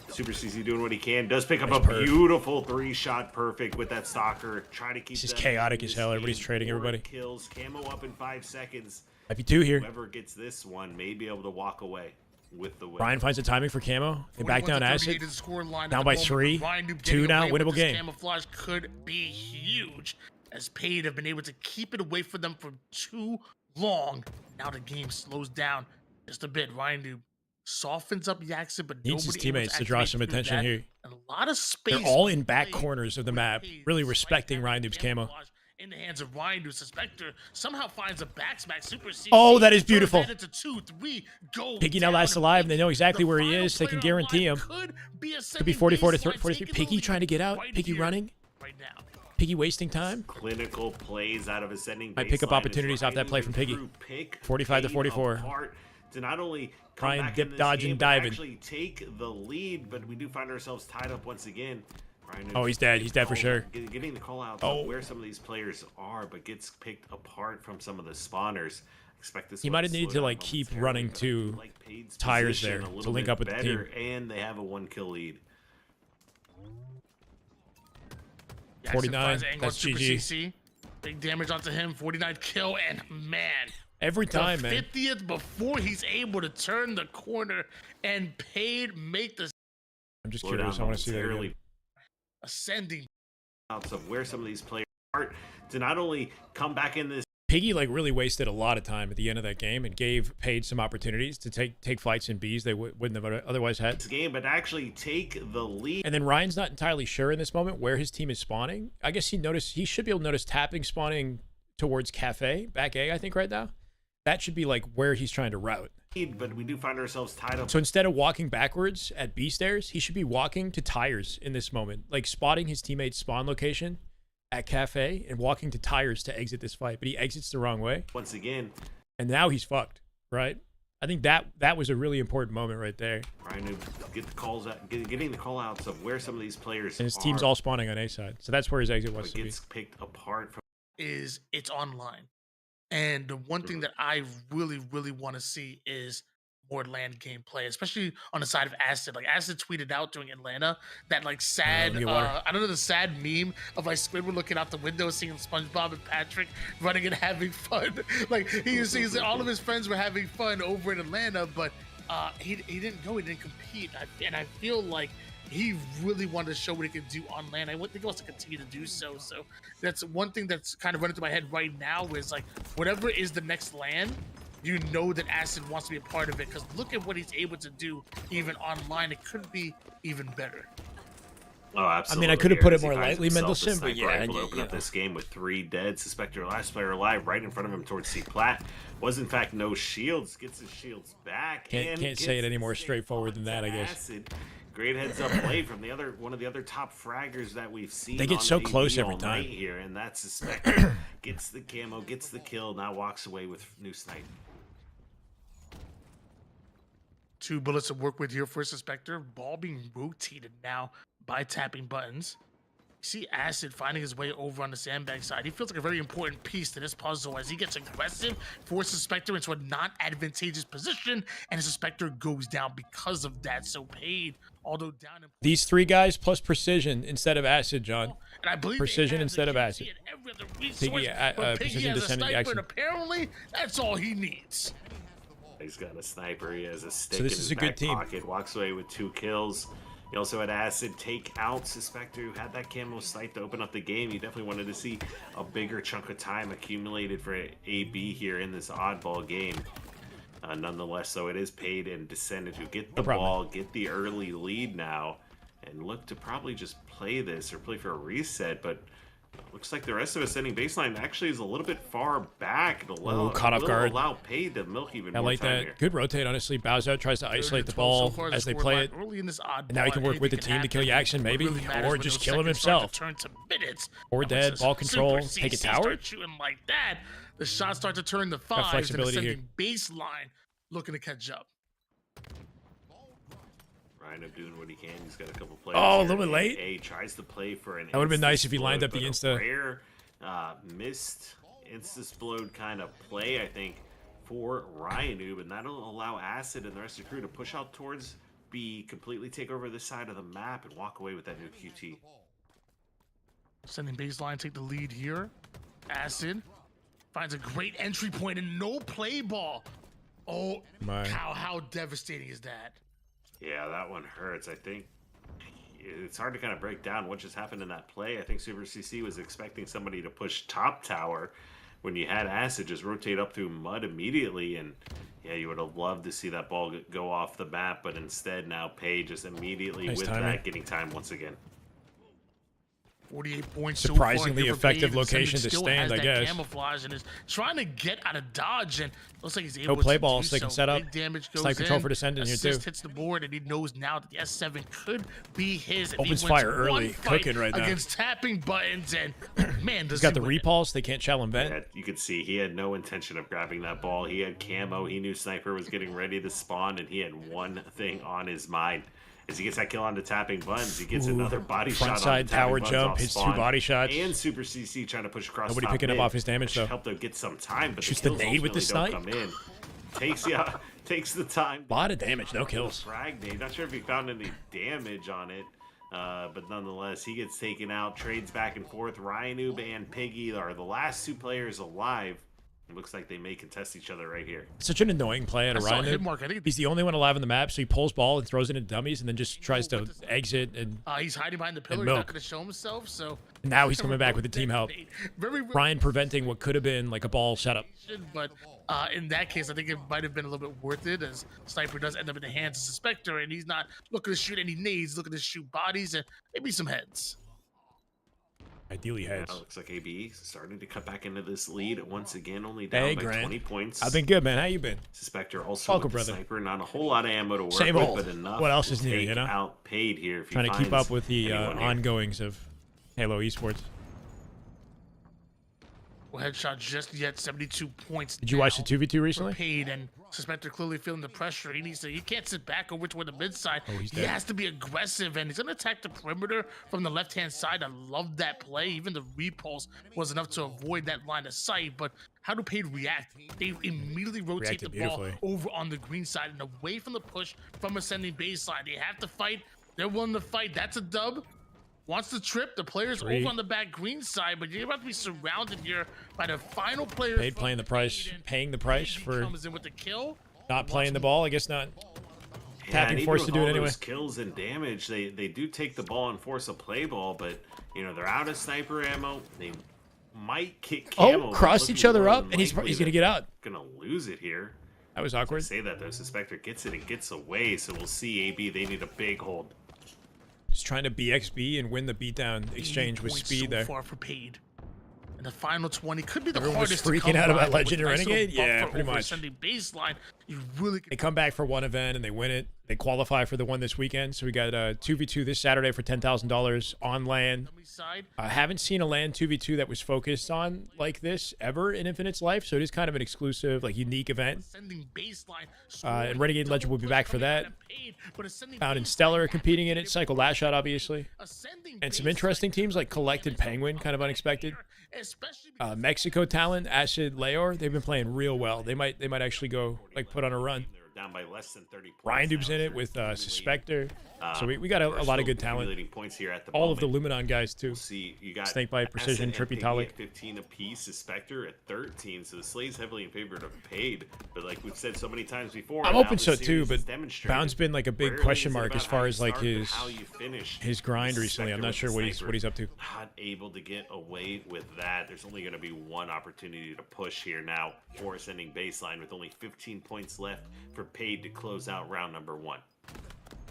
Speaker 5: Super CC doing what he can. Does pick up
Speaker 1: Nice
Speaker 5: a
Speaker 1: perf.
Speaker 5: beautiful 3-shot perfect with that Stalker. Try to keep
Speaker 1: This is
Speaker 5: them
Speaker 1: chaotic
Speaker 5: in
Speaker 1: as
Speaker 5: this
Speaker 1: hell. Everybody's
Speaker 5: game.
Speaker 1: trading
Speaker 5: 4
Speaker 1: everybody.
Speaker 5: Kills. Camo up in 5 seconds.
Speaker 1: Might be 2 here.
Speaker 5: Whoever gets this one may be able to walk away with the win.
Speaker 1: Ryan finds the timing for camo. They back
Speaker 6: 41
Speaker 1: down
Speaker 6: to
Speaker 1: Acid.
Speaker 6: 38 is the score line at
Speaker 1: Down
Speaker 6: the
Speaker 1: by
Speaker 6: moment.
Speaker 1: 3.
Speaker 6: Ryanoob
Speaker 1: 2
Speaker 6: getting
Speaker 1: now.
Speaker 6: away with
Speaker 1: Winnable
Speaker 6: this
Speaker 1: game.
Speaker 6: Camouflage could be huge, as Paid have been able to keep it away from them for too long. Now the game slows down just a bit. Ryanoob softens up Yaxin, but
Speaker 1: Needs his
Speaker 6: nobody able
Speaker 1: teammates to draw
Speaker 6: activate
Speaker 1: some
Speaker 6: through
Speaker 1: attention
Speaker 6: that.
Speaker 1: here.
Speaker 6: And a lot of space.
Speaker 1: They're all in
Speaker 6: to
Speaker 1: back
Speaker 6: play
Speaker 1: corners of the
Speaker 6: with
Speaker 1: map,
Speaker 6: Paid,
Speaker 1: really
Speaker 6: despite
Speaker 1: respecting
Speaker 6: having
Speaker 1: Ryannoob's camo.
Speaker 6: camouflage in the hands of Ryanoob. Spectre somehow finds a backsmack. Super CC
Speaker 1: Oh, that is
Speaker 6: turns
Speaker 1: beautiful.
Speaker 6: that into 2-3. Go
Speaker 1: Piggy now
Speaker 6: down,
Speaker 1: lasts
Speaker 6: and
Speaker 1: alive, and they know exactly
Speaker 6: the
Speaker 1: where he
Speaker 6: final
Speaker 1: is. They can
Speaker 6: player
Speaker 1: guarantee him.
Speaker 6: alive
Speaker 1: Could be
Speaker 6: ascending
Speaker 1: 44 to
Speaker 6: baseline,
Speaker 1: 43.
Speaker 6: taking the
Speaker 1: Piggy
Speaker 6: lead
Speaker 1: trying to get out.
Speaker 6: right
Speaker 1: Piggy
Speaker 6: here,
Speaker 1: running.
Speaker 6: right now.
Speaker 1: Piggy wasting time.
Speaker 5: Clinical plays out of ascending.
Speaker 1: Might pick up
Speaker 5: baseline as
Speaker 1: opportunities off that play
Speaker 5: Ryanoob
Speaker 1: from Piggy.
Speaker 5: crew pick
Speaker 1: 45 to
Speaker 5: Paid
Speaker 1: 44.
Speaker 5: apart to not only come
Speaker 1: Ryan
Speaker 5: back
Speaker 1: dip,
Speaker 5: in this
Speaker 1: dodge,
Speaker 5: game,
Speaker 1: and
Speaker 5: but
Speaker 1: diving.
Speaker 5: actually take the lead, but we do find ourselves tied up once again. Ryanoob
Speaker 1: Oh, he's dead. He's dead for sure.
Speaker 5: Getting the call out
Speaker 1: Oh.
Speaker 5: of where some of these players are, but gets picked apart from some of the spawners. Expect this.
Speaker 1: He
Speaker 5: one
Speaker 1: might
Speaker 5: to
Speaker 1: have needed
Speaker 5: slow
Speaker 1: to,
Speaker 5: down
Speaker 1: like, keep
Speaker 5: momentarily,
Speaker 1: running
Speaker 5: but I
Speaker 1: to
Speaker 5: feel like Paid's
Speaker 1: tires
Speaker 5: position
Speaker 1: there
Speaker 5: a
Speaker 1: to
Speaker 5: little
Speaker 1: link
Speaker 5: bit
Speaker 1: up with the team.
Speaker 5: better, and they have a 1-kill lead.
Speaker 6: Jackson
Speaker 1: 49,
Speaker 6: finds an angle
Speaker 1: that's
Speaker 6: on Super
Speaker 1: GG.
Speaker 6: CC. Big damage onto him. 49 kill, and man.
Speaker 1: Every time,
Speaker 6: the
Speaker 1: man.
Speaker 6: 50th before he's able to turn the corner and Paid make the
Speaker 1: I'm just
Speaker 5: Slow
Speaker 1: curious.
Speaker 5: down
Speaker 1: I want to see that
Speaker 5: momentarily.
Speaker 1: again.
Speaker 6: ascending.
Speaker 5: Of where some of these players are to not only come back in this
Speaker 1: Piggy like really wasted a lot of time at the end of that game and gave Paid some opportunities to take fights in Bs they wouldn't have otherwise had.
Speaker 5: game, but actually take the lead.
Speaker 1: And then Ryan's not entirely sure in this moment where his team is spawning. I guess he should be able to notice tapping spawning towards Cafe, back A, I think right now. That should be like where he's trying to route.
Speaker 5: But we do find ourselves tied up.
Speaker 1: So instead of walking backwards at B stairs, he should be walking to tires in this moment, like spotting his teammate's spawn location at Cafe and walking to tires to exit this fight. But he exits the wrong way.
Speaker 5: Once again,
Speaker 1: and now he's fucked, right? I think that was a really important moment right there.
Speaker 5: Ryanoob get the calls out, getting the call outs of where some of these players
Speaker 1: And his team's all spawning on A side. So that's where his exit was
Speaker 5: but
Speaker 1: to be.
Speaker 5: gets picked apart from.
Speaker 6: Is it's online. And the one thing that I really, really want to see is more land gameplay, especially on the side of Acid. Like Acid tweeted out during Atlanta that like sad,
Speaker 1: let me get water.
Speaker 6: I don't know, the sad meme of like Squidward looking out the window, seeing SpongeBob and Patrick running and having fun. Like he sees that all of his friends were having fun over in Atlanta, but he didn't go, he didn't compete. And I feel like he really wanted to show what he could do on land. I think he wants to continue to do so. So that's one thing that's kind of running through my head right now is like, whatever is the next land, you know that Acid wants to be a part of it, because look at what he's able to do even online. It could be even better.
Speaker 5: Oh, absolutely.
Speaker 1: I mean, I could have put it
Speaker 5: He
Speaker 1: more
Speaker 5: finds
Speaker 1: lightly,
Speaker 5: himself a
Speaker 1: Mendelsohn, but
Speaker 5: sniper
Speaker 1: yeah,
Speaker 5: rifle
Speaker 1: you
Speaker 5: open up
Speaker 1: know.
Speaker 5: this game with 3 dead. Suspector, last player alive, right in front of him towards C Plat. Was in fact no shields. Gets his shields back.
Speaker 1: Can't say it any more straightforward than that, I guess.
Speaker 5: Acid. Great heads up play from one of the other top fraggers that we've seen.
Speaker 1: They get
Speaker 5: on
Speaker 1: so
Speaker 5: AB
Speaker 1: close
Speaker 5: all
Speaker 1: every time.
Speaker 5: night here, and that Suspector gets the camo, gets the kill, now walks away with new snipe.
Speaker 6: 2 bullets to work with here for Suspector. Ball being rotated now by tapping buttons. You see Acid finding his way over on the sandbag side. He feels like a very important piece to this puzzle as he gets aggressive for Suspector into a non-advantageous position, and the Suspector goes down because of that. So Paid, although down in
Speaker 1: These 3 guys plus precision instead of acid, John.
Speaker 6: and I believe
Speaker 1: Precision
Speaker 6: they have
Speaker 1: instead
Speaker 6: the
Speaker 1: of
Speaker 6: QC
Speaker 1: acid.
Speaker 6: and every other resource,
Speaker 1: Piggy,
Speaker 6: but Piggy
Speaker 1: precision
Speaker 6: has a
Speaker 1: descending
Speaker 6: sniper,
Speaker 1: action.
Speaker 6: and apparently that's all he needs.
Speaker 5: He's got a sniper. He has a stick
Speaker 1: So this
Speaker 5: in
Speaker 1: is
Speaker 5: his
Speaker 1: a good
Speaker 5: back
Speaker 1: team.
Speaker 5: pocket. Walks away with 2 kills. He also had Acid take out Suspector, who had that camo snipe to open up the game. He definitely wanted to see a bigger chunk of time accumulated for AB here in this oddball game. Nonetheless, though, it is Paid and Descendant who get the ball, get the early lead now, and look to probably just play this or play for a reset, but looks like the rest of Ascending Baseline actually is a little bit far back.
Speaker 1: Oh, caught off guard.
Speaker 5: Allow Paid to milk even
Speaker 1: I
Speaker 5: more
Speaker 1: like
Speaker 5: time
Speaker 1: that.
Speaker 5: here.
Speaker 1: Good rotate, honestly. Bows out, tries to isolate the ball as they play it. And now he can work with the team to kill Jackson, maybe, or just kill him himself. Or dead, ball control, take a tower.
Speaker 6: Shooting like that, the shots start to turn to 5s.
Speaker 1: flexibility
Speaker 6: and
Speaker 1: here.
Speaker 6: Baseline looking to catch up.
Speaker 5: Ryanoob doing what he can. He's got a couple plays.
Speaker 1: Oh, a
Speaker 5: here.
Speaker 1: little bit late.
Speaker 5: A tries to play for an.
Speaker 1: That would've been
Speaker 5: insta
Speaker 1: nice if he lined up
Speaker 5: explode,
Speaker 1: the
Speaker 5: but
Speaker 1: insta.
Speaker 5: a rare missed insta-explode kind of play, I think, for Ryanoob, and that'll allow Acid and the rest of the crew to push out towards B, completely take over this side of the map, and walk away with that new QT.
Speaker 6: Sending Baseline take the lead here. Acid finds a great entry point and no play ball. Oh,
Speaker 1: My.
Speaker 6: how devastating is that?
Speaker 5: Yeah, that one hurts. I think it's hard to kind of break down what just happened in that play. I think Super CC was expecting somebody to push top tower when you had Acid just rotate up through mud immediately, and yeah, you would have loved to see that ball go off the map, but instead now Pay just immediately
Speaker 1: Nice
Speaker 5: with
Speaker 1: timing.
Speaker 5: that getting time once again.
Speaker 6: 48 points.
Speaker 1: Surprisingly
Speaker 6: so far
Speaker 1: effective
Speaker 6: here for Paid, and
Speaker 1: location to
Speaker 6: still
Speaker 1: stand,
Speaker 6: has
Speaker 1: I
Speaker 6: that
Speaker 1: guess.
Speaker 6: Camouflage and is trying to get out of dodge, and looks like he's
Speaker 1: No
Speaker 6: able
Speaker 1: play
Speaker 6: to
Speaker 1: balls,
Speaker 6: do
Speaker 1: they can
Speaker 6: so.
Speaker 1: set up.
Speaker 6: Big damage goes
Speaker 1: Snipe control
Speaker 6: in.
Speaker 1: for Descendant here,
Speaker 6: Assist
Speaker 1: too.
Speaker 6: hits the board, and he knows now that the S7 could be his. If he
Speaker 1: Opens
Speaker 6: wins
Speaker 1: fire
Speaker 6: one
Speaker 1: early,
Speaker 6: fight
Speaker 1: cooking right now.
Speaker 6: against tapping buttons, and man, does
Speaker 1: He's got
Speaker 6: he
Speaker 1: the
Speaker 6: win it.
Speaker 1: repulse. They can't shell him vent.
Speaker 5: Yeah, you could see he had no intention of grabbing that ball. He had camo. He knew Sniper was getting ready to spawn, and he had one thing on his mind. As he gets that kill onto tapping buttons, he gets another body shot on
Speaker 1: Frontside
Speaker 5: the tapping
Speaker 1: tower
Speaker 5: buttons
Speaker 1: jump,
Speaker 5: off
Speaker 1: hits 2
Speaker 5: spawn.
Speaker 1: body shots.
Speaker 5: And Super CC trying to push across.
Speaker 1: Nobody
Speaker 5: top
Speaker 1: picking up
Speaker 5: mid,
Speaker 1: off his damage,
Speaker 5: which
Speaker 1: though.
Speaker 5: helped them get some time, but
Speaker 1: Shoots
Speaker 5: the
Speaker 1: the
Speaker 5: kills
Speaker 1: nade with the
Speaker 5: ultimately
Speaker 1: snipe.
Speaker 5: don't come in. Takes the time.
Speaker 1: A lot of damage, no
Speaker 5: The
Speaker 1: kills.
Speaker 5: frag nade. Not sure if he found any damage on it, but nonetheless, he gets taken out. Trades back and forth. Ryanoob and Piggy are the last 2 players alive. It looks like they may contest each other right here.
Speaker 1: Such an annoying play out of
Speaker 6: I saw a hit
Speaker 1: Ryan.
Speaker 6: mark. I think
Speaker 1: He's the only one alive on the map, so he pulls ball and throws it into dummies and then just tries to exit. And
Speaker 6: he's hiding behind the pillar. He's
Speaker 1: milk.
Speaker 6: not going to show himself, so
Speaker 1: now he's coming back with the team help.
Speaker 6: very
Speaker 1: Ryan preventing what could have been like a ball setup.
Speaker 6: But in that case, I think it might have been a little bit worth it, as Sniper does end up in the hands of Suspector, and he's not looking to shoot any nades, looking to shoot bodies and maybe some heads.
Speaker 1: Ideally heads.
Speaker 5: Now looks like AB starting to cut back into this lead once again, only down
Speaker 1: Hey,
Speaker 5: by
Speaker 1: Grant.
Speaker 5: 20 points.
Speaker 1: I've been good, man. How you been?
Speaker 5: Suspector also
Speaker 1: Welcome,
Speaker 5: with the
Speaker 1: brother.
Speaker 5: Sniper, not a whole lot of ammo to work
Speaker 1: Same
Speaker 5: with,
Speaker 1: old.
Speaker 5: but enough
Speaker 1: What else
Speaker 5: to
Speaker 1: is new,
Speaker 5: take
Speaker 1: you know?
Speaker 5: Outpaid here if he
Speaker 1: Trying to keep
Speaker 5: finds
Speaker 1: up with the
Speaker 5: anyone here.
Speaker 1: ongoings of Halo esports.
Speaker 6: Well, headshot just yet, 72 points.
Speaker 1: Did you watch the
Speaker 6: now
Speaker 1: 2v2 recently?
Speaker 6: for Paid, and Suspector clearly feeling the pressure. He can't sit back over toward the mid side.
Speaker 1: Oh, he's
Speaker 6: He
Speaker 1: dead.
Speaker 6: has to be aggressive, and he's going to attack the perimeter from the left-hand side. I love that play. Even the repulse was enough to avoid that line of sight, but how do Paid react? They immediately rotate
Speaker 1: Reacted
Speaker 6: the ball
Speaker 1: beautifully.
Speaker 6: over on the green side and away from the push from Ascending Baseline. They have to fight. They're willing to fight. That's a dub. Wants the trip. The players
Speaker 1: 3.
Speaker 6: over on the back green side, but you're about to be surrounded here by the final players.
Speaker 1: Paid
Speaker 6: from
Speaker 1: paying the price,
Speaker 6: Paid, and
Speaker 1: paying the price
Speaker 6: AB
Speaker 1: for
Speaker 6: comes in with the kill.
Speaker 1: not playing the ball. I guess not.
Speaker 5: Yeah,
Speaker 1: Tapping
Speaker 5: and even
Speaker 1: forced to
Speaker 5: with
Speaker 1: do it
Speaker 5: all
Speaker 1: anyway.
Speaker 5: those kills and damage, they do take the ball and force a play ball, but you know they're out of sniper ammo. They might kick camo.
Speaker 1: Oh,
Speaker 5: but
Speaker 1: crossed
Speaker 5: looking
Speaker 1: each other
Speaker 5: more
Speaker 1: up,
Speaker 5: than
Speaker 1: and he's
Speaker 5: likely
Speaker 1: gonna
Speaker 5: that
Speaker 1: get out.
Speaker 5: Gonna lose it here.
Speaker 1: That was
Speaker 5: I
Speaker 1: awkward.
Speaker 5: say that though, Suspector gets it and gets away, so we'll see AB. They need a big hold.
Speaker 1: Just trying to BXB and win the beatdown exchange with speed there.
Speaker 6: Far for Paid. And the final 20 could be the
Speaker 1: Everyone was
Speaker 6: hardest
Speaker 1: freaking
Speaker 6: to come
Speaker 1: out
Speaker 6: by,
Speaker 1: about
Speaker 6: but with
Speaker 1: Legend or
Speaker 6: nice little
Speaker 1: Renegade? Yeah,
Speaker 6: buffer
Speaker 1: pretty
Speaker 6: over
Speaker 1: much.
Speaker 6: Ascending baseline, you really
Speaker 1: They come back for one event and they win it. They qualify for the one this weekend. So we got a 2v2 this Saturday for $10,000 on LAN. I haven't seen a LAN 2v2 that was focused on like this ever in Infinite's life. So it is kind of an exclusive, like unique event. And Renegade Legend will be back for that. Found in Stellar competing in it. Psycho Lashot, obviously. And some interesting teams like Collect and Penguin, kind of unexpected. Mexico talent, Acid Leor, they've been playing real well. They might actually go like put on a run.
Speaker 5: Down by less than 30 points.
Speaker 1: Ryanooob's in it with Suspector. So we got a lot of good talent.
Speaker 5: Points here at the
Speaker 1: All of
Speaker 5: moment.
Speaker 1: the Luminon guys too.
Speaker 5: See, you got
Speaker 1: Snakebite, Precision,
Speaker 5: Acid and
Speaker 1: Trippy
Speaker 5: Piggy
Speaker 1: Talik.
Speaker 5: at 15 apiece, Suspector at 13. So the slay's heavily in favor of Paid. But like we've said so many times before,
Speaker 1: I'm
Speaker 5: now
Speaker 1: open
Speaker 5: the
Speaker 1: so too,
Speaker 5: series
Speaker 1: but
Speaker 5: has demonstrated
Speaker 1: Bound's been like a big
Speaker 5: rarely
Speaker 1: question
Speaker 5: is it
Speaker 1: mark
Speaker 5: about
Speaker 1: as
Speaker 5: how
Speaker 1: far
Speaker 5: you
Speaker 1: as like
Speaker 5: start, but how you finish.
Speaker 1: his grind
Speaker 5: With
Speaker 1: recently. I'm
Speaker 5: Suspector
Speaker 1: not
Speaker 5: with
Speaker 1: sure
Speaker 5: the
Speaker 1: what he's
Speaker 5: sniper.
Speaker 1: up to.
Speaker 5: Not able to get away with that. There's only going to be one opportunity to push here now for Ascending Baseline with only 15 points left for Paid to close out round number 1.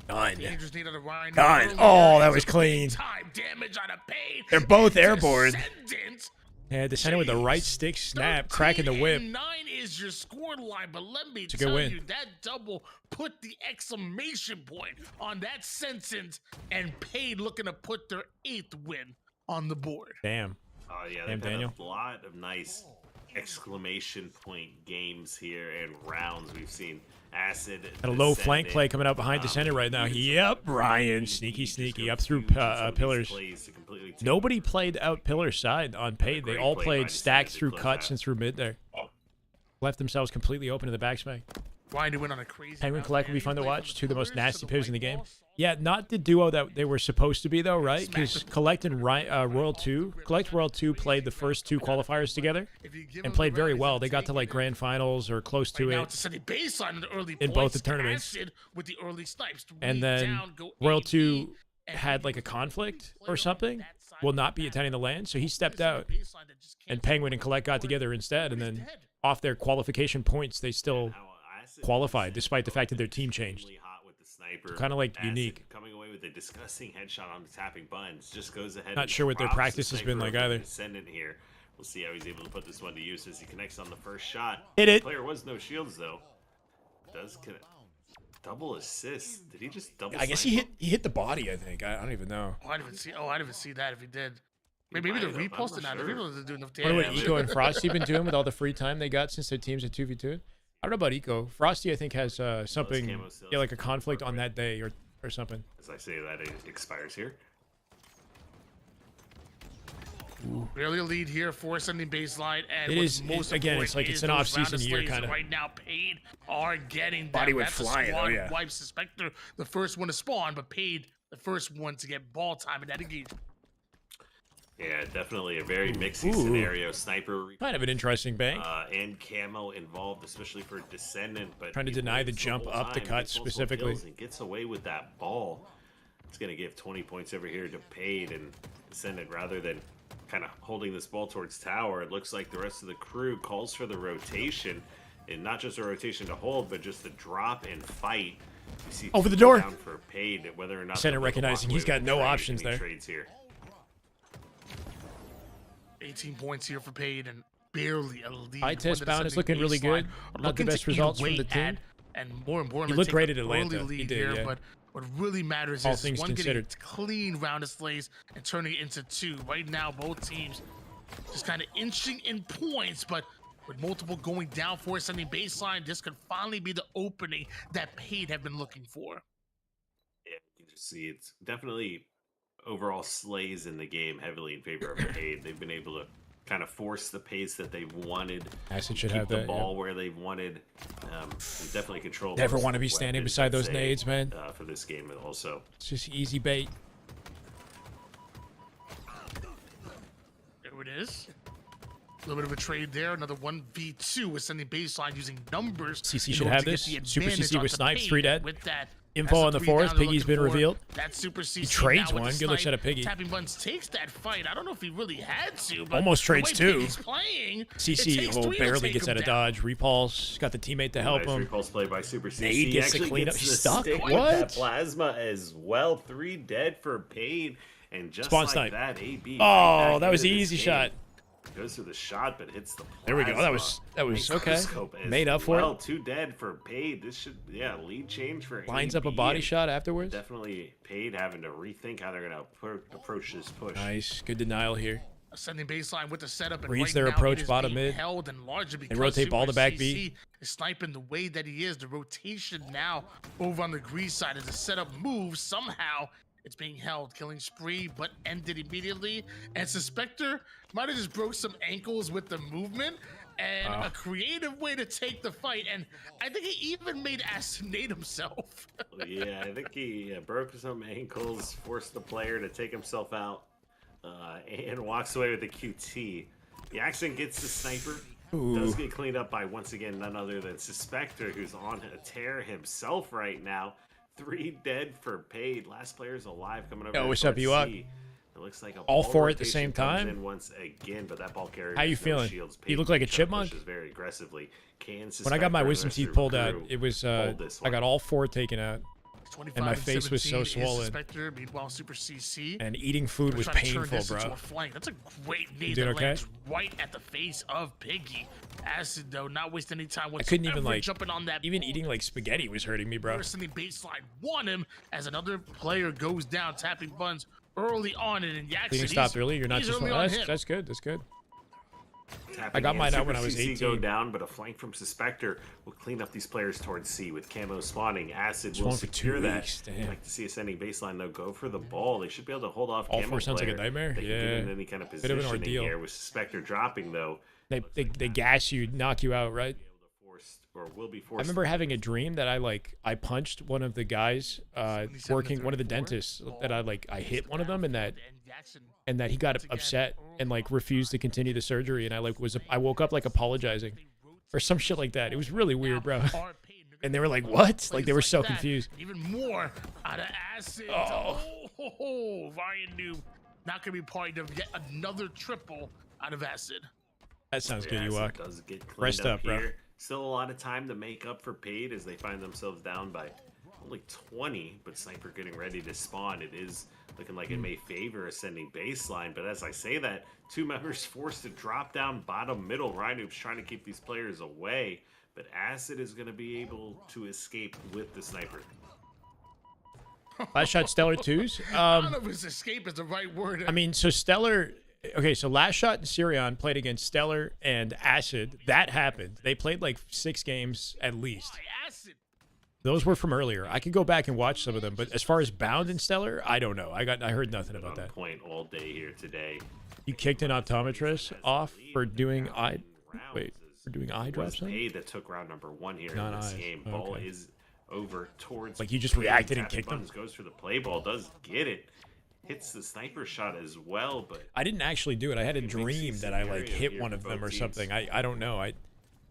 Speaker 1: Done.
Speaker 6: Dangerous need on the Ryanoob
Speaker 1: Done.
Speaker 6: earlier.
Speaker 1: Oh, that
Speaker 6: It's
Speaker 1: was
Speaker 6: a
Speaker 1: clean.
Speaker 6: big time damage on a Paid.
Speaker 1: They're both airborne.
Speaker 6: Descendant.
Speaker 1: Yeah, Descendant with the right stick snap, cracking the whip.
Speaker 6: 13-9 is your score line, but let me
Speaker 1: It's a good
Speaker 6: tell
Speaker 1: win.
Speaker 6: you, that double put the exclamation point on that sentence, and Paid looking to put their 8th win on the board.
Speaker 1: Damn.
Speaker 5: Oh yeah,
Speaker 1: Damn,
Speaker 5: they've had
Speaker 1: Daniel.
Speaker 5: a lot of nice exclamation point games here and rounds. We've seen Acid.
Speaker 1: Got a low
Speaker 5: Descendant,
Speaker 1: flank play coming out behind Descendant right now. Yep, Ryan. Sneaky up through pillars. Nobody played out pillar side on Paid. They all played stacks through cuts and through mid there. Left themselves completely open in the backspace.
Speaker 6: Ryan went on a crazy.
Speaker 1: Penguin
Speaker 6: bounce,
Speaker 1: Collect will
Speaker 6: man.
Speaker 1: be
Speaker 6: He
Speaker 1: fun to
Speaker 6: played
Speaker 1: watch.
Speaker 6: from
Speaker 1: Two of the most
Speaker 6: pillars
Speaker 1: nasty
Speaker 6: to the
Speaker 1: pivots in the
Speaker 6: white
Speaker 1: game.
Speaker 6: wall.
Speaker 1: Yeah, not the duo that they were supposed to be though, right? Because Collect and Royal 2, Collect Royal 2 played the first 2 qualifiers together and played very well. They got to like grand finals or close to
Speaker 6: Now
Speaker 1: it.
Speaker 6: it's a steady baseline in the early
Speaker 1: in both
Speaker 6: points.
Speaker 1: the tournaments.
Speaker 6: Acid with the early snipes.
Speaker 1: And then
Speaker 6: down, go
Speaker 1: Royal
Speaker 6: AD,
Speaker 1: 2
Speaker 6: and
Speaker 1: had like a conflict or something, will not be attending the LAN, so he stepped out. And Penguin and Collect got together instead, and then off their qualification points, they still qualified, despite the fact that their team changed. Kind of like
Speaker 5: Acid
Speaker 1: unique.
Speaker 5: Coming away with a disgusting headshot on the tapping buttons. Just goes ahead.
Speaker 1: Not
Speaker 5: and
Speaker 1: sure what their
Speaker 5: drops the
Speaker 1: practice has been
Speaker 5: sniper
Speaker 1: like
Speaker 5: over
Speaker 1: either.
Speaker 5: Descendant here. We'll see how he's able to put this one to use as he connects on the first shot.
Speaker 1: Hit it.
Speaker 5: The player was no shields though. Does connect. Double assist. Did he just double?
Speaker 1: I guess
Speaker 5: snipe
Speaker 1: he hit the body, I think. I don't even know.
Speaker 6: Oh, I didn't even see that if he did. Maybe the
Speaker 5: might have, I'm
Speaker 6: reposted
Speaker 5: not
Speaker 6: now. The
Speaker 5: sure.
Speaker 6: people doesn't do enough
Speaker 1: I wonder what
Speaker 6: damage.
Speaker 1: Eco and Frosty been doing with all the free time they got since their teams at 2v2. I don't know about Eco. Frosty, I think, has something,
Speaker 5: camo sales
Speaker 1: yeah, like a conflict on that day or something.
Speaker 5: As I say that, it expires here.
Speaker 6: Barely a lead here for Ascending Baseline, and
Speaker 1: It
Speaker 6: what's
Speaker 1: is-
Speaker 6: most
Speaker 1: again,
Speaker 6: important
Speaker 1: it's like
Speaker 6: is
Speaker 1: it's an
Speaker 6: those
Speaker 1: off-season
Speaker 6: round of
Speaker 1: year
Speaker 6: slays
Speaker 1: kinda.
Speaker 6: Right now, Paid are getting that.
Speaker 1: Body went
Speaker 6: That's a
Speaker 1: flying, oh,
Speaker 6: squad
Speaker 1: yeah.
Speaker 6: wipe Suspector, the first one to spawn, but Paid the first one to get ball time in that engagement.
Speaker 5: Yeah, definitely a very mixy scenario. Sniper
Speaker 1: Kind of an interesting bank.
Speaker 5: and camo involved, especially for Descendant. But
Speaker 1: Trying to
Speaker 5: he
Speaker 1: deny the
Speaker 5: lives
Speaker 1: jump
Speaker 5: whole
Speaker 1: up the
Speaker 5: time,
Speaker 1: cut
Speaker 5: gets multiple
Speaker 1: specifically.
Speaker 5: kills and gets away with that ball. It's going to give 20 points over here to Paid and Descendant rather than kind of holding this ball towards tower. It looks like the rest of the crew calls for the rotation, and not just a rotation to hold, but just the drop and fight. You see
Speaker 1: Over the
Speaker 5: two
Speaker 1: door.
Speaker 5: down for Paid, whether or not
Speaker 1: Descendant
Speaker 5: they'll walk
Speaker 1: recognizing
Speaker 5: away
Speaker 1: he's
Speaker 5: with
Speaker 1: got
Speaker 5: a
Speaker 1: no
Speaker 5: trade,
Speaker 1: options
Speaker 5: any
Speaker 1: there.
Speaker 5: Trades here.
Speaker 6: 18 points here for Paid and barely a lead.
Speaker 1: Eye test
Speaker 6: One that
Speaker 1: Bound is
Speaker 6: Ascending
Speaker 1: looking really
Speaker 6: Baseline
Speaker 1: good.
Speaker 6: are
Speaker 1: Not the
Speaker 6: looking
Speaker 1: best
Speaker 6: to eat
Speaker 1: results from
Speaker 6: away
Speaker 1: the team.
Speaker 6: at, and more importantly,
Speaker 1: He looked
Speaker 6: take
Speaker 1: great
Speaker 6: an
Speaker 1: at Atlanta.
Speaker 6: early
Speaker 1: He
Speaker 6: lead
Speaker 1: did,
Speaker 6: here,
Speaker 1: yeah.
Speaker 6: but what really matters
Speaker 1: All
Speaker 6: is
Speaker 1: things
Speaker 6: one
Speaker 1: considered.
Speaker 6: getting a clean round of slays and turning it into 2. Right now, both teams just kind of inching in points, but with multiple going down for Ascending Baseline, this could finally be the opening that Paid have been looking for.
Speaker 5: Yeah, you can just see it's definitely overall slays in the game heavily in favor of Paid. They've been able to kind of force the pace that they've wanted.
Speaker 1: Acid should
Speaker 5: keep
Speaker 1: have
Speaker 5: the
Speaker 1: that.
Speaker 5: ball where they've wanted. And definitely control.
Speaker 1: Never
Speaker 5: most
Speaker 1: want to
Speaker 5: of
Speaker 1: be
Speaker 5: the
Speaker 1: standing
Speaker 5: weapons,
Speaker 1: beside
Speaker 5: I'd
Speaker 1: those
Speaker 5: say,
Speaker 1: nades, man.
Speaker 5: For this game, also.
Speaker 1: It's just easy bait.
Speaker 6: There it is. A little bit of a trade there. Another 1v2 Ascending Baseline using numbers.
Speaker 1: CC
Speaker 6: in
Speaker 1: should
Speaker 6: order
Speaker 1: have
Speaker 6: to get
Speaker 1: this.
Speaker 6: the
Speaker 1: Super
Speaker 6: advantage
Speaker 1: CC with
Speaker 6: onto
Speaker 1: snipes,
Speaker 6: Paid.
Speaker 1: 3 dead.
Speaker 6: With that,
Speaker 1: Info
Speaker 6: That's
Speaker 1: on the
Speaker 6: three
Speaker 1: fourth.
Speaker 6: down they're
Speaker 1: Piggy's been
Speaker 6: looking for.
Speaker 1: revealed.
Speaker 6: That super CC
Speaker 1: He trades
Speaker 6: now with
Speaker 1: one.
Speaker 6: the
Speaker 1: Good looks
Speaker 6: snipe.
Speaker 1: at a Piggy.
Speaker 6: Tapping Buns takes that fight. I don't know if he really had to, but
Speaker 1: Almost trades
Speaker 6: the way
Speaker 1: two.
Speaker 6: Piggy's playing, it
Speaker 1: CC
Speaker 6: takes
Speaker 1: oh,
Speaker 6: three to
Speaker 1: barely
Speaker 6: take
Speaker 1: gets
Speaker 6: him
Speaker 1: out of
Speaker 6: down.
Speaker 1: dodge. Repulse got the teammate to help
Speaker 5: Nice
Speaker 1: him.
Speaker 5: repulse play by Super CC.
Speaker 1: Nade gets to
Speaker 5: Actually
Speaker 1: clean up.
Speaker 5: gets
Speaker 1: He's
Speaker 5: the
Speaker 1: stuck?
Speaker 5: stick with
Speaker 1: What?
Speaker 5: that plasma as well. 3 dead for Paid, and just
Speaker 1: Spawn
Speaker 5: like
Speaker 1: snipe.
Speaker 5: that, AB.
Speaker 1: Oh,
Speaker 5: right back
Speaker 1: that was the
Speaker 5: into this
Speaker 1: easy
Speaker 5: game.
Speaker 1: shot.
Speaker 5: Goes for the shot, but hits the plasma.
Speaker 1: There we go. That was okay.
Speaker 5: Microscope as
Speaker 1: Made up for
Speaker 5: well.
Speaker 1: it.
Speaker 5: 2 dead for Paid. This should lead change for
Speaker 1: Lines up a
Speaker 5: AB,
Speaker 1: body
Speaker 5: and
Speaker 1: shot afterwards.
Speaker 5: Definitely Paid having to rethink how they're gonna approach this push.
Speaker 1: Nice. Good denial here.
Speaker 6: Ascending baseline with the setup, and
Speaker 1: Reads
Speaker 6: right
Speaker 1: their
Speaker 6: now
Speaker 1: approach
Speaker 6: it is
Speaker 1: bottom
Speaker 6: being
Speaker 1: mid.
Speaker 6: held and largely because
Speaker 1: rotate ball
Speaker 6: Super
Speaker 1: to back
Speaker 6: CC
Speaker 1: B.
Speaker 6: is sniping the way that he is. The rotation now over on the grease side as the setup moves. Somehow it's being held, killing spree, but ended immediately. And Suspector might have just broke some ankles with the movement. And a creative way to take the fight, and I think he even made assassinate himself.
Speaker 5: Yeah, I think he broke some ankles, forced the player to take himself out, and walks away with the QT. The accident gets the sniper. Does get cleaned up by, once again, none other than Suspector, who's on a tear himself right now. 3 dead for Paid. Last player's alive coming over.
Speaker 1: Yo, what's
Speaker 5: towards
Speaker 1: up, Ewok?
Speaker 5: C. It looks like a
Speaker 1: All
Speaker 5: ball
Speaker 1: 4 at the
Speaker 5: rotation
Speaker 1: same
Speaker 5: comes
Speaker 1: time?
Speaker 5: in once again, but that ball carrier
Speaker 1: How you
Speaker 5: has no
Speaker 1: feeling?
Speaker 5: shields.
Speaker 1: You
Speaker 5: Paid
Speaker 1: look like a
Speaker 5: pushes
Speaker 1: chipmunk?
Speaker 5: very aggressively.
Speaker 1: When I got my wisdom teeth pulled out, it was
Speaker 5: hold this
Speaker 1: I
Speaker 5: one.
Speaker 1: got all 4 taken out,
Speaker 6: 25
Speaker 1: and my face was so
Speaker 6: 17 is
Speaker 1: swollen.
Speaker 6: Suspector, meanwhile, Super CC.
Speaker 1: and eating food was
Speaker 6: Trying to turn
Speaker 1: painful,
Speaker 6: this into
Speaker 1: bro.
Speaker 6: a flank. That's a great nade
Speaker 1: doing
Speaker 6: that
Speaker 1: okay?
Speaker 6: lands right at the face of Piggy. Acid, though, not wasting any time
Speaker 1: I
Speaker 6: whatsoever.
Speaker 1: couldn't even like
Speaker 6: jumping on that
Speaker 1: even eating like spaghetti was hurting me, bro.
Speaker 6: First in the baseline, won him as another player goes down, tapping Buns early on, and in
Speaker 1: Cleaning
Speaker 6: Jackson,
Speaker 1: stopped early. You're not
Speaker 6: he's
Speaker 1: just
Speaker 6: early on him.
Speaker 1: that's good. That's good.
Speaker 5: Tapping
Speaker 1: got
Speaker 5: in,
Speaker 1: mine out
Speaker 5: Super
Speaker 1: when I was
Speaker 5: CC go
Speaker 1: 18.
Speaker 5: down, but a flank from Suspector will clean up these players towards C with camo spawning. Acid will
Speaker 1: going for 2
Speaker 5: secure that.
Speaker 1: weeks, damn.
Speaker 5: I'd like to see ascending baseline though go for the ball. They should be able to hold off
Speaker 1: All
Speaker 5: camo
Speaker 1: 4 sounds like a
Speaker 5: player.
Speaker 1: nightmare?
Speaker 5: They can
Speaker 1: Yeah.
Speaker 5: get in any kind of
Speaker 1: Bit of an
Speaker 5: positioning
Speaker 1: ordeal.
Speaker 5: here with Suspector dropping though.
Speaker 1: They gas you, knock you out, right?
Speaker 5: Or will be
Speaker 1: I
Speaker 5: forced.
Speaker 1: remember having a dream that I punched one of the guys working, one of the dentists, that I hit one of them, and that he got upset and like refused to continue the surgery, and I woke up like apologizing or some shit like that. It was really weird, bro. And they were like, "What?" Like they were so confused.
Speaker 6: Even more out of Acid.
Speaker 1: Oh.
Speaker 6: Ryanoob not gonna be part of yet another triple out of Acid.
Speaker 1: That sounds good,
Speaker 5: Acid
Speaker 1: Ewok.
Speaker 5: does get cleaned
Speaker 1: Rest up, bro.
Speaker 5: here. Still a lot of time to make up for Paid as they find themselves down by only 20, but Sniper getting ready to spawn. It is looking like it may favor ascending baseline, but as I say that, 2 members forced to drop down bottom middle. Ryanoob's trying to keep these players away, but Acid is going to be able to escape with the Sniper.
Speaker 1: Last shot Stellar 2s.
Speaker 6: I don't know if escape is the right word.
Speaker 1: I mean, so Stellar. Okay, so last shot and Sirion played against Stellar and Acid. That happened. They played like 6 games at least.
Speaker 6: Acid.
Speaker 1: Those were from earlier. I could go back and watch some of them, but as far as Bound and Stellar, I don't know. I heard nothing about
Speaker 5: On
Speaker 1: that.
Speaker 5: point all day here today.
Speaker 1: You kicked an optometrist off for doing eye
Speaker 5: It was
Speaker 1: drops.
Speaker 5: Paid that took round number 1 here
Speaker 1: Not
Speaker 5: in this
Speaker 1: eyes.
Speaker 5: game. Ball
Speaker 1: Okay.
Speaker 5: is over towards.
Speaker 1: Like, you just reacted and
Speaker 5: Tapping
Speaker 1: kicked him?
Speaker 5: Buttons goes for the play ball, does get it. Hits the sniper shot as well, but
Speaker 1: I didn't actually do it. I had a
Speaker 5: It makes
Speaker 1: dream
Speaker 5: it
Speaker 1: that I like
Speaker 5: scenario
Speaker 1: hit
Speaker 5: here
Speaker 1: one
Speaker 5: for
Speaker 1: of them
Speaker 5: both
Speaker 1: or
Speaker 5: teams.
Speaker 1: something. I don't know.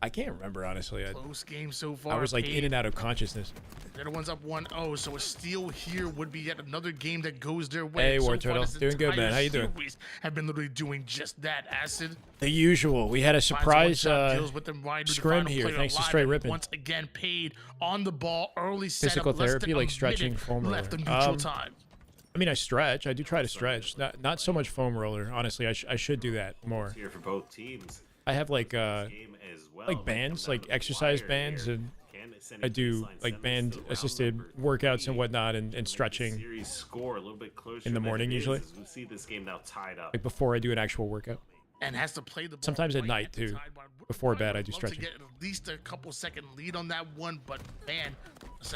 Speaker 1: I can't remember honestly.
Speaker 6: Close game so far.
Speaker 1: I was like
Speaker 6: Paid.
Speaker 1: in and out of consciousness.
Speaker 6: The other one's up 1-0, so a steal here would be yet another game that goes their way.
Speaker 1: Hey,
Speaker 6: So
Speaker 1: War
Speaker 6: far,
Speaker 1: Turtle.
Speaker 6: this
Speaker 1: Doing good, man.
Speaker 6: entire
Speaker 1: How you doing?
Speaker 6: series have been literally doing just that. Acid
Speaker 1: The usual. We had a surprise
Speaker 6: deals with them right to the
Speaker 1: scrim
Speaker 6: final
Speaker 1: here,
Speaker 6: player
Speaker 1: thanks to
Speaker 6: alive,
Speaker 1: Straight
Speaker 6: and
Speaker 1: Rippin.
Speaker 6: Once again, Paid on the ball, early
Speaker 1: Physical
Speaker 6: setup, less
Speaker 1: therapy,
Speaker 6: than
Speaker 1: like
Speaker 6: a
Speaker 1: stretching,
Speaker 6: minute
Speaker 1: foam
Speaker 6: left
Speaker 1: roller.
Speaker 6: in neutral time.
Speaker 1: I mean, I stretch. I do try to stretch. Not so much foam roller. Honestly, I should do that more.
Speaker 5: here for both teams.
Speaker 1: I have like
Speaker 5: Game as well.
Speaker 1: like bands, like exercise bands, and I do like band assisted workouts and whatnot, and stretching
Speaker 5: Series score a little bit closer
Speaker 1: in the
Speaker 5: than
Speaker 1: morning
Speaker 5: it is,
Speaker 1: usually.
Speaker 5: as we see this game now tied up.
Speaker 1: like before I do an actual workout.
Speaker 6: And has to play the ball
Speaker 1: Sometimes at
Speaker 6: right
Speaker 1: night,
Speaker 6: the
Speaker 1: too.
Speaker 6: sideline.
Speaker 1: Before
Speaker 6: Would
Speaker 1: bed, I do
Speaker 6: love
Speaker 1: stretching.
Speaker 6: To get at least a couple second lead on that one, but man,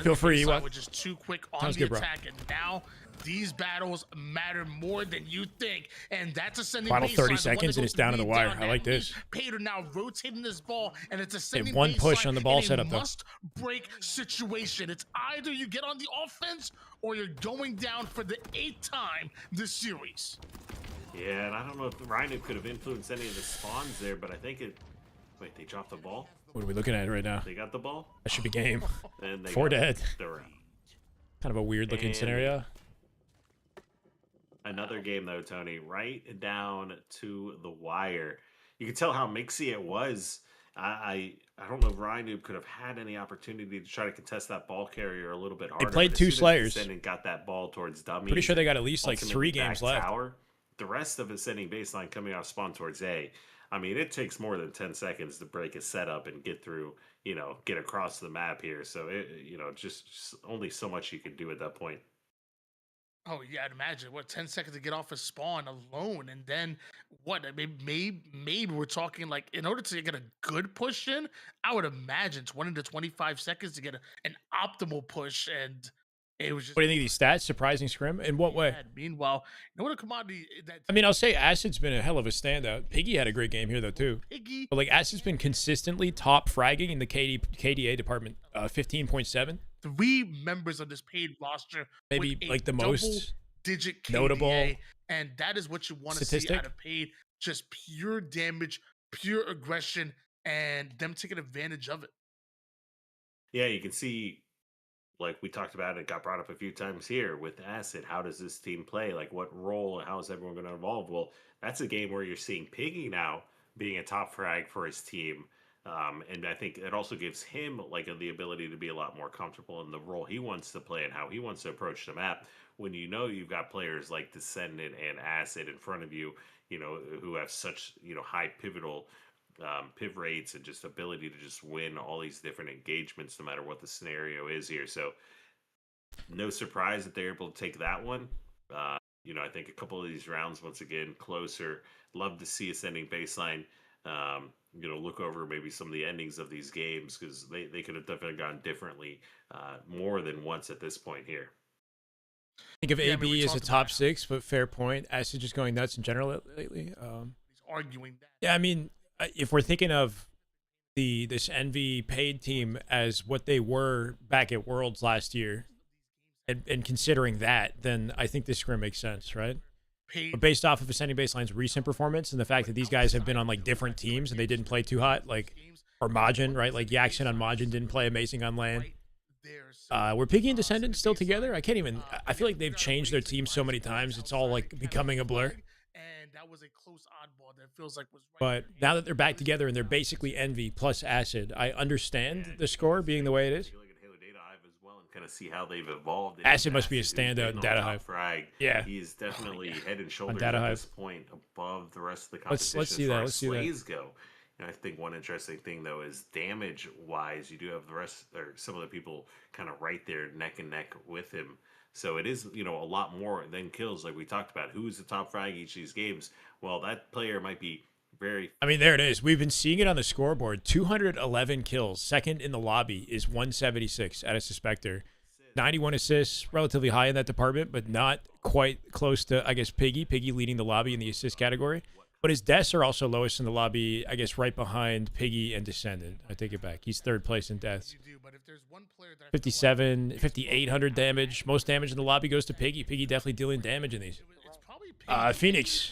Speaker 1: Feel free,
Speaker 6: Ewok
Speaker 1: Ewok.
Speaker 6: was just too quick on
Speaker 1: Sounds
Speaker 6: the
Speaker 1: good, bro.
Speaker 6: attack, and now these battles matter more than you think, and that's ascending
Speaker 1: Final
Speaker 6: baseline,
Speaker 1: 30
Speaker 6: the one
Speaker 1: seconds
Speaker 6: that
Speaker 1: and it's
Speaker 6: goes
Speaker 1: down to the
Speaker 6: lead
Speaker 1: wire.
Speaker 6: down.
Speaker 1: I like
Speaker 6: That means
Speaker 1: this.
Speaker 6: Pater now rotating this ball, and it's ascending
Speaker 1: one push
Speaker 6: baseline
Speaker 1: on the ball
Speaker 6: in a
Speaker 1: setup, though.
Speaker 6: must-break situation. It's either you get on the offense or you're going down for the 8th time this series.
Speaker 5: Yeah, and I don't know if Ryanoob could have influenced any of the spawns there, but I think it. Wait, they dropped the ball.
Speaker 1: What are we looking at right now?
Speaker 5: They got the ball.
Speaker 1: That should be game.
Speaker 5: Then they
Speaker 1: 4
Speaker 5: got
Speaker 1: dead.
Speaker 5: the round.
Speaker 1: Kind of a weird looking
Speaker 5: And
Speaker 1: scenario.
Speaker 5: Another game though, Tony, right down to the wire. You could tell how mixy it was. I don't know if Ryanoob could have had any opportunity to try to contest that ball carrier a little bit harder.
Speaker 1: played
Speaker 5: but as
Speaker 1: two
Speaker 5: soon as
Speaker 1: Slayers.
Speaker 5: Descendant got that ball towards dummy.
Speaker 1: Pretty sure they got at least like 3 games left.
Speaker 5: Tower, the rest of Ascending Baseline coming off spawn towards A. I mean, it takes more than 10 seconds to break a setup and get through, get across the map here. So, just only so much you can do at that point.
Speaker 6: Oh yeah, I'd imagine 10 seconds to get off a spawn alone, and then what? I mean, maybe we're talking like in order to get a good push in, I would imagine 20 to 25 seconds to get an optimal push, and it was just.
Speaker 1: What do you think of these stats? Surprising Scrim? In what way?
Speaker 6: Meanwhile, what a commodity that.
Speaker 1: I mean, I'll say Acid's been a hell of a standout. Piggy had a great game here though too.
Speaker 6: Piggy.
Speaker 1: But like Acid's been consistently top fragging in the KDA department. 15.7.
Speaker 6: 3 members of this paid roster,
Speaker 1: maybe
Speaker 6: with
Speaker 1: like the most
Speaker 6: digit KDA,
Speaker 1: notable,
Speaker 6: and that is what you want to see out of paid. Just pure damage, pure aggression, and them taking advantage of it.
Speaker 5: Yeah, you can see, like we talked about, it got brought up a few times here with Acid. How does this team play? Like, what role? How is everyone going to evolve? Well, that's a game where you're seeing Piggy now being a top frag for his team. And I think it also gives him like the ability to be a lot more comfortable in the role he wants to play and how he wants to approach the map. When you've got players like Descendant and Acid in front of you, who have such high pivotal piv rates and just ability to just win all these different engagements, no matter what the scenario is here. So no surprise that they're able to take that one. I think a couple of these rounds once again closer. Love to see Ascending Baseline. Look over maybe some of the endings of these games because they could have definitely gone differently more than once at this point here.
Speaker 1: I think of AB as a top 6, but fair point. Acid just going nuts in general lately.
Speaker 6: He's arguing that.
Speaker 1: Yeah, I mean, if we're thinking of this Envy paid team as what they were back at Worlds last year, and considering that, then I think this Scrim makes sense, right? But based off of Ascending Baseline's recent performance and the fact that these guys have been on like different teams and they didn't play too hot, like or Majin, right? Like Yaxin on Majin didn't play amazing on LAN. Were Piggy and Descendant still together? I can't even. I feel like they've changed their team so many times. It's all like becoming a blur.
Speaker 6: And that was a close oddball that feels like was.
Speaker 1: But now that they're back together and they're basically Envy plus Acid, I understand the score being the way it is.
Speaker 5: Kind of see how they've evolved.
Speaker 1: Acid must be a standout in Data Hive.
Speaker 5: Frag.
Speaker 1: Yeah,
Speaker 5: he's definitely head and shoulders
Speaker 1: Data
Speaker 5: at
Speaker 1: Hive.
Speaker 5: this point above the rest of the competition.
Speaker 1: Let's see that. Let's see that.
Speaker 5: Go. And I think one interesting thing though is damage-wise, you do have the rest or some of the people kind of right there neck and neck with him. So it is a lot more than kills, like we talked about. Who's the top frag each of these games? Well, that player might be.
Speaker 1: I mean, there it is. We've been seeing it on the scoreboard. 211 kills. Second in the lobby is 176 at a Suspector. 91 assists, relatively high in that department, but not quite close to, I guess, Piggy. Piggy leading the lobby in the assist category. But his deaths are also lowest in the lobby, I guess, right behind Piggy and Descendant. I take it back. He's 3rd place in deaths. 57, 5,800 damage. Most damage in the lobby goes to Piggy. Piggy definitely dealing damage in these. Phoenix.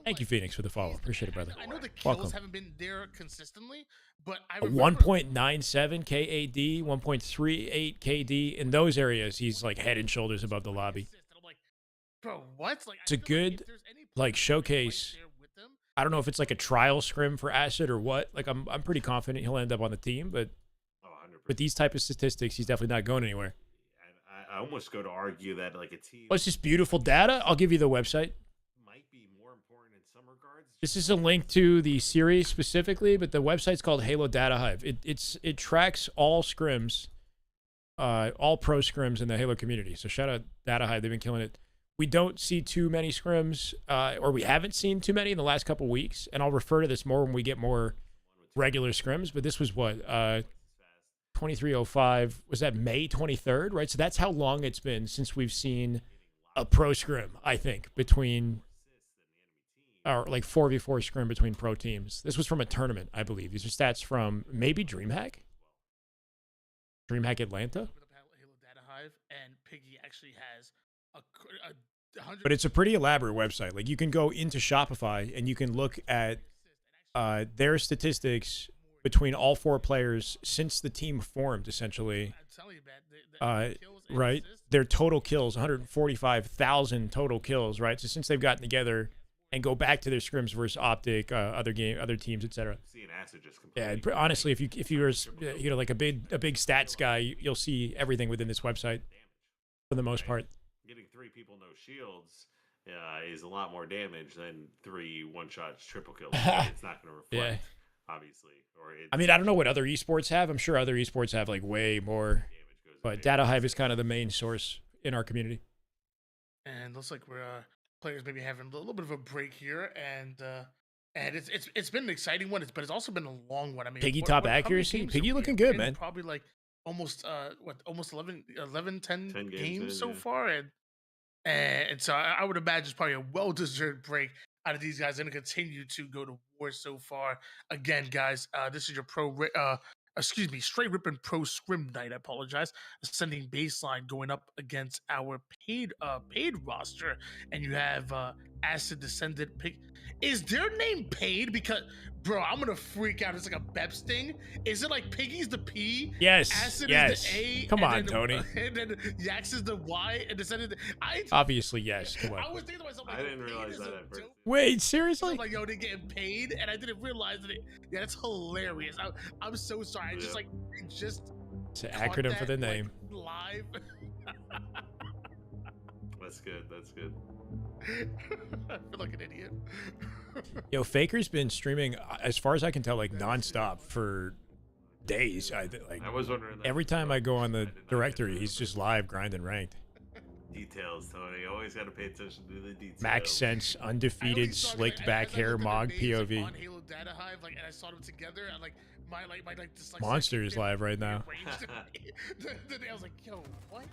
Speaker 1: Thank you, Phoenix, for the follow. Appreciate it, brother.
Speaker 6: I know the kills
Speaker 1: Welcome.
Speaker 6: haven't been there consistently, but I
Speaker 1: A
Speaker 6: remember
Speaker 1: 1.97 KAD, 1.38 KD. In those areas, he's like head and shoulders above the lobby.
Speaker 6: I'm like, bro, what? Like,
Speaker 1: It's a good like showcase. I don't know if it's like a trial scrim for Acid or what. Like I'm pretty confident he'll end up on the team, but with these type of statistics, he's definitely not going anywhere.
Speaker 5: I almost go to argue that like a team.
Speaker 1: What's this beautiful data? I'll give you the website. This is a link to the series specifically, but the website's called Halo Data Hive. It tracks all scrims, all pro scrims in the Halo community. So shout out Data Hive. They've been killing it. We don't see too many scrims, or we haven't seen too many in the last couple weeks. And I'll refer to this more when we get more regular scrims. But this was what 2305. Was that May 23rd? Right. So that's how long it's been since we've seen a pro scrim. I think between. Or like 4v4 scrim between pro teams. This was from a tournament, I believe. These are stats from maybe DreamHack? DreamHack Atlanta?
Speaker 6: Halo Data Hive, and Piggy actually has a 100.
Speaker 1: But it's a pretty elaborate website. Like you can go into Shopify and you can look at their statistics between all 4 players since the team formed, essentially.
Speaker 6: I'm telling you, man. The kills and
Speaker 1: Right?
Speaker 6: assists,
Speaker 1: Their total kills, 145,000 total kills, right? So since they've gotten together and go back to their scrims versus Optic, other teams, etc.
Speaker 5: Seeing Acid just
Speaker 1: Yeah,
Speaker 5: completely
Speaker 1: and honestly, if you're like a big stats guy, you'll see everything within this website for the most part.
Speaker 5: getting 3 people no shields is a lot more damage than 3 one-shots triple kills. It's not going to reflect, obviously. Or
Speaker 1: I mean, I don't know what other esports have. I'm sure other esports have like way more, but Data Hive is kind of the main source in our community.
Speaker 6: And looks like we're players maybe having a little bit of a break here, and it's been an exciting one, but it's also been a long one. I mean,
Speaker 1: Piggy top
Speaker 6: how many
Speaker 1: accuracy?
Speaker 6: games
Speaker 1: Piggy
Speaker 6: have we
Speaker 1: looking
Speaker 6: been
Speaker 1: good,
Speaker 6: in?
Speaker 1: man.
Speaker 6: Probably like almost 10
Speaker 5: 10
Speaker 6: games
Speaker 5: games
Speaker 6: so
Speaker 5: in, yeah.
Speaker 6: far, and so I would imagine it's probably a well-deserved break out of these guys. They're going to continue to go to war so far. Again, guys, this is your straight Rippin Pro Scrim night. I apologize. Ascending baseline going up against our paid roster, and you have Acid Descendant Pig. Is their name Paid? Because bro, I'm gonna freak out. It's like a Beps thing. Is it like Piggy's the P?
Speaker 1: Yes.
Speaker 6: Acid
Speaker 1: yes.
Speaker 6: is the A.
Speaker 1: Come
Speaker 6: and
Speaker 1: on,
Speaker 6: then,
Speaker 1: Tony.
Speaker 6: And then Yax is the Y, and Descendant.
Speaker 1: Obviously, yes. Come
Speaker 6: I
Speaker 1: on.
Speaker 6: was thinking to myself, like,
Speaker 5: I didn't
Speaker 6: Paid
Speaker 5: realize
Speaker 6: is
Speaker 5: that
Speaker 6: a
Speaker 5: at first.
Speaker 6: dope-
Speaker 1: Wait,
Speaker 6: So
Speaker 1: seriously?
Speaker 6: I'm like, yo, they getting paid, and I didn't realize that. Yeah, that's hilarious. I'm so sorry. I just
Speaker 1: It's an
Speaker 6: caught
Speaker 1: acronym for
Speaker 6: that,
Speaker 1: the
Speaker 6: like,
Speaker 1: name.
Speaker 6: live.
Speaker 5: That's good. That's good.
Speaker 6: I feel like an idiot.
Speaker 1: Yo, Faker's been streaming, as far as I can tell, like nonstop for days.
Speaker 5: I was wondering that.
Speaker 1: Every time I go on the
Speaker 5: did not
Speaker 1: directory,
Speaker 5: get
Speaker 1: he's just live grinding ranked.
Speaker 5: Details, Tony. Always got to pay attention to the details.
Speaker 1: Max Sense,
Speaker 6: I only
Speaker 1: undefeated,
Speaker 6: saw,
Speaker 1: slicked
Speaker 6: like,
Speaker 1: back
Speaker 6: as I
Speaker 1: hair,
Speaker 6: looked at
Speaker 1: Mog
Speaker 6: the names, like,
Speaker 1: POV.
Speaker 6: on Halo Data Hive, like, and I saw them together, and like my dyslexia
Speaker 1: Monster is
Speaker 6: kicked in,
Speaker 1: live right now.
Speaker 6: rearranged it. Then I was like, yo, what?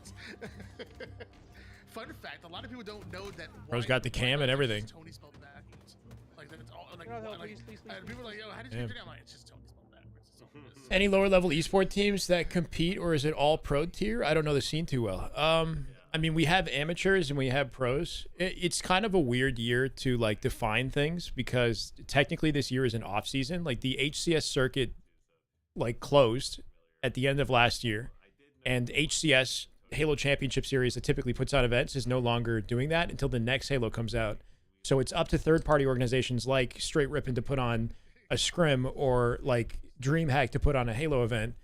Speaker 6: Fun fact: a lot of people don't know that.
Speaker 1: Bro's got the cam and everything.
Speaker 6: Tony spelled backwards. Like that's all. Like,
Speaker 10: No,
Speaker 6: like
Speaker 10: please.
Speaker 6: and people are like, yo, how did you get your name? I'm like, it's just Tony spelled backwards. That's all it is.
Speaker 1: Any lower level esport teams that compete, or is it all pro tier? I don't know the scene too well. I mean, we have amateurs and we have pros. It's kind of a weird year to like define things because technically this year is an off season. Like the HCS circuit, like closed at the end of last year, and HCS Halo Championship Series that typically puts on events is no longer doing that until the next Halo comes out. So it's up to third-party organizations like Straight Rippin to put on a scrim or like DreamHack to put on a Halo event.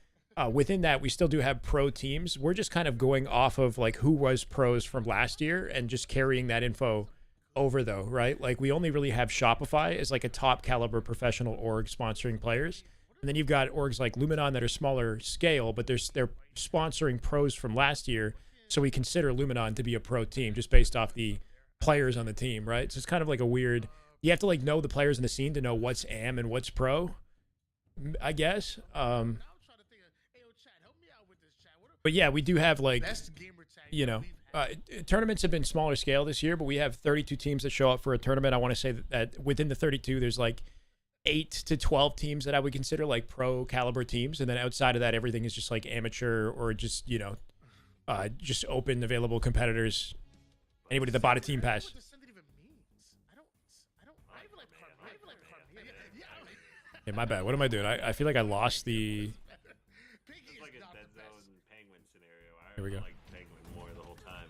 Speaker 1: Within that, we still do have pro teams. We're just kind of going off of like who was pros from last year and just carrying that info over though, right? Like we only really have Shopify as like a top caliber professional org sponsoring players. And then you've got orgs like Luminon that are smaller scale, but they're sponsoring pros from last year. So we consider Luminon to be a pro team just based off the players on the team, right? So it's kind of like a weird, you have to like know the players in the scene to know what's AM and what's pro, I guess. But yeah, we do have like, you know, tournaments have been smaller scale this year, but we have 32 teams that show up for a tournament. I want to say that within the 32, there's like 8 to 12 teams that I would consider like pro caliber teams. And then outside of that, everything is just like amateur or just, you know, just open available competitors. Anybody that bought a team pass. Yeah, my bad. What am I doing? I feel like I lost the...
Speaker 5: It's like a Dead Zone Penguin scenario. I
Speaker 1: Here we go.
Speaker 5: like Penguin more the whole time.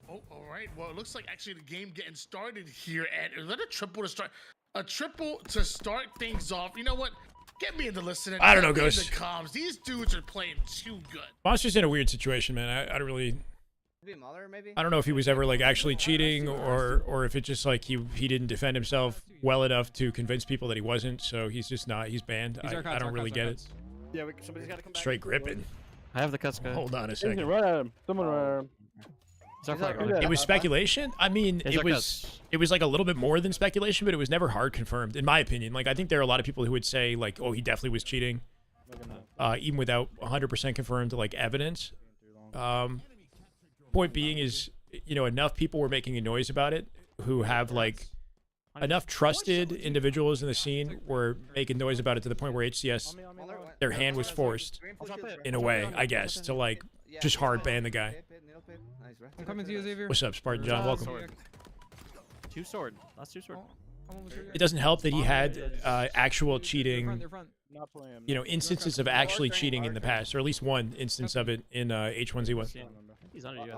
Speaker 6: Oh, all right. Well, it looks like actually the game getting started here, and is that a triple to start? A triple to start things off. You know what? Get me into listening.
Speaker 1: I don't know,
Speaker 6: Get me
Speaker 1: Ghost.
Speaker 6: into comms. These dudes are playing too good.
Speaker 1: Monster's in a weird situation, man. I don't really...
Speaker 7: Maybe?
Speaker 1: I don't know if he was ever like actually cheating or if it's just like he didn't defend himself well enough to convince people that he wasn't, so he's just not, he's banned. I don't really get it.
Speaker 10: Yeah, somebody's got to come back.
Speaker 1: Straight gripping.
Speaker 7: I have the cuts, guy.
Speaker 1: Hold on a second.
Speaker 10: Run at him. Someone run at him.
Speaker 1: It was speculation. I mean,
Speaker 7: Here's
Speaker 1: it
Speaker 7: our
Speaker 1: was like a little bit more than speculation, but it was never hard confirmed, in my opinion. Like I think there are a lot of people who would say like, oh, he definitely was cheating, even without 100% confirmed like evidence. Point being is, you know, enough people were making a noise about it who have like enough trusted individuals in the scene were making noise about it to the point where HCS, their hand was forced in a way, I guess, to like just hard ban the guy.
Speaker 8: I'm coming to you, Xavier.
Speaker 1: What's up, Spartan John? Welcome.
Speaker 7: Two sword. Last two sword.
Speaker 1: it doesn't help that he had actual cheating,
Speaker 10: Not playing.
Speaker 1: you know, instances of actually cheating in the past, or at least one instance of it in H1Z1.
Speaker 7: He's under you.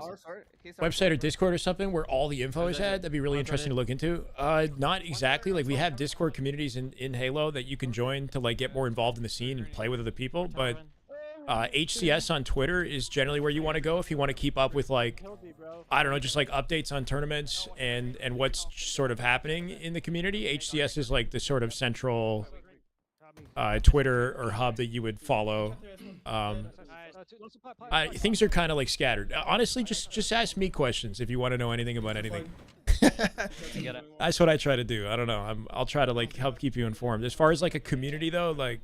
Speaker 1: Website or Discord or something where all the info is had. That'd be really interesting to look into. Not exactly. Like, we have Discord communities in Halo that you can join to like get more involved in the scene and play with other people, but HCS on Twitter is generally where you want to go if you want to keep up with, like, I don't know, just like updates on tournaments and what's sort of happening in the community. HCS is like the sort of central Twitter or hub that you would follow. Things are kind of like scattered. Honestly, just ask me questions if you want to know anything about anything. That's what I try to do. I don't know. I'll try to like help keep you informed. As far as like a community though, like,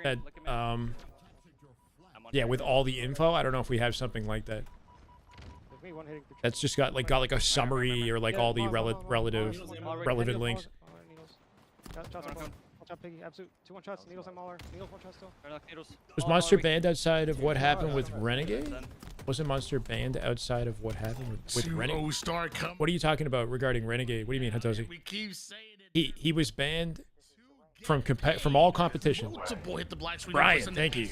Speaker 1: that, yeah, with all the info, I don't know if we have something like that. That's just got like a summary or like all the relevant links. Was Monster banned outside of what happened with Renegade? Wasn't Monster banned outside of what happened with Renegade? What are you talking about regarding Renegade? What do you mean, Hatoshi?
Speaker 6: We keep saying it.
Speaker 1: He was banned from all competition. Brian, thank you.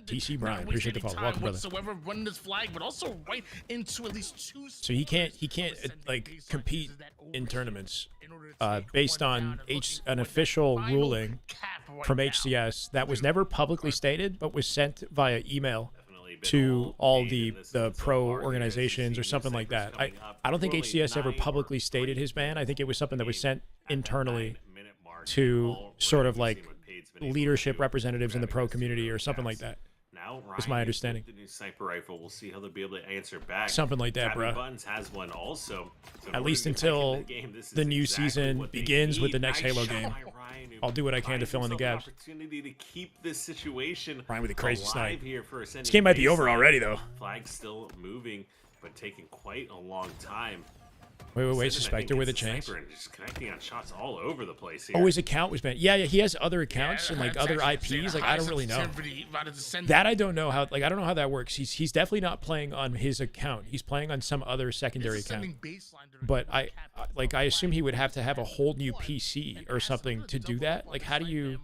Speaker 1: TC Brian, appreciate the follow. Welcome, brother.
Speaker 6: Run this flag, but also right into at least two.
Speaker 1: So he can't like compete in tournaments based on an official ruling from HCS that was never publicly stated, but was sent via email to all the pro organizations or something like that. I don't think HCS ever publicly stated his ban. I think it was something that was sent internally to sort of like leadership representatives in the pro community or something like that. That's my understanding.
Speaker 5: The new sniper rifle. We'll see how they'll be able to answer back.
Speaker 1: Something like that, bro.
Speaker 5: Buttons has one also. So
Speaker 1: at least until the new season begins with the next Halo game. I'll do what I can to fill in the gaps.
Speaker 5: Opportunity to keep this situation
Speaker 1: Ryan with a crazy snipe.
Speaker 5: here for
Speaker 1: This game might be over already, though.
Speaker 5: Flag still moving, but taking quite a long time.
Speaker 1: Wait, Suspector with a chance.
Speaker 5: And just connecting on shots all over the place here.
Speaker 1: Oh, his account was banned. Yeah, he has other accounts and like other IPs. Like, I don't really know. That I don't know how. Like, I don't know how that works. He's definitely not playing on his account. He's playing on some other secondary account. But I assume he would have to have a whole new PC or something to do that. Like, how do you?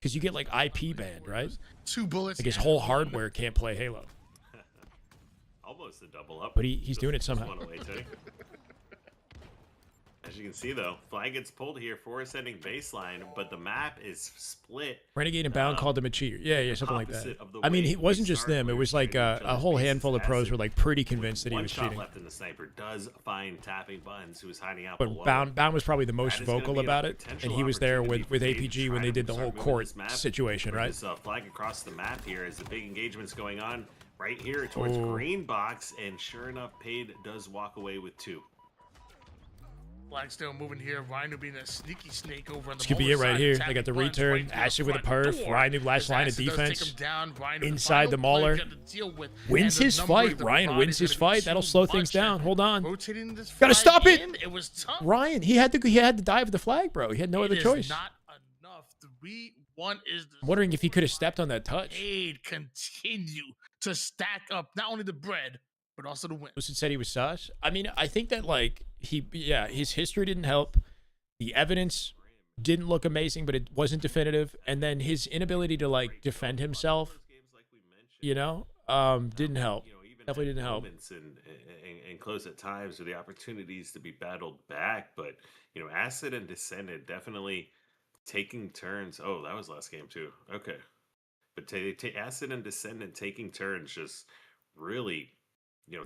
Speaker 1: Because you get like IP banned, right?
Speaker 6: 2 bullets.
Speaker 1: Like his whole hardware can't play Halo.
Speaker 5: Almost a double up.
Speaker 1: But he's doing it somehow.
Speaker 5: As you can see, though, flag gets pulled here for ascending baseline, but the map is split.
Speaker 1: Renegade and Bound called him a cheater. Yeah, something like that. I mean, it wasn't just them. It was like a whole handful of pros were like pretty convinced that he was cheating.
Speaker 5: One shot left in the sniper does find tapping buttons, who was hiding out
Speaker 1: but
Speaker 5: below.
Speaker 1: Bound was probably the most vocal about it, and he was there with APG when they did the whole court situation, right?
Speaker 5: This flag across the map here as the big engagement's going on right here towards green box, and sure enough, Paid does walk away with 2.
Speaker 6: Flag still moving here. Ryanoob being a sneaky snake over on the
Speaker 1: This could be it right here. They got the return. Acid with a perf. Ryanoob last line of defense. Inside the Mauler. Wins his fight. Ryan wins his fight. That'll slow things down. Hold on. Gotta stop it.
Speaker 6: It was tough.
Speaker 1: Ryan, he had to dive the flag, bro. He had no other choice.
Speaker 6: Not enough. 3-1 is the
Speaker 1: I'm wondering if he could have stepped on that touch.
Speaker 6: Paid continue to stack up not only the bread, but also the win.
Speaker 1: Lucid said he was sus. I mean, I think that like his history didn't help. The evidence didn't look amazing, but it wasn't definitive. And then his inability to like defend himself, didn't help. Definitely didn't help.
Speaker 5: And close at times with the opportunities to be battled back, but Acid and Descendant definitely taking turns. Oh, that was last game too. Okay, but Acid and Descendant taking turns, just really.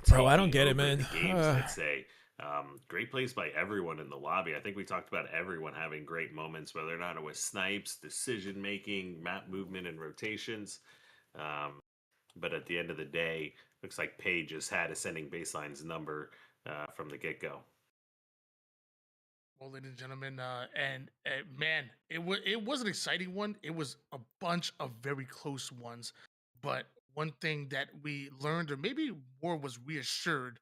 Speaker 1: Bro, I don't get it, man.
Speaker 5: Games, I'd say. Great plays by everyone in the lobby. I think we talked about everyone having great moments, whether or not it was snipes, decision making, map movement, and rotations. But at the end of the day, looks like Paige just had ascending baseline's number from the get go.
Speaker 6: Well, ladies and gentlemen, man, it was an exciting one. It was a bunch of very close ones, but one thing that we learned, or maybe more was reassured,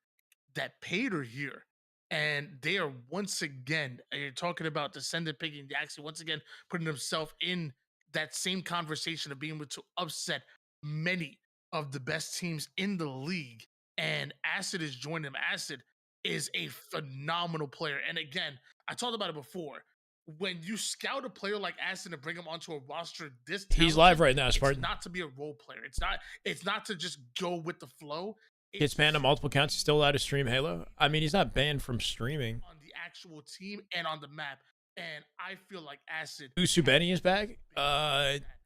Speaker 6: that Paid are here. And they are once again, you're talking about Descendant picking Yaxie, once again putting himself in that same conversation of being able to upset many of the best teams in the league. And Acid is joining him. Acid is a phenomenal player. And again, I talked about it before. When you scout a player like Aston and bring him onto a roster this talented,
Speaker 1: He's live right now,
Speaker 6: it's
Speaker 1: Spartan.
Speaker 6: not to be a role player. It's not to just go with the flow.
Speaker 1: Gets banned on multiple counts. He's still allowed to stream Halo. I mean, he's not banned from streaming.
Speaker 6: On the actual team and on the map. And I feel like Acid.
Speaker 1: Usubeni is back.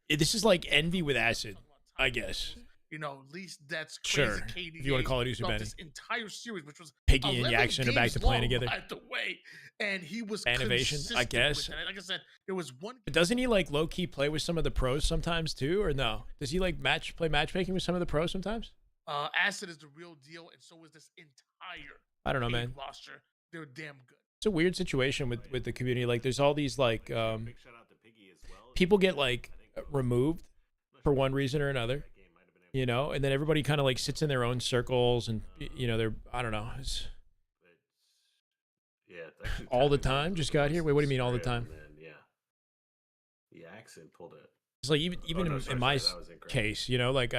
Speaker 1: This is like Envy with Acid, I guess.
Speaker 6: You know, at least that's crazy.
Speaker 1: Sure. If you want to call it Usubeni.
Speaker 6: This entire series, which was
Speaker 1: Piggy and Jackson are back to playing together.
Speaker 6: By the way, and he was
Speaker 1: Innovation, I guess.
Speaker 6: Like I said, there was one.
Speaker 1: But doesn't he like low key play with some of the pros sometimes too, or no? Does he like play matchmaking with some of the pros sometimes?
Speaker 6: Acid is the real deal, and so is this entire.
Speaker 1: I don't know, man.
Speaker 6: Roster, they're damn good.
Speaker 1: It's a weird situation with the community. Like, there's all these like people get like removed for one reason or another, you know, and then everybody kind of like sits in their own circles, and you know, they're I don't know. It's all the time. Just got here. Wait, what do you mean all the time?
Speaker 5: The accent pulled it.
Speaker 1: It's like even in my case, you know, like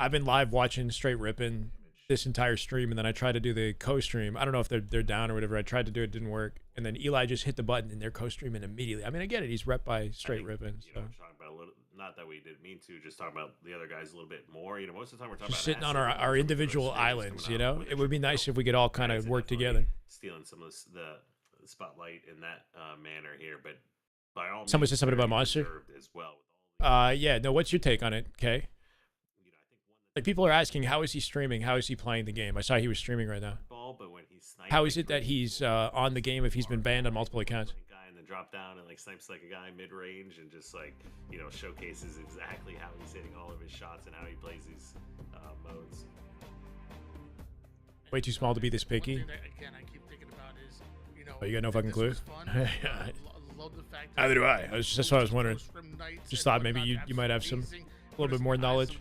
Speaker 1: I've been live watching straight Rippin this entire stream, and then I tried to do the co-stream. I don't know if they're down or whatever. I tried to do it, didn't work, and then Eli just hit the button and they're co-streaming immediately. I mean, I get it. He's rep by straight Rippin. So.
Speaker 5: Talking about a little, not that we didn't mean to, just talking about the other guys a little bit more. You know, most of the time we're talking
Speaker 1: just
Speaker 5: about
Speaker 1: sitting on our individual islands. You know, it would be nice if we could all kind of work together.
Speaker 5: Stealing some of the spotlight in that manner here, but by all means,
Speaker 1: someone said something about Monster
Speaker 5: as well.
Speaker 1: Yeah. No, what's your take on it, Kay? Like, people are asking, how is he streaming? How is he playing the game? I saw he was streaming right now. How is it that he's on the game if he's been banned on multiple accounts?
Speaker 5: And then drop down and like snipes like a guy mid-range and just like, you know, showcases exactly how he's hitting all of his shots and how he plays these modes.
Speaker 1: Way too small to be this picky.
Speaker 6: Again, I keep thinking about is, you know,
Speaker 1: oh, you got no fucking clue?
Speaker 6: Love the fact
Speaker 1: Neither do I. That's what I was wondering. Just thought maybe you might have a little bit more knowledge.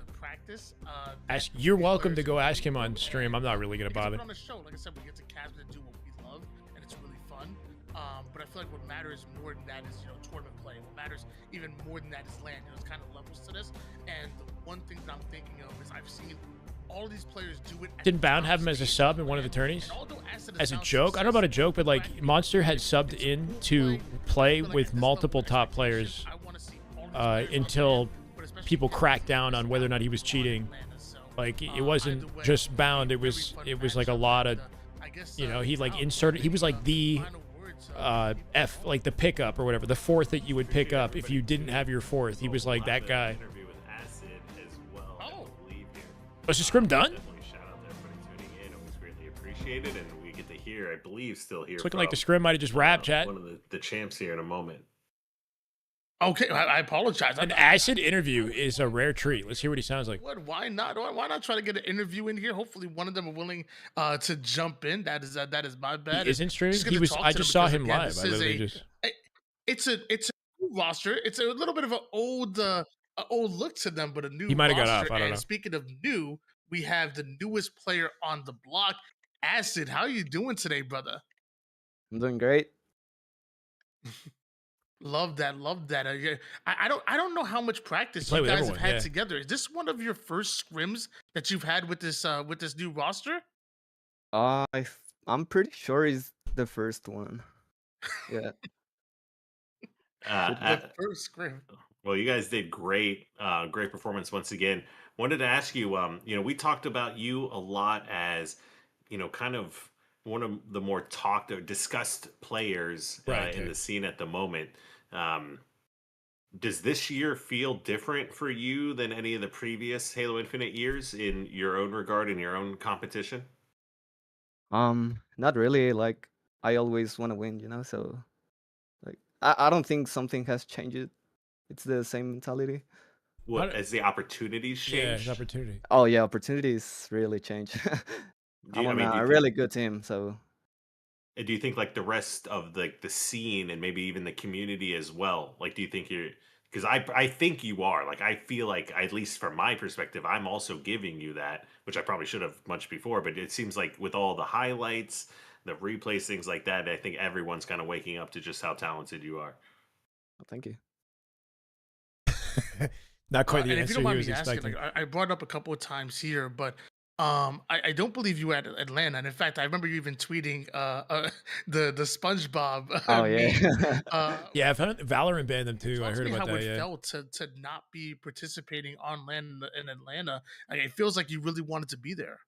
Speaker 1: Ask. You're welcome to go ask him on stream. I'm not really gonna bother.
Speaker 6: On the show, like I said, we get to cast and do what we love, and it's really fun. But I feel like what matters more than that is, you know, tournament play. What matters even more than that is land. You know, there's kind of levels to this. And the one thing that I'm thinking of is I've seen all these players do it.
Speaker 1: Didn't Bound have him as a sub in one of the tourneys? As a joke? I don't know about a joke, but like Monster had subbed in to play with multiple top players until people cracked down on whether or not he was cheating. Like, it wasn't just Bound, it was like a lot of, you know, he like inserted, he was like the like the pickup or whatever, the fourth that you would pick up if you didn't have your fourth. He was like that guy. Was the scrim done?
Speaker 5: Shout out to everybody tuning in. Always greatly appreciated, and we get to hear, I believe, still hear.
Speaker 1: It's looking like the scrim might have just wrapped, chat.
Speaker 5: One of the champs here in a moment.
Speaker 6: Okay, I apologize.
Speaker 1: An acid interview is a rare treat. Let's hear what he sounds like.
Speaker 6: What? Why not? Why not try to get an interview in here? Hopefully, one of them are willing to jump in. That is my bad.
Speaker 1: He isn't streaming. He was. I just saw him live.
Speaker 6: It's a new roster. It's a little bit of an old look to them, but a new.
Speaker 1: He might have got off. I don't know.
Speaker 6: And speaking of new, we have the newest player on the block, Acid. How are you doing today, brother?
Speaker 10: I'm doing great.
Speaker 6: Love that. I don't know how much practice you guys have had together. Is this one of your first scrims that you've had with this new roster?
Speaker 10: I'm pretty sure it's the first one. Yeah.
Speaker 6: The first scrim.
Speaker 5: Well, you guys did great. Great performance once again. Wanted to ask you, you know, we talked about you a lot as, you know, kind of one of the more talked or discussed players in the scene at the moment. Does this year feel different for you than any of the previous Halo Infinite years in your own regard, in your own competition?
Speaker 10: Not really. Like, I always want to win, you know, so like I don't think something has changed. It's the same mentality.
Speaker 5: What, as the opportunities change?
Speaker 1: Yeah, opportunity.
Speaker 10: Oh yeah, opportunities really change. I'm on a really good team, so.
Speaker 5: Do you think like the rest of the scene and maybe even the community as well? Like, do you think you're? Because I think you are. Like, I feel like, at least from my perspective, I'm also giving you that, which I probably should have much before. But it seems like with all the highlights, the replays, things like that, I think everyone's kind of waking up to just how talented you are.
Speaker 10: Well, thank you.
Speaker 1: Not quite the
Speaker 6: and
Speaker 1: answer
Speaker 6: if you don't mind
Speaker 1: he was
Speaker 6: me asking,
Speaker 1: expecting.
Speaker 6: like, I brought it up a couple of times here, but I don't believe you were at Atlanta, and in fact, I remember you even tweeting the SpongeBob
Speaker 10: Oh
Speaker 6: meme.
Speaker 10: yeah.
Speaker 1: Yeah, I've heard Valorant banned them too. I
Speaker 6: Talk to
Speaker 1: heard
Speaker 6: me
Speaker 1: about
Speaker 6: how
Speaker 1: that.
Speaker 6: it
Speaker 1: Yeah.
Speaker 6: felt to not be participating on land in Atlanta. Like, it feels like you really wanted to be there.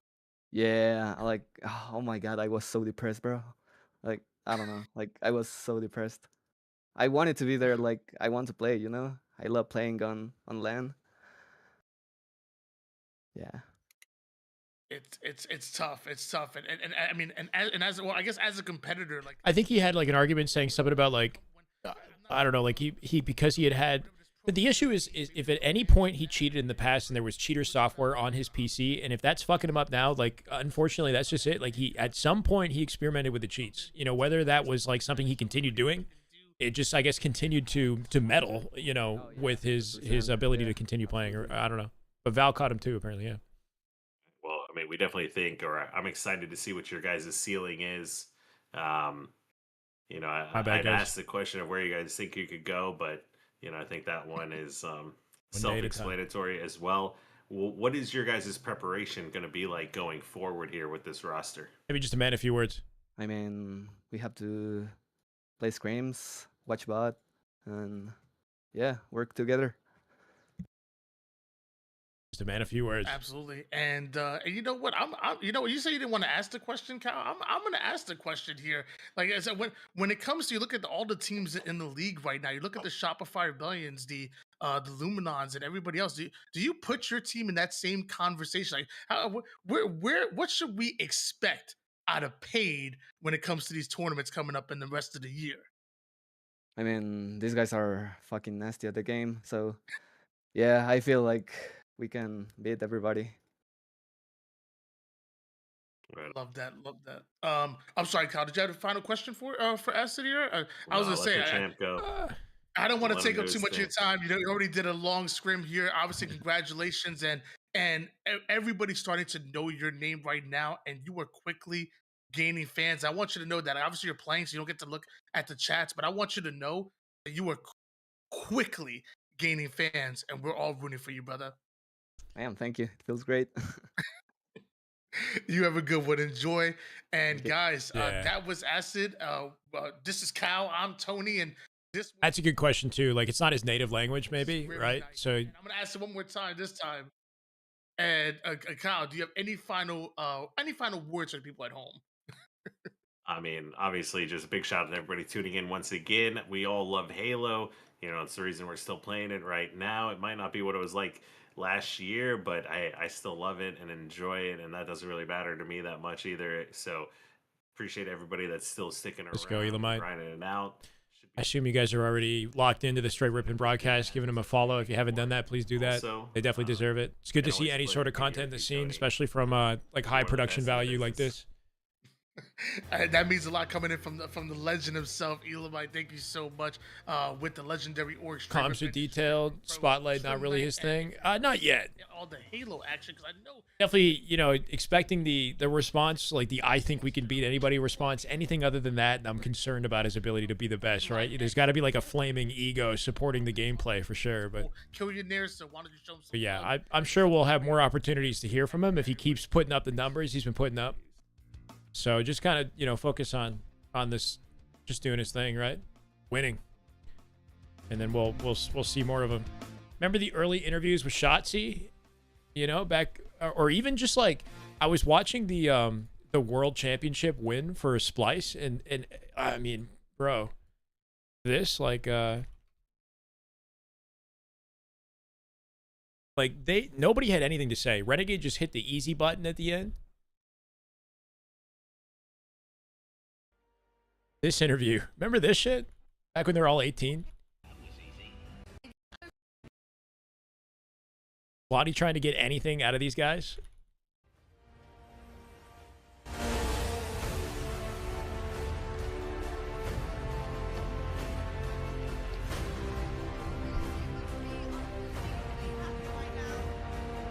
Speaker 10: Yeah, like oh my god, I was so depressed, bro. Like I don't know, like I was so depressed. I wanted to be there, like I want to play, you know. I love playing on LAN. Yeah.
Speaker 6: It's tough. It's tough, and I mean, and as well, I guess as a competitor, like
Speaker 1: I think he had like an argument saying something about like I don't know, like he because he had. But the issue is if at any point he cheated in the past and there was cheater software on his PC, and if that's fucking him up now, like unfortunately that's just it. Like he at some point he experimented with the cheats. You know, whether that was like something he continued doing, it just I guess continued to meddle. You know, with his ability to continue playing, or I don't know. But Val caught him too apparently. Yeah.
Speaker 5: Well, I mean, we definitely think, or I'm excited to see what your guys' ceiling is. You know,
Speaker 1: My bad,
Speaker 5: I'd
Speaker 1: guys.
Speaker 5: asked the question of where you guys think you could go, but you know, I think that one is
Speaker 1: day at a time.
Speaker 5: self-explanatory as well. What is your guys' preparation going to be like going forward here with this roster?
Speaker 1: Maybe just a man, a few words.
Speaker 10: I mean, we have to play scrims, watch bot, and yeah, work together.
Speaker 1: Just a man, a few words.
Speaker 6: absolutely. And you know what? I'm you know, you say you didn't want to ask the question, Cal. I'm going to ask the question here. Like I said, when it comes to you look at all the teams in the league right now, you look at the Shopify Rebellions, the Luminons, and everybody else. Do you put your team in that same conversation? Like, what should we expect out of paid when it comes to these tournaments coming up in the rest of the year?
Speaker 10: I mean, these guys are fucking nasty at the game, so yeah, I feel like we can beat everybody.
Speaker 5: Right.
Speaker 6: Love that. I'm sorry, Kyle. Did you have a final question for Acid here? I was
Speaker 5: No,
Speaker 6: gonna
Speaker 5: let
Speaker 6: say
Speaker 5: the champ go.
Speaker 6: I don't want to
Speaker 5: Let
Speaker 6: take
Speaker 5: him
Speaker 6: up
Speaker 5: do
Speaker 6: too
Speaker 5: his
Speaker 6: much of your
Speaker 5: thing.
Speaker 6: time. You know, you already did a long scrim here. Obviously, congratulations, and everybody's starting to know your name right now, and you are quickly gaining fans. I want you to know that. Obviously, you're playing, so you don't get to look at the chats, but I want you to know that you are quickly gaining fans, and we're all rooting for you, brother.
Speaker 10: Thank you. It feels great.
Speaker 6: You have a good one. Enjoy. And guys,
Speaker 1: Yeah.
Speaker 6: that was Acid. This is Cal. I'm Tony, and this.
Speaker 1: That's a good question too. Like it's not his native language, maybe,
Speaker 6: Really
Speaker 1: right?
Speaker 6: nice.
Speaker 1: So
Speaker 6: And I'm gonna ask it one more time. This time. And Kyle, do you have any final words for the people at home?
Speaker 5: I mean, obviously, just a big shout out to everybody tuning in once again. We all love Halo. You know, it's the reason we're still playing it right now. It might not be what it was like last year, but I still love it and enjoy it, and that doesn't really matter to me that much either. So appreciate everybody that's still sticking around.
Speaker 1: Let's go, Elamite.
Speaker 5: Grinding it out.
Speaker 1: I assume you guys are already locked into the Straight Rippin broadcast, giving them a follow. If you haven't done that, please do that.
Speaker 5: Also,
Speaker 1: They definitely deserve it. It's good to
Speaker 5: can
Speaker 1: see
Speaker 5: always
Speaker 1: any
Speaker 5: play
Speaker 1: sort of
Speaker 5: video
Speaker 1: content in the
Speaker 5: if you
Speaker 1: scene,
Speaker 5: donate.
Speaker 1: especially from like high
Speaker 5: One of the
Speaker 1: production
Speaker 5: best in the
Speaker 1: value like
Speaker 5: business.
Speaker 1: this.
Speaker 6: That means a lot coming in from the legend himself, Elamite. Thank you so much. With the legendary org.
Speaker 1: Comms are detailed. Spotlight, not really his thing. Not yet.
Speaker 6: All the Halo action, because I know.
Speaker 1: Definitely, you know, expecting the response, like the I think we can beat anybody response. Anything other than that, I'm concerned about his ability to be the best, right? There's got to be like a flaming ego supporting the gameplay for sure. But
Speaker 6: Killionaires, so why don't you show him some
Speaker 1: yeah,
Speaker 6: love?
Speaker 1: I'm sure we'll have more opportunities to hear from him if he keeps putting up the numbers he's been putting up. So just kind of, you know, focus on this, just doing his thing, right? Winning. And then we'll see more of him. Remember the early interviews with Shotzi? You know, back, or even just like I was watching the World Championship win for Splice, and I mean, bro, this like nobody had anything to say. Renegade just hit the easy button at the end. This interview, remember this shit? Back when they were all 18? Lottie trying to get anything out of these guys?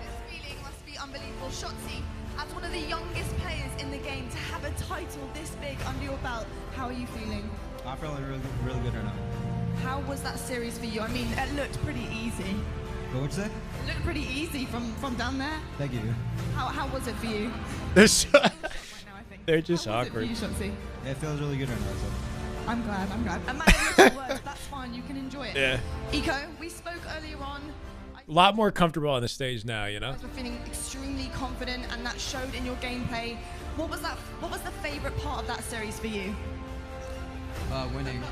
Speaker 11: This feeling must be unbelievable. Shotzi, as one of the youngest players in the game, to have a title this big under your belt, how are you feeling?
Speaker 12: I'm feeling really good right now.
Speaker 11: How was that series for you? I mean, it looked pretty easy.
Speaker 12: What would you say?
Speaker 11: It looked pretty easy from down there.
Speaker 12: Thank you.
Speaker 11: How was it for you?
Speaker 1: They're just
Speaker 11: How was
Speaker 1: awkward.
Speaker 11: it for you, Shotzi?
Speaker 12: Yeah, it feels really good right now. So.
Speaker 11: I'm glad. A man of little words, that's fine. You can enjoy it.
Speaker 1: Yeah.
Speaker 11: Eco, we spoke earlier on.
Speaker 1: A lot more comfortable on the stage now, you know?
Speaker 11: You guys were feeling extremely confident, and that showed in your gameplay. What was the favorite part of that series for you?
Speaker 12: Winning.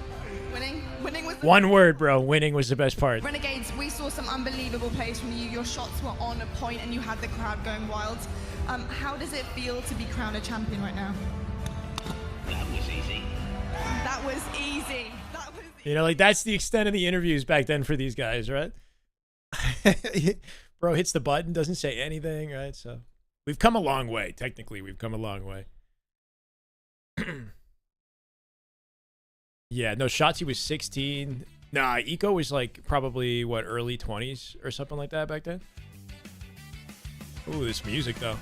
Speaker 11: Winning was the
Speaker 1: One word, bro. Winning was the best part.
Speaker 11: Renegades, we saw some unbelievable plays from you. Your shots were on point and you had the crowd going wild. How does it feel to be crowned a champion right now?
Speaker 13: That was easy.
Speaker 11: That was easy. That was
Speaker 1: You know, like that's the extent of the interviews back then for these guys, right? Bro hits the button, doesn't say anything, right? So we've come a long way. Technically, we've come a long way. Yeah, no, Shotzi was 16. Nah, Eco was like probably, what, early 20s or something like that back then? Ooh, this music, though.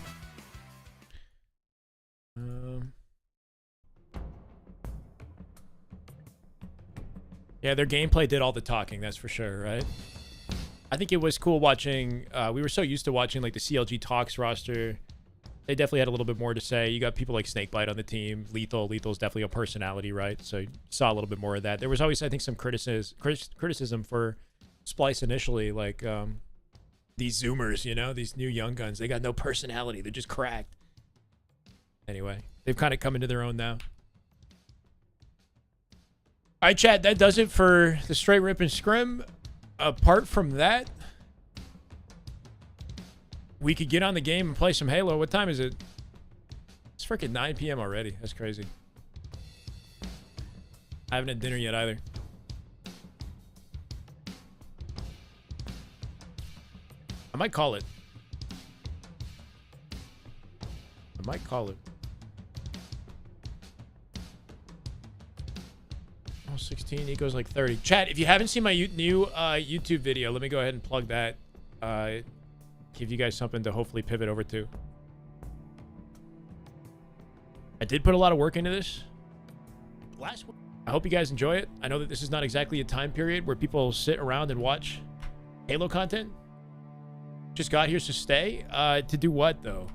Speaker 1: Yeah, their gameplay did all the talking, that's for sure, right? I think it was cool watching, we were so used to watching like the CLG Talks roster. They definitely had a little bit more to say. You got people like Snakebite on the team. Lethal's definitely a personality, right? So you saw a little bit more of that. There was always, I think, some criticism for Splice initially, like these Zoomers, you know, these new young guns. They got no personality. They're just cracked. Anyway, they've kind of come into their own now. All right, chat, that does it for the straight Rippin Scrim. Apart from that, we could get on the game and play some Halo. What time is it? It's freaking 9 p.m. already. That's crazy. I haven't had dinner yet either. I might call it. I might call it. Oh, 16. Eco's like 30. Chat, if you haven't seen my new YouTube video, let me go ahead and plug that. Give you guys something to hopefully pivot over to. I did put a lot of work into this. I hope you guys enjoy it. I know that this is not exactly a time period where people sit around and watch Halo content. Just got here to stay. To do what, though?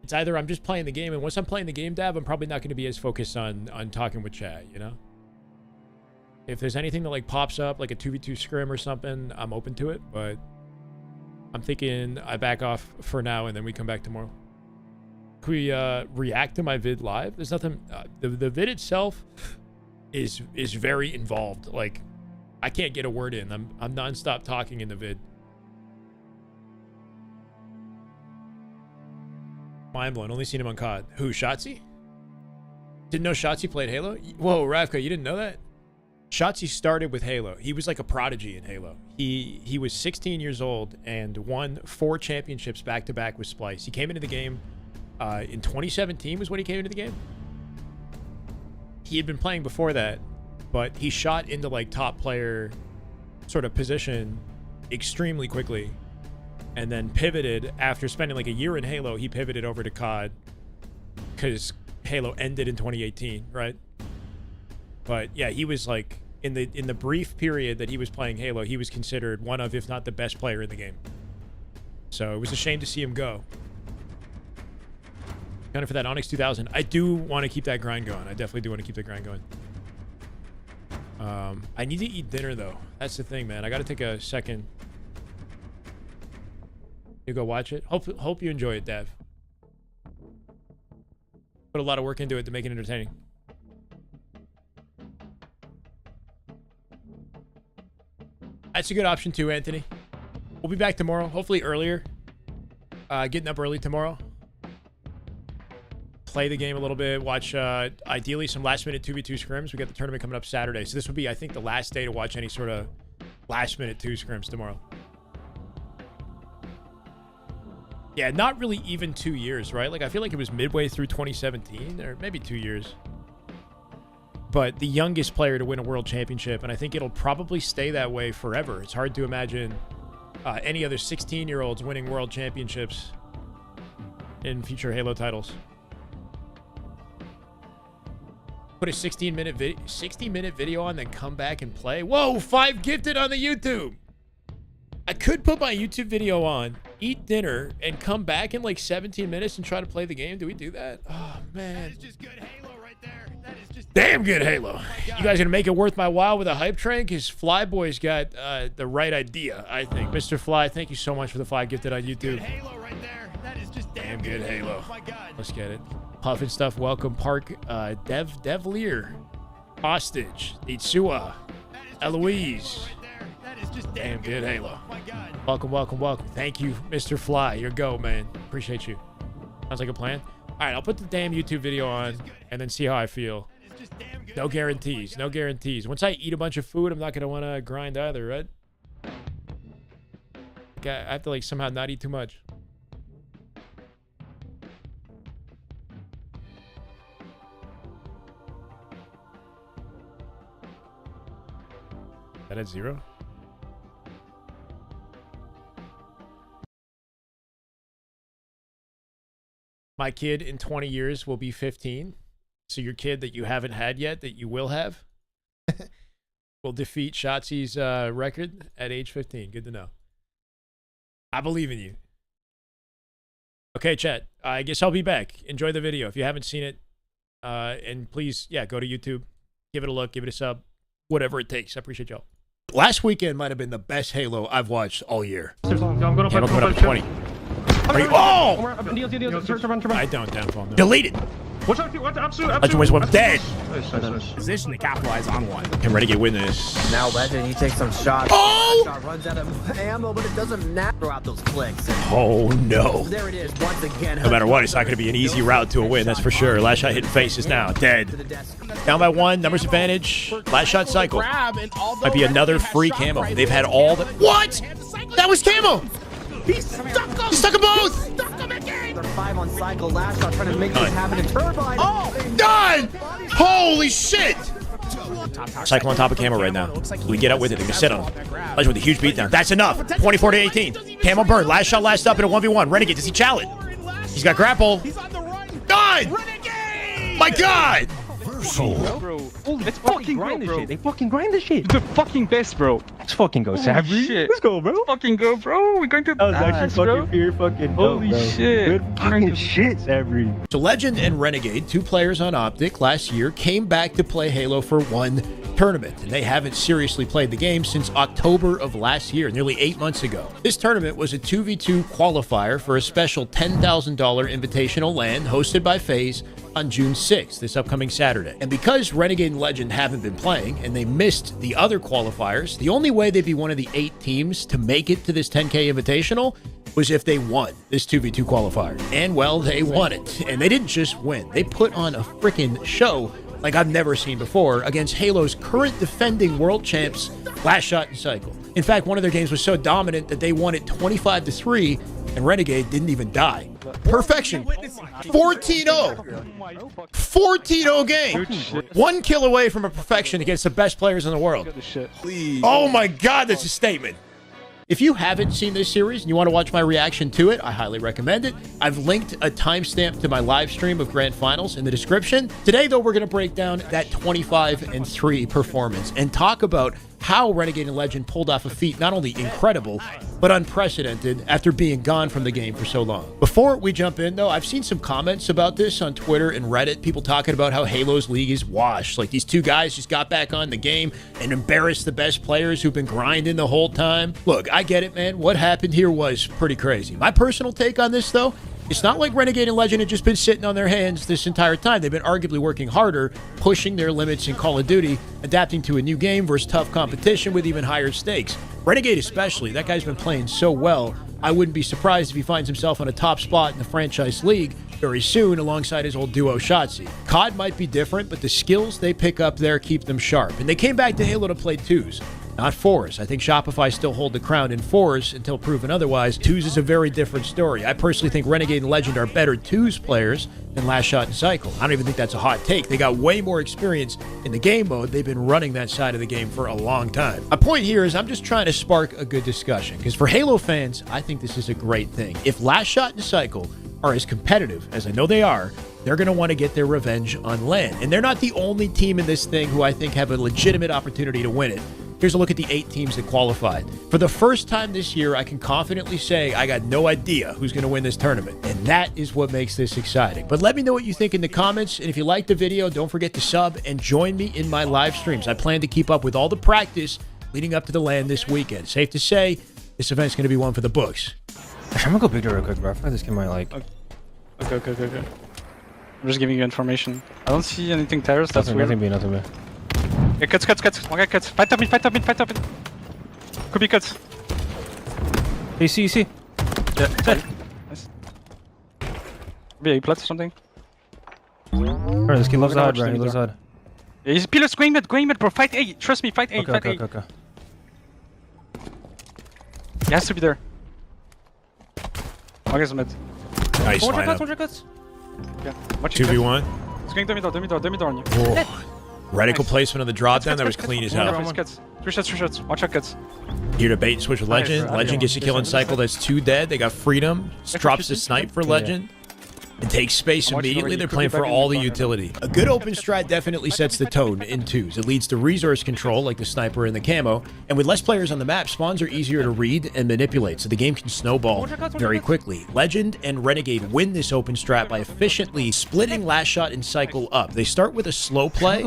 Speaker 1: It's either I'm just playing the game, and once I'm playing the game, Dav, I'm probably not going to be as focused on talking with chat, you know? If there's anything that, like, pops up, like a 2v2 scrim or something, I'm open to it, but I'm thinking I back off for now, and then we come back tomorrow. Can we react to my vid live? There's nothing... the vid itself is very involved. Like, I can't get a word in. I'm nonstop talking in the vid. Mind blown. Only seen him on COD. Who, Shotzi? Didn't know Shotzi played Halo? Whoa, Ravka, you didn't know that? Shotzi started with Halo. He was like a prodigy in Halo. He was 16 years old and won 4 championships back-to-back with Splice. He came into the game in 2017 was when he came into the game. He had been playing before that, but he shot into like top player sort of position extremely quickly. And then pivoted after spending like a year in Halo. He pivoted over to COD because Halo ended in 2018, right? But yeah, he was like in the brief period that he was playing Halo, he was considered one of, if not the best player in the game. So it was a shame to see him go. Gunning for that Onyx 2000. I do want to keep that grind going. I definitely do want to keep that grind going. I need to eat dinner though. That's the thing, man. I got to take a second. You go watch it. Hope you enjoy it, Dev. Put a lot of work into it to make it entertaining. That's a good option too, Anthony. We'll be back tomorrow, hopefully earlier. Getting up early tomorrow. Play the game a little bit. Watch, ideally, some last-minute 2v2 scrims. We got the tournament coming up Saturday. So this would be, I think, the last day to watch any sort of last-minute 2 scrims tomorrow. Yeah, not really even 2 years, right? Like, I feel like it was midway through 2017, or maybe 2 years. But the youngest player to win a world championship, and I think it'll probably stay that way forever. It's hard to imagine any other 16-year-olds winning world championships in future Halo titles. Put a 60-minute video on, then come back and play. Whoa, 5 gifted on the YouTube. I could put my YouTube video on, eat dinner, and come back in like 17 minutes and try to play the game. Do we do that? Oh, man.
Speaker 4: That is just good Halo right there. That is just
Speaker 1: Damn good Halo. You guys gonna make it worth my while with a hype train? Because Flyboy's got the right idea, I think. Mr. Fly, thank you so much for the 5 gifted on YouTube.
Speaker 4: good Halo right there. That is just damn
Speaker 1: Good Halo.
Speaker 4: Oh my God.
Speaker 1: Let's get it. Puff and stuff. Welcome. Park. Dev Lear. Hostage. Itsua. Eloise.
Speaker 4: That is just
Speaker 1: Damn good Halo.
Speaker 4: Oh my God.
Speaker 1: Welcome, welcome, welcome. Thank you, Mr. Fly. Your go, man. Appreciate you. Sounds like a plan. All right, I'll put the damn YouTube video on and then see how I feel. No guarantees. No guarantees. Once I eat a bunch of food, I'm not going to want to grind either, right? I have to, like, somehow not eat too much. That at 0? My kid in 20 years will be 15. So your kid that you haven't had yet, that you will have, will defeat Shotzi's record at age 15. Good to know. I believe in you. Okay, chat. I guess I'll be back. Enjoy the video if you haven't seen it. And please, yeah, go to YouTube. Give it a look. Give it a sub. Whatever it takes. I appreciate y'all. Last weekend might have been the best Halo I've watched all year.
Speaker 8: I'm going
Speaker 1: Candle put up 20. Are you, oh!
Speaker 8: I
Speaker 1: don't downfall. No. Delete it.
Speaker 8: Watch out, watch absolute.
Speaker 1: I'm dead.
Speaker 14: Position to capitalize on one.
Speaker 1: Can Renegade win this?
Speaker 14: Now Legend, he takes some shots.
Speaker 1: Oh!
Speaker 14: Shot runs out of ammo, but it doesn't matter. Throw out those clicks.
Speaker 1: Oh no.
Speaker 14: There it is once again.
Speaker 1: No matter what, it's not going to be an easy route to a win, that's for sure. Last shot hitting faces now. Dead. Down by 1, numbers advantage. Last shot cycle. Might be another free camo. They've had all the... What? That was camo!
Speaker 14: He stuck them!
Speaker 1: He stuck them both!
Speaker 14: Stuck them again! They're 5 on cycle. Last shot trying to make this happen in Turbine.
Speaker 1: Oh! Done! Holy shit! Cycle on top of camo right now. We get out with it. They're going to sit on him. Legend with a huge beatdown. That's enough. 24 to 18. Camo burn. Last shot, last up in a 1v1. Renegade. Does he chow it? He's got grapple. Done! My God!
Speaker 8: Bro, let's fucking grind this shit. They fucking grind this shit. The fucking best, bro. Let's fucking go, Sabri. Shit. Let's go, bro. Fucking go, bro. We're going to. That was actually fucking pure fucking dope, holy shit. Good fucking shit, Sabri.
Speaker 1: So Legend and Renegade, 2 players on Optic last year, came back to play Halo for one tournament, and they haven't seriously played the game since October of last year, nearly 8 months ago. This tournament was a 2v2 qualifier for a special $10,000 invitational LAN hosted by FaZe on June 6th, this upcoming Saturday. And because Renegade and Legend haven't been playing and they missed the other qualifiers, the only way they'd be one of the 8 teams to make it to this 10K Invitational was if they won this 2v2 qualifier. And well, they won it. And they didn't just win. They put on a freaking show like I've never seen before against Halo's current defending world champs, Last Shot and Cycle. In fact, one of their games was so dominant that they won it 25-3, and Renegade didn't even die. Perfection. 14-0. 14-0 game. 1 kill away from a perfection against the best players in the world. Oh my God, that's a statement. If you haven't seen this series and you want to watch my reaction to it, I highly recommend it. I've linked a timestamp to my live stream of Grand Finals in the description. Today, though, we're going to break down that 25-3 performance and talk about how Renegade and Legend pulled off a feat not only incredible, but unprecedented after being gone from the game for so long. Before we jump in, though, I've seen some comments about this on Twitter and Reddit, people talking about how Halo's league is washed. Like, these 2 guys just got back on the game and embarrassed the best players who've been grinding the whole time. Look, I get it, man. What happened here was pretty crazy. My personal take on this, though, it's not like Renegade and Legend had just been sitting on their hands this entire time. They've been arguably working harder, pushing their limits in Call of Duty, adapting to a new game versus tough competition with even higher stakes. Renegade especially, that guy's been playing so well, I wouldn't be surprised if he finds himself on a top spot in the franchise league very soon alongside his old duo Shotzi. COD might be different, but the skills they pick up there keep them sharp. And they came back to Halo to play 2s. Not 4s. I think Shopify still hold the crown in 4s until proven otherwise. 2s is a very different story. I personally think Renegade and Legend are better 2s players than Last Shot and Cycle. I don't even think that's a hot take. They got way more experience in the game mode. They've been running that side of the game for a long time. My point here is I'm just trying to spark a good discussion, because for Halo fans, I think this is a great thing. If Last Shot and Cycle are as competitive as I know they are, they're going to want to get their revenge on LAN. And they're not the only team in this thing who I think have a legitimate opportunity to win it. Here's a look at the 8 teams that qualified. For the first time this year, I can confidently say I got no idea who's going to win this tournament. And that is what makes this exciting. But let me know what you think in the comments. And if you liked the video, don't forget to sub and join me in my live streams. I plan to keep up with all the practice leading up to the LAN this weekend. Safe to say, this event's going to be one for the books.
Speaker 8: I'm going to go big door real quick, bro. I feel like this game might like...
Speaker 15: Okay. I'm just giving you information. I don't see anything terrorist. That's weird.
Speaker 8: Nothing B.
Speaker 15: Yeah, cuts. One guy cuts. Fight up mid. Could be cuts.
Speaker 8: You see.
Speaker 15: Yeah, nice. Maybe A plat or something.
Speaker 8: Bro, this kid loves the hard, bro. He loves the hard.
Speaker 15: Yeah, he's pillars going mid, bro. Fight A. Trust me, fight A.
Speaker 8: Okay.
Speaker 15: He has to be there. One guy's mid.
Speaker 1: Nice lineup.
Speaker 15: Yeah, watch
Speaker 1: 2v1.
Speaker 15: He's going demi-door on you.
Speaker 1: Radical placement on the drop down. That was clean as hell.
Speaker 15: Three shots. Watch out cuts.
Speaker 1: Here to bait and switch with Legend. Legend gets a kill on Cycle. That's 2 dead. They got freedom. Drops the snipe for Legend. And takes space immediately. They're playing for all the utility. A good open strat definitely sets the tone in 2s. It leads to resource control like the sniper and the camo. And with less players on the map, spawns are easier to read and manipulate, so the game can snowball very quickly. Legend and Renegade win this open strat by efficiently splitting last shot and Cycle up. They start with a slow play.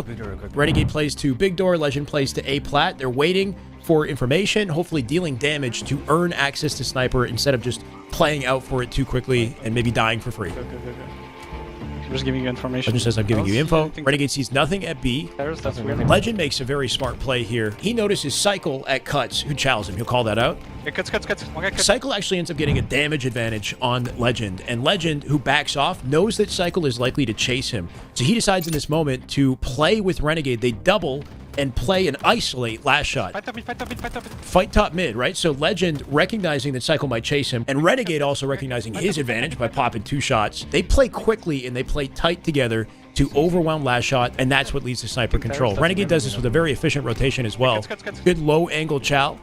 Speaker 1: Renegade plays to big door, Legend plays to A plat. They're waiting for information, hopefully dealing damage to earn access to sniper instead of just playing out for it too quickly and maybe dying for free.
Speaker 15: I'm just giving you information.
Speaker 1: Legend says I'm giving you info. Renegade sees nothing at B.
Speaker 15: That's weird.
Speaker 1: Legend makes a very smart play here. He notices Cycle at cuts, who chows him. He'll call that out.
Speaker 15: Yeah, cuts. One guy cuts.
Speaker 1: Cycle actually ends up getting a damage advantage on Legend, and Legend, who backs off, knows that Cycle is likely to chase him. So he decides in this moment to play with Renegade. They double and play and isolate last shot.
Speaker 15: Fight top mid.
Speaker 1: Fight top mid, right? So Legend recognizing that Cycle might chase him, and Renegade also recognizing his advantage by popping 2 shots. They play quickly and they play tight together to overwhelm last shot, and that's what leads to sniper control. Renegade does this with a very efficient rotation as well. Good low angle chow.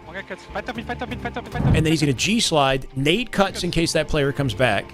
Speaker 15: Fight top mid.
Speaker 1: And then he's going to G-slide, nade cuts in case that player comes back.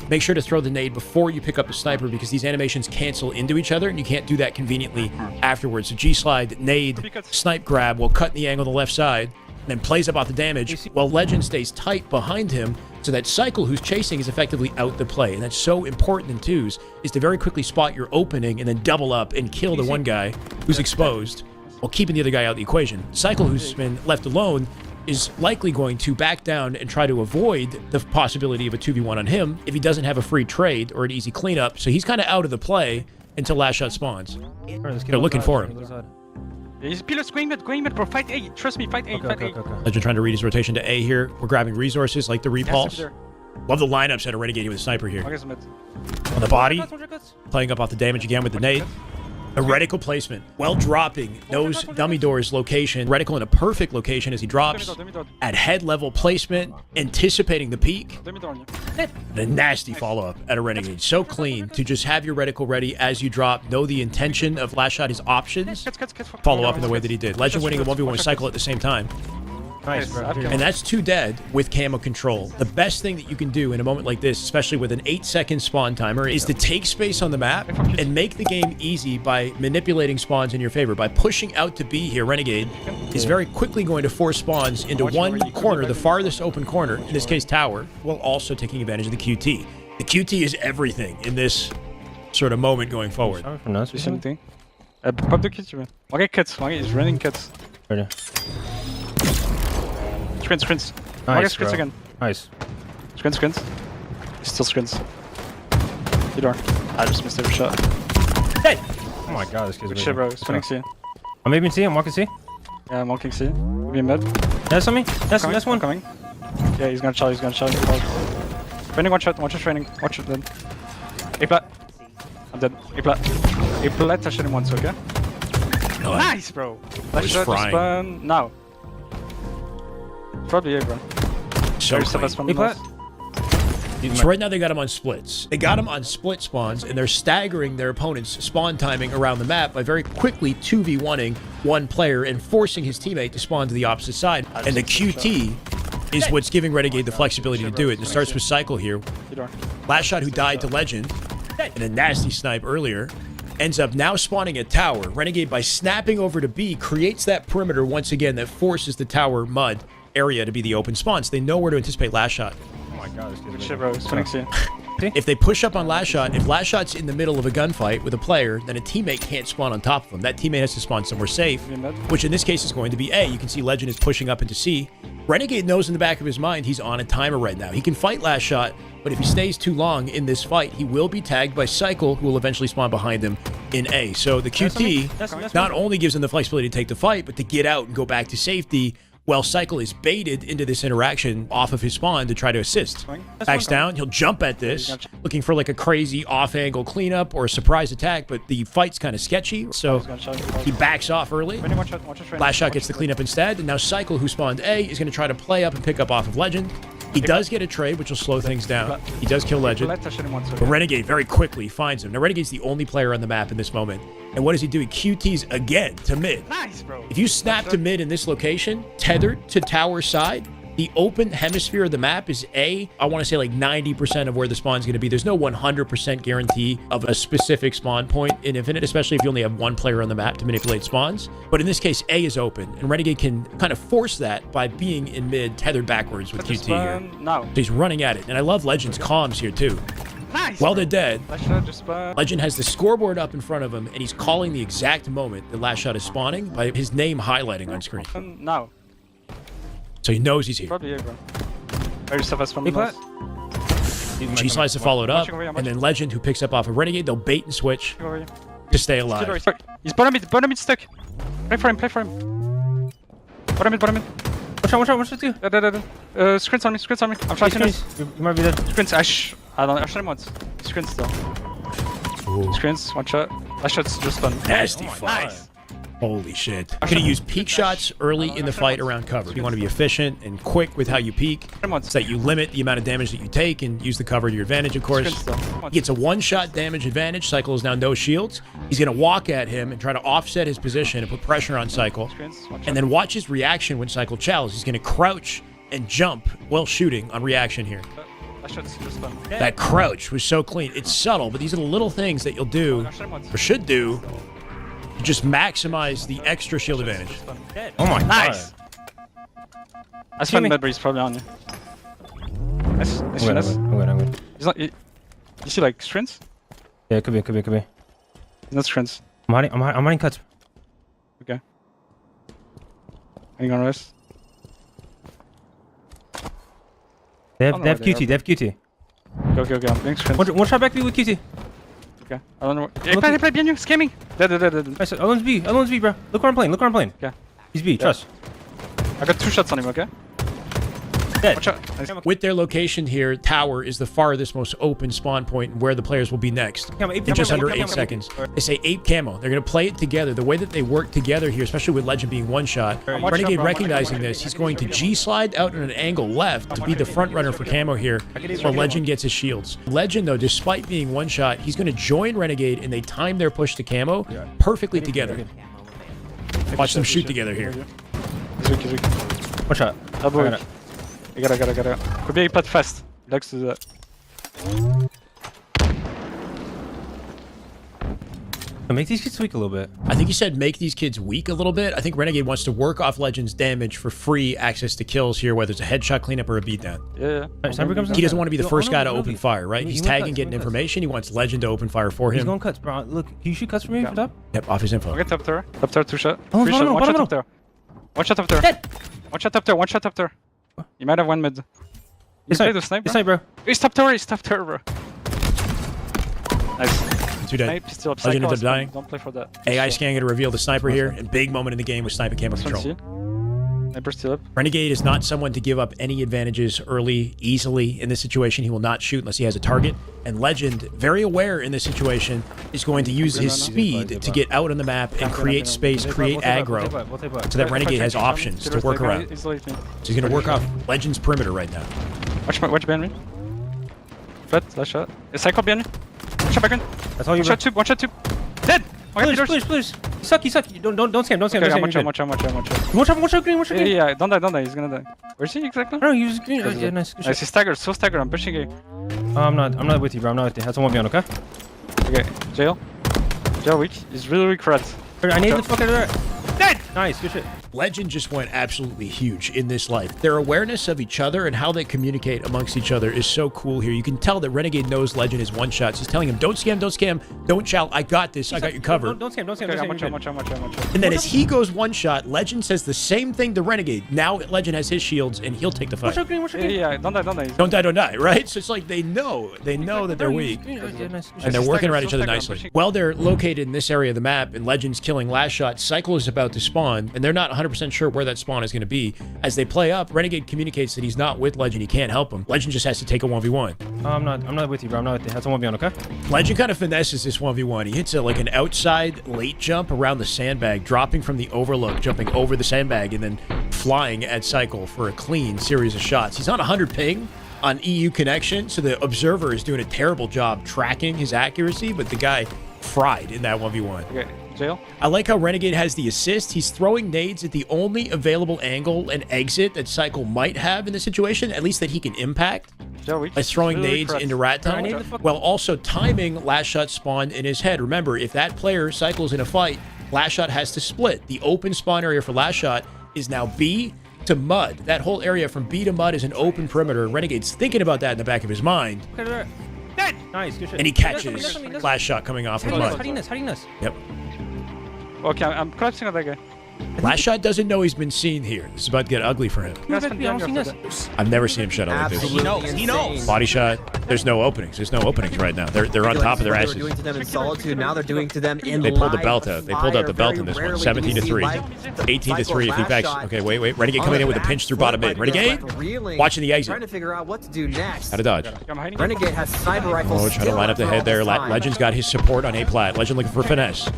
Speaker 1: Make sure to throw the nade before you pick up the sniper because these animations cancel into each other and you can't do that conveniently afterwards. So G-slide, nade, snipe grab will cut in the angle on the left side and then plays up off the damage while Legend stays tight behind him so that Cycle, who's chasing, is effectively out the play. And that's so important in 2s, is to very quickly spot your opening and then double up and kill the one guy who's exposed while keeping the other guy out of the equation. Cycle, who's been left alone, is likely going to back down and try to avoid the possibility of a 2v1 on him if he doesn't have a free trade or an easy cleanup. So he's kind of out of the play until last shot spawns. They're looking for him.
Speaker 15: He's pillars going mid, bro. Fight A. Trust me, fight A.
Speaker 1: Legend trying to read his rotation to A here. We're grabbing resources like the repulse. Love the lineups at a Renegade with a sniper here. On the body, playing up off the damage again with the nade. A reticle placement, while dropping, knows dummy door's location. Reticle in a perfect location as he drops. At head level placement, anticipating the peak. The nasty follow-up at a Renegade. So clean to just have your reticle ready as you drop. Know the intention of last shot, his options. Follow up in the way that he did. Legend winning a 1v1 Cycle at the same time.
Speaker 8: Nice, bro.
Speaker 1: And that's 2 dead with camo control. The best thing that you can do in a moment like this, especially with an 8-second spawn timer, is to take space on the map and make the game easy by manipulating spawns in your favor. By pushing out to B here, Renegade is very quickly going to force spawns into one corner, the farthest open corner, in this case tower, while also taking advantage of the QT. The QT is everything in this sort of moment going forward.
Speaker 15: Pop the kits, man. One guy cuts. One guy is running cuts. Screens.
Speaker 8: Nice,
Speaker 15: screens again.
Speaker 8: Nice.
Speaker 15: Screens. Still screens. Door. I just missed every shot.
Speaker 1: Hey!
Speaker 8: Oh my god, this kid's
Speaker 15: Good shit, bro. Spinning C.
Speaker 8: I'm maybe in C, I'm walking C.
Speaker 15: Yeah, I'm walking C. Be mid.
Speaker 8: That's on me. That's one.
Speaker 15: Coming. Yeah, he's gonna shot. Training, watch out. Watch it training. Watch it then. A plat. I'm dead. A plat, I shot him once, okay? Nice, bro. Let's shot the spawn now. Probably A, bro.
Speaker 1: So right now they got him on splits. They got him on split spawns, and they're staggering their opponent's spawn timing around the map by very quickly 2v1ing one player and forcing his teammate to spawn to the opposite side. And the QT is what's giving Renegade the flexibility to do it. And it starts with Cycle here. Last shot who died to Legend, and a nasty snipe earlier. ends up now spawning at tower. Renegade, by snapping over to B, creates that perimeter once again that forces the tower mud area to be the open spawn. So they know where to anticipate last shot.
Speaker 15: Oh my god, this shit, bro. It's funny.
Speaker 1: If they push up on last shot, if last shot's in the middle of a gunfight with a player, then a teammate can't spawn on top of him. That teammate has to spawn somewhere safe, which in this case is going to be A. You can see Legend is pushing up into C. Renegade knows in the back of his mind he's on a timer right now. He can fight last shot, but if he stays too long in this fight, he will be tagged by Cycle, who will eventually spawn behind him in A. So the QT not only gives him the flexibility to take the fight, but to get out and go back to safety, while Cycle is baited into this interaction off of his spawn to try to assist. Backs down, he'll jump at this, looking for like a crazy off-angle cleanup or a surprise attack, but the fight's kind of sketchy, so he backs off early. Last shot gets the cleanup instead, and now Cycle, who spawned A, is going to try to play up and pick up off of Legend. He does get a trade, which will slow things down. He does kill Legend. But Renegade very quickly finds him. Now, Renegade's the only player on the map in this moment. And what does he do? He QTs again to mid.
Speaker 15: Nice, bro.
Speaker 1: If you snap to mid in this location, tethered to tower side, the open hemisphere of the map is A. I want to say like 90% of where the spawn's going to be. There's no 100% guarantee of a specific spawn point in Infinite, especially if you only have one player on the map to manipulate spawns. But in this case, A is open, and Renegade can kind of force that by being in mid, tethered backwards with QT here. So he's running at it, and I love Legend's comms here too.
Speaker 15: Nice,
Speaker 1: While they're dead, Legend has the scoreboard up in front of him, and he's calling the exact moment the last shot is spawning by his name highlighting on screen.
Speaker 15: Now.
Speaker 1: So he knows he's here.
Speaker 15: Probably here, bro. Very stuff from
Speaker 1: G slides to follow it up, and then Legend, who picks up off of Renegade, they'll bait and switch to stay alive.
Speaker 15: He's bottom mid stuck. Play for him. Bottom mid. Watch out, Scrims on me, I'm flashing this.
Speaker 8: You might be dead.
Speaker 15: Scrims, I shot him once. Scrims still. Scrims, one shot. That shot's just done.
Speaker 1: Nasty fight. Nice. Holy shit. You're going to use peek shots early in the fight around cover. You want to be efficient and quick with how you peek, so that you limit the amount of damage that you take and use the cover to your advantage, of course. He gets a one-shot damage advantage. Cycle is now no shields. He's going to walk at him and try to offset his position and put pressure on Cycle. And then watch his reaction when Cycle chows. He's going to crouch and jump while shooting on reaction here. That crouch was so clean. It's subtle, but these are the little things that you'll do, or should do, to just maximize the extra shield advantage.
Speaker 8: Oh my god.
Speaker 15: Nice! That's fun, but he's probably on you. Nice.
Speaker 8: I'm good.
Speaker 15: He's not. You see, like, strings?
Speaker 8: Yeah, it could be.
Speaker 15: He's not strings.
Speaker 8: I'm hiding cuts.
Speaker 15: Okay. Hang on, rest.
Speaker 8: They have QT.
Speaker 15: Go. I'm doing strings.
Speaker 8: One shot back B with QT.
Speaker 15: Okay. I don't know. Hey, play behind you. Scamming. Dead.
Speaker 8: Nice. Alon's B, bro. Look where I'm playing.
Speaker 15: Okay.
Speaker 8: He's B, trust.
Speaker 15: I got 2 shots on him, okay?
Speaker 8: Dead.
Speaker 15: Watch out. Nice.
Speaker 1: With their location here, tower is the farthest, most open spawn point and where the players will be next. In just under 8 seconds. They say 8 camo. They're going to play it together. The way that they work together here, especially with Legend being one shot, Renegade recognizing this, he's going to G-slide out on an angle left to be the front runner for camo here, while Legend gets his shields. Legend, though, despite being one shot, he's going to join Renegade, and they time their push to camo perfectly together. Watch them shoot together here.
Speaker 15: He's weak.
Speaker 8: One shot.
Speaker 15: I got it. Could be put fast. Likes to do that.
Speaker 8: Make these kids weak a little bit.
Speaker 1: I think you said make these kids weak a little bit. I think Renegade wants to work off Legend's damage for free access to kills here, whether it's a headshot cleanup or a beatdown.
Speaker 15: Yeah.
Speaker 1: He doesn't want to be the first guy to open fire, right? He's tagging, getting information. He wants Legend to open fire for him.
Speaker 8: He's going cuts, bro. Look, can you shoot cuts for me for top?
Speaker 1: Yep, off his info.
Speaker 15: Okay, top tower. Top tower, 2 shot.
Speaker 8: Oh,
Speaker 15: 3 shot. One shot
Speaker 8: no.
Speaker 15: up there. One shot up there.
Speaker 8: Dead.
Speaker 15: One shot up there. You might have one mid. You play the snipe,
Speaker 8: bro.
Speaker 15: He's top tower, bro. Nice.
Speaker 1: 2 dead.
Speaker 15: Still up.
Speaker 1: Legend ends up dying.
Speaker 15: Don't play for that.
Speaker 1: AI scan going to reveal the sniper here, and big moment in the game with sniper camo control.
Speaker 15: Sniper still up.
Speaker 1: Renegade is not someone to give up any advantages early, easily. In this situation, he will not shoot unless he has a target. And Legend, very aware in this situation, is going to use his speed to get out on the map and create space, create aggro, so that Renegade has options to work around. So he's going to work off Legend's perimeter right now.
Speaker 15: Watch behind me. Flat, last shot. A cycle behind me. One shot back in.
Speaker 8: That's all you got.
Speaker 15: One shot two. Dead!
Speaker 8: Please. You suck. Don't scam.
Speaker 15: Okay, watch out.
Speaker 8: Watch out, green.
Speaker 15: Yeah, don't die. He's gonna die. Where's he exactly?
Speaker 8: No, he was green. Yeah, nice.
Speaker 15: Nice, he's staggered. So staggered. I'm pushing A.
Speaker 8: I'm not with you, bro. I'm not with you. That's 1v1, okay?
Speaker 15: Okay, jail. Yeah, weak. He's really weak red.
Speaker 8: I need the fuck out of there. Dead! Nice, good shit.
Speaker 1: Legend just went absolutely huge in this life. Their awareness of each other and how they communicate amongst each other is so cool here. You can tell that Renegade knows Legend is one shots. He's telling him, don't scam, don't scam, don't shout, I got this, I got you covered.
Speaker 8: Don't scam, don't scam.
Speaker 15: Okay, I'm watching.
Speaker 1: And then as he goes one shot, Legend says the same thing to Renegade. Now Legend has his shields and he'll take the fight.
Speaker 15: Yeah, don't die.
Speaker 1: Don't die, right? So it's like they know that they're weak. And they're working around each other nicely. Well, they're located in this area of the map and Legend's killing last shot. Cycle is about to spawn and they're not 100% sure where that spawn is going to be. As they play up, Renegade communicates that he's not with Legend. He can't help him. Legend just has to take a 1v1.
Speaker 8: I'm not with you, bro. I'm not with you. That's a 1v1, okay?
Speaker 1: Legend kind of finesses this 1v1. He hits like an outside late jump around the sandbag, dropping from the overlook, jumping over the sandbag, and then flying at Cycle for a clean series of shots. He's on 100 ping on EU connection, so the observer is doing a terrible job tracking his accuracy, but the guy fried in that 1v1.
Speaker 15: Okay, jail.
Speaker 1: I like how Renegade has the assist. He's throwing nades at the only available angle and exit that Cycle might have in the situation, at least that he can impact. By throwing nades into Rat Tunnel, while also timing last shot spawn in his head. Remember, if that player cycles in a fight, last shot has to split. The open spawn area for last shot is now B to mud. That whole area from B to mud is an open perimeter. Renegade's thinking about that in the back of his mind.
Speaker 8: Dead! Nice, good shit.
Speaker 1: And he catches last shot coming off of mud.
Speaker 8: How do you miss?
Speaker 1: Yep.
Speaker 15: Okay, I'm collapsing on that guy.
Speaker 1: Last shot doesn't know he's been seen here. This is about to get ugly for him. I've never seen him shut out like this.
Speaker 9: He knows.
Speaker 1: Body shot. There's no openings. There's no openings right now. They're on top of their asses.
Speaker 14: They were doing to them in solitude. Now they're doing to them in
Speaker 1: They pulled the
Speaker 14: live
Speaker 1: belt out. They pulled out the belt in this one. 17-3. 18-3 if he backs. Okay, wait. Renegade coming in with a pinch through bottom mid. Renegade watching the exit.
Speaker 14: Trying to figure out what to do next.
Speaker 1: How to dodge.
Speaker 14: Renegade has sniper rifles.
Speaker 1: Oh, trying to line up the head there. Legend's got his support on A plat. Legend looking for finesse.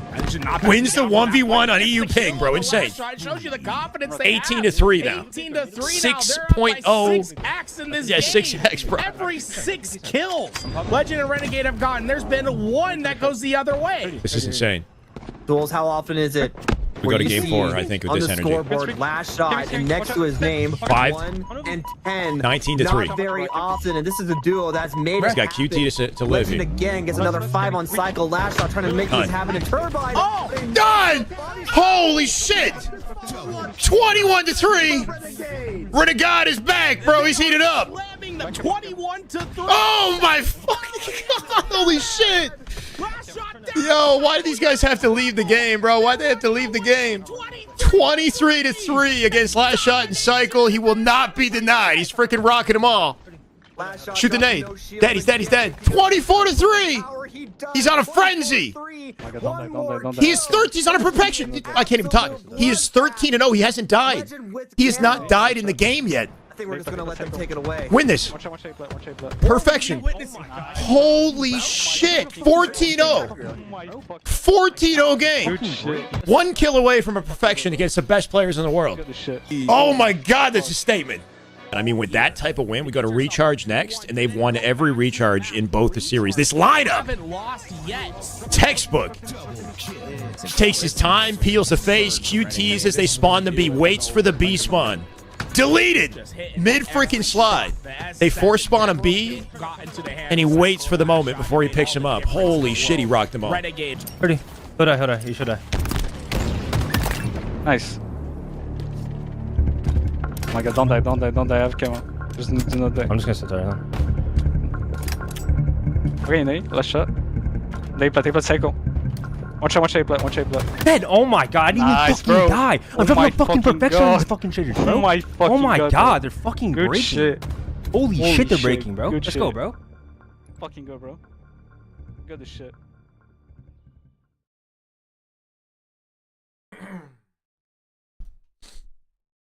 Speaker 1: Wins the 1v1 on EU ping, bro. Insane.
Speaker 4: Shows you the confidence
Speaker 1: 18-3 now.
Speaker 4: 18-3 6.0 in this
Speaker 1: yeah,
Speaker 4: game.
Speaker 1: 6x, bro.
Speaker 4: Every 6 kills Legend and Renegade have gotten. There's been one that goes the other way.
Speaker 1: This is insane.
Speaker 14: Duels, how often is it?
Speaker 1: We go to game 4, I think, with this energy.
Speaker 14: On the scoreboard, last shot, and next to his name,
Speaker 1: 5
Speaker 14: 1 and 10.
Speaker 1: 19-3.
Speaker 14: Not very often, and this is a duo that's made
Speaker 1: He's
Speaker 14: it
Speaker 1: got
Speaker 14: happen.
Speaker 1: QT to live
Speaker 14: Legend
Speaker 1: here.
Speaker 14: again gets another 5 on cycle. Last shot, trying to make these happen. And Turbine.
Speaker 1: Oh, done! Holy shit! 21-3. Renegade is back, bro. He's heated up.
Speaker 4: 21-3.
Speaker 1: Oh my fucking god! Holy shit! Yo, why do these guys have to leave the game, bro? Why do they have to leave the game? 23-3 against last shot and cycle. He will not be denied. He's freaking rocking them all. Shoot the nade. Dead. He's dead. He's dead. 24-3. He's on a frenzy. He is 13. He's on a perfection. I can't even talk. He is 13-0. He hasn't died. He has not died in the game yet.
Speaker 14: I think we're just gonna let them take it away.
Speaker 1: Win this. Perfection. Holy shit. 14-0. 14-0 game. 1 kill away from a perfection against the best players in the world. Oh my god, that's a statement. I mean, with that type of win, we go to recharge next, and they've won every recharge in both the series. This lineup, textbook. Takes his time, peels the face, QTs as they spawn the B, waits for the B spawn. Deleted! Mid-freaking slide. They force spawn a B, and he waits for the moment before he picks him up. Holy shit, he rocked them all.
Speaker 8: Renegade. Hold on. You should die.
Speaker 15: Nice. Oh my god, don't die, I have camo. Just do not die.
Speaker 8: I'm just gonna sit there, huh?
Speaker 15: Okay, nade, last shot. They play cycle. One shot,
Speaker 8: Dead! Oh my god, I didn't even fucking die! I'm dropping a fucking perfection on these fucking shaders, bro. Oh my god, they're fucking
Speaker 15: Good
Speaker 8: breaking.
Speaker 15: shit.
Speaker 8: Holy shit, they're breaking, bro.
Speaker 15: Good
Speaker 8: Let's
Speaker 15: shit.
Speaker 8: go, bro.
Speaker 15: Fucking go, bro. Good as shit.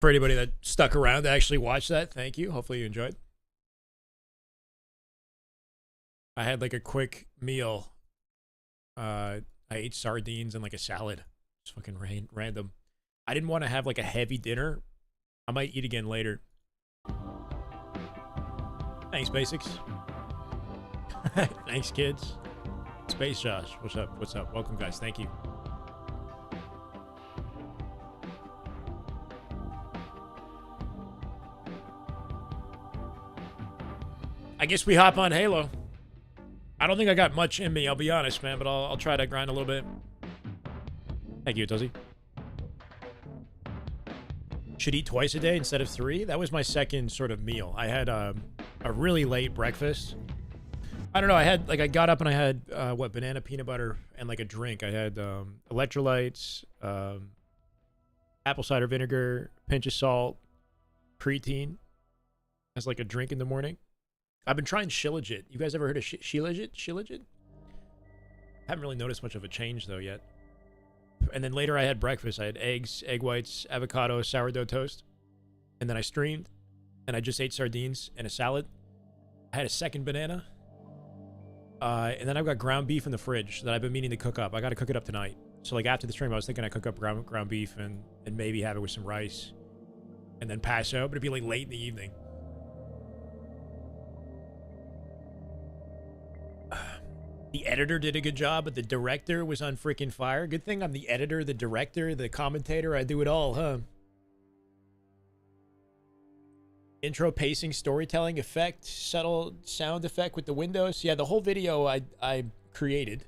Speaker 1: For anybody that stuck around to actually watch that, thank you. Hopefully you enjoyed. I had like a quick meal. I ate sardines and like a salad. It's fucking random. I didn't want to have like a heavy dinner. I might eat again later. Thanks, Basics. Thanks, kids. Space Josh, what's up? What's up? Welcome, guys. Thank you. I guess we hop on Halo. I don't think I got much in me, I'll be honest, man, but I'll try to grind a little bit. Thank you, Tuzzy. Should eat twice a day instead of 3. That was my second sort of meal. I had a really late breakfast. I don't know. I got up and I had banana peanut butter and like a drink. I had electrolytes, apple cider vinegar, pinch of salt, creatine as like a drink in the morning. I've been trying Shilajit. You guys ever heard of Shilajit? Shilajit? Haven't really noticed much of a change though yet. And then later I had breakfast. I had eggs, egg whites, avocado, sourdough toast. And then I streamed. And I just ate sardines and a salad. I had a second banana. And then I've got ground beef in the fridge that I've been meaning to cook up. I got to cook it up tonight. So like after the stream, I was thinking I'd cook up ground beef and maybe have it with some rice. And then pass out. But it'd be like late in the evening. The editor did a good job, but the director was on freaking fire. Good thing I'm the editor, the director, the commentator. I do it all, huh? Intro, pacing, storytelling, effect, subtle sound effect with the windows. Yeah, the whole video I created.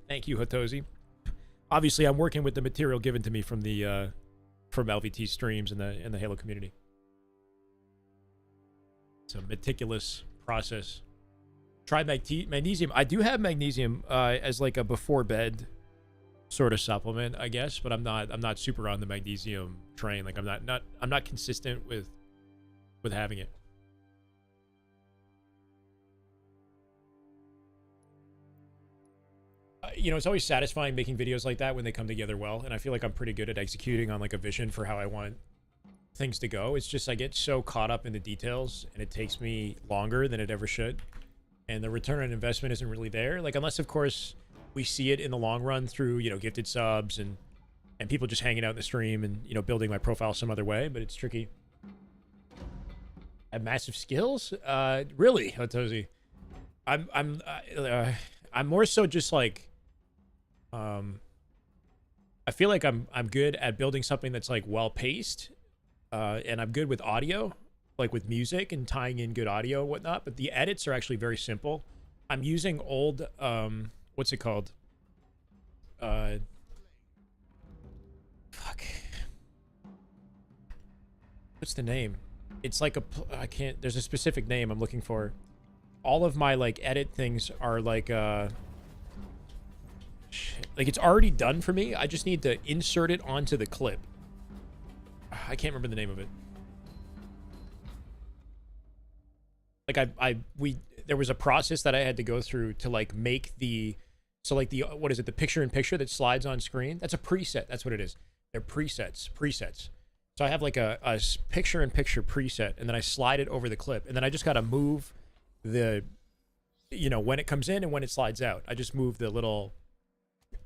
Speaker 1: Thank you, Hatozi. Obviously, I'm working with the material given to me from the from LVT streams and the Halo community. It's a meticulous process. Try magnesium. I do have magnesium as like a before bed sort of supplement, I guess, but I'm not super on the magnesium train. Like I'm not consistent with having it. You know, it's always satisfying making videos like that when they come together well, and I feel like I'm pretty good at executing on like a vision for how I want things to go. It's just I get so caught up in the details, and it takes me longer than it ever should. And the return on investment isn't really there. Like, unless, of course, we see it in the long run through, you know, gifted subs and people just hanging out in the stream and, you know, building my profile some other way, but it's tricky. I have massive skills? Really, Hotozi? I'm more so just like, I feel like I'm good at building something that's like well-paced, and I'm good with audio. Like with music and tying in good audio and whatnot, but the edits are actually very simple. I'm using old, what's it called? Fuck. What's the name? It's like there's a specific name I'm looking for. All of my like edit things are like, like it's already done for me. I just need to insert it onto the clip. I can't remember the name of it. Like there was a process that I had to go through to like make what is it? The picture-in-picture that slides on screen. That's a preset. That's what it is. They're presets. So I have like a picture-in-picture preset, and then I slide it over the clip, and then I just got to move the, you know, when it comes in and when it slides out. I just move the little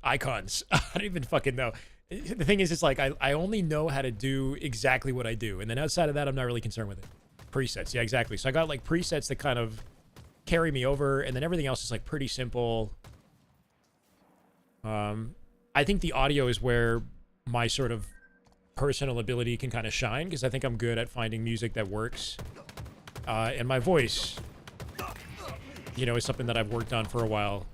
Speaker 1: icons. I don't even fucking know. The thing is, it's like I only know how to do exactly what I do, and then outside of that, I'm not really concerned with it. Presets, yeah, exactly. So I got like presets that kind of carry me over, and then everything else is like pretty simple. I think the audio is where my sort of personal ability can kind of shine, because I think I'm good at finding music that works. And my voice, you know, is something that I've worked on for a while.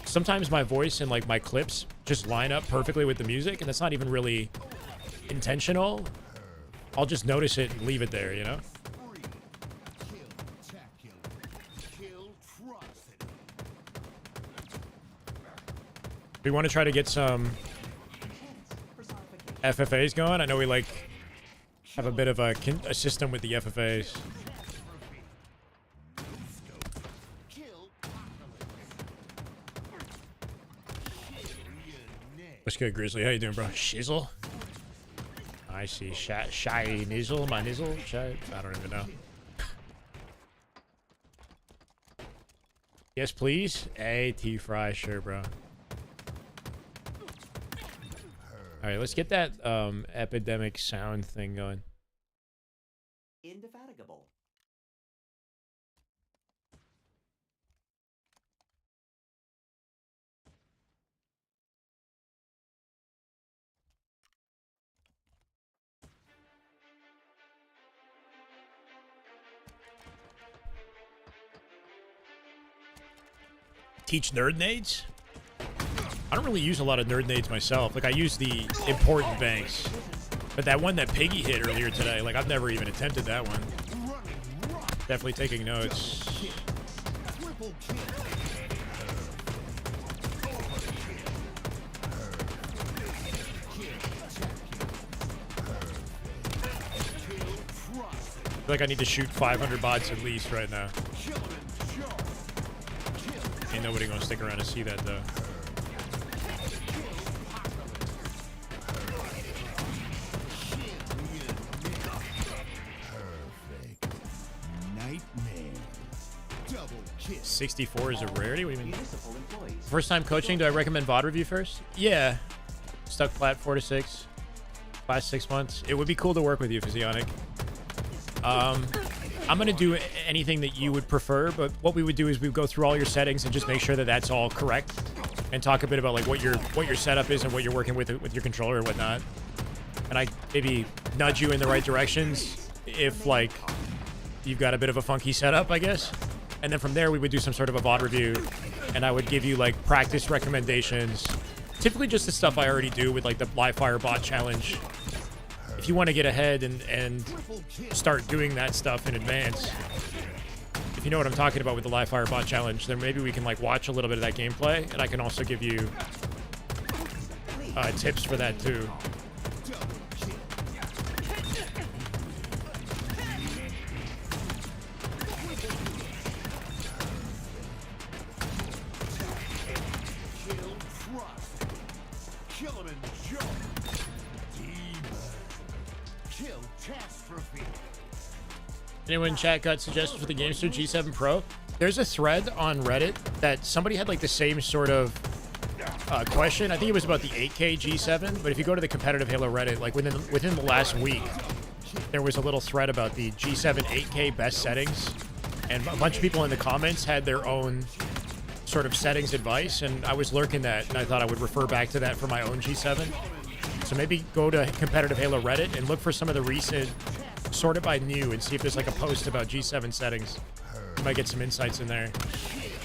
Speaker 1: Sometimes my voice and like my clips just line up perfectly with the music, and that's not even really intentional. I'll just notice it and leave it there, you know? We want to try to get some FFAs going. I know we like have a bit of a system with the FFAs. What's good, Grizzly? How you doing, bro? Shizzle? I see. Shy nizzle? My nizzle? Shy? I don't even know. Yes, please? Hey, T-Fry. Sure, bro. Alright, let's get that epidemic sound thing going.
Speaker 2: Indefatigable.
Speaker 1: Teach nerd nades? I don't really use a lot of nerd nades myself. Like, I use the important banks. But that one that Piggy hit earlier today, like, I've never even attempted that one. Definitely taking notes. I feel like I need to shoot 500 bots at least right now. Ain't nobody gonna stick around to see that though.
Speaker 3: Nightmare. Double kill.
Speaker 1: 64 is a rarity? What do you mean? First time coaching, do I recommend VOD review first? Yeah. Stuck plat 4 to 6. 5 to 6 months. It would be cool to work with you, Physionic. I'm gonna do anything that you would prefer, but what we would do is we would go through all your settings and just make sure that that's all correct, and talk a bit about like what your setup is and what you're working with your controller and whatnot. And I maybe nudge you in the right directions if like you've got a bit of a funky setup, I guess. And then from there we would do some sort of a VOD review, and I would give you like practice recommendations. Typically just the stuff I already do with like the live fire bot challenge. If you want to get ahead and start doing that stuff in advance, if you know what I'm talking about with the live fire bot challenge, then maybe we can like watch a little bit of that gameplay, and I can also give you tips for that too. Anyone in chat got suggestions for the Gamester G7 Pro? There's a thread on Reddit that somebody had like the same sort of question. I think it was about the 8K G7, but if you go to the competitive Halo Reddit, like within the last week, there was a little thread about the G7 8K best settings, and a bunch of people in the comments had their own sort of settings advice, and I was lurking that, and I thought I would refer back to that for my own G7. So maybe go to competitive Halo Reddit and look for some of the recent, sort it by new, and see if there's like a post about G7 settings. You might get some insights in there.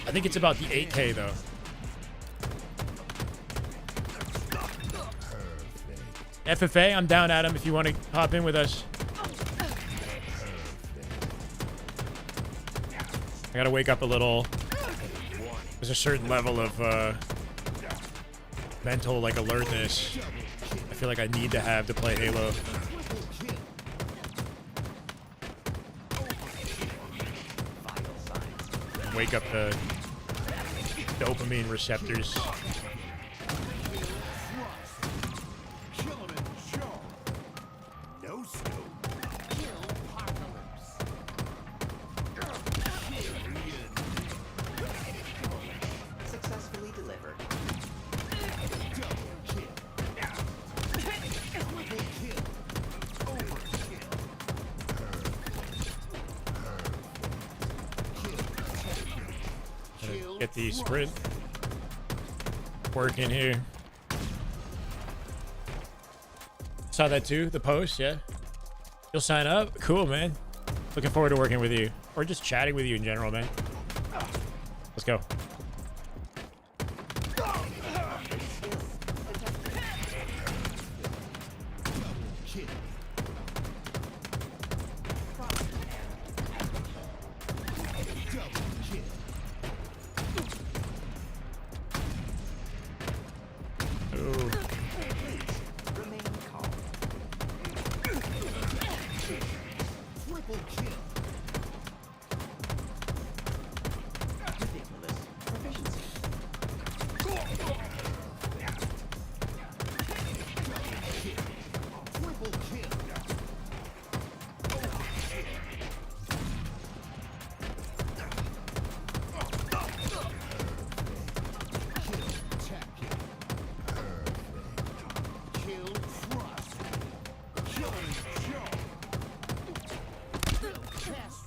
Speaker 1: I think it's about the 8K though. FFA, I'm down, Adam, if you want to hop in with us. I gotta wake up a little. There's a certain level of mental like alertness I feel like I need to have to play Halo. Wake up the dopamine receptors.
Speaker 2: Successfully delivered.
Speaker 1: Get the sprint working here. Saw that too, the post, yeah. You'll sign up? Cool, man. Looking forward to working with you. Or just chatting with you in general, man. Let's go.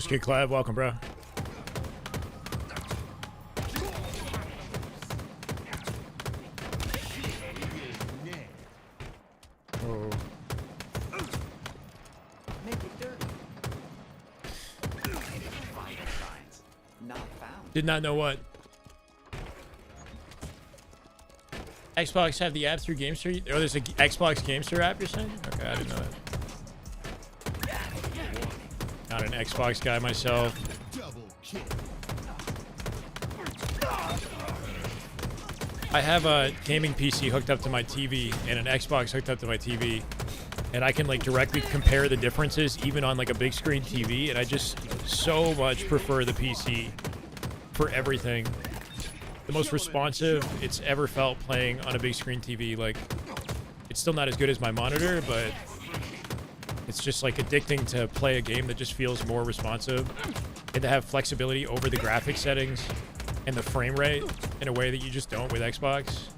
Speaker 1: Good Clive, welcome, bro. Oh.
Speaker 2: Make it dirty. Vital signs not found.
Speaker 1: Did not know what. Xbox have the app through GameStar? Oh, there's a Xbox GameStar app, you're saying? Okay, I didn't know that. Not an Xbox guy myself. I have a gaming PC hooked up to my TV and an Xbox hooked up to my TV, and I can like directly compare the differences even on like a big screen TV, and I just so much prefer the PC for everything. The most responsive it's ever felt playing on a big screen TV. Like, it's still not as good as my monitor, but it's just like addicting to play a game that just feels more responsive and to have flexibility over the graphic settings and the frame rate in a way that you just don't with Xbox.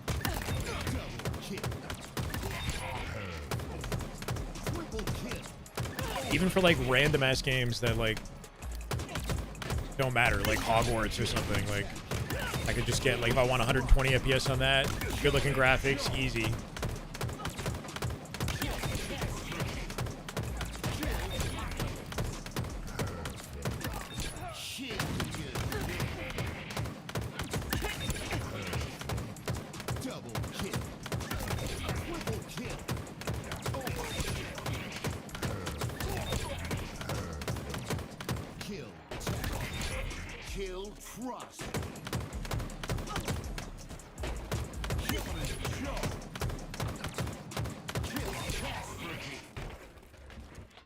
Speaker 1: Even for like random ass games that like don't matter, like Hogwarts or something, like I could just get, like, if I want 120 FPS on that, good looking graphics, easy.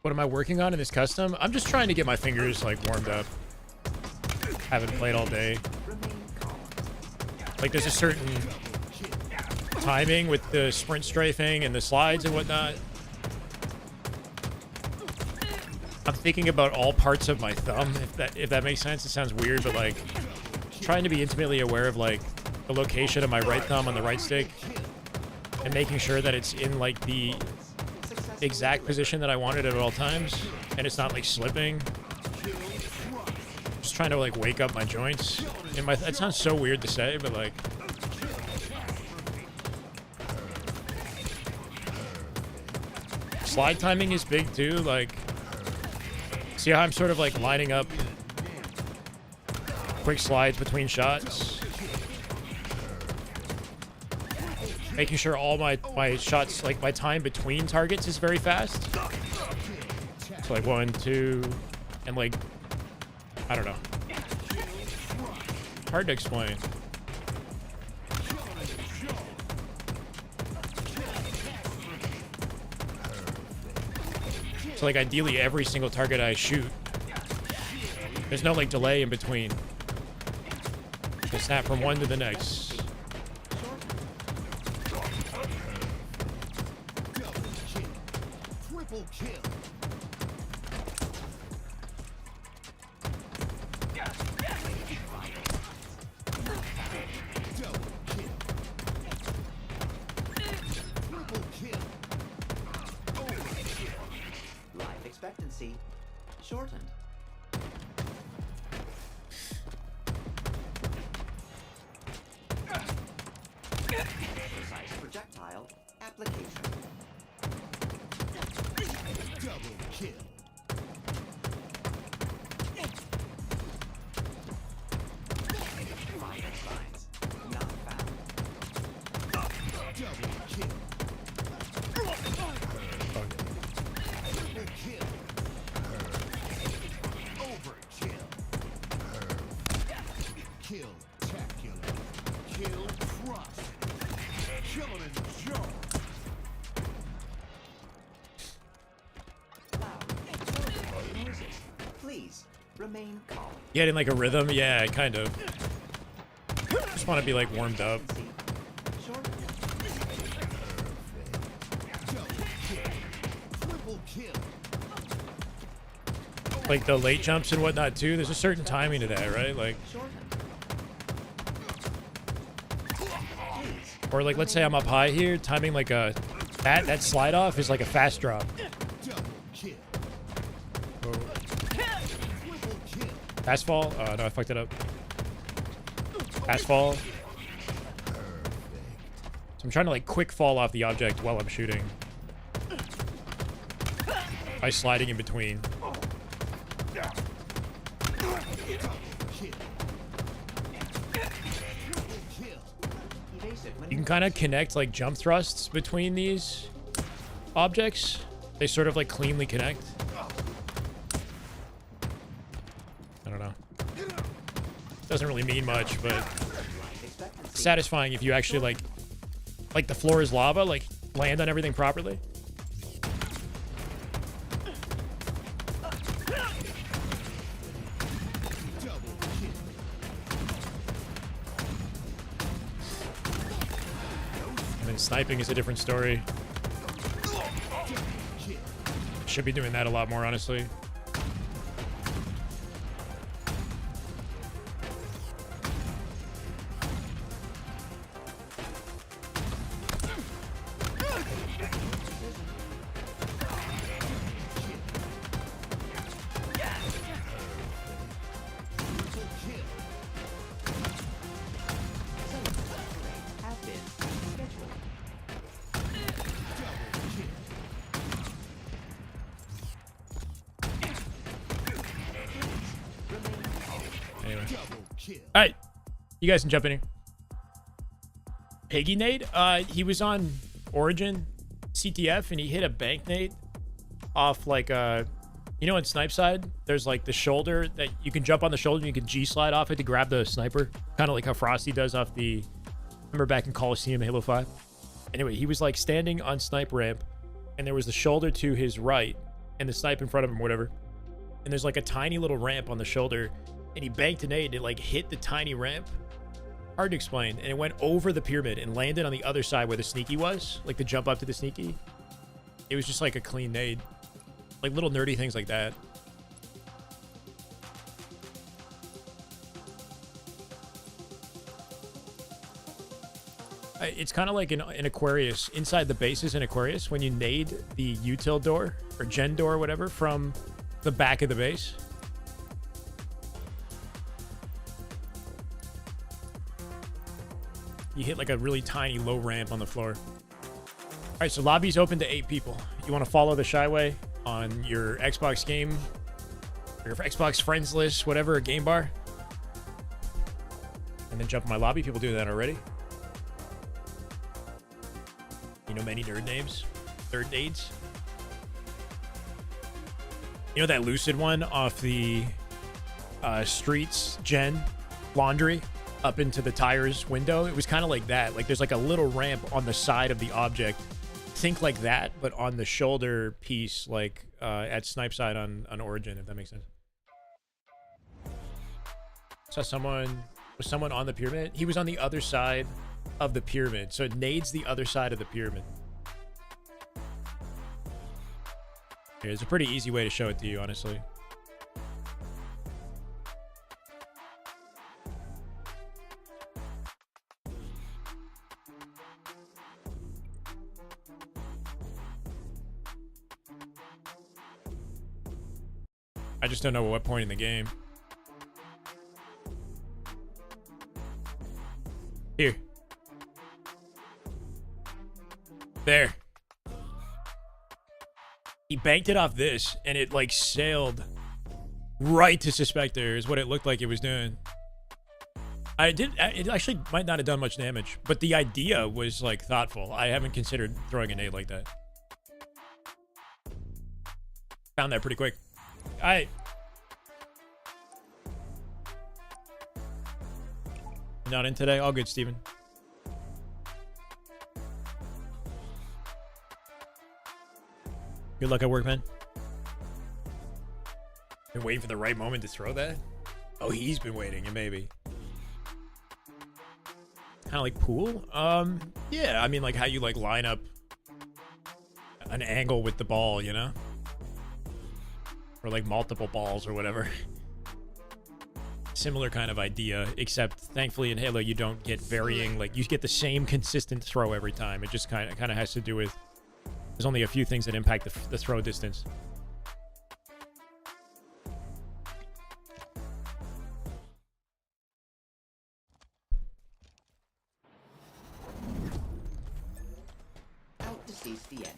Speaker 1: What am I working on in this custom? I'm just trying to get my fingers like warmed up. Haven't played all day. Like there's a certain timing with the sprint strafing and the slides and whatnot. I'm thinking about all parts of my thumb, if that makes sense. It sounds weird, but like trying to be intimately aware of like the location of my right thumb on the right stick and making sure that it's in like the exact position that I want it at all times, and it's not like slipping. Just trying to like wake up my joints. And that sounds so weird to say, but like slide timing is big too. Like, see how I'm sort of like lining up quick slides between shots, making sure all my shots, like my time between targets is very fast. So like 1, 2, and like, I don't know. Hard to explain. So like ideally every single target I shoot, there's no like delay in between. Just snap from one to the next.
Speaker 2: Expectancy shortened. Precise projectile application.
Speaker 3: Double kill.
Speaker 2: Vital signs not found.
Speaker 3: Double kill. Kill-tacular. Kill-trust. Killing and Joe.
Speaker 2: Loud noises. Please remain calm.
Speaker 1: Get in like a rhythm? Yeah, kind of. Just want to be like warmed up.
Speaker 3: Triple kill.
Speaker 1: Like the late jumps and whatnot too. There's a certain timing to that, right? Like, or like let's say I'm up high here, timing like a that slide off is like a fast drop. Oh. Fast fall? Oh no, I fucked it up. Fast fall. So I'm trying to like quick fall off the object while I'm shooting by sliding in between. You can kind of connect like jump thrusts between these objects. They sort of like cleanly connect. I don't know. Doesn't really mean much, but satisfying if you actually like the floor is lava, like land on everything properly. And then sniping is a different story. Should be doing that a lot more, honestly. All right, you guys can jump in here. Piggy nade, he was on Origin CTF and he hit a bank nade off like you know, in snipe side, there's like the shoulder that you can jump on the shoulder and you can G slide off it to grab the sniper, kind of like how Frosty does off the, remember back in Coliseum Halo 5. Anyway, he was like standing on snipe ramp and there was the shoulder to his right and the snipe in front of him, whatever. And there's like a tiny little ramp on the shoulder. And he banked a nade, and it like hit the tiny ramp. Hard to explain. And it went over the pyramid and landed on the other side where the sneaky was. Like the jump up to the sneaky. It was just like a clean nade. Like little nerdy things like that. It's kind of like in Aquarius. Inside the bases in Aquarius, when you nade the util door, or gen door, or whatever, from the back of the base. You hit like a really tiny low ramp on the floor. All right, so lobby's open to 8 people. You want to follow the Shyway on your Xbox game, your Xbox friends list, whatever, game bar. And then jump in my lobby. People do that already. You know many nerd names, nerd nades. You know that Lucid one off the streets gen laundry? Up into the tires window. It was kind of like that. Like there's like a little ramp on the side of the object. Think like that, but on the shoulder piece, like at snipe side on Origin, if that makes sense. Saw someone, was someone on the pyramid? He was on the other side of the pyramid. So it nades the other side of the pyramid. Here, it's a pretty easy way to show it to you, honestly. I just don't know what point in the game. Here. There. He banked it off this, and it like sailed right to Suspector is what it looked like it was doing. It actually might not have done much damage, but the idea was like thoughtful. I haven't considered throwing a nade like that. Found that pretty quick. Alright. Not in today? All good, Steven. Good luck at work, man. Been waiting for the right moment to throw that? Oh, he's been waiting, and maybe. Kind of like pool? Yeah, I mean, like how you like line up an angle with the ball, you know? Or like multiple balls or whatever. Similar kind of idea, except thankfully in Halo you don't get varying, like you get the same consistent throw every time. It just kind of has to do with, there's only a few things that impact the throw distance.
Speaker 2: Out to seize the enemy.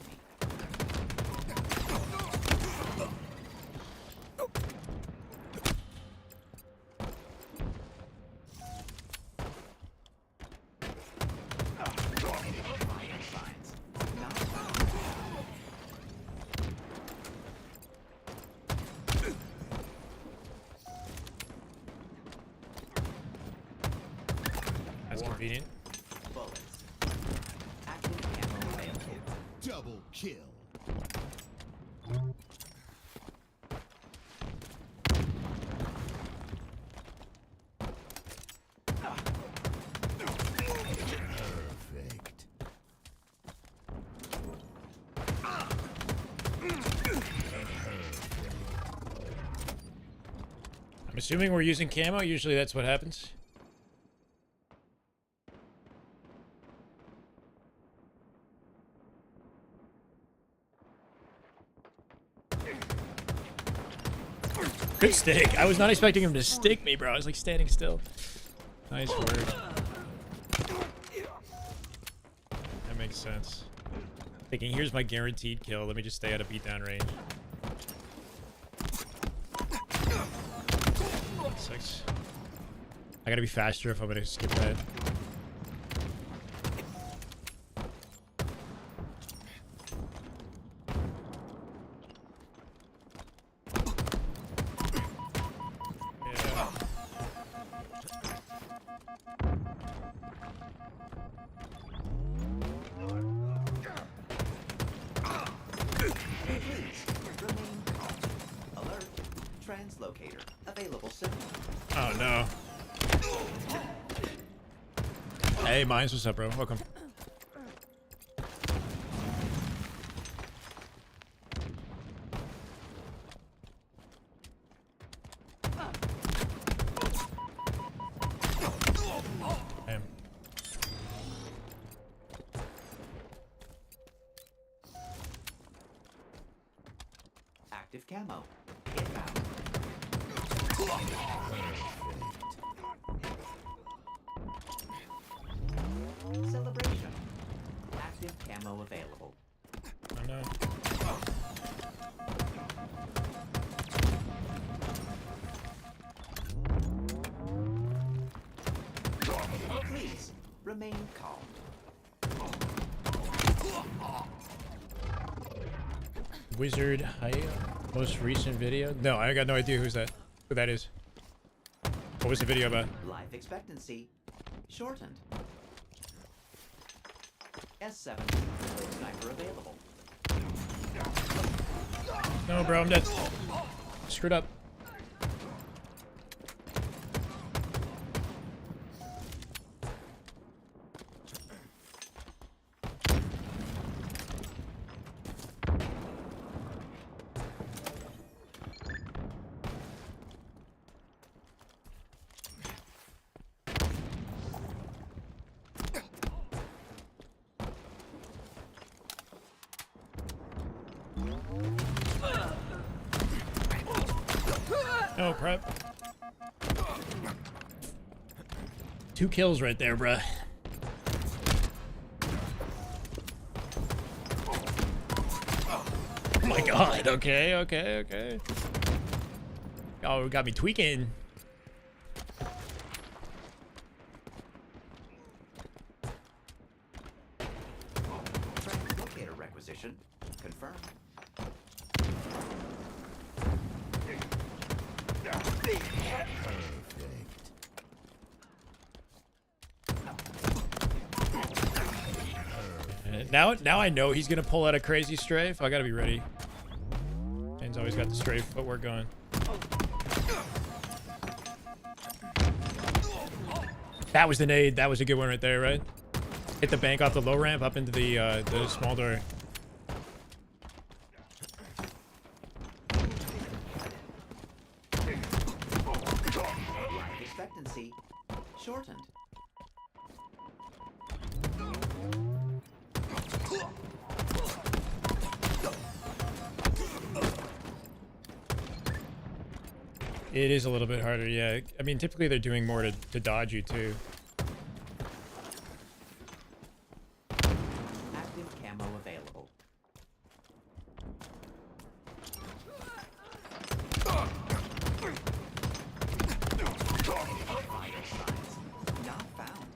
Speaker 1: That's convenient.
Speaker 2: Bullets. Active ammo available.
Speaker 3: Double kill. Perfect.
Speaker 1: I'm assuming we're using camo. Usually that's what happens. Good stick. I was not expecting him to stick me, bro. I was like standing still. Nice work. That makes sense. Thinking, here's my guaranteed kill. Let me just stay out of beatdown range. 6. I gotta be faster if I'm gonna skip that.
Speaker 2: Translocator available soon.
Speaker 1: Oh no. Hey, Mines, what's up, bro? Welcome. Damn.
Speaker 2: Active camo. Inbound. Celebration. Active camo available.
Speaker 1: Oh no.
Speaker 2: Please remain calm.
Speaker 1: Wizard Haya, most recent video? No, I got no idea who that is. What was the video about?
Speaker 2: Life expectancy shortened. S7 sniper available.
Speaker 1: No, bro, I'm dead. Screwed up. No prep. 2 kills right there, bruh. Oh my god. Okay, okay, okay. Oh, it got me tweaking.
Speaker 2: Locator requisition confirmed.
Speaker 1: Now I know he's gonna pull out a crazy strafe. I gotta be ready. Dan's always got the strafe footwork going. That was the nade. That was a good one right there, right? Hit the bank off the low ramp up into the small door.
Speaker 2: Life expectancy shortened.
Speaker 1: It is a little bit harder, yeah. I mean, typically they're doing more to dodge you, too.
Speaker 2: Active camo available. Vital signs not found.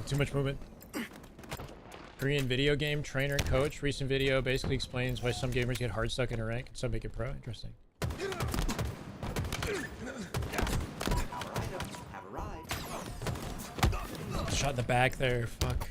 Speaker 1: Too much movement. Korean video game trainer and coach. Recent video basically explains why some gamers get hard stuck in a rank and some make it pro. Interesting.
Speaker 2: Have a ride.
Speaker 1: Shot in the back there. Fuck.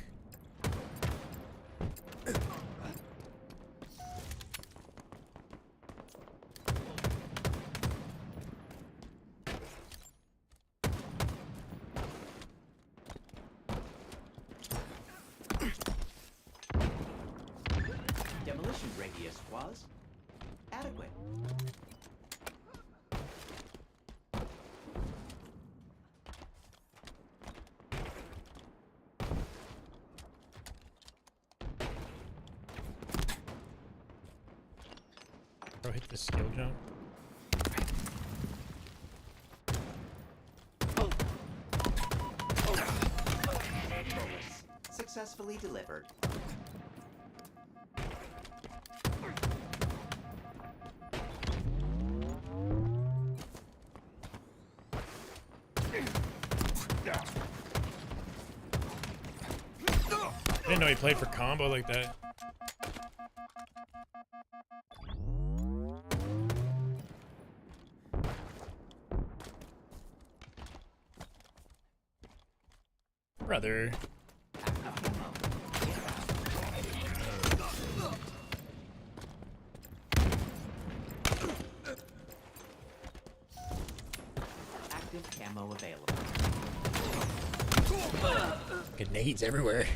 Speaker 2: Demolition radius was adequate.
Speaker 1: Bro, hit the skill jump.
Speaker 2: Bullets successfully delivered.
Speaker 1: I didn't know he played for combo like that. Brother.
Speaker 2: Active camo available.
Speaker 1: Grenades everywhere.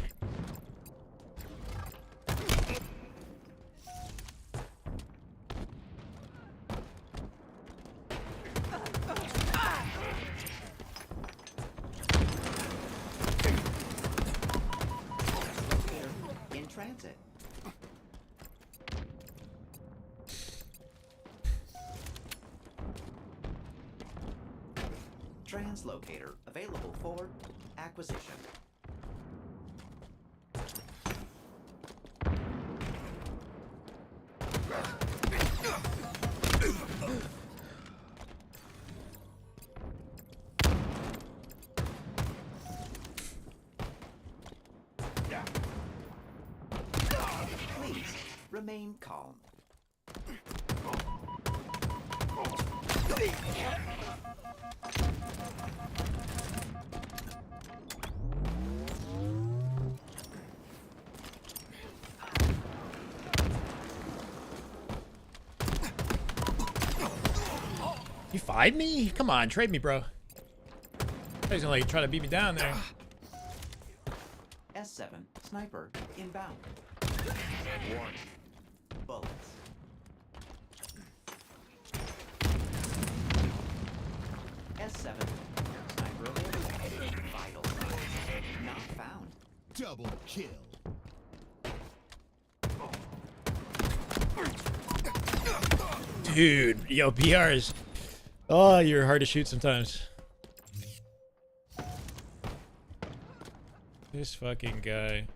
Speaker 2: In transit. Translocator available for acquisition. Please remain calm.
Speaker 1: You 5'd me? Come on, trade me, bro. He's gonna like try to beat me down there.
Speaker 2: S7 sniper inbound. Warning. Bullets. S7 sniper available. Vital signs not found.
Speaker 3: Double kill.
Speaker 1: Dude, yo, PRs. Oh, you're hard to shoot sometimes. This fucking guy.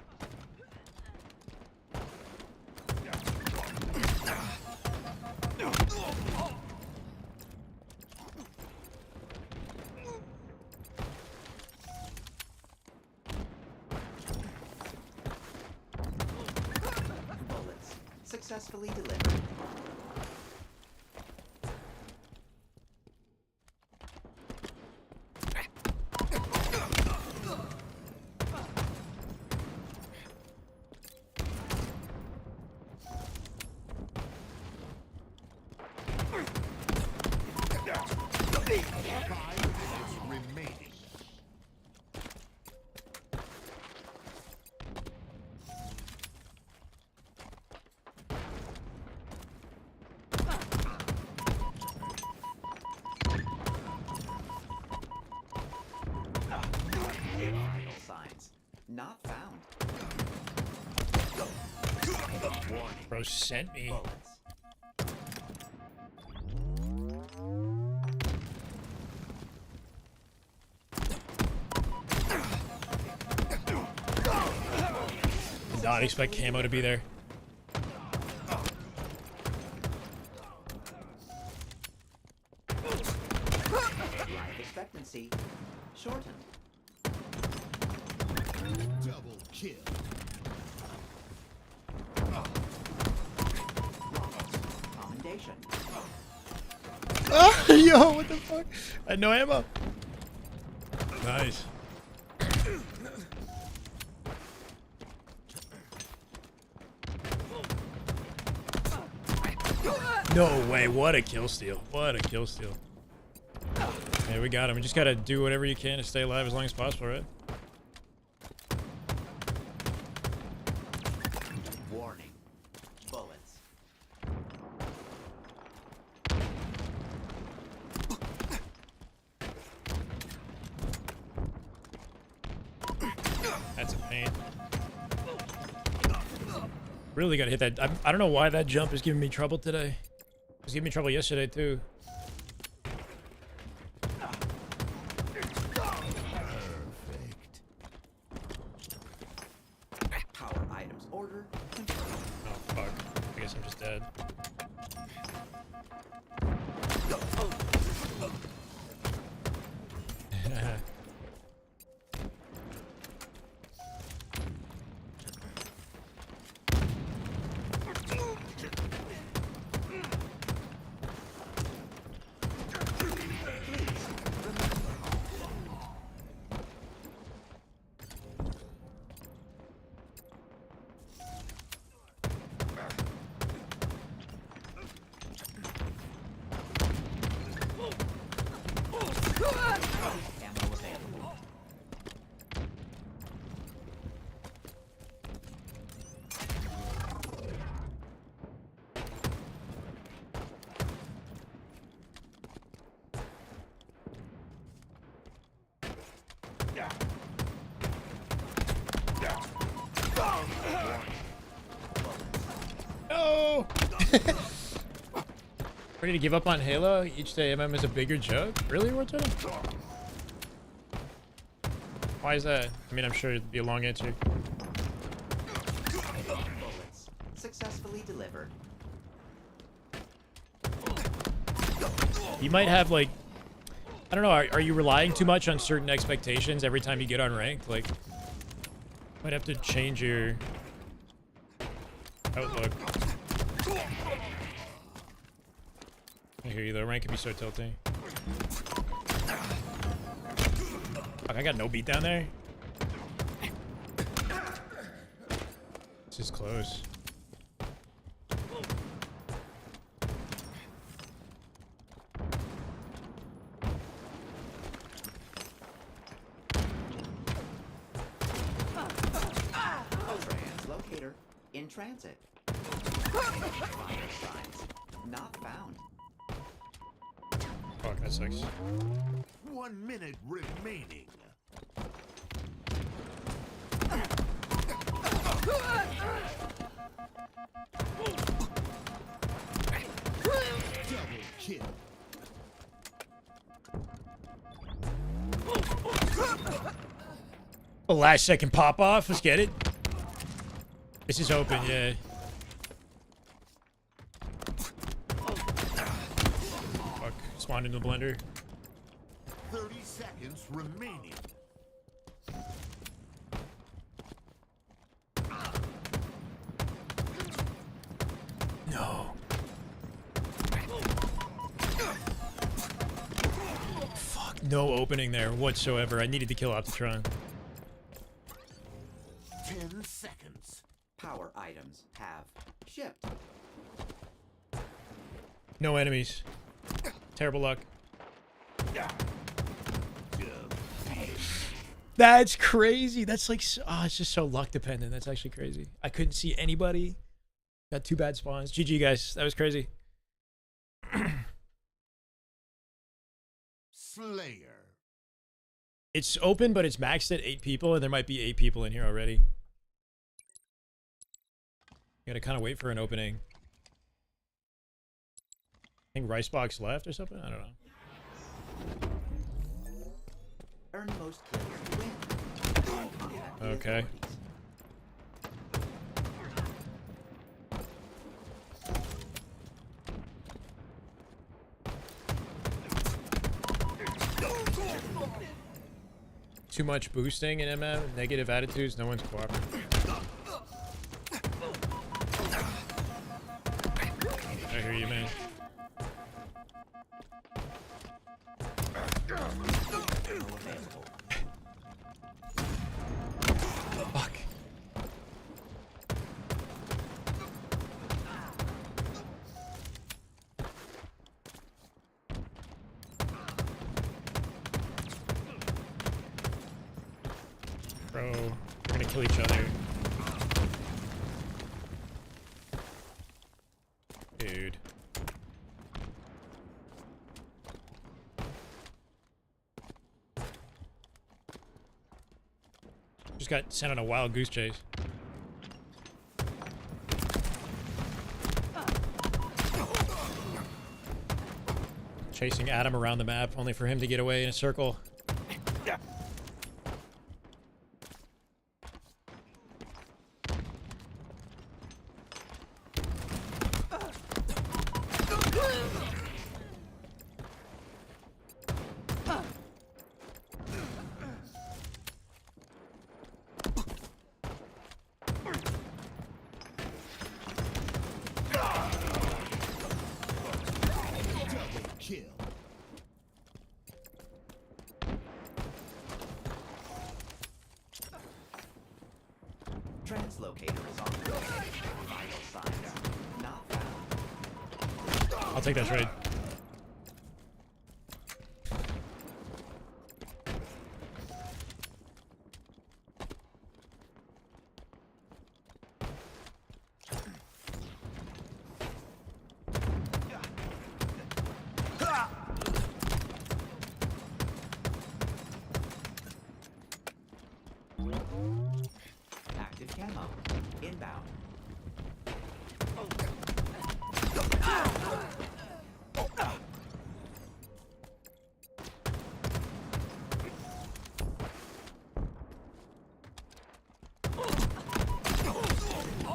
Speaker 2: Bullets successfully delivered.
Speaker 3: Remaining.
Speaker 2: Vital signs not found. Warning.
Speaker 1: Bro sent me.
Speaker 2: Bullets.
Speaker 1: Did not expect camo to be there.
Speaker 2: Life expectancy shortened.
Speaker 3: Double kill.
Speaker 2: Commendation.
Speaker 1: Oh, yo, what the fuck? I had no ammo. Nice. No way, what a kill steal. What a kill steal. Yeah, we got him. We just gotta do whatever you can to stay alive as long as possible, right?
Speaker 2: Warning. Bullets.
Speaker 1: That's a pain. Really gotta hit that. I don't know why that jump is giving me trouble today. It was giving me trouble yesterday, too.
Speaker 2: Power items order.
Speaker 1: Oh, fuck. I guess I'm just dead.
Speaker 2: Ammo available.
Speaker 1: No! Ready to give up on Halo? Each day MM is a bigger joke? Really, Wartone? Why is that? I mean, I'm sure it'd be a long answer.
Speaker 2: Bullets. Successfully delivered.
Speaker 1: You might have, like... I don't know, are you relying too much on certain expectations every time you get unranked? Like, might have to change your outlook. I hear you though, rank can be so tilting. Fuck, I got no beat down there. This is close.
Speaker 2: Translocator in transit. Vital signs not found.
Speaker 1: Fuck, that sucks.
Speaker 3: 1 minute remaining. Double kill.
Speaker 1: The last second pop off. Let's get it. This is open, yeah. Fuck. Spawned in the blender.
Speaker 3: 30 seconds remaining.
Speaker 1: No. Fuck. No opening there whatsoever. I needed to kill Optitron.
Speaker 3: 10 seconds.
Speaker 2: Power items have shipped.
Speaker 1: No enemies. Terrible luck. That's crazy. That's like, oh, it's just so luck dependent. That's actually crazy. I couldn't see anybody. Got 2 bad spawns. GG, guys. That was crazy.
Speaker 3: Slayer.
Speaker 1: It's open, but it's maxed at 8 people, and there might be 8 people in here already. You gotta kind of wait for an opening. I think Ricebox left or something? I don't know.
Speaker 2: Earn the most kills to win. Contact the
Speaker 1: Okay.
Speaker 2: authorities.
Speaker 1: too much boosting in MM, negative attitudes, no one's cooperating. I hear you, man. Fuck. Bro, we're gonna kill each other. Dude. Just got sent on a wild goose chase. Chasing Adam around the map, only for him to get away in a circle.
Speaker 3: Kill.
Speaker 2: Translocator is on the way. Vital signs not found.
Speaker 1: I'll take that trade.
Speaker 2: Active camo. Inbound.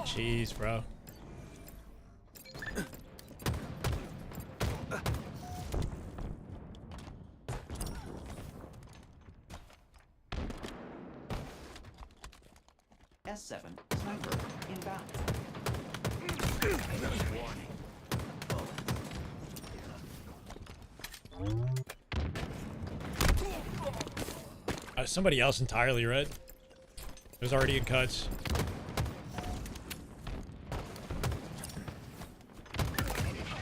Speaker 1: Jeez, bro.
Speaker 2: S7 sniper inbound. Warning.
Speaker 1: Somebody else entirely red. It was already in cuts.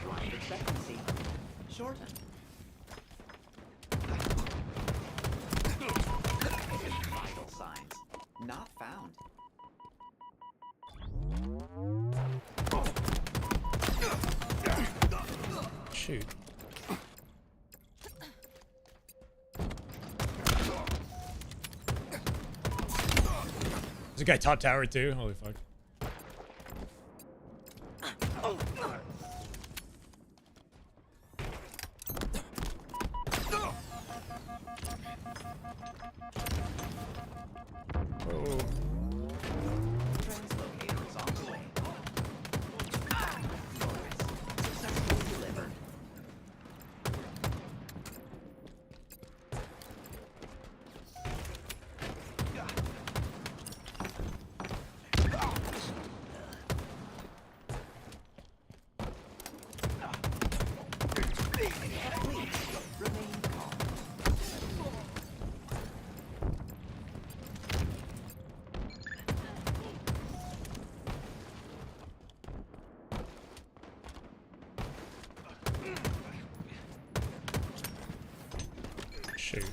Speaker 2: Life expectancy shortened. Vital signs not found.
Speaker 1: Shoot. There's a guy top tower too. Holy fuck. Oh.
Speaker 2: Translocator is on the way. Successfully delivered.
Speaker 1: Shoot.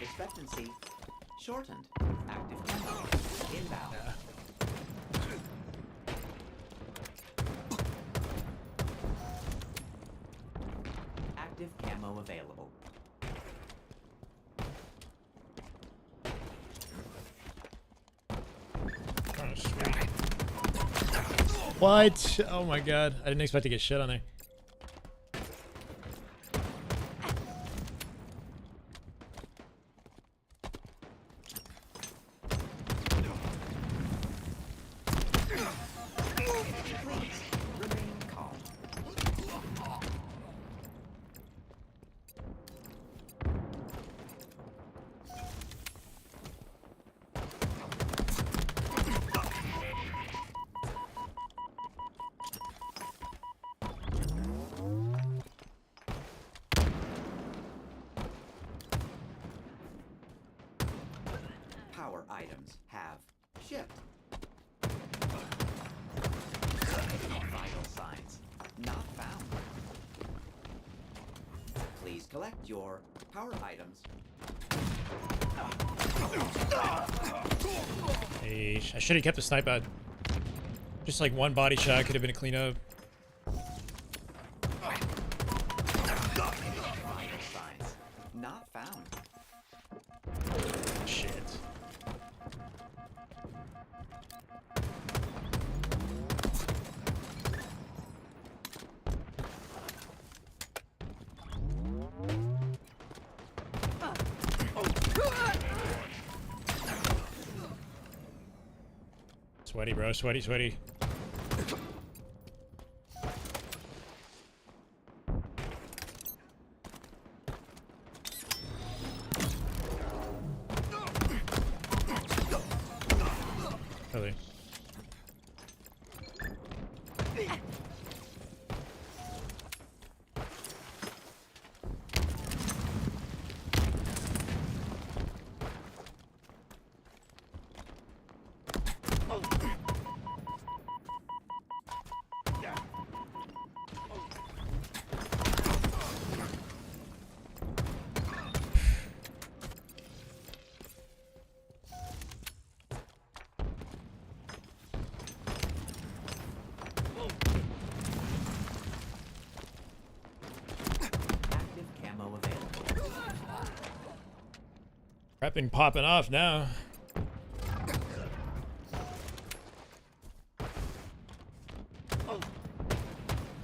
Speaker 2: Expectancy shortened. Active camo inbound. Active camo available.
Speaker 1: Oh, sweet. What? Oh my god. I didn't expect to get shit on there.
Speaker 2: chip. Vital signs not found. Please collect your power items.
Speaker 1: Hey, I should have kept the snipe out. Just like one body shot could have been a cleanup.
Speaker 2: Vital signs not found.
Speaker 1: Shit. Sweaty, bro. Sweaty, sweaty. Really?
Speaker 2: Active camo available.
Speaker 1: Rippin popping off now.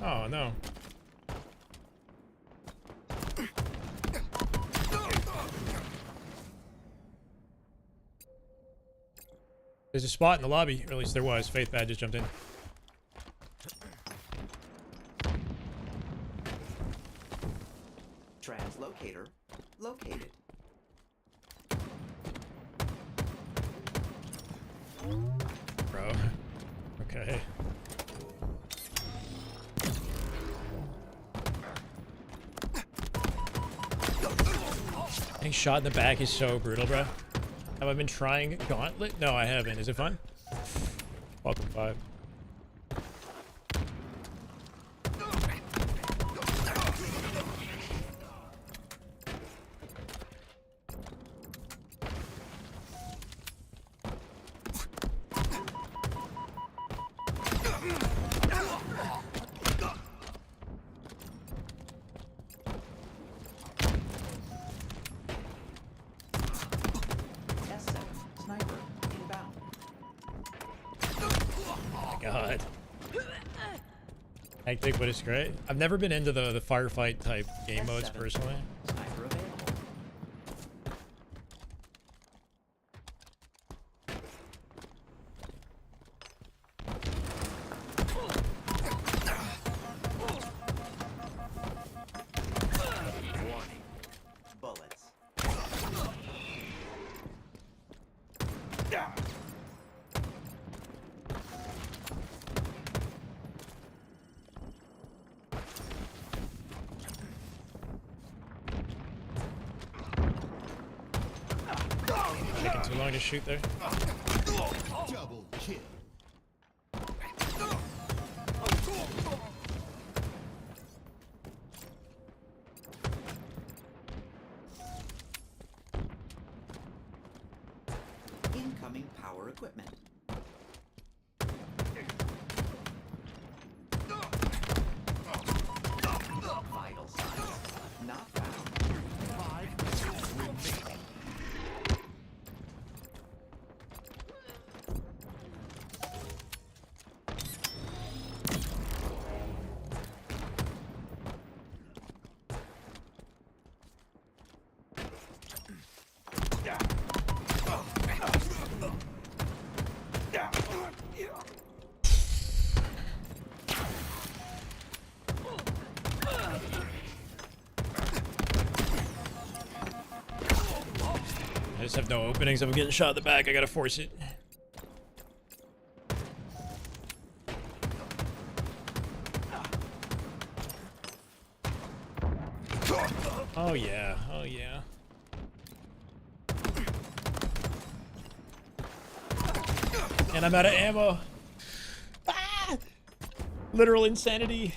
Speaker 1: Oh no. There's a spot in the lobby, or at least there was. Faith Bad just jumped in.
Speaker 2: Translocator located.
Speaker 1: Bro. Okay. Getting shot in the back is so brutal, bro. Have I been trying Gauntlet? No, I haven't. Is it fun? Welcome 5.
Speaker 2: S7 sniper inbound.
Speaker 1: God. Hectic, but it's great. I've never been into the firefight type game modes personally.
Speaker 2: Sniper available. Warning. Bullets.
Speaker 1: Taking too long to shoot there.
Speaker 3: Double kill.
Speaker 2: Incoming power equipment. Vital signs not found.
Speaker 3: 5 minutes remaining.
Speaker 1: I just have no openings. I'm getting shot in the back. I gotta force it. Oh yeah. Oh yeah. And I'm out of ammo. Ah! Literal insanity.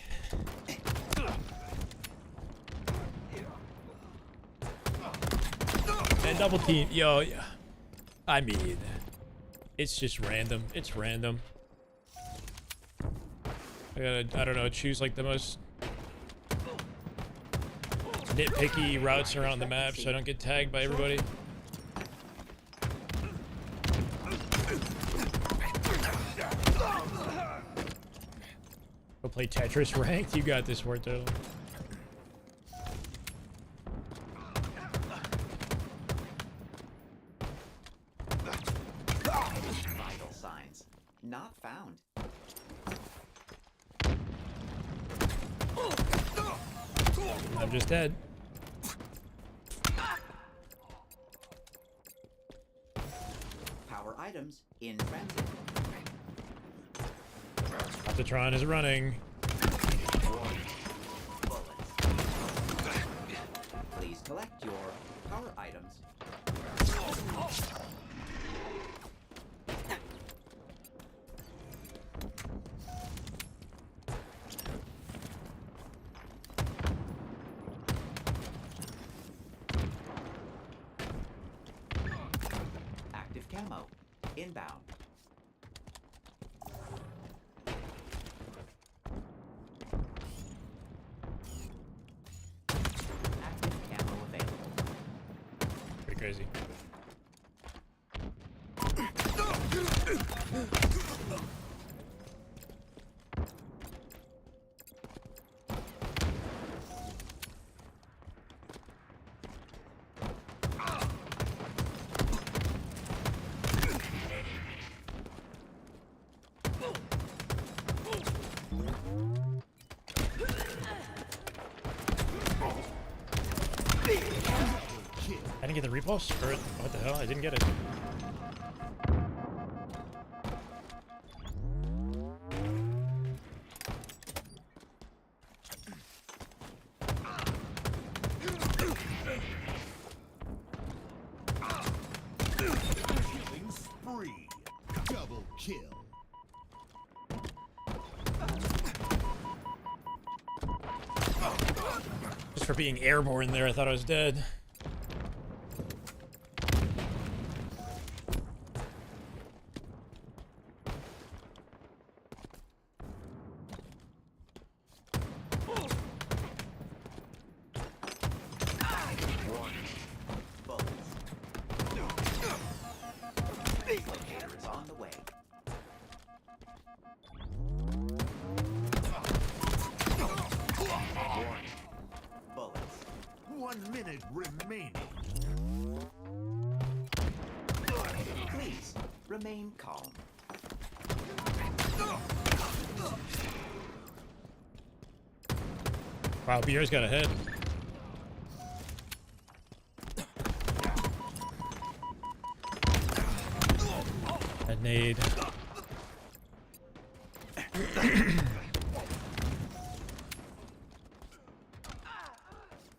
Speaker 1: And double team. Yo, I mean, it's just random. It's random. I gotta, I don't know, choose like the most nitpicky routes around the map so I don't get tagged by everybody. Go play Tetris ranked. You got this, Warto.
Speaker 2: Vital signs not found.
Speaker 1: I'm just dead.
Speaker 2: Power items in transit.
Speaker 1: Optitron is running.
Speaker 2: Please collect your power items. Active camo inbound. Active camo available.
Speaker 1: Pretty crazy. I didn't get the repulse? Or what the hell? I didn't get it.
Speaker 3: Killing spree. Double kill.
Speaker 1: Just for being airborne there, I thought I was dead.
Speaker 2: Locator is on the way. Bullets.
Speaker 3: 1 minute remaining.
Speaker 2: Please remain calm.
Speaker 1: Wow, Pierre's got a head. That nade.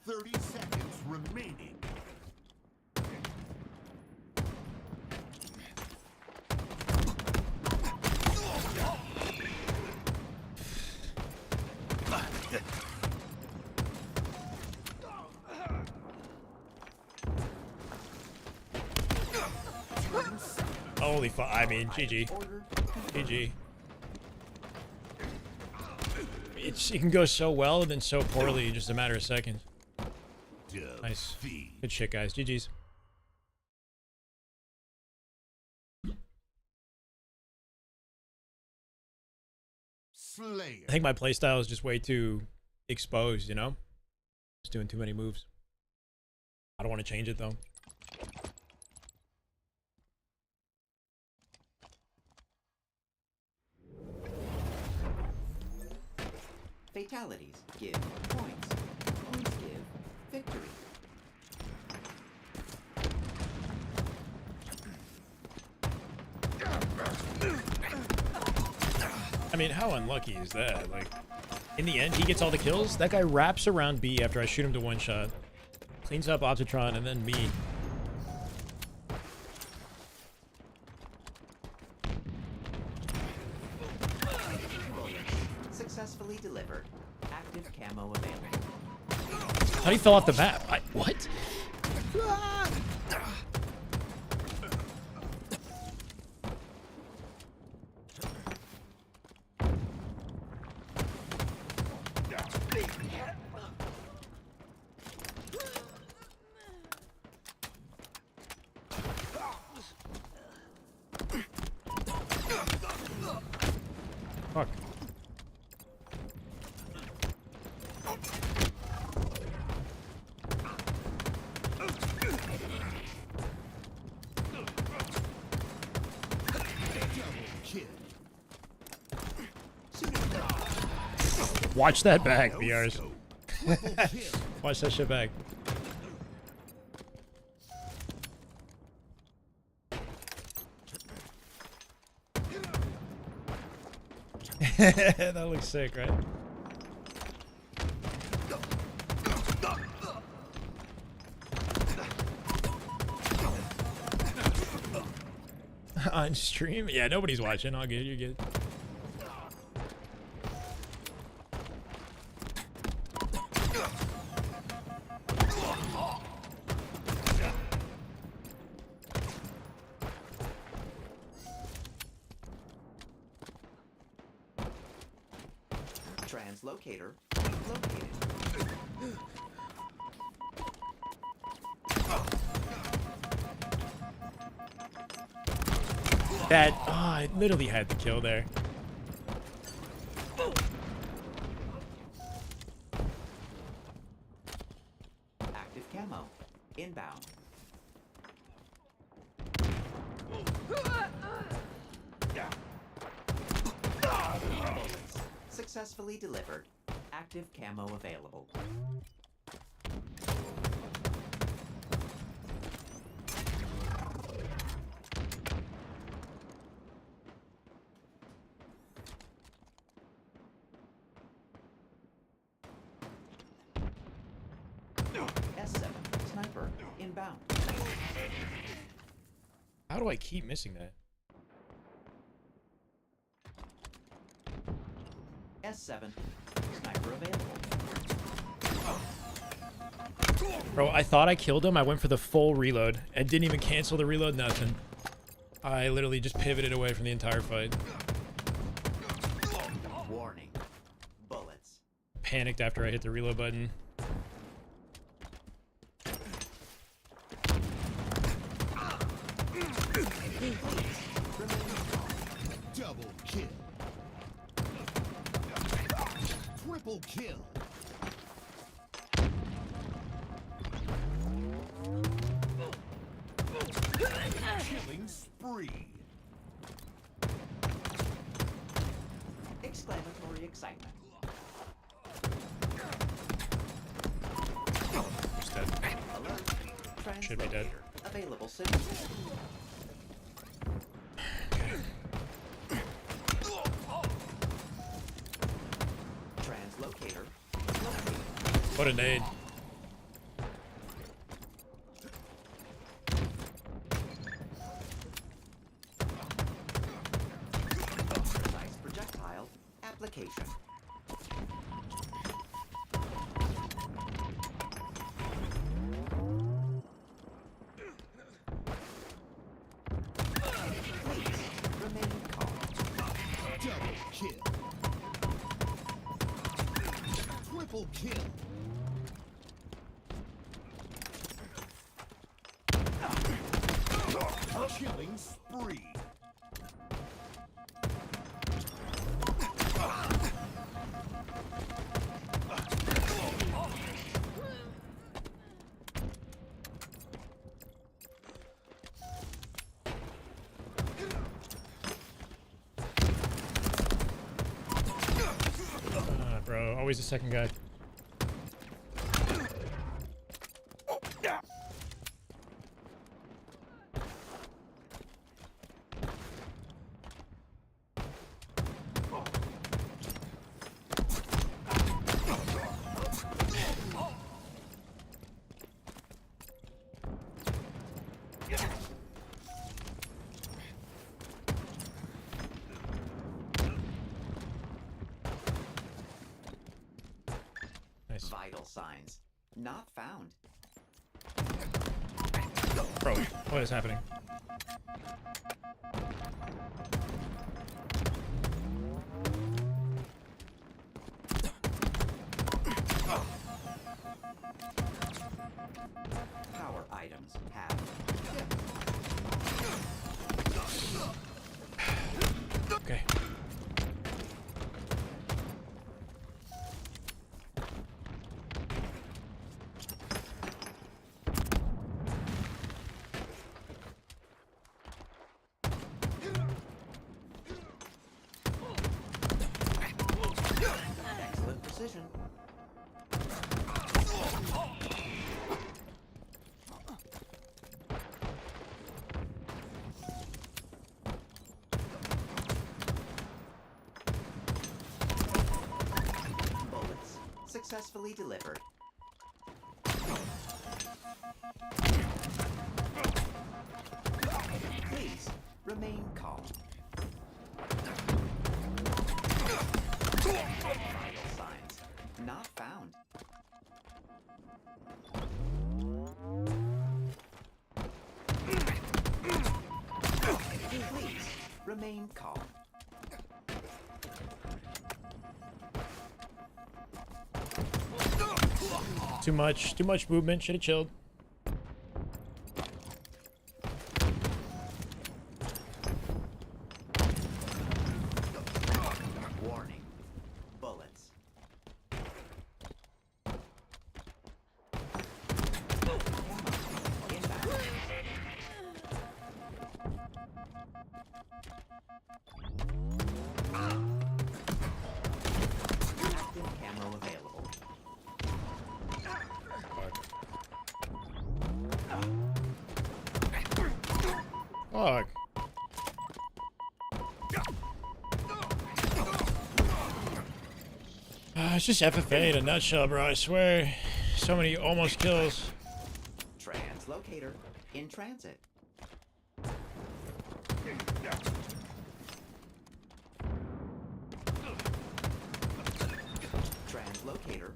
Speaker 3: 30 seconds remaining.
Speaker 1: Holy fuck. I mean, GG. GG. It can go so well and then so poorly in just a matter of seconds. Nice. Good shit, guys. GG's.
Speaker 3: Slayer.
Speaker 1: I think my playstyle is just way too exposed, you know? Just doing too many moves. I don't want to change it, though.
Speaker 2: Fatalities give points. Points give victory.
Speaker 1: I mean, how unlucky is that? Like, in the end, he gets all the kills. That guy wraps around B after I shoot him to one shot. Cleans up Optitron and then me.
Speaker 2: Successfully delivered. Active camo available.
Speaker 1: How he fell off the map? What? Fuck. Watch that back, BRs. Watch that shit back. That looks sick, right? On stream? Yeah, nobody's watching. All good, you're good.
Speaker 2: Translocator located.
Speaker 1: That, I literally had the kill there.
Speaker 2: Active camo inbound. Successfully delivered. Active camo available. S7 sniper inbound.
Speaker 1: How do I keep missing that?
Speaker 2: S7 sniper available.
Speaker 1: Bro, I thought I killed him. I went for the full reload and didn't even cancel the reload, nothing. I literally just pivoted away from the entire fight.
Speaker 2: Warning. Bullets.
Speaker 1: Panicked after I hit the reload button.
Speaker 3: Double kill. Triple kill. Killing spree.
Speaker 2: Exclamatory excitement.
Speaker 1: He's dead.
Speaker 2: Alert.
Speaker 1: Should be dead.
Speaker 2: Available soon. Translocator.
Speaker 1: What a nade.
Speaker 2: Precise projectile application. Please remain calm.
Speaker 3: Double kill. Triple kill. Killing spree.
Speaker 1: Bro, always the second guy. Nice.
Speaker 2: Vital signs not found.
Speaker 1: Bro, what is happening?
Speaker 2: Power items have.
Speaker 1: Okay.
Speaker 2: Excellent precision. Bullets successfully delivered. Please remain calm. Vital signs not found. Please remain calm.
Speaker 1: Too much movement. Should have chilled.
Speaker 2: Warning. Bullets. Inbound. Active camo available.
Speaker 1: Fuck. It's just FFA in a nutshell, bro. I swear. So many almost kills.
Speaker 2: Translocator in transit. Translocator.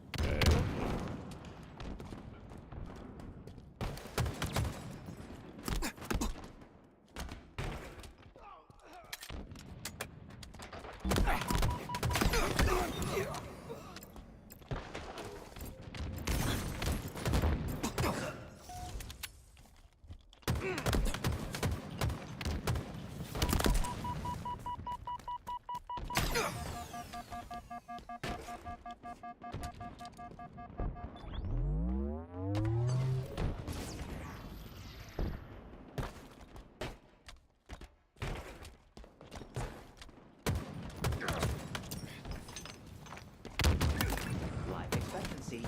Speaker 2: Life expectancy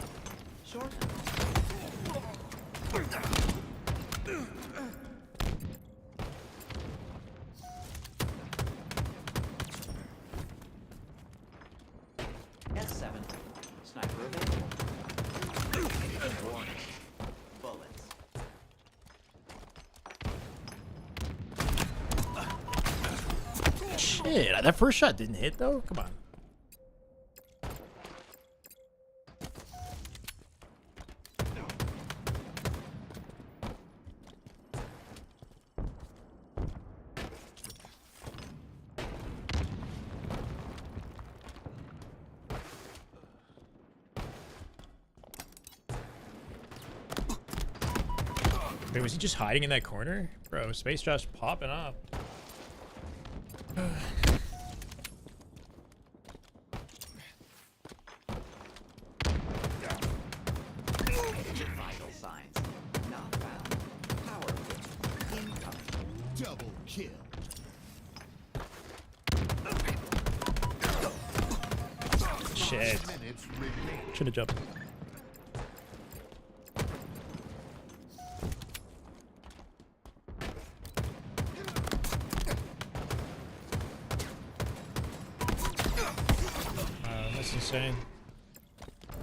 Speaker 2: shortened. S7 sniper available. Warning. Bullets.
Speaker 1: Shit, that first shot didn't hit though. Come on. Wait, was he just hiding in that corner? Bro, Space Josh popping off.
Speaker 2: Vital signs not found. Power hit incoming.
Speaker 3: Double kill.
Speaker 1: Shit.
Speaker 3: Minutes remain.
Speaker 1: Should have jumped. That's insane.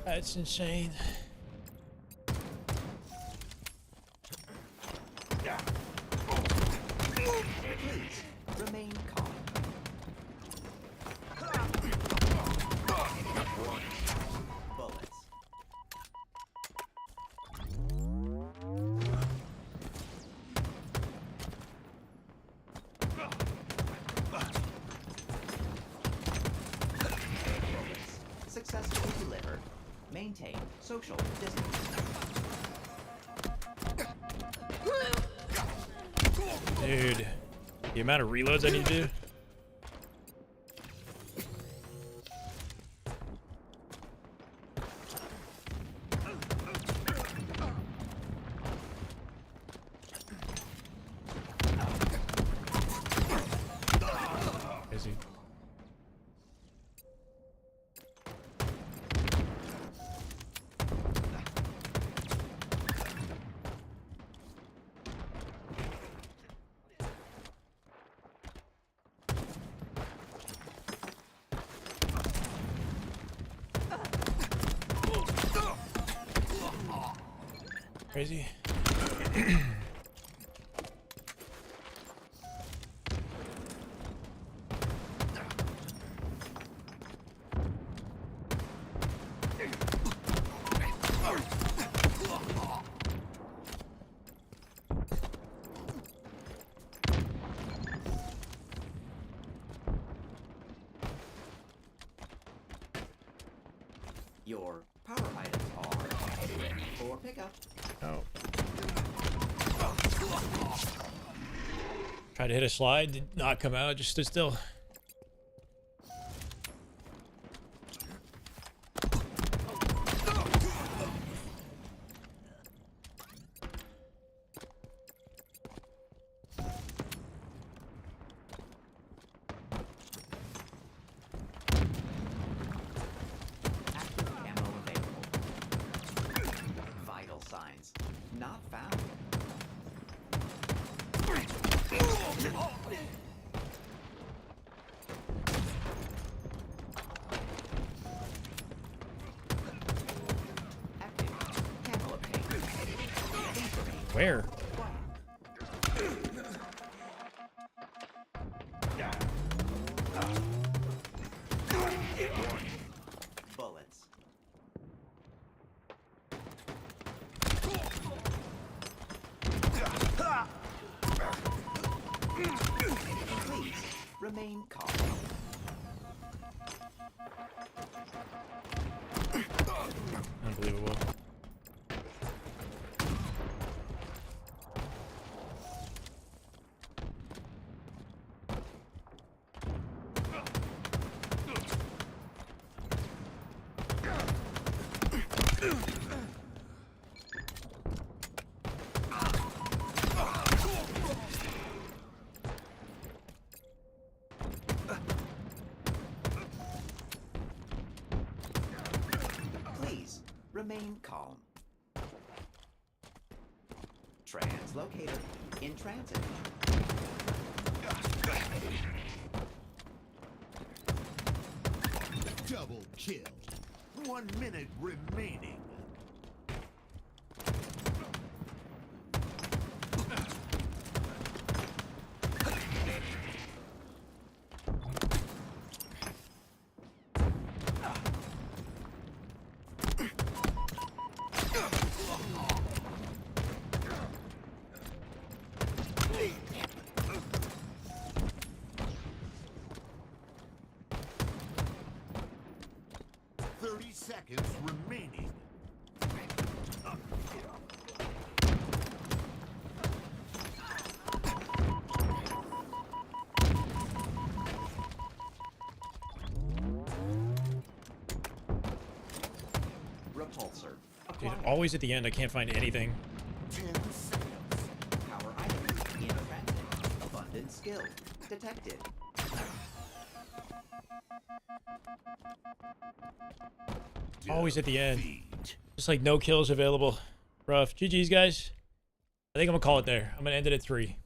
Speaker 1: That's insane.
Speaker 2: Please remain calm. Bullets. Maintain social distance.
Speaker 1: Dude, the amount of reloads I need to do. Crazy. Crazy.
Speaker 2: Your power items are ready for pickup.
Speaker 1: Oh. Tried to hit a slide, did not come out, just stood still.
Speaker 2: Active camo available. Vital signs not found. Active camo obtained.
Speaker 1: Where?
Speaker 2: Bullets. Please remain calm.
Speaker 1: Unbelievable.
Speaker 2: Please remain calm. Translocator in transit.
Speaker 3: Double kill. 1 minute remaining. Seconds remaining.
Speaker 2: Repulsor.
Speaker 1: Dude,
Speaker 2: Acquired.
Speaker 1: always at the end, I can't find anything.
Speaker 3: 10 seconds.
Speaker 2: Power items in transit. Abundant skill detected.
Speaker 1: Always at the end. Just like no kills available. Rough. GG's, guys. I think I'm gonna call it there. I'm gonna end it at 3.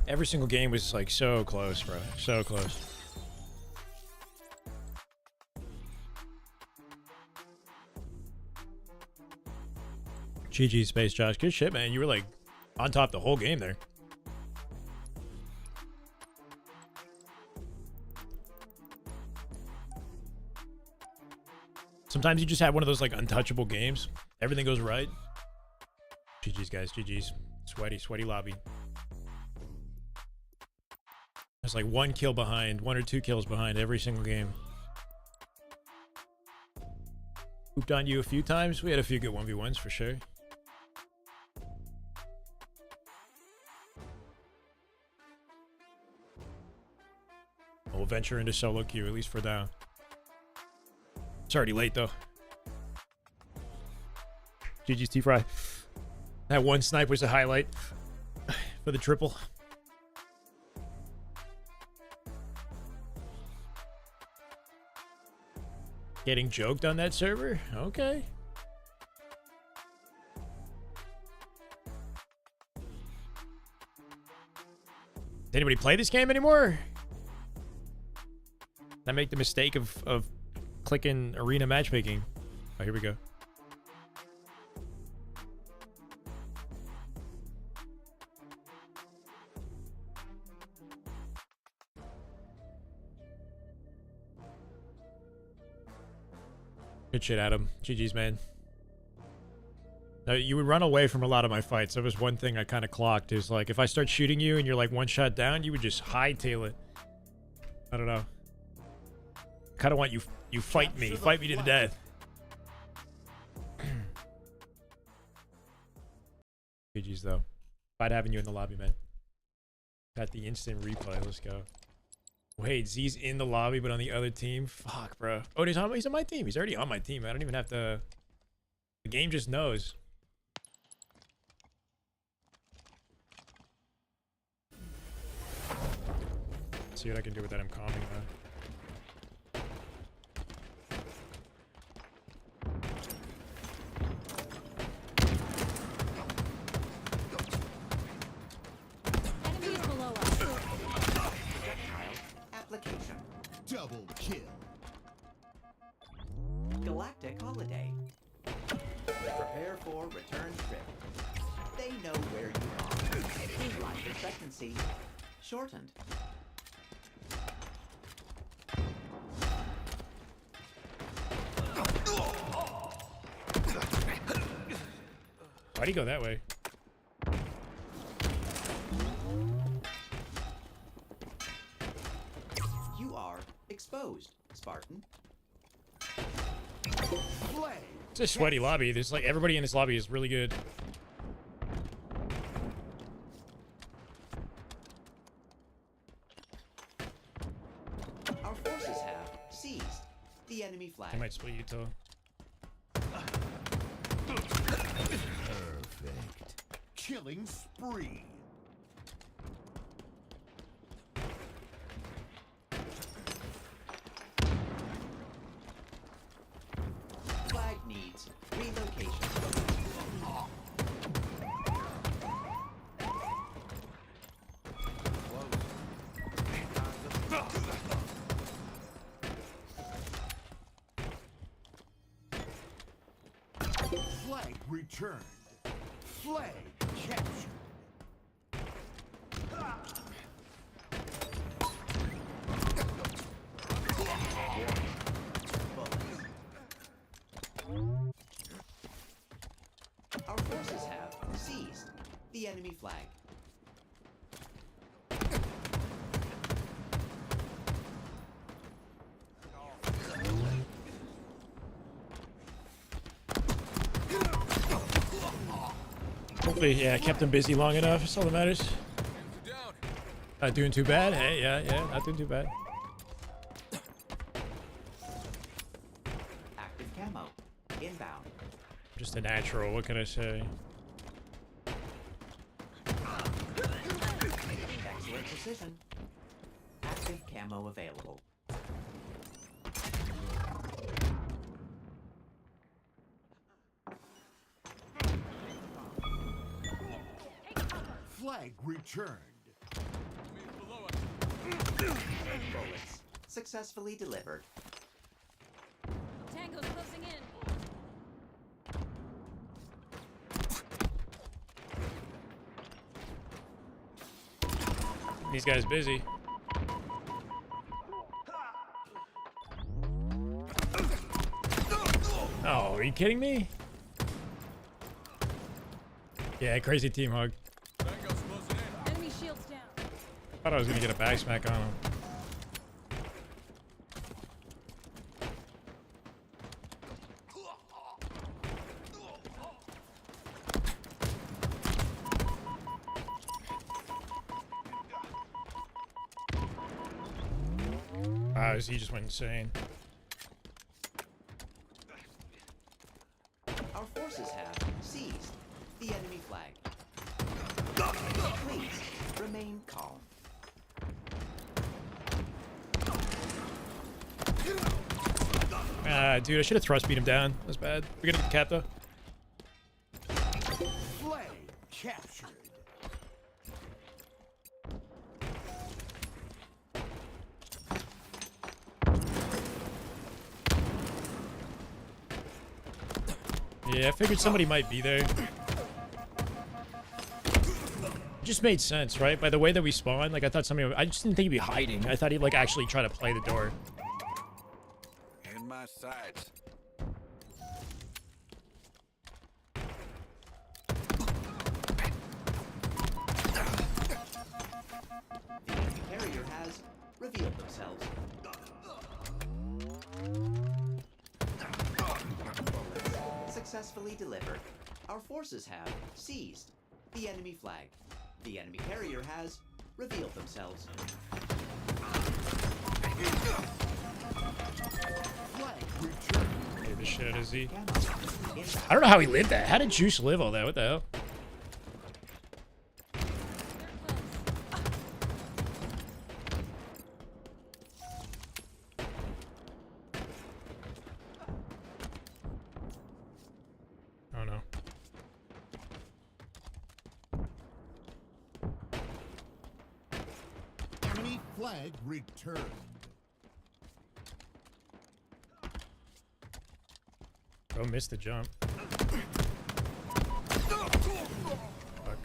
Speaker 1: Every single game was like so close, bro. So close. GG Space Josh. Good shit, man. You were like on top the whole game there. Sometimes you just have one of those like untouchable games. Everything goes right. GG's, guys. GG's. Sweaty lobby. It's like 1 kill behind, 1 or 2 kills behind every single game. Pooped on you a few times. We had a few good 1v1s for sure. We'll venture into solo queue, at least for now. It's already late though. GG's T-Fry. That one snipe was a highlight for the triple. Getting joked on that server? Okay. Does anybody play this game anymore? Did I make the mistake of clicking arena matchmaking? Oh, here we go. Good shit, Adam. GG's, man. Now, you would run away from a lot of my fights. That was one thing I kind of clocked, is like, if I start shooting you and you're like 1 shot down, you would just hightail it. I don't know. Kind of want you fight me. Fight me to the death. GG's, though. Glad having you in the lobby, man. Got the instant replay. Let's go. Wait, Z's in the lobby, but on the other team? Fuck, bro. Oh, he's on my team. He's already on my team. I don't even have to... The game just knows. Let's see what I can do with that. I'm calming though.
Speaker 2: Enemies below us. Application.
Speaker 3: Double kill.
Speaker 2: Galactic holiday. Prepare for return trip. They know where you are. Life expectancy shortened.
Speaker 1: Why'd he go that way?
Speaker 2: You are exposed, Spartan.
Speaker 1: It's a sweaty lobby. There's like everybody in this lobby is really good.
Speaker 2: Our forces have seized the enemy flag.
Speaker 1: I might split you too.
Speaker 3: Perfect. Killing spree.
Speaker 2: Flag needs relocation.
Speaker 3: Flag returned. Flag captured.
Speaker 2: Our forces have seized the enemy flag.
Speaker 1: Hopefully, yeah, I kept him busy long enough. That's all that matters. Not doing too bad. Hey, yeah, not doing too bad.
Speaker 2: Active camo. Inbound.
Speaker 1: Just a natural. What can I say?
Speaker 2: Excellent precision. Active camo available.
Speaker 3: Flag returned.
Speaker 2: Bullets successfully delivered.
Speaker 11: Tango's closing in.
Speaker 1: These guys busy. Oh, are you kidding me? Yeah, crazy team hug.
Speaker 11: Enemy shields down.
Speaker 1: Thought I was gonna get a back smack on him. Wow, he just went insane.
Speaker 2: Our forces have seized the enemy flag. Please remain calm.
Speaker 1: Dude, I should have thrust beat him down. That's bad. We gotta get the cap though.
Speaker 3: Flag captured.
Speaker 1: Yeah, I figured somebody might be there. It just made sense, right? By the way that we spawned, like I thought somebody. I just didn't think he'd be hiding. I thought he'd like actually try to play the door.
Speaker 3: In my sights.
Speaker 2: The enemy carrier has revealed themselves. Successfully delivered. Our forces have seized the enemy flag. The enemy carrier has revealed themselves.
Speaker 3: Flag returned.
Speaker 1: Get the shit out of Z. I don't know how he lived that. How did Juice live all that? What the hell? Oh no.
Speaker 3: Enemy flag returned.
Speaker 1: Oh, missed the jump. Fuck. I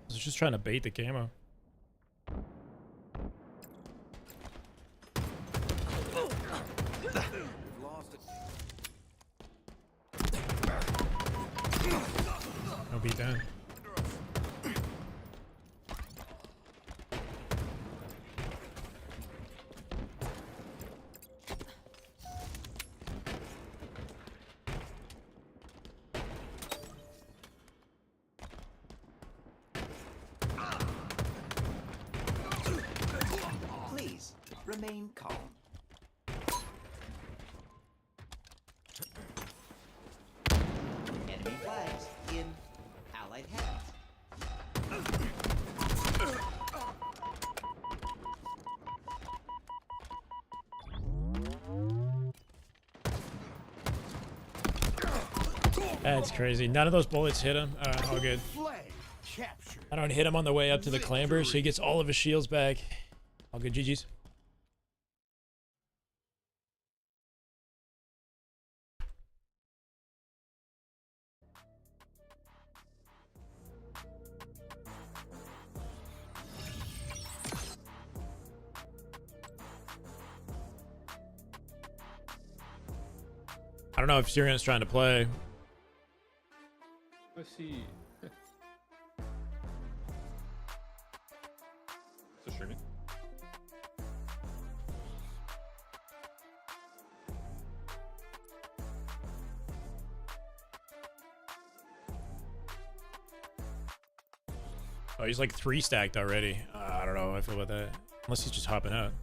Speaker 1: was just trying to bait the camo. No beat down.
Speaker 2: Please remain calm. Enemy flags in Allied hands.
Speaker 1: That's crazy. None of those bullets hit him. All good.
Speaker 3: Flag captured.
Speaker 1: I don't hit him on the way up to the clamber, so he gets all of his shields back. All good, GG's. I don't know if Syrian's trying to play.
Speaker 8: Let's see. Still streaming?
Speaker 1: Oh, he's like 3 stacked already. I don't know how I feel about that. Unless he's just hopping out.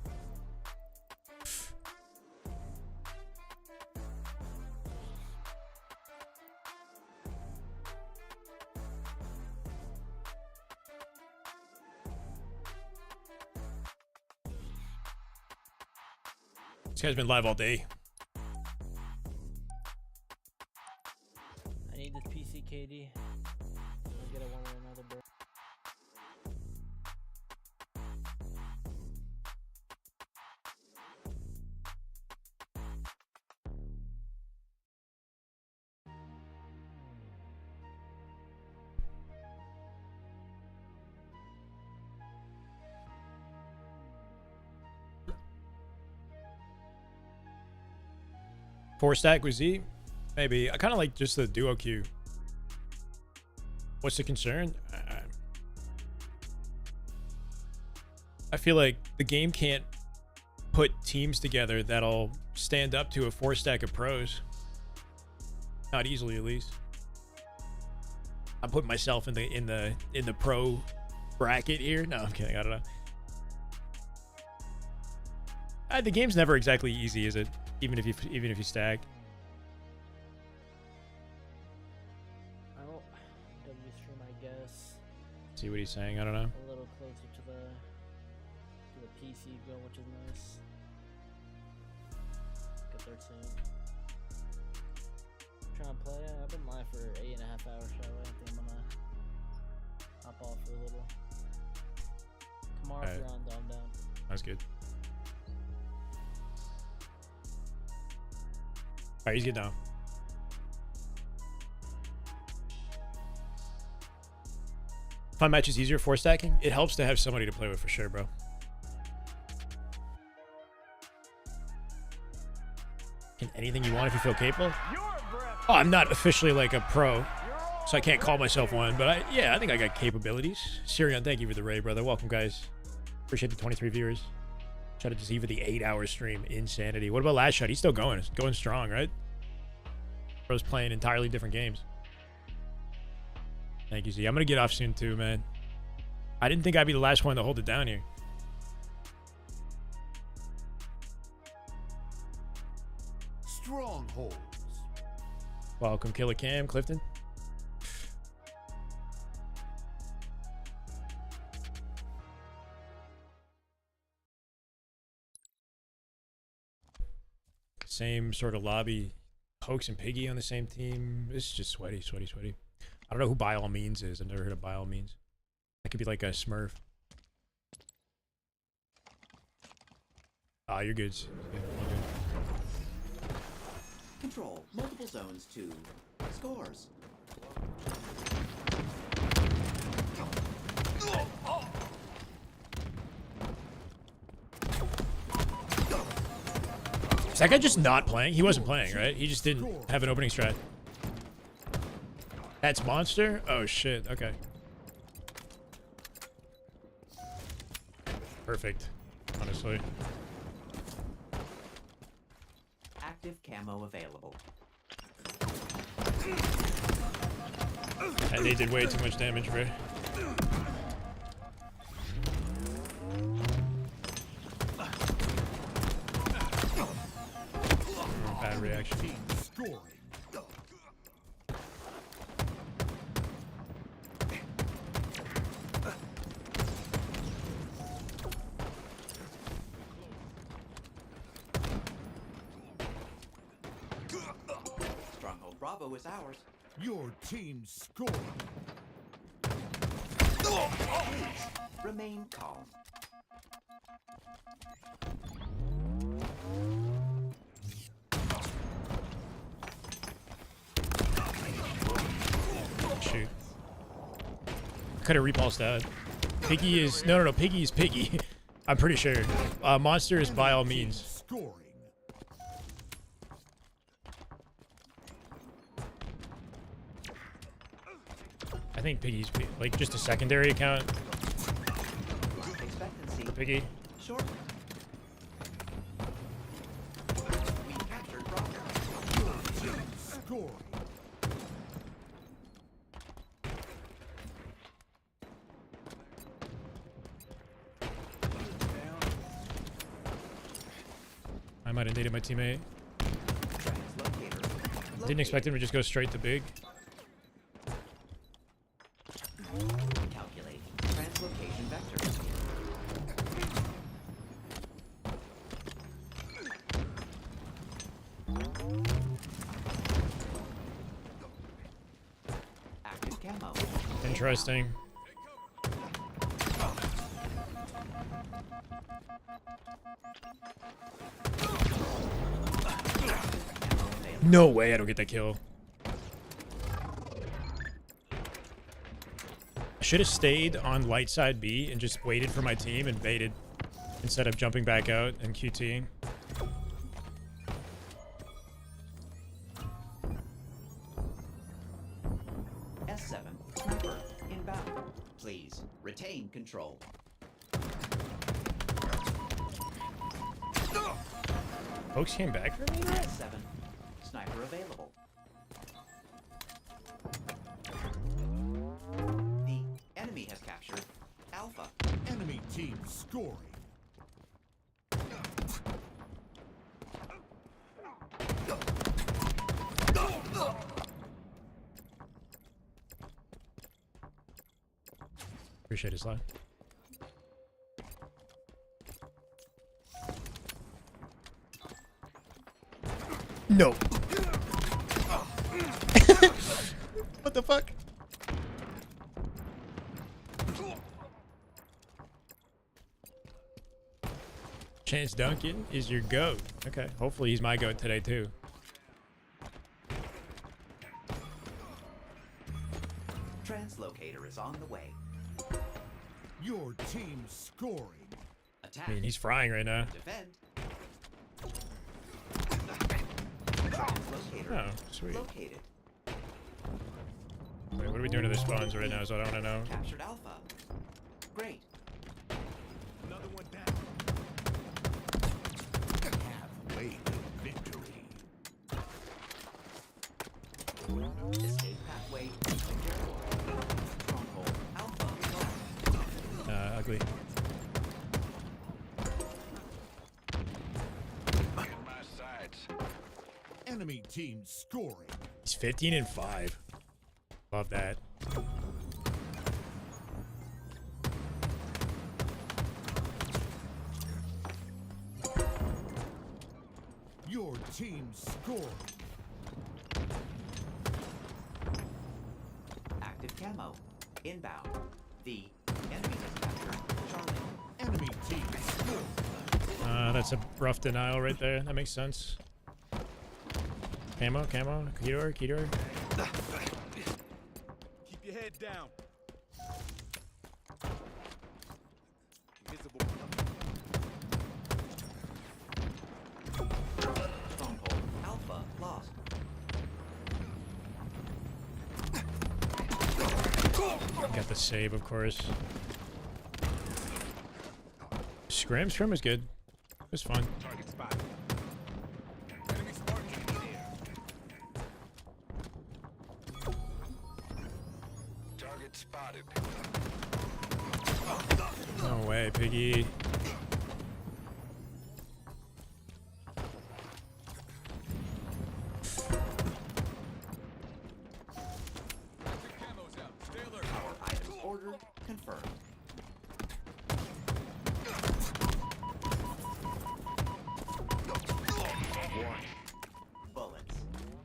Speaker 1: This guy's been live all day.
Speaker 16: I need this PC, KD. I'll get it one way or another, bro.
Speaker 1: Four stack with Z? Maybe. I kind of like just the duo queue. What's the concern? I feel like the game can't put teams together that'll stand up to a 4-stack of pros. Not easily, at least. I'm putting myself in the pro bracket here. No, I'm kidding. I don't know. The game's never exactly easy, is it? Even if you stack.
Speaker 16: Oh, W stream, I guess.
Speaker 1: See what he's saying. I don't know.
Speaker 16: A little closer to the PC go, which is nice. Get there soon. Trying to play. I've been live for 8.5 hours. Shyway. I think I'm gonna hop off for a little. Tomorrow, if you're on, I'm down.
Speaker 1: That's good. Alright, he's good now. Fun match is easier for stacking. It helps to have somebody to play with for sure, bro. Can anything you want if you feel capable? Oh, I'm not officially like a pro, so I can't call myself one, but yeah, I think I got capabilities. Sirion, thank you for the raid, brother. Welcome, guys. Appreciate the 23 viewers. Shout out to Z for the 8-hour stream. Insanity. What about last shot? He's still going. It's going strong, right? Bro's playing entirely different games. Thank you, Z. I'm going to get off soon, too, man. I didn't think I'd be the last one to hold it down here.
Speaker 3: Strongholds.
Speaker 1: Welcome, Killer Cam, Clifton. Same sort of lobby. Pokes and Piggy on the same team. This is just sweaty, sweaty, sweaty. I don't know who By All Means is. I've never heard of By All Means. That could be like a Smurf. Ah, you're good.
Speaker 2: Control multiple zones to scores.
Speaker 1: Is that guy just not playing? He wasn't playing, right? He just didn't have an opening strat. That's Monster? Oh, shit. Okay. Perfect. Honestly.
Speaker 2: Active camo available.
Speaker 1: And they did way too much damage, bro. Bad reaction.
Speaker 2: Stronghold Bravo is ours.
Speaker 3: Your team scored.
Speaker 2: Remain calm.
Speaker 1: Shoot. Could have repulsed that. Piggy is... No, Piggy is Piggy. I'm pretty sure. Monster is By All Means. I think Piggy's like just a secondary account
Speaker 2: Expectancy.
Speaker 1: for Piggy.
Speaker 2: Short. We captured Bravo.
Speaker 3: Scoring.
Speaker 1: I might have dated my teammate. Didn't expect him to just go straight to big.
Speaker 2: Calculate translocation vector. Active camo.
Speaker 1: Interesting. No way I don't get that kill. I should have stayed on light side B and just waited for my team and baited instead of jumping back out and QTing.
Speaker 2: S7 sniper inbound. Please retain control.
Speaker 1: Folks came back for me?
Speaker 2: 7. Sniper available. The enemy has captured Alpha.
Speaker 3: Enemy team scoring.
Speaker 1: Appreciate his line. No. What the fuck? Chance Duncan is your GOAT. Okay, hopefully he's my GOAT today too.
Speaker 2: Translocator is on the way.
Speaker 3: Your team scoring.
Speaker 2: Attack.
Speaker 1: I mean, he's frying right now.
Speaker 2: Defend.
Speaker 1: Oh, sweet.
Speaker 2: Located.
Speaker 1: Wait, what are we doing to the spawns right now is what I want to know.
Speaker 2: Captured Alpha. Great.
Speaker 3: Another one down. Halfway to victory.
Speaker 2: Escape pathway. Stronghold Alpha.
Speaker 1: Ugly.
Speaker 3: Enemy team scoring.
Speaker 1: He's 15 and 5. Love that.
Speaker 3: Your team scoring.
Speaker 2: Active camo. Inbound. The enemy has captured Charlie.
Speaker 3: Enemy team scoring.
Speaker 1: That's a rough denial right there. That makes sense. Camo, Kedor.
Speaker 3: Keep your head down. Invisible.
Speaker 2: Stronghold Alpha lost.
Speaker 1: Got the save, of course. Scrim was good. It was fun.
Speaker 3: Target spot. Enemy Spartan in the air. Target spotted.
Speaker 1: No way, Piggy.
Speaker 2: Power items order confirmed. Warning. Bullets.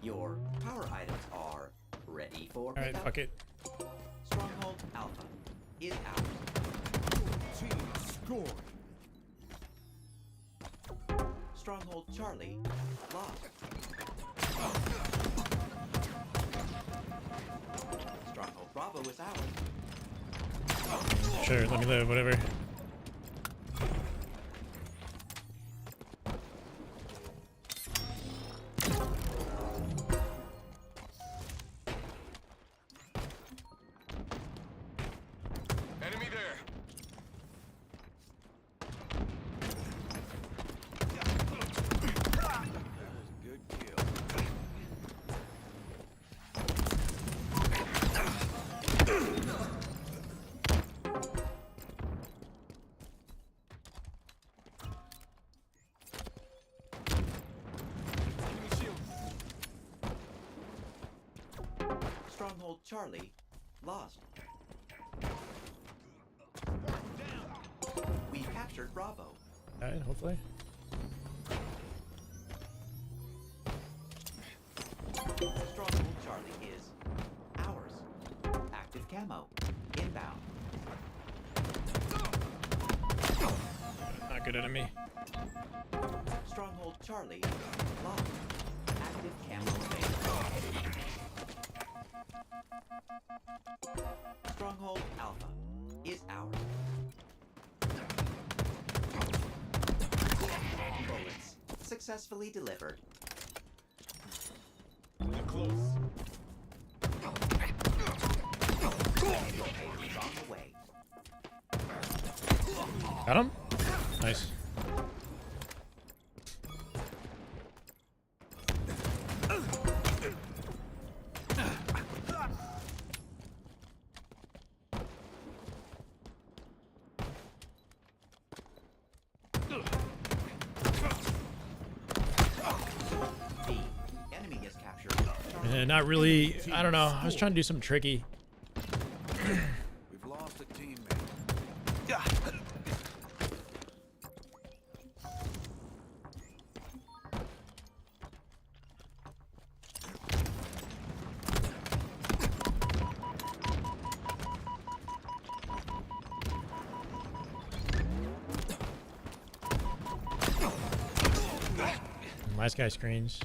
Speaker 2: Your power items are ready for
Speaker 1: Alright,
Speaker 2: pickup.
Speaker 1: fuck it.
Speaker 2: Stronghold Alpha is out.
Speaker 3: Team scoring.
Speaker 2: Stronghold Charlie lost. Stronghold Bravo is out.
Speaker 1: Sure, let me live, whatever.
Speaker 3: Enemy there. Good kill.
Speaker 2: Stronghold Charlie lost. We captured Bravo.
Speaker 1: Alright, hopefully.
Speaker 2: Stronghold Charlie is ours. Active camo. Inbound.
Speaker 1: Not good enemy.
Speaker 2: Stronghold Charlie lost. Active camo available. Stronghold Alpha is ours. Bullets successfully delivered.
Speaker 3: They're close.
Speaker 2: Locator is on the way.
Speaker 1: Got him? Nice. Yeah, not really. I don't know. I was trying to do something tricky.
Speaker 3: We've lost a teammate.
Speaker 1: Last guy screens.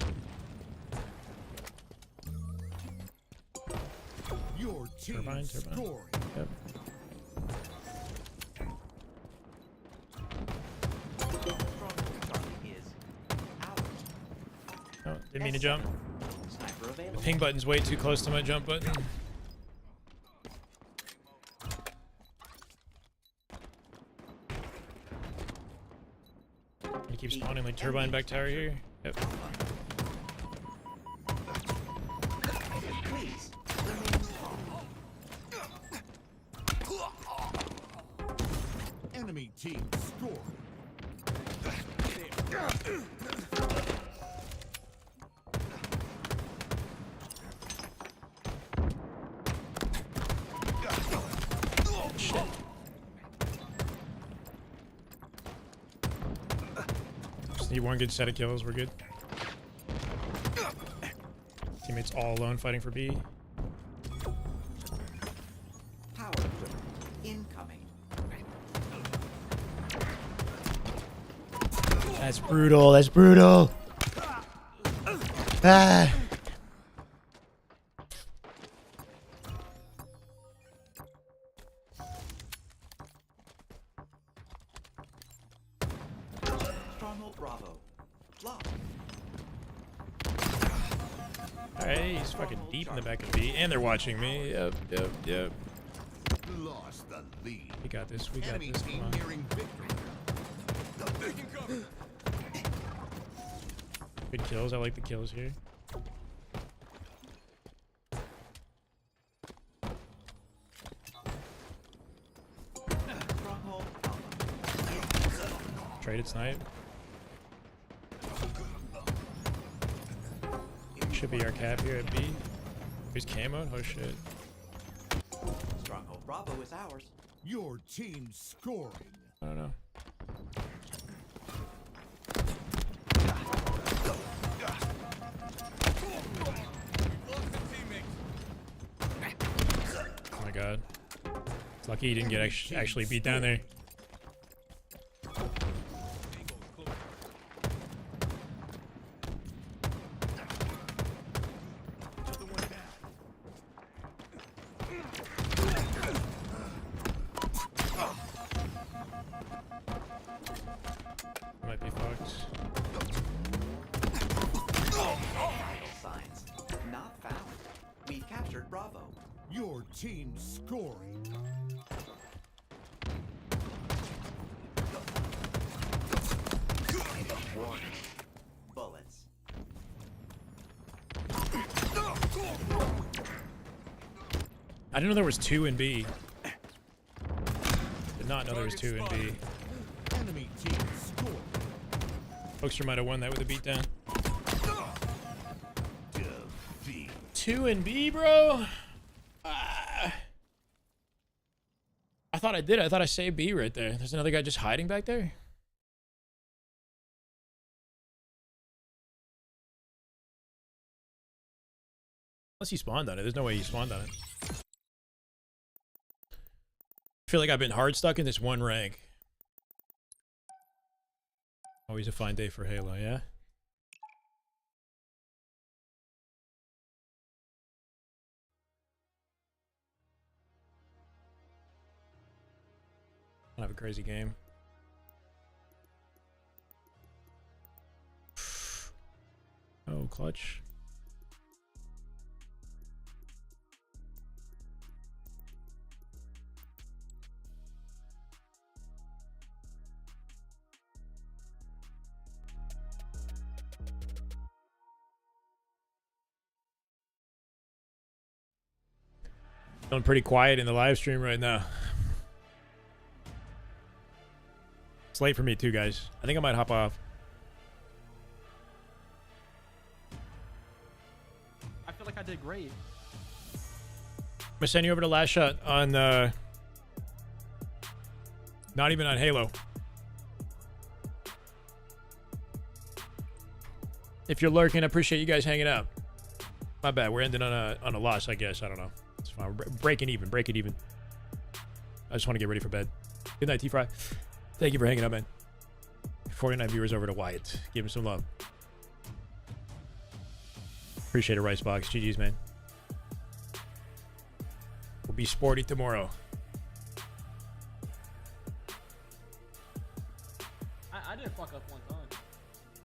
Speaker 3: Your team
Speaker 1: Turbine.
Speaker 3: scoring.
Speaker 1: Yep. Oh, didn't mean to jump. The ping button's way too close to my jump button. I keep spawning like turbine back tower here. Yep.
Speaker 3: Enemy team scoring.
Speaker 1: Shit. Just need one good set of kills. We're good. Teammates all alone fighting for B.
Speaker 2: Power incoming.
Speaker 1: That's brutal. That's brutal. Ah.
Speaker 2: Stronghold Bravo. Locked.
Speaker 1: Alright, he's fucking deep in the back of B, and they're watching me. Yep.
Speaker 3: Lost the lead.
Speaker 1: We got this. We got
Speaker 3: Enemy
Speaker 1: this.
Speaker 3: team
Speaker 1: Come on.
Speaker 3: nearing victory. Taking cover.
Speaker 1: Good kills. I like the kills here.
Speaker 2: Stronghold
Speaker 1: Traded snipe. Should be our cap here at B. Here's camo. Oh shit.
Speaker 2: Stronghold Bravo is ours.
Speaker 3: Your team scoring.
Speaker 1: I don't know. Oh my god. It's lucky he didn't get actually beat down there. Might be fucked.
Speaker 2: Signs not found. We've captured Bravo.
Speaker 3: Your team scoring.
Speaker 2: Bullets.
Speaker 1: I didn't know there was 2 in B. Did not know there was 2 in B.
Speaker 3: Enemy team scoring.
Speaker 1: Folkster might have won that with a beatdown.
Speaker 3: Defeat.
Speaker 1: 2 in B, bro. I thought I did. I thought I saved B right there. There's another guy just hiding back there. Unless he spawned on it. There's no way he spawned on it. I feel like I've been hard stuck in this one rank. Always a fine day for Halo, yeah? Have a crazy game. Oh, clutch. Feeling pretty quiet in the live stream right now. It's late for me too, guys. I think I might hop off.
Speaker 15: I feel
Speaker 8: feel like I did great.
Speaker 1: I'm gonna send you over to Last Shot on not even on Halo. If you're lurking, I appreciate you guys hanging out. My bad, we're ending on a loss, I guess. I don't know. It's fine. We're breaking even. I just want to get ready for bed. Good night, T-Fry. Thank you for hanging out, man. 49 viewers over to Wyatt. Give him some love. Appreciate it, Ricebox. GG's, man. We'll be sporty tomorrow.